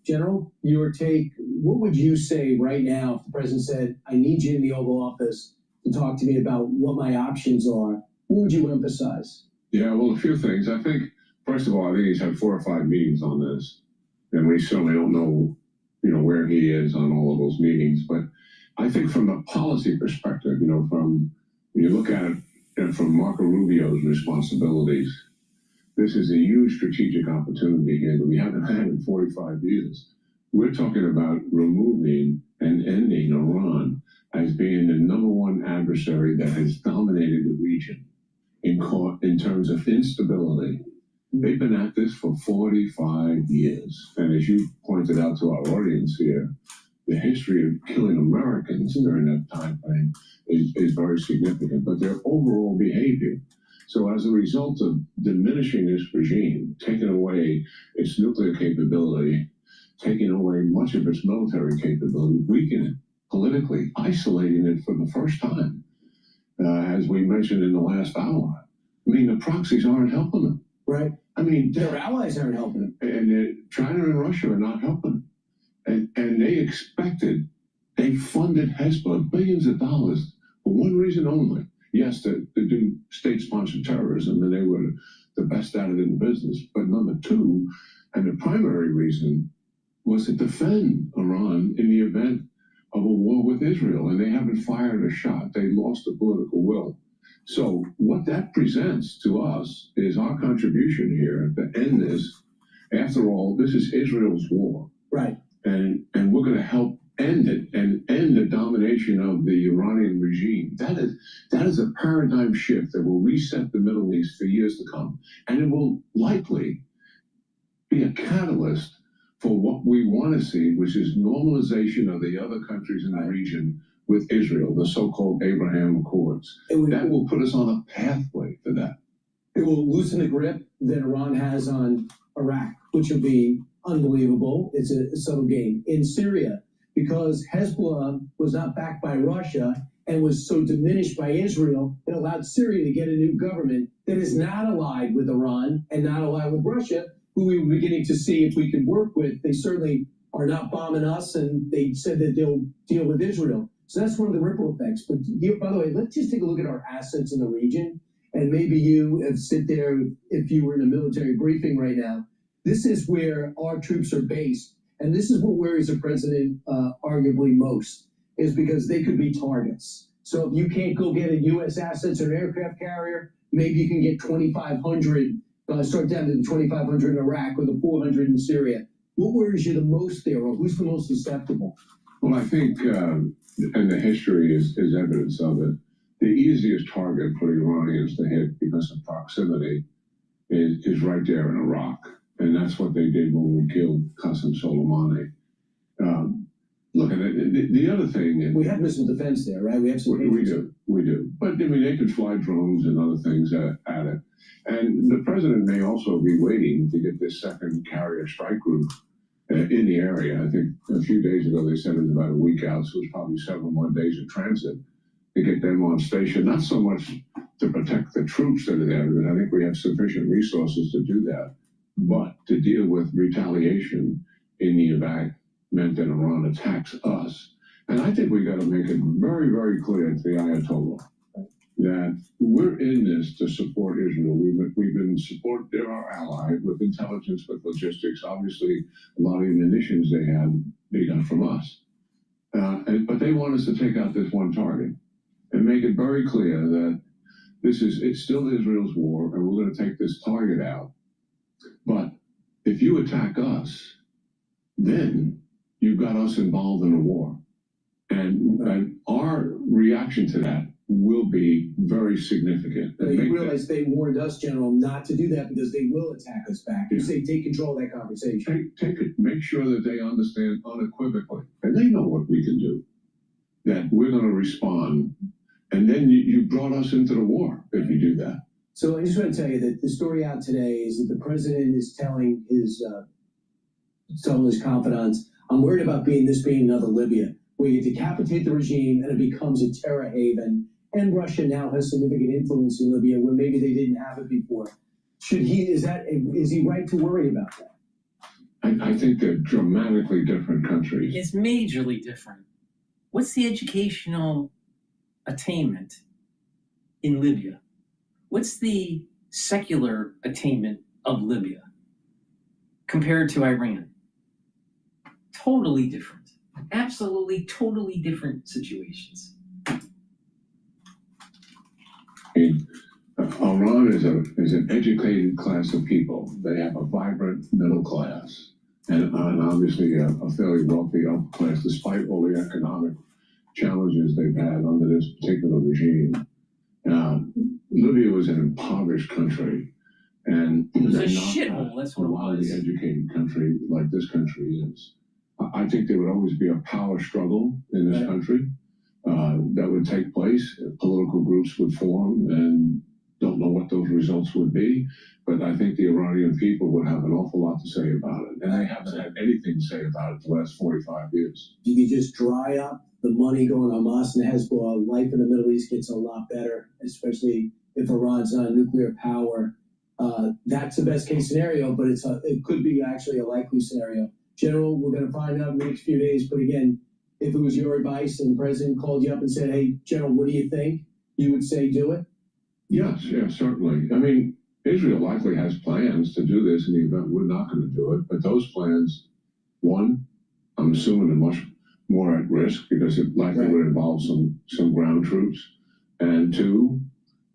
General, your take, what would you say right now if the president said, I need you in the Oval Office to talk to me about what my options are? What would you emphasize? Yeah, well, a few things. I think, first of all, I think he's had 4 or 5 meetings on this, and we certainly don't know, where he is on all of those meetings. But I think from the policy perspective, when you look at it from Marco Rubio's responsibilities, this is a huge strategic opportunity here that we haven't had in 45 years. We're talking about removing and ending Iran as being the #1 adversary that has dominated the region in terms of instability. They've been at this for 45 years. And as you pointed out to our audience here, the history of killing Americans during that time frame is very significant, but their overall behavior. So as a result of diminishing this regime, taking away its nuclear capability, taking away much of its military capability, weakening it politically, isolating it for the first time, as we mentioned in the last hour. I mean, the proxies aren't helping them. Right. I mean, their allies aren't helping them. And China and Russia are not helping them. And they funded Hezbollah billions of dollars for one reason only. Yes, to do state-sponsored terrorism, and they were the best at it in the business. But number 2, and the primary reason, was to defend Iran in the event of a war with Israel. And they haven't fired a shot. They lost the political will. So what that presents to us is our contribution here to end this. After all, this is Israel's war. Right. And we're going to help end it and end the domination of the Iranian regime. That is a paradigm shift that will reset the Middle East for years to come. And it will likely be a catalyst for what we want to see, which is normalization of the other countries in the region with Israel, the so-called Abraham Accords. That will put us on a pathway to that. It will loosen the grip that Iran has on Iraq, which will be unbelievable. It's a subtle game. In Syria, because Hezbollah was not backed by Russia and was so diminished by Israel, it allowed Syria to get a new government that is not allied with Iran and not allied with Russia, who we were beginning to see if we could work with. They certainly are not bombing us, and they said that they'll deal with Israel. So that's one of the ripple effects. But by the way, let's just take a look at our assets in the region. And maybe you sit there, if you were in a military briefing right now, this is where our troops are based. And this is what worries the president arguably most, is because they could be targets. So if you can't go get a U.S. assets or an aircraft carrier, maybe you can get 2,500, start down to the 2,500 in Iraq or the 400 in Syria. What worries you the most there, or who's the most susceptible? Well, I think, and the history is evidence of it, the easiest target for the Iranians to hit because of proximity is right there in Iraq. And that's what they did when we killed Qasem Soleimani. Look, the other thing... We have missile defense there, right? We have some... We do. But, I mean, they could fly drones and other things at it. And the president may also be waiting to get this second carrier strike group in the area. I think a few days ago they said it was about a week out, so it was probably several more days of transit to get them on station. Not so much to protect the troops that are there, because I think we have sufficient resources to do that, but to deal with retaliation in the event that Iran attacks us. And I think we got to make it very, very clear to the Ayatollah that we're in this to support Israel. We've been support. They're our ally with intelligence, with logistics. Obviously, a lot of the munitions they got from us. But they want us to take out this one target and make it very clear that it's still Israel's war, and we're going to take this target out. But if you attack us, then you've got us involved in a war. And our reaction to that will be very significant. But you realize they warned us, General, not to do that because they will attack us back. You say take control of that conversation. Take it. Make sure that they understand unequivocally, and they know what we can do, that we're going to respond. And then you brought us into the war if you do that. So I just want to tell you that the story out today is that the president is telling his confidants, I'm worried about being another Libya, where you decapitate the regime and it becomes a terror haven. And Russia now has significant influence in Libya where maybe they didn't have it before. Is he right to worry about that? I think they're dramatically different countries. It's majorly different. What's the educational attainment in Libya? What's the secular attainment of Libya compared to Iran? Totally different. Absolutely, totally different situations. Iran is an educated class of people. They have a vibrant middle class and obviously a fairly wealthy upper class, despite all the economic challenges they've had under this particular regime. Libya was an impoverished country, and it was a shithole. That's what it was. A wildly educated country like this country is. I think there would always be a power struggle in this country that would take place. Political groups would form, and don't know what those results would be. But I think the Iranian people would have an awful lot to say about it, and they haven't had anything to say about it the last 45 years. You could just dry up the money going to Hamas and Hezbollah. Life in the Middle East gets a lot better, especially if Iran's not a nuclear power. That's the best case scenario, but it could be actually a likely scenario. General, we're going to find out in the next few days. But again, if it was your advice and the president called you up and said, hey, General, what do you think? You would say do it? Yes, certainly. I mean, Israel likely has plans to do this in the event we're not going to do it. But those plans, one, I'm assuming are much more at risk because it likely would involve some ground troops. And two,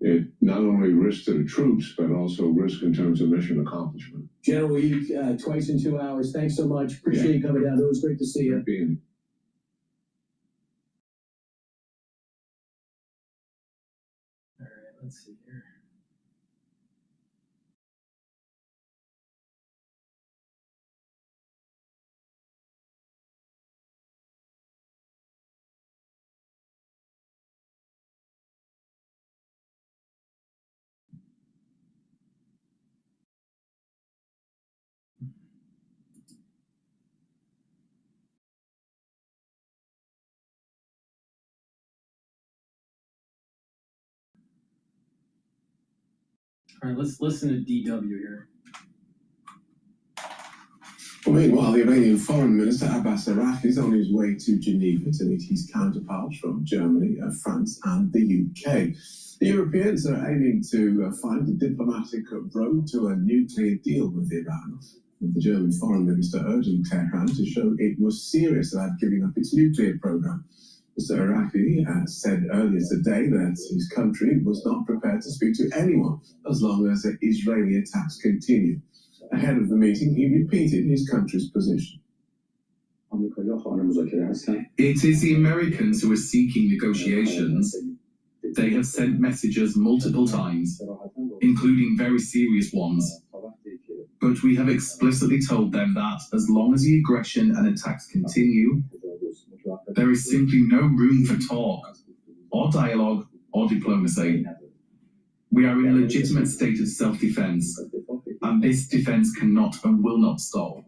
it not only risk to the troops, but also risk in terms of mission accomplishment. General, we twice in 2 hours. Thanks so much. Appreciate you coming down. It was great to see you. All right, let's see here. All right, let's listen to DW here. Well, meanwhile, the Iranian Foreign Minister Abbas Araf is on his way to Geneva to meet his counterparts from Germany, France and the UK. The Europeans are aiming to find a diplomatic road to a nuclear deal with Iran, with the German Foreign Minister urging Tehran to show it was serious about giving up its nuclear program. Mr. Arafi said earlier today that his country was not prepared to speak to anyone as long as the Israeli attacks continue. Ahead of the meeting, he repeated his country's position. It is the Americans who are seeking negotiations. They have sent messages multiple times, including very serious ones. But we have explicitly told them that as long as the aggression and attacks continue, there is simply no room for talk, or dialogue, or diplomacy. We are in a legitimate state of self-defense, and this defense cannot and will not stop.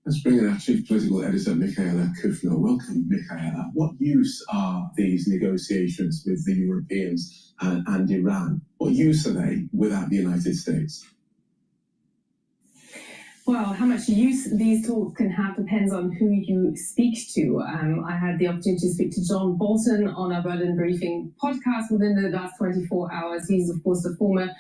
Let's bring in our chief political editor, Michaela Kufner. Welcome, Michaela. What use are these negotiations with the Europeans and Iran? What use are they without the United States? Well, how much use these talks can have depends on who you speak to. I had the opportunity to speak to John Bolton on our Berlin Briefing podcast within the last 24 hours. He's, of course, the former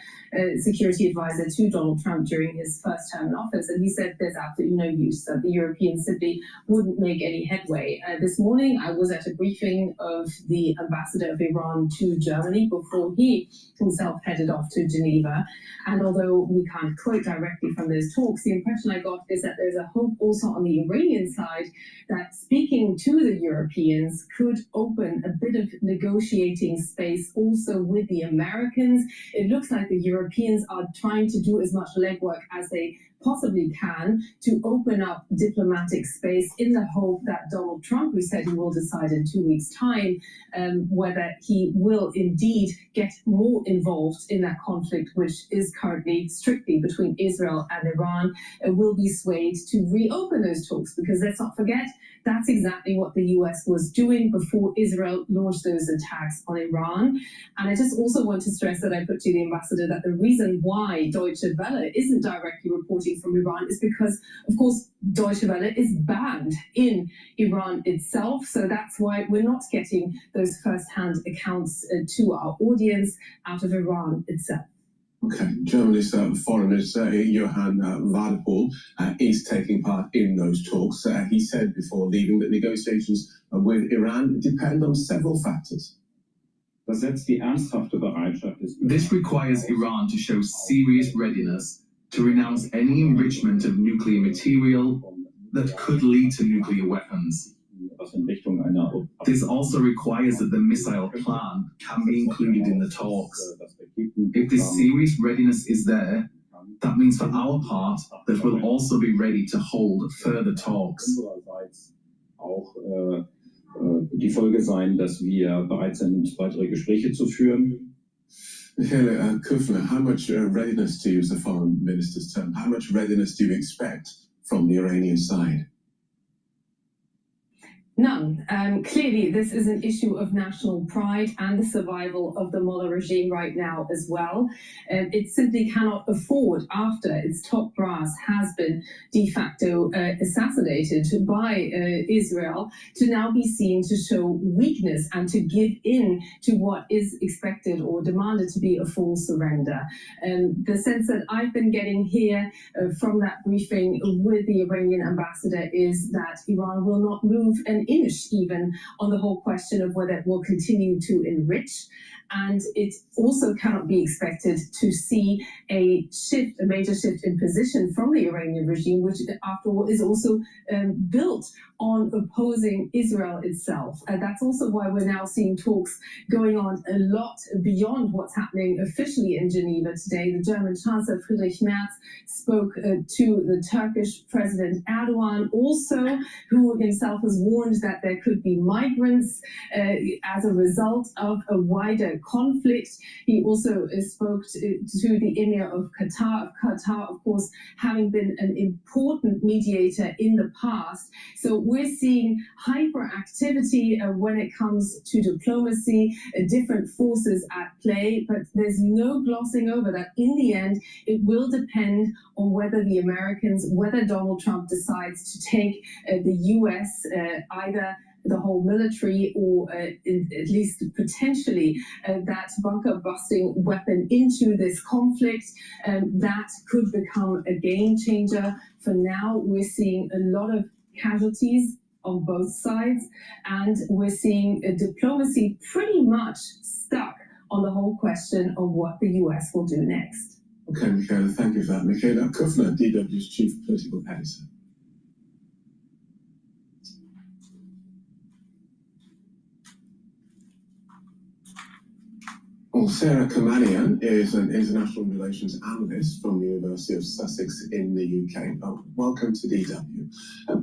security advisor to Donald Trump during his first term in office, and he said there's absolutely no use, that the Europeans simply wouldn't make any headway. This morning, I was at a briefing of the ambassador of Iran to Germany before he himself headed off to Geneva, and although we can't quote directly from those talks, the impression I got is that there's a hope also on the Iranian side that speaking to the Europeans could open a bit of negotiating space also with the Americans. It looks like the Europeans are trying to do as much legwork as they possibly can to open up diplomatic space in the hope that Donald Trump, who said he will decide in 2 weeks' time whether he will indeed get more involved in that conflict, which is currently strictly between Israel and Iran, will be swayed to reopen those talks. Because let's not forget, that's exactly what the US was doing before Israel launched those attacks on Iran. And I just also want to stress that I put to the ambassador that the reason why Deutsche Welle isn't directly reporting from Iran is because, of course, Deutsche Welle is banned in Iran itself. So that's why we're not getting those first-hand accounts to our audience out of Iran itself. Okay, Germany's Foreign Minister Johann Wadephul is taking part in those talks. He said before leaving that negotiations with Iran depend on several factors. This requires Iran to show serious readiness to renounce any enrichment of nuclear material that could lead to nuclear weapons. This also requires that the missile plan can be included in the talks. If this serious readiness is there, that means for our part that we'll also be ready to hold further talks. Die Folge sein, dass wir bereit sind, weitere Gespräche zu führen. Michaela Kufner, how much readiness, to use the foreign minister's term, how much readiness do you expect from the Iranian side? None. Clearly, this is an issue of national pride and the survival of the Mullah regime right now as well. It simply cannot afford, after its top brass has been de facto assassinated by Israel, to now be seen to show weakness and to give in to what is expected or demanded to be a full surrender. The sense that I've been getting here from that briefing with the Iranian ambassador is that Iran will not move an inch even on the whole question of whether it will continue to enrich. And it also cannot be expected to see a shift, a major shift in position from the Iranian regime, which after all is also built on opposing Israel itself. That's also why we're now seeing talks going on a lot beyond what's happening officially in Geneva today. The German Chancellor Friedrich Merz spoke to the Turkish President Erdogan also, who himself has warned that there could be migrants as a result of a wider conflict. He also spoke to the Emir of Qatar, of course, having been an important mediator in the past. So we're seeing hyperactivity when it comes to diplomacy, different forces at play, but there's no glossing over that in the end, it will depend on whether the Americans, whether Donald Trump decides to take the US either the whole military or at least potentially that bunker-busting weapon into this conflict. That could become a game changer. For now, we're seeing a lot of casualties on both sides, and we're seeing a diplomacy pretty much stuck on the whole question of what the US will do next. Okay, Michaela, thank you for that. Michaela Kufner, DW's Chief Political Editor. Well, Sarah Kamanian is an international relations analyst from the University of Sussex in the UK. Welcome to DW.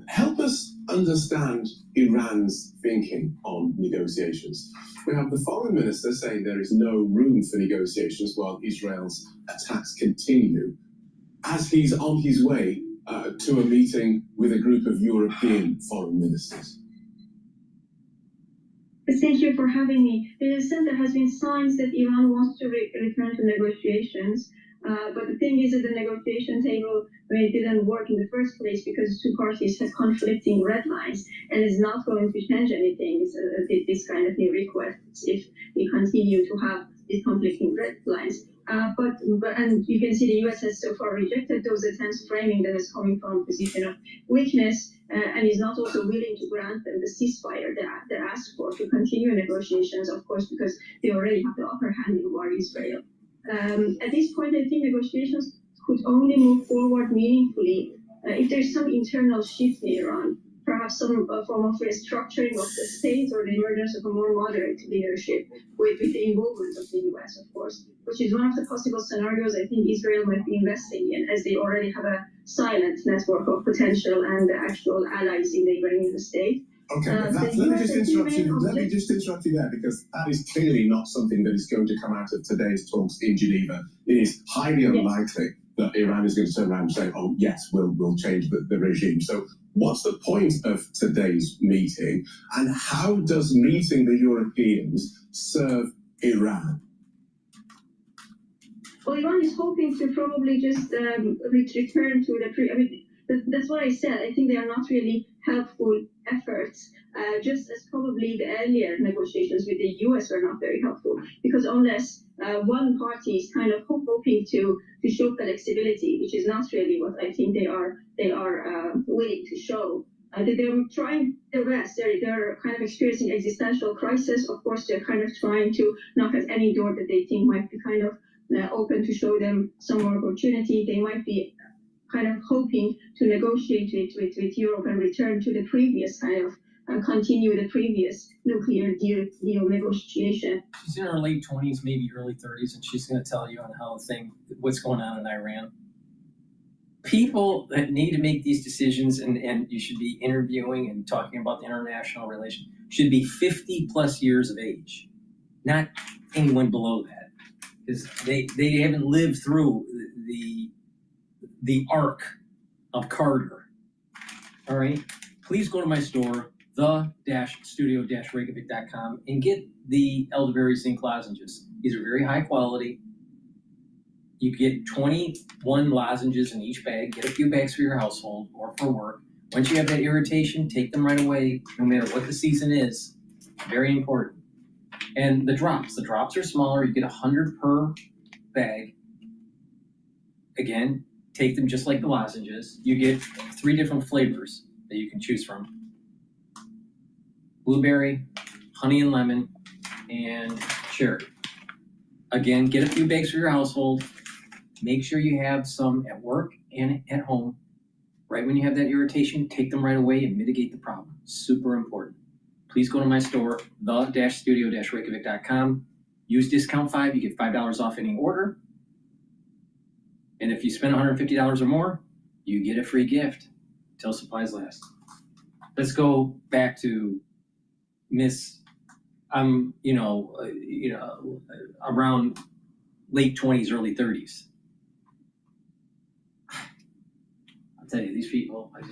Help us understand Iran's thinking on negotiations. We have the foreign minister saying there is no room for negotiations while Israel's attacks continue, as he's on his way to a meeting with a group of European foreign ministers. Thank you for having me. In a sense, there has been signs that Iran wants to return to negotiations, but the thing is that the negotiation table didn't work in the first place because two parties had conflicting red lines, and it's not going to change anything. This kind of new requests if we continue to have these conflicting red lines. But and you can see the U.S. has so far rejected those attempts, framing them as coming from a position of weakness, and is not also willing to grant them the ceasefire they asked for to continue negotiations, of course, because they already have the upper hand in war Israel. At this point, I think negotiations could only move forward meaningfully if there's some internal shift in Iran, perhaps some form of restructuring of the state or the emergence of a more moderate leadership with the involvement of the U.S., of course, which is one of the possible scenarios I think Israel might be investing in, as they already have a silent network of potential and actual allies in the Iranian state. Okay, but let me just interrupt you. Let me just interrupt you there, because that is clearly not something that is going to come out of today's talks in Geneva. It is highly unlikely that Iran is going to turn around and say, "Oh, yes, we'll change the regime." So, what's the point of today's meeting, and how does meeting the Europeans serve Iran? Well, Iran is hoping to probably just return to the that's what I said. I think they are not really helpful efforts, just as probably the earlier negotiations with the U.S. were not very helpful, because unless one party is kind of hoping to show flexibility, which is not really what I think they are willing to show. They're trying their best. They're kind of experiencing existential crisis. Of course, they're kind of trying to knock at any door that they think might be kind of open to show them some more opportunity. They might be kind of hoping to negotiate with Europe and return to the previous kind of continue the previous nuclear deal negotiation. She's in her late 20s, maybe early 30s, and she's going to tell you on what's going on in Iran. People that need to make these decisions, and you should be interviewing and talking about the international relation, should be 50 plus years of age, not anyone below that, because they haven't lived through the arc of Carter. All right, please go to my store, the-studio-reykjavik.com, and get the elderberry zinc lozenges. These are very high quality. You get 21 lozenges in each bag. Get a few bags for your household or for work. Once you have that irritation, take them right away, no matter what the season is. Very important. And the drops are smaller. You get 100 per bag. Again, take them just like the lozenges. You get 3 different flavors that you can choose from: blueberry, honey and lemon, and cherry. Again, get a few bags for your household. Make sure you have some at work and at home. Right when you have that irritation, take them right away and mitigate the problem. Super important. Please go to my store, the-studio-reykjavik.com. Use discount 5. You get $5 off any order. And if you spend $150 or more, you get a free gift until supplies last. Let's go back to Miss, around late 20s, early 30s. I'll tell you, these people, I don't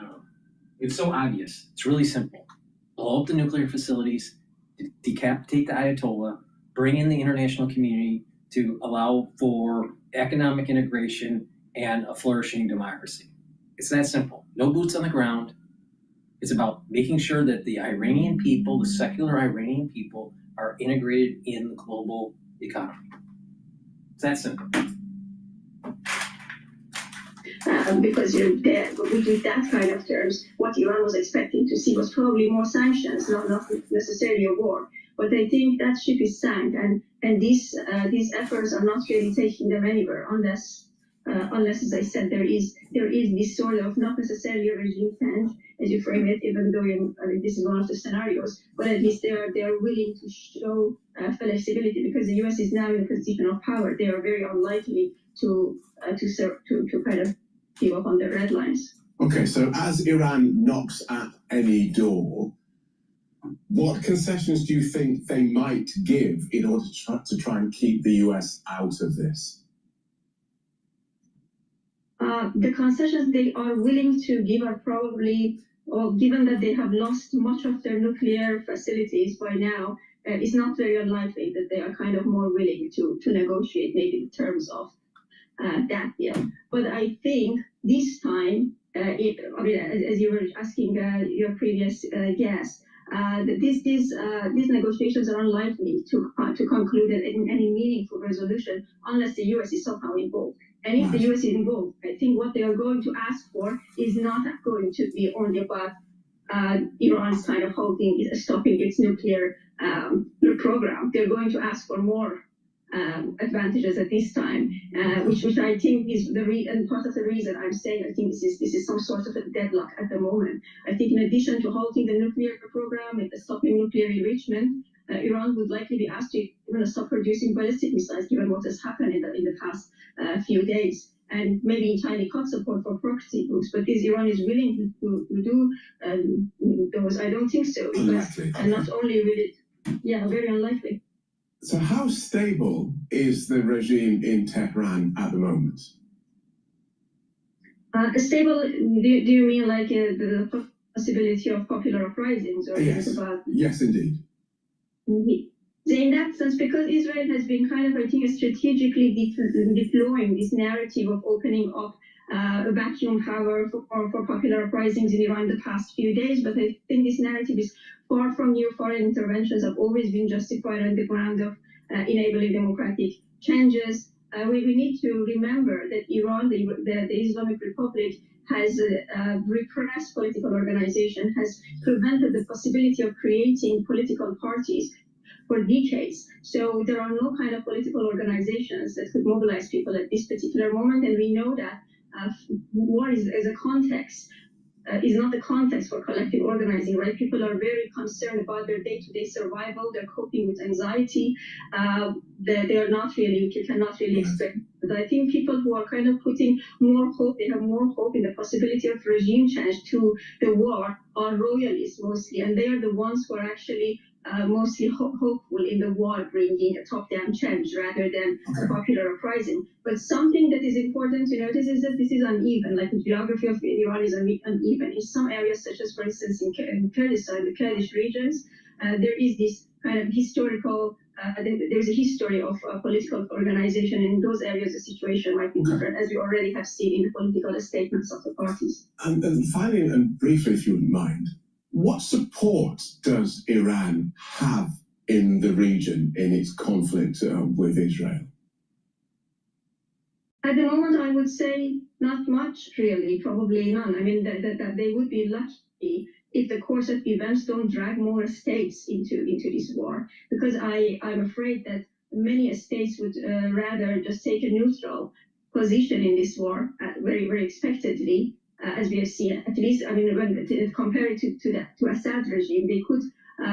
know. It's so obvious. It's really simple. Blow up the nuclear facilities, decapitate the Ayatollah, bring in the international community to allow for economic integration and a flourishing democracy. It's that simple. No boots on the ground. It's about making sure that the Iranian people, the secular Iranian people, are integrated in the global economy. It's that simple. Because with that kind of terms, what Iran was expecting to see was probably more sanctions, not necessarily a war. But I think that ship is sank, and these efforts are not really taking them anywhere unless, as I said, there is this sort of not necessarily a regime change, as you frame it, even though this is one of the scenarios. But at least they are willing to show flexibility, because the U.S. is now in a position of power. They are very unlikely to kind of give up on their red lines. Okay, so as Iran knocks at any door, what concessions do you think they might give in order to try and keep the US out of this? The concessions they are willing to give are probably, well, given that they have lost much of their nuclear facilities by now, it's not very unlikely that they are kind of more willing to negotiate maybe in terms of that deal. But I think this time, as you were asking your previous guest, that these negotiations are unlikely to conclude in any meaningful resolution unless the U.S. is somehow involved. And if the U.S. is involved, I think what they are going to ask for is not going to be only about Iran's kind of stopping its nuclear program. They're going to ask for more advantages at this time, which I think is and part of the reason I'm saying I think this is some sort of a deadlock at the moment. I think in addition to halting the nuclear program and stopping nuclear enrichment, Iran would likely be asked to stop producing ballistic missiles, given what has happened in the past few days, and maybe in tiny cut support for proxy groups. But is Iran is willing to do those? I don't think so. Unlikely. And not only will it, very unlikely. So how stable is the regime in Tehran at the moment? Stable, do you mean like the possibility of popular uprisings? Or Yes, yes indeed. In that sense, because Israel has been kind of, I think, strategically deploying this narrative of opening up a vacuum power for popular uprisings in Iran the past few days, but I think this narrative is far from new. Foreign interventions have always been justified on the ground of enabling democratic changes. We need to remember that Iran, the Islamic Republic, has repressed political organization, has prevented the possibility of creating political parties for decades. So there are no kind of political organizations that could mobilize people at this particular moment. And we know that war is a context, is not the context for collective organizing, right? People are very concerned about their day-to-day survival. They're coping with anxiety. They are not really, you cannot really expect. But I think people who are kind of putting more hope, they have more hope in the possibility of regime change to the war are royalists mostly. And they are the ones who are actually mostly hopeful in the war bringing a top-down change rather than a popular uprising. But something that is important to notice is that this is uneven, like the geography of Iran is uneven. In some areas, such as, for instance, in Kurdistan, the Kurdish regions, there is this kind of historical, there's a history of political organization. In those areas, the situation might be different, as we already have seen in the political statements of the parties. And finally, and briefly, if you wouldn't mind, what support does Iran have in the region in its conflict with Israel? At the moment, I would say not much, really, probably none. I mean, that they would be lucky if the course of events don't drag more states into this war, because I'm afraid that many states would rather just take a neutral position in this war, very, very expectedly. As we have seen, at least, I mean, when compared to Assad regime, they could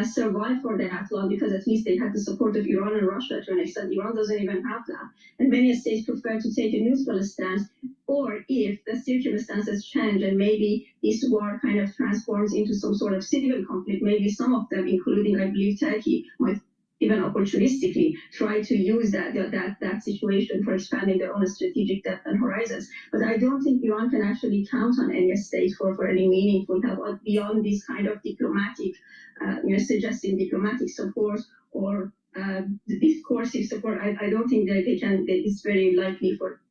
survive for that long because at least they had the support of Iran and Russia to an extent. Iran doesn't even have that. And many states prefer to take a neutral stance, or if the circumstances change and maybe this war kind of transforms into some sort of civil conflict, maybe some of them, including, I believe, Turkey, might even opportunistically try to use that situation for expanding their own strategic depth and horizons. But I don't think Iran can actually count on any state for any meaningful help beyond this kind of diplomatic, suggesting diplomatic support or discursive support. I don't think that they can. It's very likely for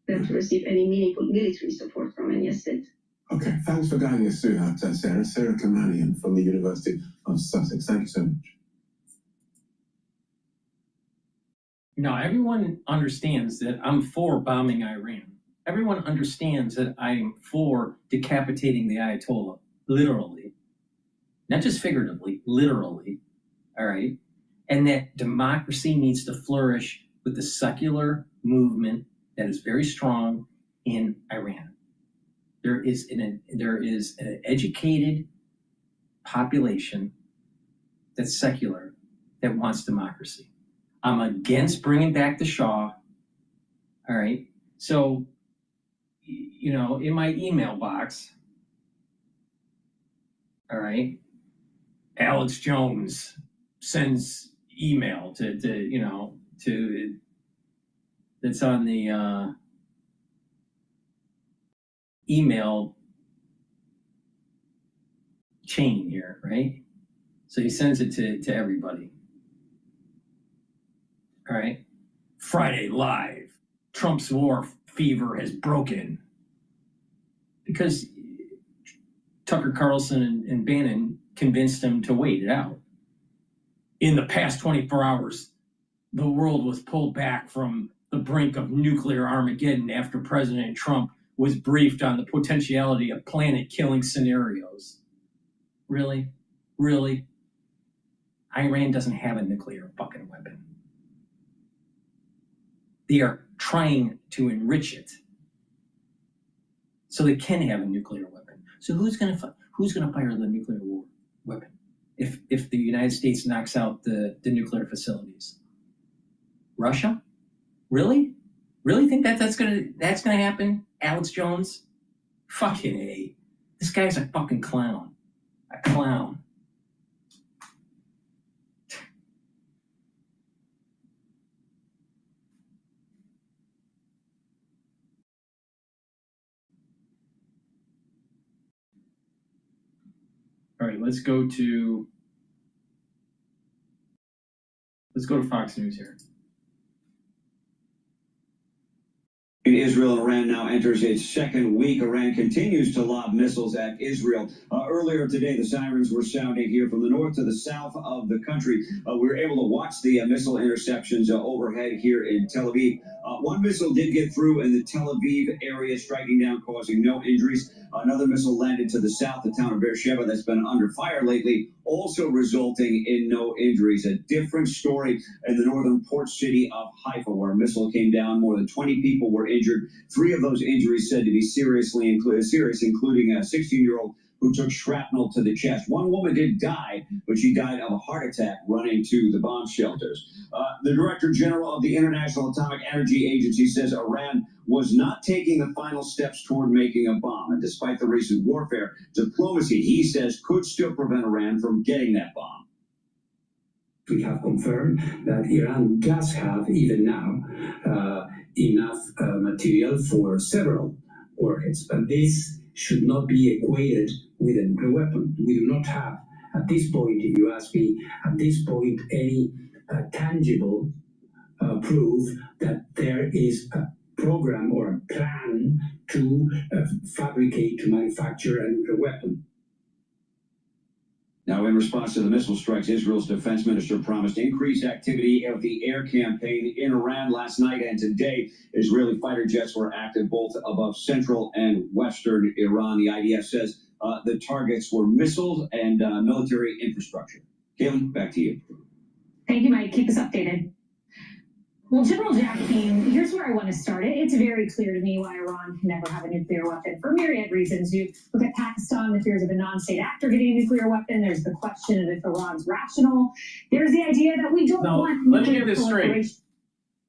them to receive any meaningful military support from any state. Okay, thanks for guiding us through that, Sarah. Sarah Kamanian from the University of Sussex. Thank you so much. No, everyone understands that I'm for bombing Iran. Everyone understands that I'm for decapitating the Ayatollah, literally. Not just figuratively, literally, all right? And that democracy needs to flourish with the secular movement that is very strong in Iran. There is an educated population that's secular that wants democracy. I'm against bringing back the Shah, all right? So, in my email box, all right, Alex Jones sends email to that's on the email chain here, right? So he sends it to everybody. All right. Friday Live. Trump's war fever has broken. Because Tucker Carlson and Bannon convinced him to wait it out. In the past 24 hours, the world was pulled back from the brink of nuclear Armageddon after President Trump was briefed on the potentiality of planet-killing scenarios. Really? Really? Iran doesn't have a nuclear fucking weapon. They are trying to enrich it so they can have a nuclear weapon. So who's gonna fire the nuclear war weapon if the United States knocks out the nuclear facilities? Russia? Really? Really think that's gonna happen? Alex Jones? Fucking A. This guy's a fucking clown. A clown. All right, let's go to Fox News here. Israel and Iran now enters its second week. Iran continues to lob missiles at Israel. Earlier today, the sirens were sounding here from the north to the south of the country. We were able to watch the missile interceptions overhead here in Tel Aviv. One missile did get through in the Tel Aviv area, striking down, causing no injuries. Another missile landed to the south, the town of Beersheba, that's been under fire lately, also resulting in no injuries. A different story in the northern port city of Haifa, where a missile came down. More than 20 people were injured. 3 of those injuries said to be serious, including a 16-year-old who took shrapnel to the chest. One woman did die, but she died of a heart attack running to the bomb shelters. The Director General of the International Atomic Energy Agency says Iran was not taking the final steps toward making a bomb. And despite the recent warfare, diplomacy, he says, could still prevent Iran from getting that bomb. We have confirmed that Iran does have, even now, enough material for several warheads. But this should not be equated with a nuclear weapon. We do not have, at this point, if you ask me, at this point, any tangible proof that there is a program or a plan to fabricate, to manufacture a nuclear weapon. Now, in response to the missile strikes, Israel's defense minister promised increased activity of the air campaign in Iran last night and today. Israeli fighter jets were active both above central and western Iran. The IDF says the targets were missiles and military infrastructure. Caitlin, back to you. Thank you, Mike. Keep us updated. Well, General Jack Keane, here's where I want to start. It's very clear to me why Iran can never have a nuclear weapon for myriad reasons. You look at Pakistan, the fears of a non-state actor getting a nuclear weapon. There's the question of if Iran's rational. There's the idea that we don't want let me nuclear get this straight. proliferation.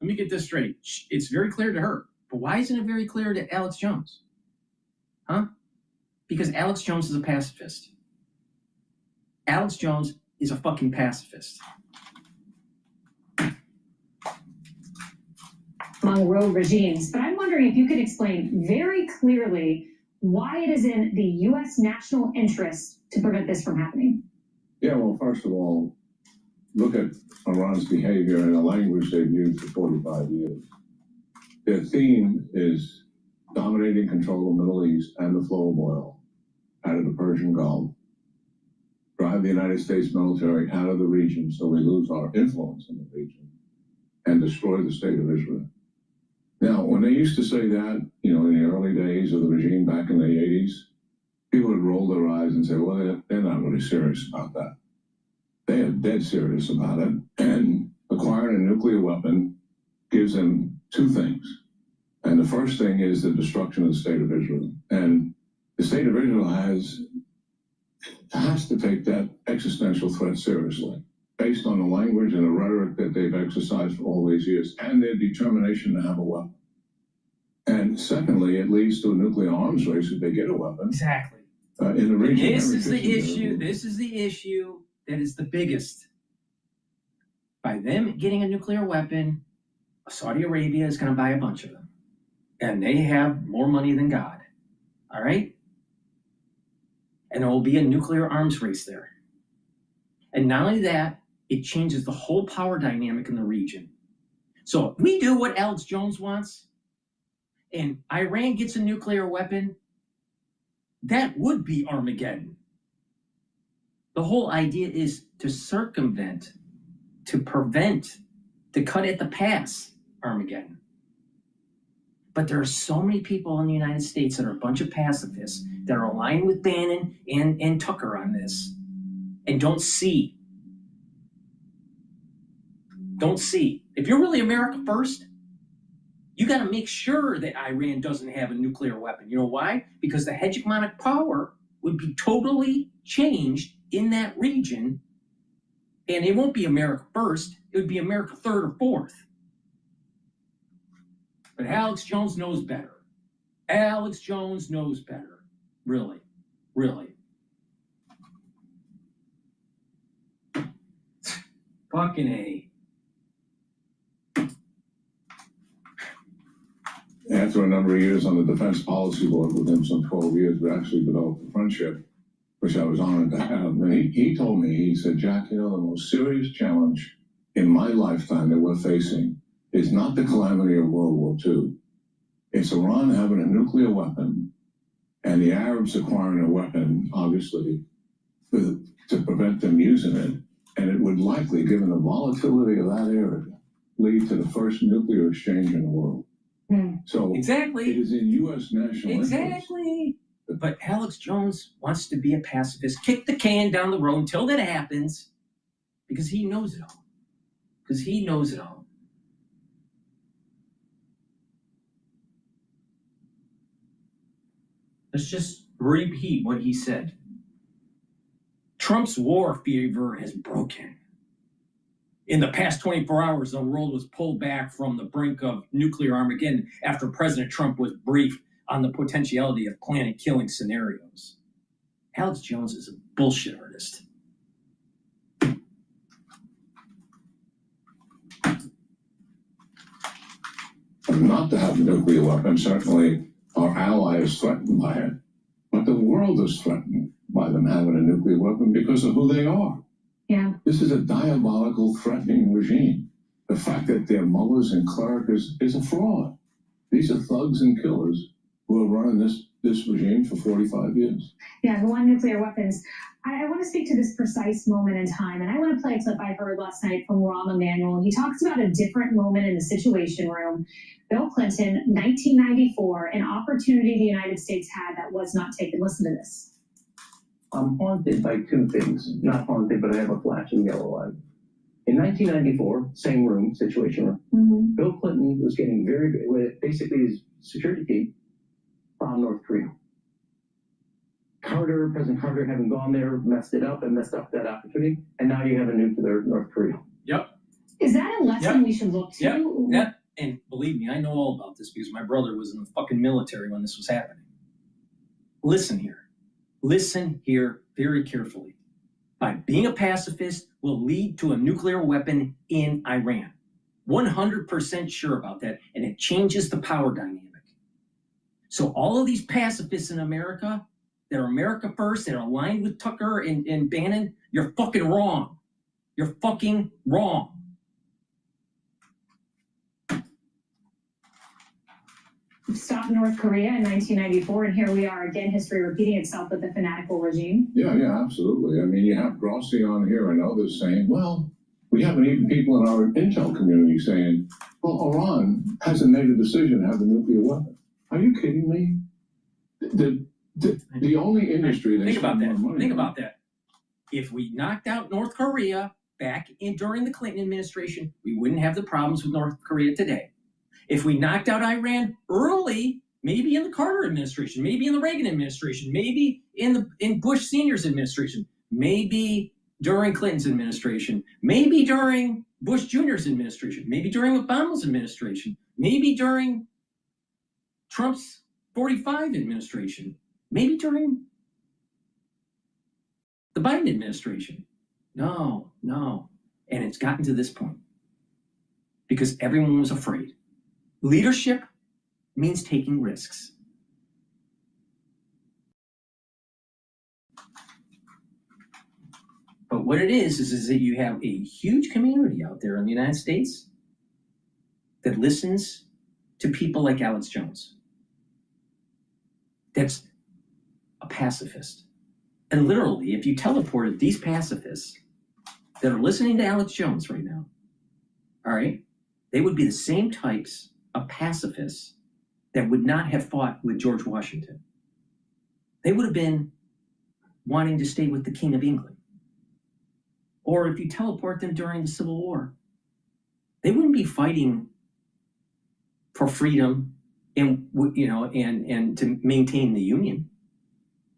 Let me get this straight. It's very clear to her. But why isn't it very clear to Alex Jones? Huh? Because Alex Jones is a pacifist. Alex Jones is a fucking pacifist. Among rogue regimes. But I'm wondering if you could explain very clearly why it is in the U.S. national interest to prevent this from happening. Yeah, well, first of all, look at Iran's behavior and the language they've used for 45 years. Their theme is dominating control of the Middle East and the flow of oil out of the Persian Gulf, drive the United States military out of the region so we lose our influence in the region, and destroy the state of Israel. Now, when they used to say that, in the early days of the regime back in the 80s, people would roll their eyes and say, well, they're not really serious about that. They are dead serious about it. And acquiring a nuclear weapon gives them 2 things. And the first thing is the destruction of the state of Israel. And the state of Israel has to take that existential threat seriously, based on the language and the rhetoric that they've exercised for all these years, and their determination to have a weapon. And secondly, it leads to a nuclear arms race if they get a weapon. Exactly. In the region. This is the issue. This is the issue that is the biggest. By them getting a nuclear weapon, Saudi Arabia is going to buy a bunch of them. And they have more money than God. All right? And there will be a nuclear arms race there. And not only that, it changes the whole power dynamic in the region. So if we do what Alex Jones wants, and Iran gets a nuclear weapon, that would be Armageddon. The whole idea is to circumvent, to prevent, to cut at the pass Armageddon. But there are so many people in the United States that are a bunch of pacifists that are aligned with Bannon and Tucker on this and don't see. Don't see. If you're really America first, you got to make sure that Iran doesn't have a nuclear weapon. You know why? Because the hegemonic power would be totally changed in that region, and it won't be America first. It would be America third or fourth. But Alex Jones knows better. Alex Jones knows better. Really. Really. Fucking A. After a number of years on the Defense Policy Board with him, some 12 years, we actually developed a friendship, which I was honored to have. And he told me, he said, Jack, you know, the most serious challenge in my lifetime that we're facing is not the calamity of World War II. It's Iran having a nuclear weapon and the Arabs acquiring a weapon, obviously, to prevent them using it. And it would likely, given the volatility of that area, lead to the first nuclear exchange in the world. So exactly, it is in U.S. national interest. Exactly. But Alex Jones wants to be a pacifist. Kick the can down the road until that happens, because he knows it all. Because he knows it all. Let's just repeat what he said. Trump's war fever has broken. In the past 24 hours, the world was pulled back from the brink of nuclear Armageddon after President Trump was briefed on the potentiality of planet-killing scenarios. Alex Jones is a bullshit artist. Not to have a nuclear weapon, certainly our ally is threatened by it, but the world is threatened by them having a nuclear weapon because of who they are. Yeah. This is a diabolical, threatening regime. The fact that they're mullahs and clerics is a fraud. These are thugs and killers who have run this regime for 45 years. Yeah, the one nuclear weapons. I want to speak to this precise moment in time, and I want to play a clip I heard last night from Rahm Emanuel. He talks about a different moment in the Situation Room. Bill Clinton, 1994, an opportunity the United States had that was not taken. Listen to this. I'm haunted by two things. Not haunted, but I have a flashing yellow light. In 1994, same room, Situation Room, Bill Clinton was getting very big with basically his security team from North Korea. President Carter having gone there, messed it up and messed up that opportunity, and now you have a nuclear North Korea. Yep. Is that a lesson we should look to? Yep. And believe me, I know all about this because my brother was in the fucking military when this was happening. Listen here. Listen here very carefully. By being a pacifist will lead to a nuclear weapon in Iran. 100% sure about that, and it changes the power dynamic. So all of these pacifists in America that are America first, that are aligned with Tucker and Bannon, you're fucking wrong. You're fucking wrong. Stopped North Korea in 1994, and here we are again, history repeating itself with the fanatical regime. Yeah, absolutely. I mean, you have Grossi on here and others saying, well, we have even people in our intel community saying, well, Iran hasn't made a decision to have a nuclear weapon. Are you kidding me? The only industry that Think about that. If we knocked out North Korea back during the Clinton administration, we wouldn't have the problems with North Korea today. If we knocked out Iran early, maybe in the Carter administration, maybe in the Reagan administration, maybe in Bush Sr.'s administration, maybe during Clinton's administration, maybe during Bush Jr.'s administration, maybe during Obama's administration, maybe during Trump's 45 administration, maybe during the Biden administration. No. And it's gotten to this point because everyone was afraid. Leadership means taking risks. But what it is that you have a huge community out there in the United States that listens to people like Alex Jones. That's a pacifist. And literally, if you teleported these pacifists that are listening to Alex Jones right now, all right, they would be the same types of pacifists that would not have fought with George Washington. They would have been wanting to stay with the King of England. Or if you teleport them during the Civil War, they wouldn't be fighting for freedom and, you know, and to maintain the Union.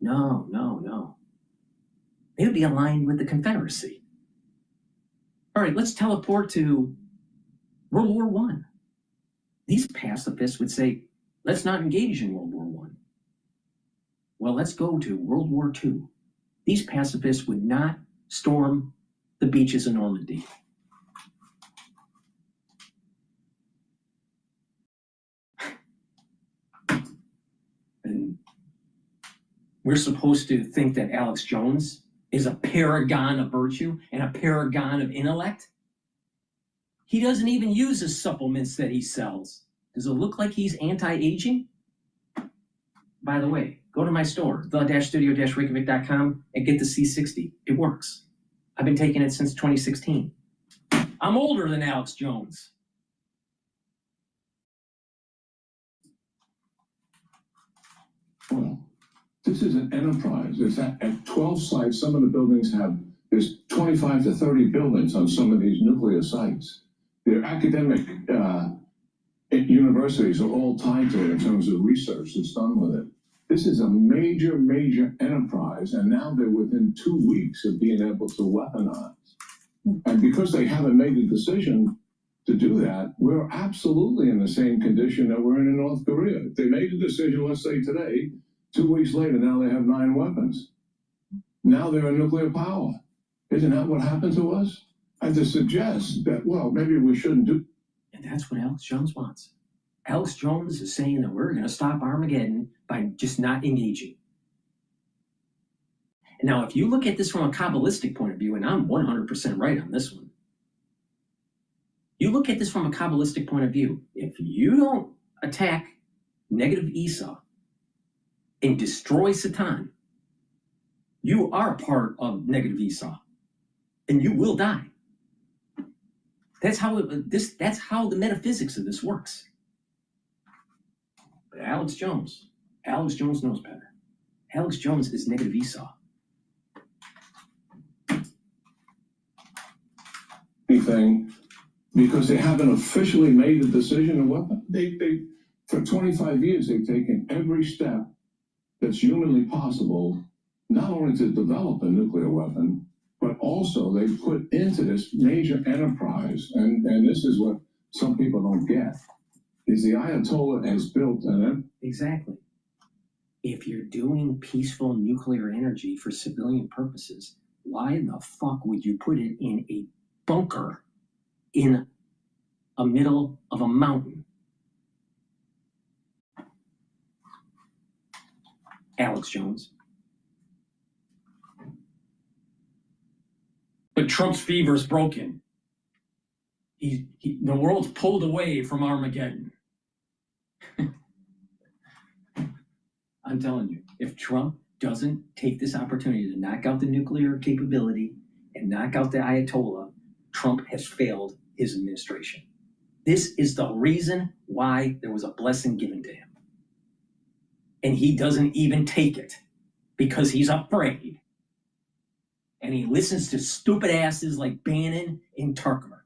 No, no, no. They would be aligned with the Confederacy. All right, let's teleport to World War I. These pacifists would say, let's not engage in World War I. Well, let's go to World War II. These pacifists would not storm the beaches of Normandy. And we're supposed to think that Alex Jones is a paragon of virtue and a paragon of intellect? He doesn't even use the supplements that he sells. Does it look like he's anti-aging? By the way, go to my store, the-studio-reykjavik.com, and get the C60. It works. I've been taking it since 2016. I'm older than Alex Jones. Well, this is an enterprise. It's at 12 sites. Some of the buildings there's 25 to 30 buildings on some of these nuclear sites. Their academic universities are all tied to it in terms of research that's done with it. This is a major, major enterprise, and now they're within 2 weeks of being able to weaponize. And because they haven't made the decision to do that, we're absolutely in the same condition that we're in North Korea. If they made the decision, let's say today, 2 weeks later, now they have 9 weapons. Now they're a nuclear power. Isn't that what happened to us? And to suggest that, well, maybe we shouldn't do. And that's what Alex Jones wants. Alex Jones is saying that we're going to stop Armageddon by just not engaging. Now, if you look at this from a Kabbalistic point of view, and I'm 100% right on this one, you look at this from a Kabbalistic point of view, if you don't attack negative Esau and destroy Satan, you are a part of negative Esau, and you will die. That's how that's how the metaphysics of this works. But Alex Jones knows better. Alex Jones is negative Esau. Anything, because they haven't officially made a decision of weapon. They for 25 years they've taken every step that's humanly possible, not only to develop a nuclear weapon, but also they put into this major enterprise, and this is what some people don't get, is the Ayatollah has built an... Exactly. If you're doing peaceful nuclear energy for civilian purposes, why in the fuck would you put it in a bunker in a middle of a mountain? Alex Jones. But Trump's fever is broken. The world's pulled away from Armageddon. I'm telling you, if Trump doesn't take this opportunity to knock out the nuclear capability and knock out the Ayatollah, Trump has failed his administration. This is the reason why there was a blessing given to him. And he doesn't even take it because he's afraid. And he listens to stupid asses like Bannon and Tucker.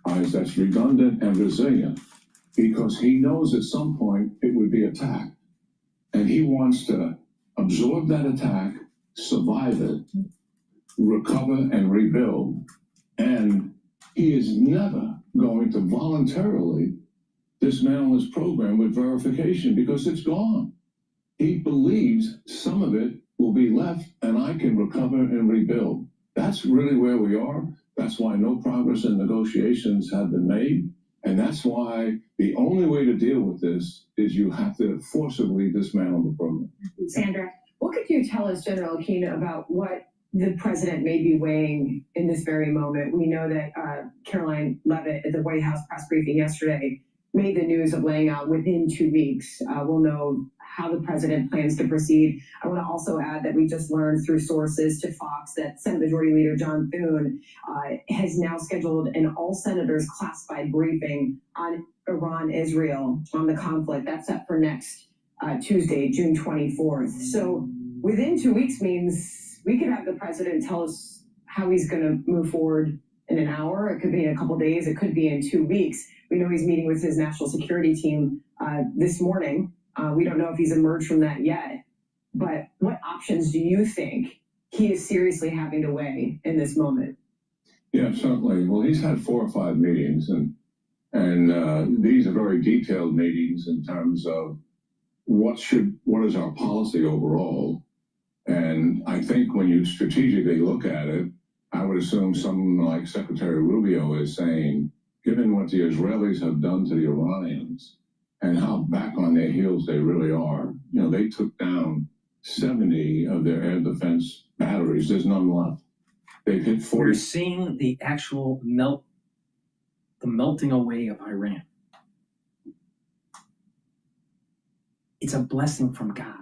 That's redundant and resilient, because he knows at some point it would be attacked. And he wants to absorb that attack, survive it, recover and rebuild. And he is never going to voluntarily dismantle his program with verification, because it's gone. He believes some of it will be left and I can recover and rebuild. That's really where we are. That's why no progress in negotiations have been made. And that's why the only way to deal with this is you have to forcibly dismantle the program. Sandra, what could you tell us, General Aquino, about what the president may be weighing in this very moment? We know that Caroline Leavitt at the White House press briefing yesterday made the news of laying out within 2 weeks. We'll know how the president plans to proceed. I want to also add that we just learned through sources to Fox that Senate Majority Leader John Thune has now scheduled an all senators classified briefing on Iran, Israel, on the conflict. That's set for next Tuesday, June 24th. So within 2 weeks means we could have the president tell us how he's going to move forward in an hour. It could be in a couple days. It could be in 2 weeks. We know he's meeting with his national security team this morning. We don't know if he's emerged from that yet. But what options do you think he is seriously having to weigh in this moment? Yeah, certainly. Well, he's had 4 or 5 meetings, and these are very detailed meetings in terms of what is our policy overall. And I think when you strategically look at it, I would assume someone like Secretary Rubio is saying, given what the Israelis have done to the Iranians and how back on their heels they really are, you know, they took down 70 of their air defense batteries. There's none left. They've hit 40. We're seeing the actual melting away of Iran. It's a blessing from God.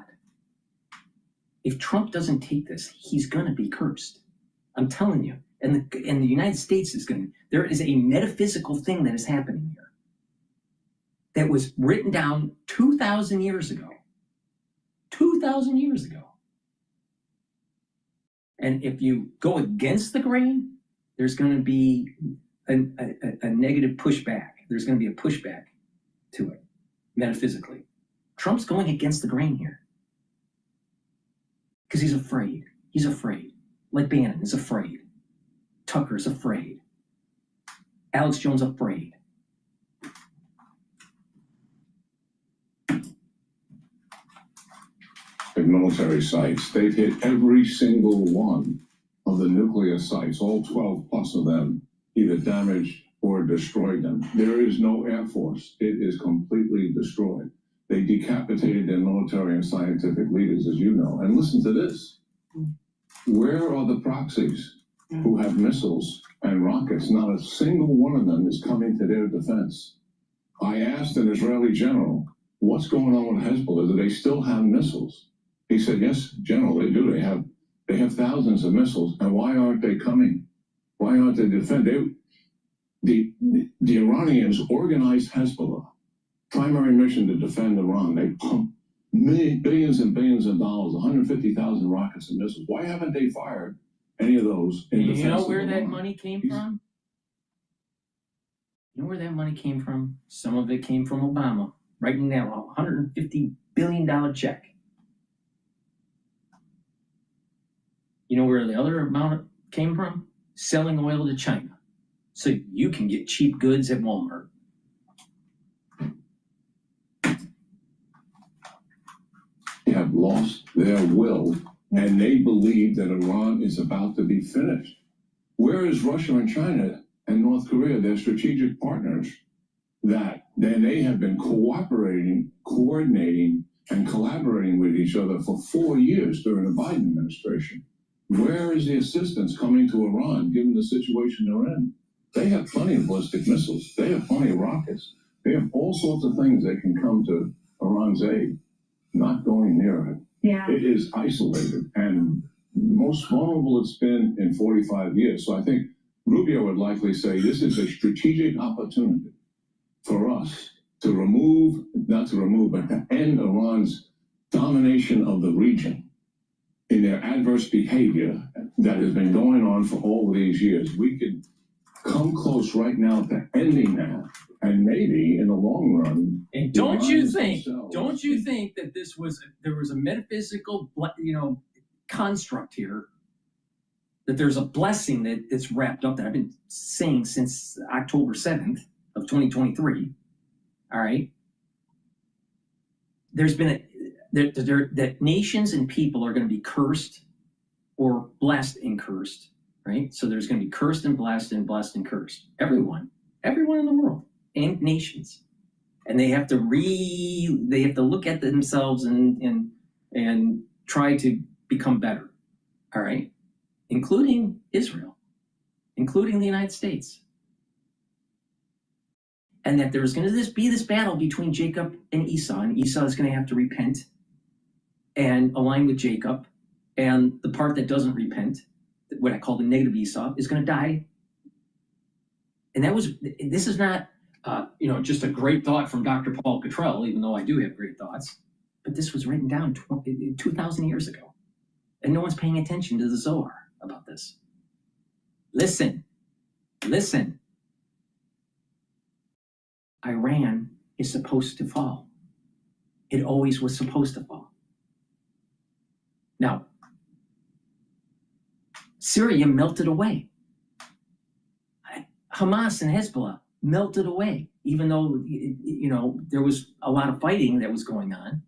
If Trump doesn't take this, he's going to be cursed. I'm telling you. And the United States is going to, there is a metaphysical thing that is happening here that was written down 2,000 years ago. 2,000 years ago. And if you go against the grain, there's going to be a negative pushback. There's going to be a pushback to it, metaphysically. Trump's going against the grain here. Because he's afraid. He's afraid. Like Bannon is afraid. Tucker's afraid. Alex Jones afraid. Military sites. They've hit every single one of the nuclear sites, all 12 plus of them, either damaged or destroyed them. There is no Air Force. It is completely destroyed. They decapitated their military and scientific leaders, as you know. And listen to this. Where are the proxies who have missiles and rockets? Not a single one of them is coming to their defense. I asked an Israeli general, what's going on with Hezbollah? Do they still have missiles? He said, yes, General, they do. They have thousands of missiles. And why aren't they coming? Why aren't they defending? The Iranians organized Hezbollah. Primary mission to defend Iran. They pump billions and billions of dollars, 150,000 rockets and missiles. Why haven't they fired any of those in defense? You know where of that Iran? money came from? You know where that money came from? Some of it came from Obama, writing down a $150 billion check. You know where the other amount came from? Selling oil to China. So you can get cheap goods at Walmart. They have lost their will, and they believe that Iran is about to be finished. Where is Russia and China and North Korea, their strategic partners, that then they have been cooperating, coordinating, and collaborating with each other for 4 years during the Biden administration? Where is the assistance coming to Iran, given the situation they're in? They have plenty of ballistic missiles. They have plenty of rockets. They have all sorts of things that can come to Iran's aid. Not going near it. Yeah. It is isolated and most vulnerable it's been in 45 years. So I think Rubio would likely say this is a strategic opportunity for us to not to remove, but to end Iran's domination of the region in their adverse behavior that has been going on for all of these years. We could come close right now to ending that, and maybe in the long run. And don't you think that there was a metaphysical, construct here, that there's a blessing that's wrapped up that I've been saying since October 7th of 2023. All right. There's been that nations and people are going to be cursed or blessed and cursed, right? So there's going to be cursed and blessed and blessed and cursed. Everyone in the world and nations. And they have to look at themselves and try to become better. All right. Including Israel, including the United States. and that there's going to be this battle between Jacob and Esau is going to have to repent and align with Jacob, and the part that doesn't repent, what I call the negative Esau, is going to die. And this is not, just a great thought from Dr. Paul Cottrell, even though I do have great thoughts, but this was written down 2,000 years ago, and no one's paying attention to the Zohar about this. Listen. Iran is supposed to fall. It always was supposed to fall. Now, Syria melted away. Hamas and Hezbollah melted away, even though, there was a lot of fighting that was going on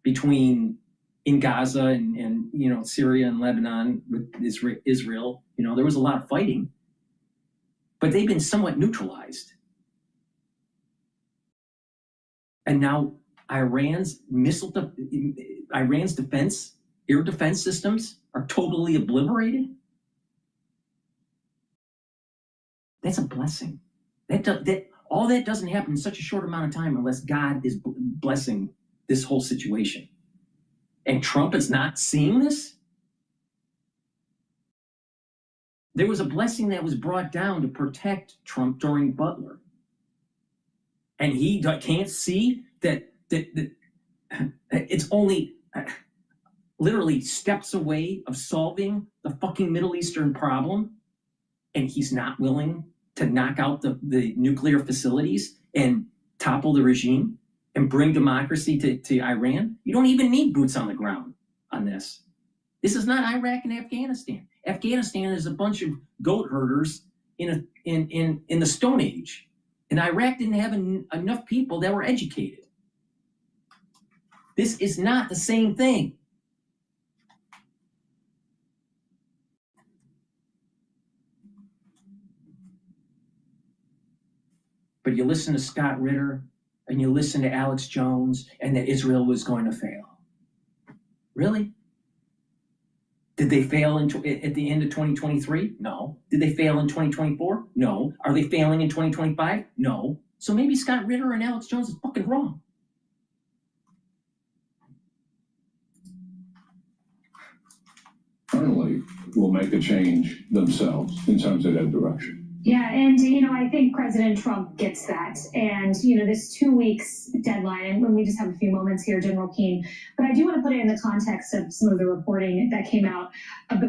in Gaza and Syria and Lebanon with Israel. There was a lot of fighting, but they've been somewhat neutralized. And now Iran's air defense systems are totally obliterated. That's a blessing. All that doesn't happen in such a short amount of time unless God is blessing this whole situation. And Trump is not seeing this? There was a blessing that was brought down to protect Trump during Butler. And he can't see that it's only literally steps away of solving the fucking Middle Eastern problem, and he's not willing to knock out the nuclear facilities and topple the regime and bring democracy to Iran. You don't even need boots on the ground on this. This is not Iraq and Afghanistan. Afghanistan is a bunch of goat herders in the Stone Age. And Iraq didn't have enough people that were educated. This is not the same thing. But you listen to Scott Ritter and you listen to Alex Jones and that Israel was going to fail. Really? Did they fail at the end of 2023? No. Did they fail in 2024? No. Are they failing in 2025? No. So maybe Scott Ritter and Alex Jones is fucking wrong. Internally will make a change themselves in terms of their direction. Yeah, and I think President Trump gets that. And this 2 weeks deadline, and when we just have a few moments here, General Keane, but I do want to put it in the context of some of the reporting that came out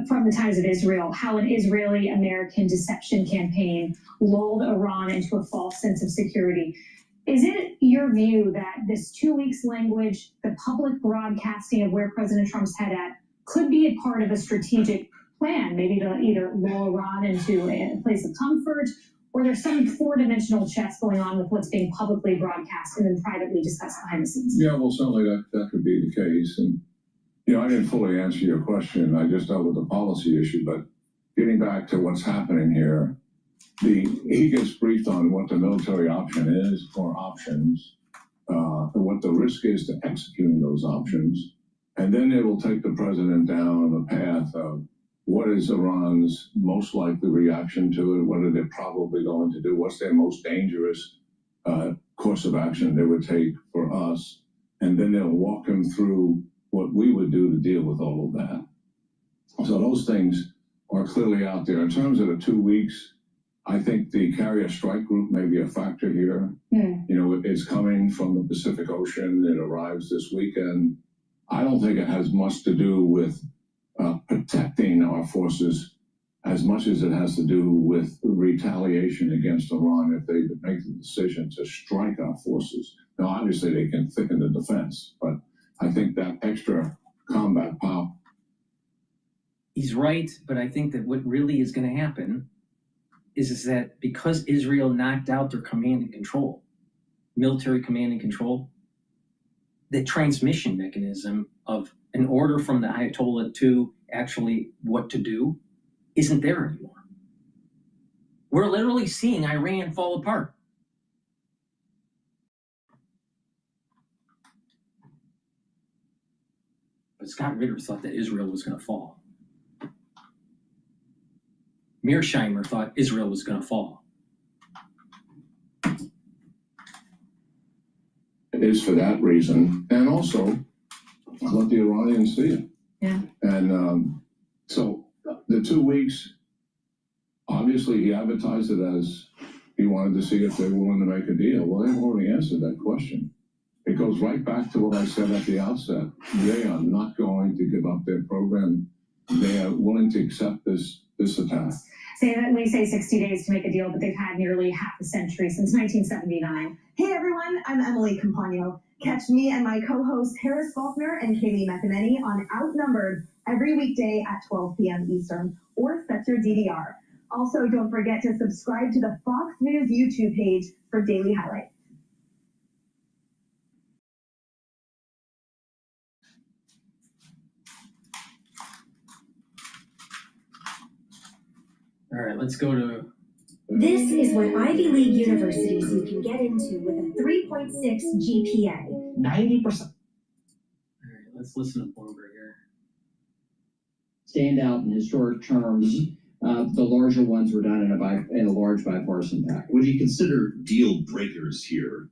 from the Times of Israel, how an Israeli-American deception campaign lulled Iran into a false sense of security. Is it your view that this 2 weeks language, the public broadcasting of where President Trump's head at, could be a part of a strategic plan, maybe to either lull Iran into a place of comfort, or there's some four-dimensional chess going on with what's being publicly broadcast and then privately discussed behind the scenes? Yeah, well, certainly that could be the case. And, I didn't fully answer your question. I just dealt with the policy issue. But getting back to what's happening here, he gets briefed on what the military option is or options, and what the risk is to executing those options. And then it will take the president down the path of what is Iran's most likely reaction to it? What are they probably going to do? What's their most dangerous course of action they would take for us? And then they'll walk him through what we would do to deal with all of that. So those things are clearly out there. In terms of the 2 weeks, I think the carrier strike group may be a factor here. It's coming from the Pacific Ocean. It arrives this weekend. I don't think it has much to do with protecting our forces as much as it has to do with retaliation against Iran if they make the decision to strike our forces. Now, obviously, they can thicken the defense, but I think that extra combat power. He's right, but I think that what really is going to happen is that because Israel knocked out their command and control, military command and control, the transmission mechanism of an order from the Ayatollah to actually what to do isn't there anymore. We're literally seeing Iran fall apart. But Scott Ritter thought that Israel was going to fall. Mearsheimer thought Israel was going to fall. is for that reason, and also let the Iranians see it. Yeah. And so the 2 weeks, obviously he advertised it as he wanted to see if they were willing to make a deal. Well, they've already answered that question. It goes right back to what I said at the outset. They are not going to give up their program. They are willing to accept this attack. Say that we say 60 days to make a deal, but they've had nearly half a century since 1979. Hey everyone, I'm Emily Campagno. Catch me and my co-hosts Harris Faulkner and Kaylee McEnany on Outnumbered every weekday at 12 p.m. Eastern, or set your DVR. Also, don't forget to subscribe to the Fox News YouTube page for daily highlights. All right, let's go to... This is what Ivy League universities you can get into with a 3.6 GPA. 90%. All right, let's listen to Bloomberg here. Stand out in historic terms. The larger ones were done in a large bipartisan package. Would you consider deal breakers here?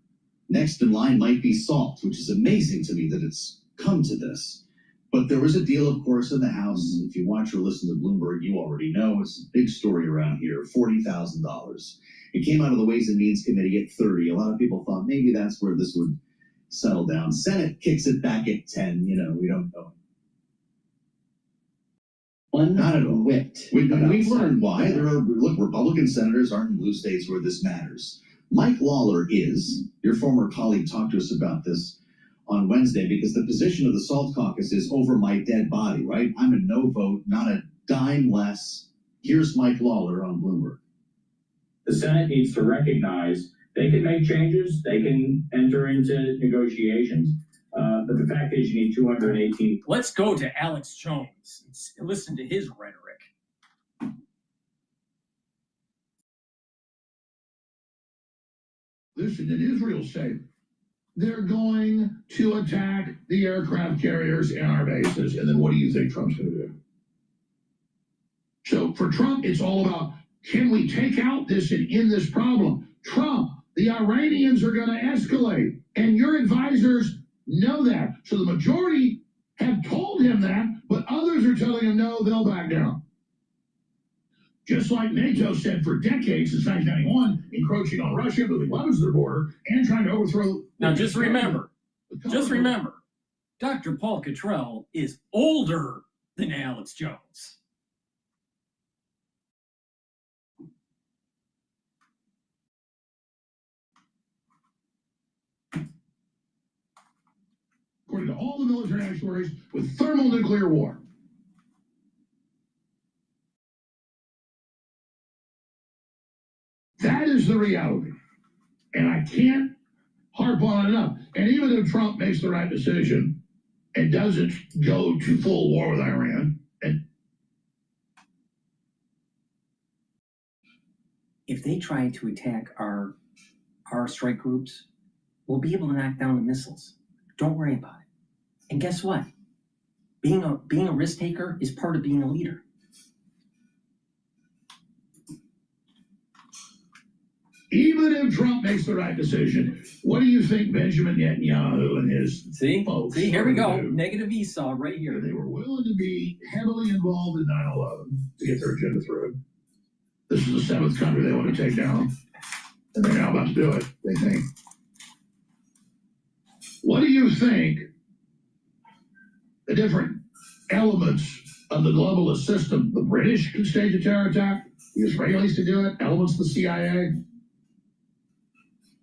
Next in line might be SALT, which is amazing to me that it's come to this. But there was a deal, of course, in the House. If you watch or listen to Bloomberg, you already know it's a big story around here, $40,000. It came out of the Ways and Means Committee at 30. A lot of people thought maybe that's where this would settle down. Senate kicks it back at 10. You know, we don't know. Not at all. We've learned why. Republican senators aren't in blue states where this matters. Mike Lawler is, your former colleague talked to us about this on Wednesday, because the position of the SALT caucus is over my dead body, right? I'm a no vote, not a dime less. Here's Mike Lawler on Bloomberg. The Senate needs to recognize they can make changes, they can enter into negotiations, but the fact is you need 218. Let's go to Alex Jones and listen to his rhetoric. Listen, in Israel's sake, they're going to attack the aircraft carriers in our bases. And then what do you think Trump's going to do? So for Trump, it's all about, can we take out this and end this problem? Trump, the Iranians are going to escalate. And your advisors know that. So the majority have told him that, but others are telling him, no, they'll back down. Just like NATO said for decades since 1991, encroaching on Russia, moving weapons to their border, and trying to overthrow... Now just remember, Dr. Paul Cottrell is older than Alex Jones. According to all the military actuaries, with thermonuclear war. That is the reality. And I can't harp on it enough. And even if Trump makes the right decision and doesn't go to full war with Iran, and if they try to attack our strike groups, we'll be able to knock down the missiles. Don't worry about it. And guess what? Being a risk taker is part of being a leader. even if Trump makes the right decision, what do you think Benjamin Netanyahu and his folks? See, here we go. Negative Esau right here. They were willing to be heavily involved in 9/11 to get their agenda through. This is the seventh country they want to take down, and they're now about to do it, they think. What do you think the different elements of the globalist system? The British can stage a terror attack, the Israelis can do it, elements of the CIA,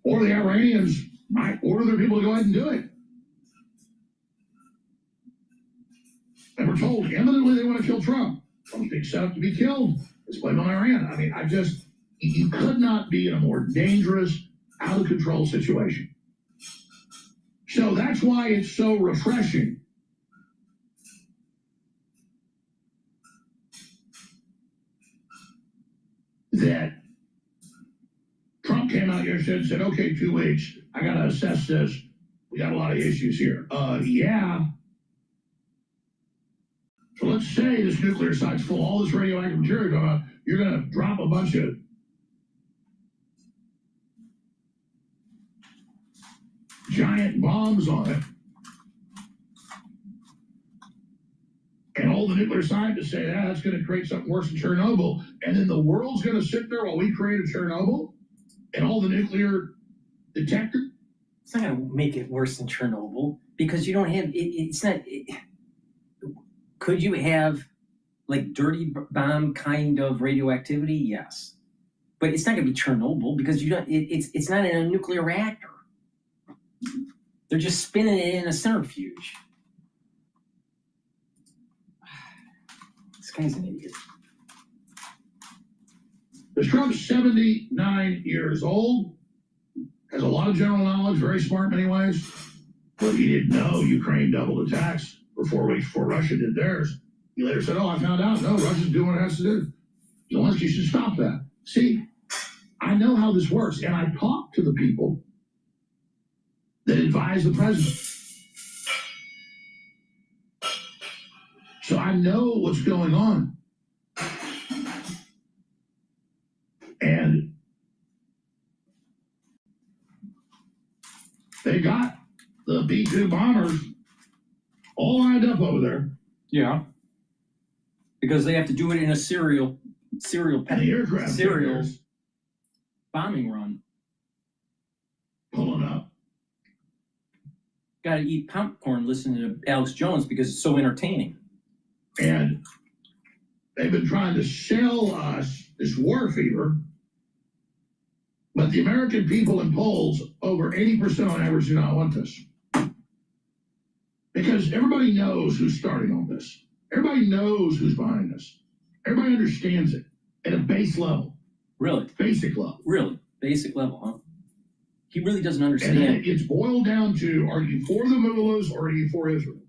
or the Iranians might order their people to go ahead and do it. And we're told imminently they want to kill Trump. Trump's being set up to be killed. It's blame on Iran. I mean, you could not be in a more dangerous, out of control situation. So that's why it's so refreshing that Trump came out yesterday and said, okay, 2 weeks, I got to assess this. We got a lot of issues here. Yeah. So let's say this nuclear site's full, all this radioactive material, you're going to drop a bunch of giant bombs on it. And all the nuclear scientists say that's going to create something worse than Chernobyl. And then the world's going to sit there while we create a Chernobyl and all the nuclear detectors. It's not going to make it worse than Chernobyl because you don't have it's not. Could you have like dirty bomb kind of radioactivity? Yes, but it's not going to be Chernobyl because you don't. It's not in a nuclear reactor. They're just spinning it in a centrifuge. This guy's an idiot. Because Trump's 79 years old, has a lot of general knowledge, very smart in many ways, but he didn't know Ukraine doubled the tax for 4 weeks before Russia did theirs. He later said, I found out, no, Russia's doing what it has to do. Zelensky should stop that. See, I know how this works, and I talk to the people that advise the president. So I know what's going on. And they got the B-2 bombers all lined up over there. Yeah. Because they have to do it in a serial bombing run. Pulling up. Got to eat popcorn listening to Alex Jones because it's so entertaining. And they've been trying to sell us this war fever, but the American people in polls, over 80% on average, do not want this. Because everybody knows who's starting all this. Everybody knows who's behind this. Everybody understands it at a base level. Really? Basic level. Really? Basic level, huh? He really doesn't understand. And then it's boiled down to, are you for the mullahs or are you for Israel?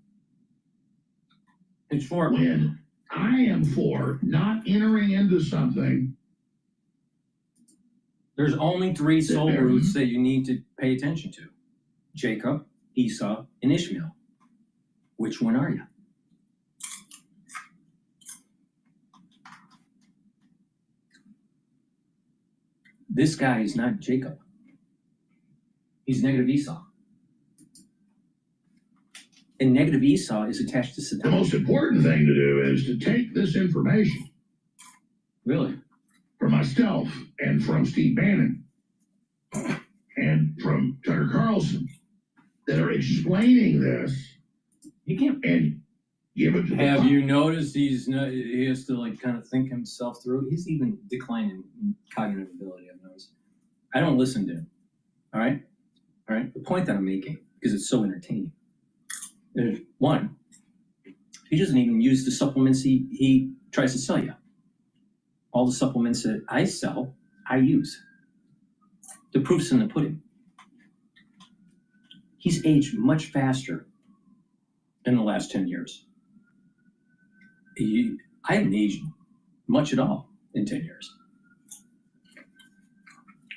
It's for when I am for not entering into something. There's only 3 soul roots that you need to pay attention to: Jacob, Esau, and Ishmael. Which one are you? This guy is not Jacob. He's negative Esau. And negative Esau is attached to Satan. The most important thing to do is to take this information. Really? From myself and from Steve Bannon and from Tucker Carlson that are explaining this. You can't. And give it to Have you noticed he has to like kind of think himself through? He's even declining in cognitive ability, I've noticed. I don't listen to him. All right? All right? The point that I'm making, because it's so entertaining. There's one, he doesn't even use the supplements he tries to sell you. All the supplements that I sell, I use. The proof's in the pudding. He's aged much faster in the last 10 years. I haven't aged much at all in 10 years.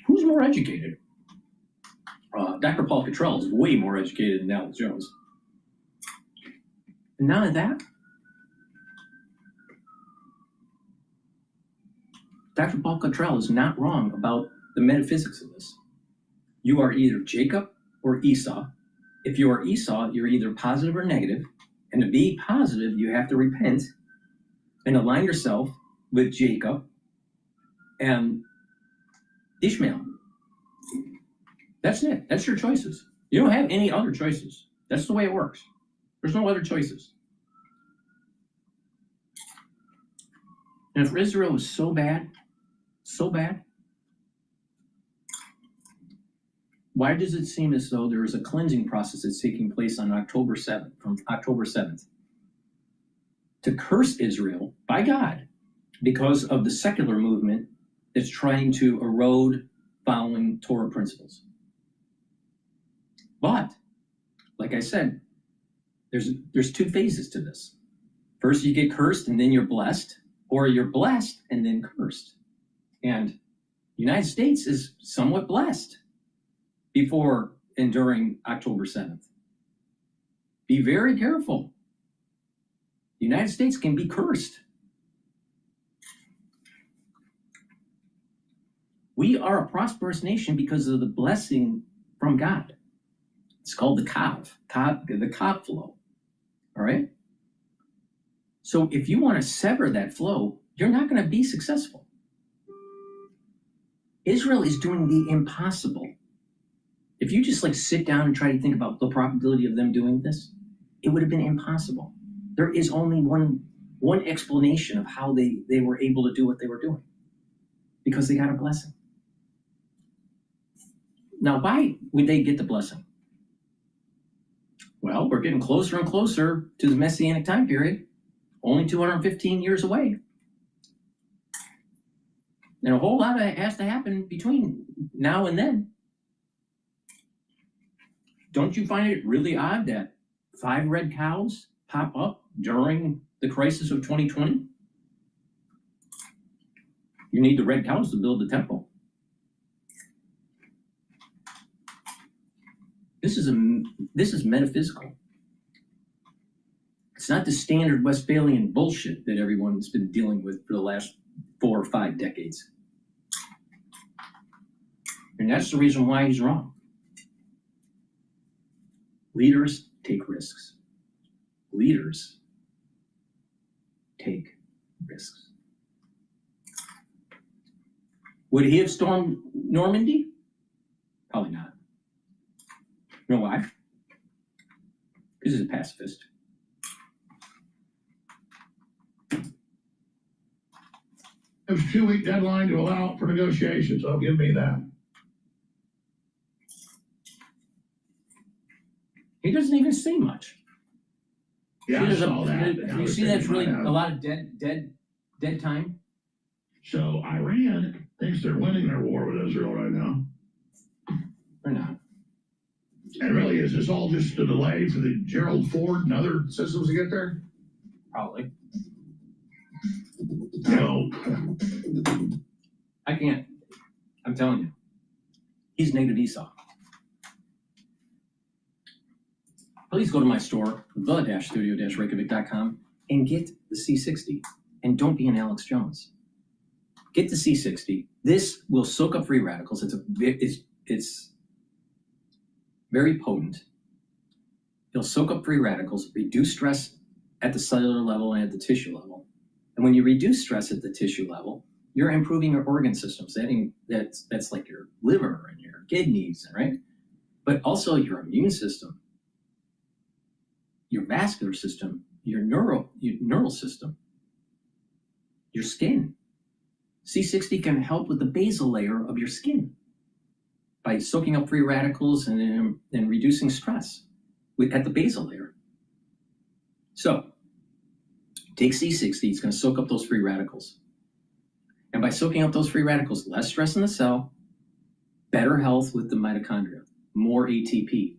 Who's more educated? DrPaulCottrell is way more educated than Alex Jones. And not only that, DrPaulCottrell is not wrong about the metaphysics of this. You are either Jacob or Esau. If you are Esau, you're either positive or negative. And to be positive, you have to repent and align yourself with Jacob and Ishmael. That's it. That's your choices. You don't have any other choices. That's the way it works. There's no other choices. And if Israel is so bad, why does it seem as though there is a cleansing process that's taking place on October 7th, from October 7th, to curse Israel by God because of the secular movement that's trying to erode following Torah principles? But, like I said, there's 2 phases to this. First, you get cursed and then you're blessed, or you're blessed and then cursed. And the United States is somewhat blessed before and during October 7th. Be very careful. The United States can be cursed. We are a prosperous nation because of the blessing from God. It's called the COB flow. All right? So if you want to sever that flow, you're not going to be successful. Israel is doing the impossible. If you just like sit down and try to think about the probability of them doing this, it would have been impossible. There is only one explanation of how they were able to do what they were doing. Because they got a blessing. Now, why would they get the blessing? Well, we're getting closer and closer to the Messianic time period, only 215 years away. And a whole lot has to happen between now and then. Don't you find it really odd that 5 red cows pop up during the crisis of 2020? You need the red cows to build the temple. This is metaphysical. It's not the standard Westphalian bullshit that everyone's been dealing with for the last 4 or 5 decades. And that's the reason why he's wrong. Leaders take risks. Leaders take risks. Would he have stormed Normandy? Probably not. You know why? Because he's a pacifist. There's a 2-week deadline to allow for negotiations, so give me that. He doesn't even say much. Yeah, I saw that. You see that's really a lot of dead time? So Iran thinks they're winning their war with Israel right now. Or not. And really, is this all just a delay for the Gerald Ford and other systems to get there? Probably. No. I can't. I'm telling you. He's native Esau. Please go to my store, the-studio-reykjavik.com, and get the C60. And don't be an Alex Jones. Get the C60. This will soak up free radicals. It's very potent. It'll soak up free radicals, reduce stress at the cellular level and at the tissue level. And when you reduce stress at the tissue level, you're improving your organ systems. That's like your liver and your kidneys, right? But also your immune system, your vascular system, your neural system, your skin. C60 can help with the basal layer of your skin by soaking up free radicals and reducing stress at the basal layer. So, take C60, it's going to soak up those free radicals. And by soaking up those free radicals, less stress in the cell, better health with the mitochondria, more ATP.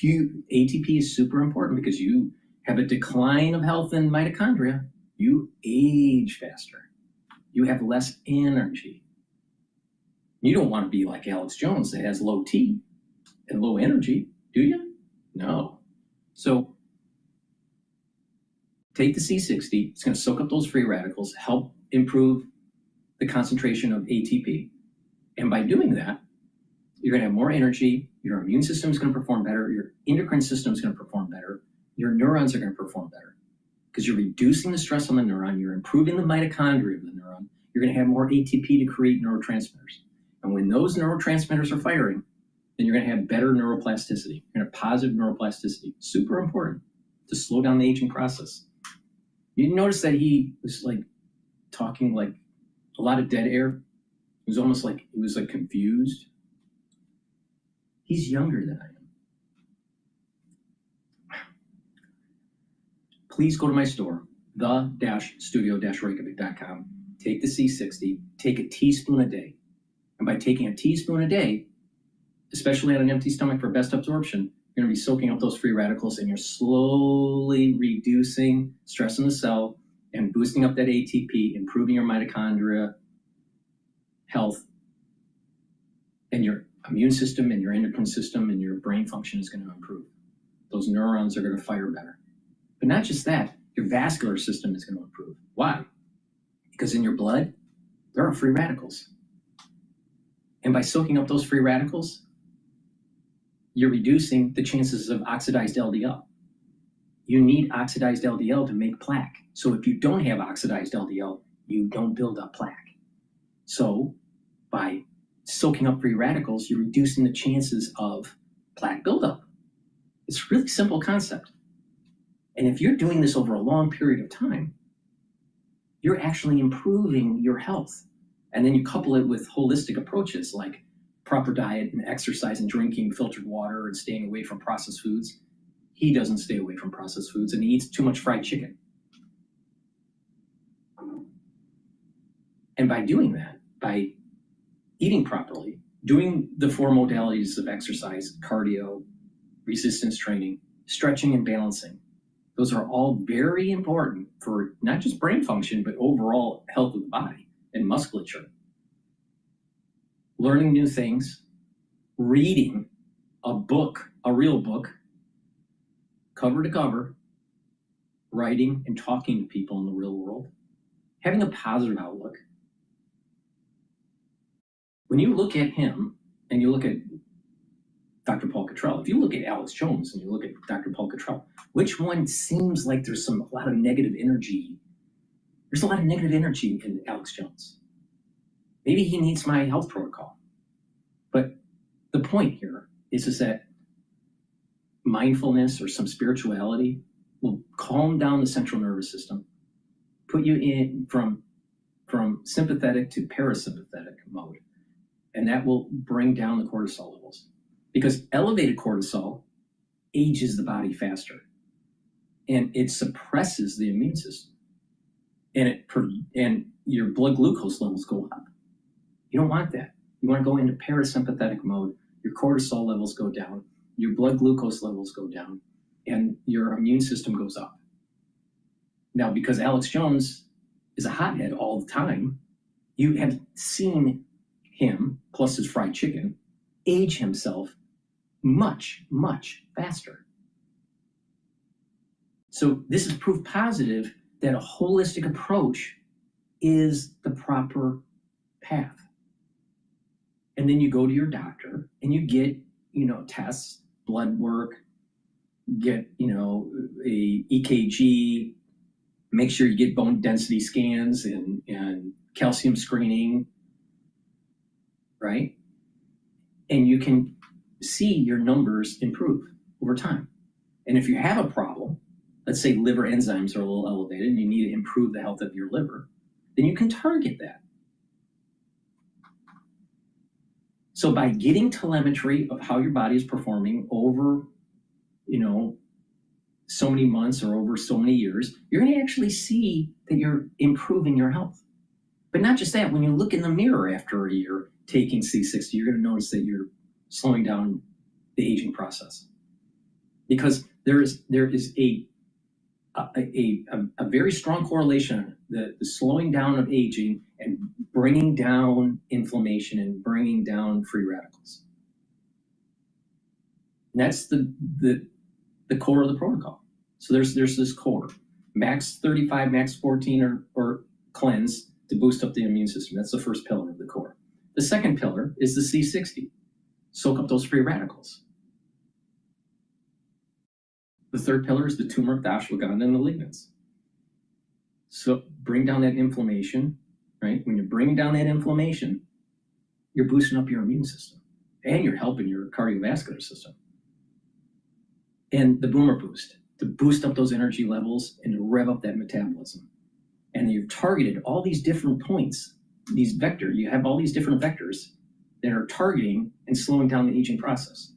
ATP is super important because you have a decline of health in mitochondria, you age faster. You have less energy. You don't want to be like Alex Jones that has low T and low energy, do you? No. So take the C60, it's going to soak up those free radicals, help improve the concentration of ATP. And by doing that, you're going to have more energy, your immune system is going to perform better, your endocrine system is going to perform better, your neurons are going to perform better. Because you're reducing the stress on the neuron, you're improving the mitochondria of the neuron, you're going to have more ATP to create neurotransmitters. And when those neurotransmitters are firing, then you're going to have better neuroplasticity. You're going to have positive neuroplasticity. Super important to slow down the aging process. You notice that he was like talking like a lot of dead air. It was almost like he was like confused. He's younger than I am. Please go to my store, the-studio-reykjavik.com. Take the C60, take a teaspoon a day. And by taking a teaspoon a day, especially on an empty stomach for best absorption, you're going to be soaking up those free radicals and you're slowly reducing stress in the cell and boosting up that ATP, improving your mitochondria health, and your immune system and your endocrine system and your brain function is going to improve. Those neurons are going to fire better. But not just that, your vascular system is going to improve. Why? Because in your blood, there are free radicals. And by soaking up those free radicals, you're reducing the chances of oxidized LDL. You need oxidized LDL to make plaque. So if you don't have oxidized LDL, you don't build up plaque. So by soaking up free radicals, you're reducing the chances of plaque buildup. It's a really simple concept. And if you're doing this over a long period of time, you're actually improving your health. And then you couple it with holistic approaches like proper diet and exercise and drinking filtered water and staying away from processed foods. He doesn't stay away from processed foods and he eats too much fried chicken. And by doing that, by eating properly, doing the 4 modalities of exercise, cardio, resistance training, stretching and balancing, those are all very important for not just brain function, but overall health of the body and musculature. Learning new things, reading a book, a real book, cover to cover, writing and talking to people in the real world, having a positive outlook. When you look at him and you look at Dr. Paul Cottrell, if you look at Alex Jones and you look at Dr. Paul Cottrell, which one seems like there's a lot of negative energy? There's a lot of negative energy in Alex Jones. Maybe he needs my health protocol. But the point here is that mindfulness or some spirituality will calm down the central nervous system, put you in from sympathetic to parasympathetic mode. And that will bring down the cortisol levels. Because elevated cortisol ages the body faster. And it suppresses the immune system. And your blood glucose levels go up. You don't want that. You want to go into parasympathetic mode. Your cortisol levels go down. Your blood glucose levels go down. And your immune system goes up. Now, because Alex Jones is a hothead all the time, you have seen him, plus his fried chicken, age himself much, much faster. So this is proof positive that a holistic approach is the proper path. And then you go to your doctor and you get, tests, blood work, get, a EKG, make sure you get bone density scans and calcium screening, right? And you can see your numbers improve over time. And if you have a problem, let's say liver enzymes are a little elevated and you need to improve the health of your liver, then you can target that. So by getting telemetry of how your body is performing over, so many months or over so many years, you're going to actually see that you're improving your health. But not just that, when you look in the mirror after a year taking C60, you're going to notice that you're slowing down the aging process. Because there is a very strong correlation, the slowing down of aging and bringing down inflammation and bringing down free radicals. And that's the core of the protocol. So there's this core, max 35, max 14 or cleanse to boost up the immune system. That's the first pillar of the core. The second pillar is the C60, soak up those free radicals. The third pillar is the turmeric, the ashwagandha, and the lignans. So bring down that inflammation, right? When you're bringing down that inflammation, you're boosting up your immune system and you're helping your cardiovascular system. And the boomer boost, to boost up those energy levels and to rev up that metabolism. And you've targeted all these different points, these vectors, you have all these different vectors that are targeting and slowing down the aging process.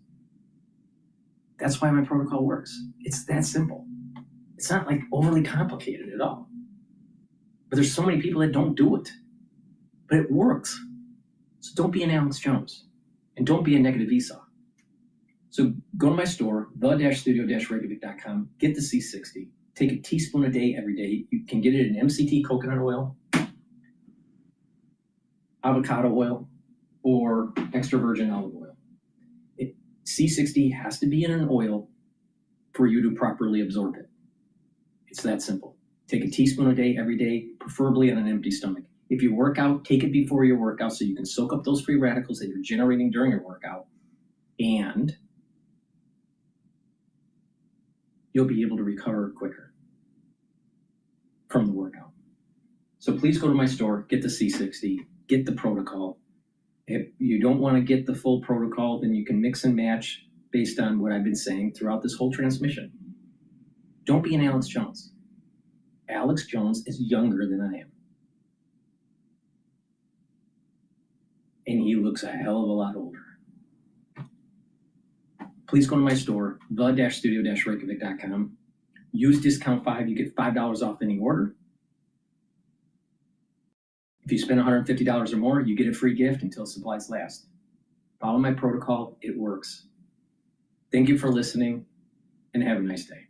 That's why my protocol works. It's that simple. It's not like overly complicated at all. But there's so many people that don't do it. But it works. So don't be an Alex Jones. And don't be a negative Esau. So go to my store, the-studio-reykjavik.com, get the C60, take a teaspoon a day every day. You can get it in MCT coconut oil, avocado oil, or extra virgin olive oil. C60 has to be in an oil for you to properly absorb it. It's that simple. Take a teaspoon a day every day, preferably on an empty stomach. If you work out, take it before your workout so you can soak up those free radicals that you're generating during your workout. And you'll be able to recover quicker from the workout. So please go to my store, get the C60, get the protocol. If you don't want to get the full protocol, then you can mix and match based on what I've been saying throughout this whole transmission. Don't be an Alex Jones. Alex Jones is younger than I am. And he looks a hell of a lot older. Please go to my store, the-studio-reykjavik.com. Use discount 5, you get $5 off any order. If you spend $150 or more, you get a free gift until supplies last. Follow my protocol, it works. Thank you for listening, and have a nice day.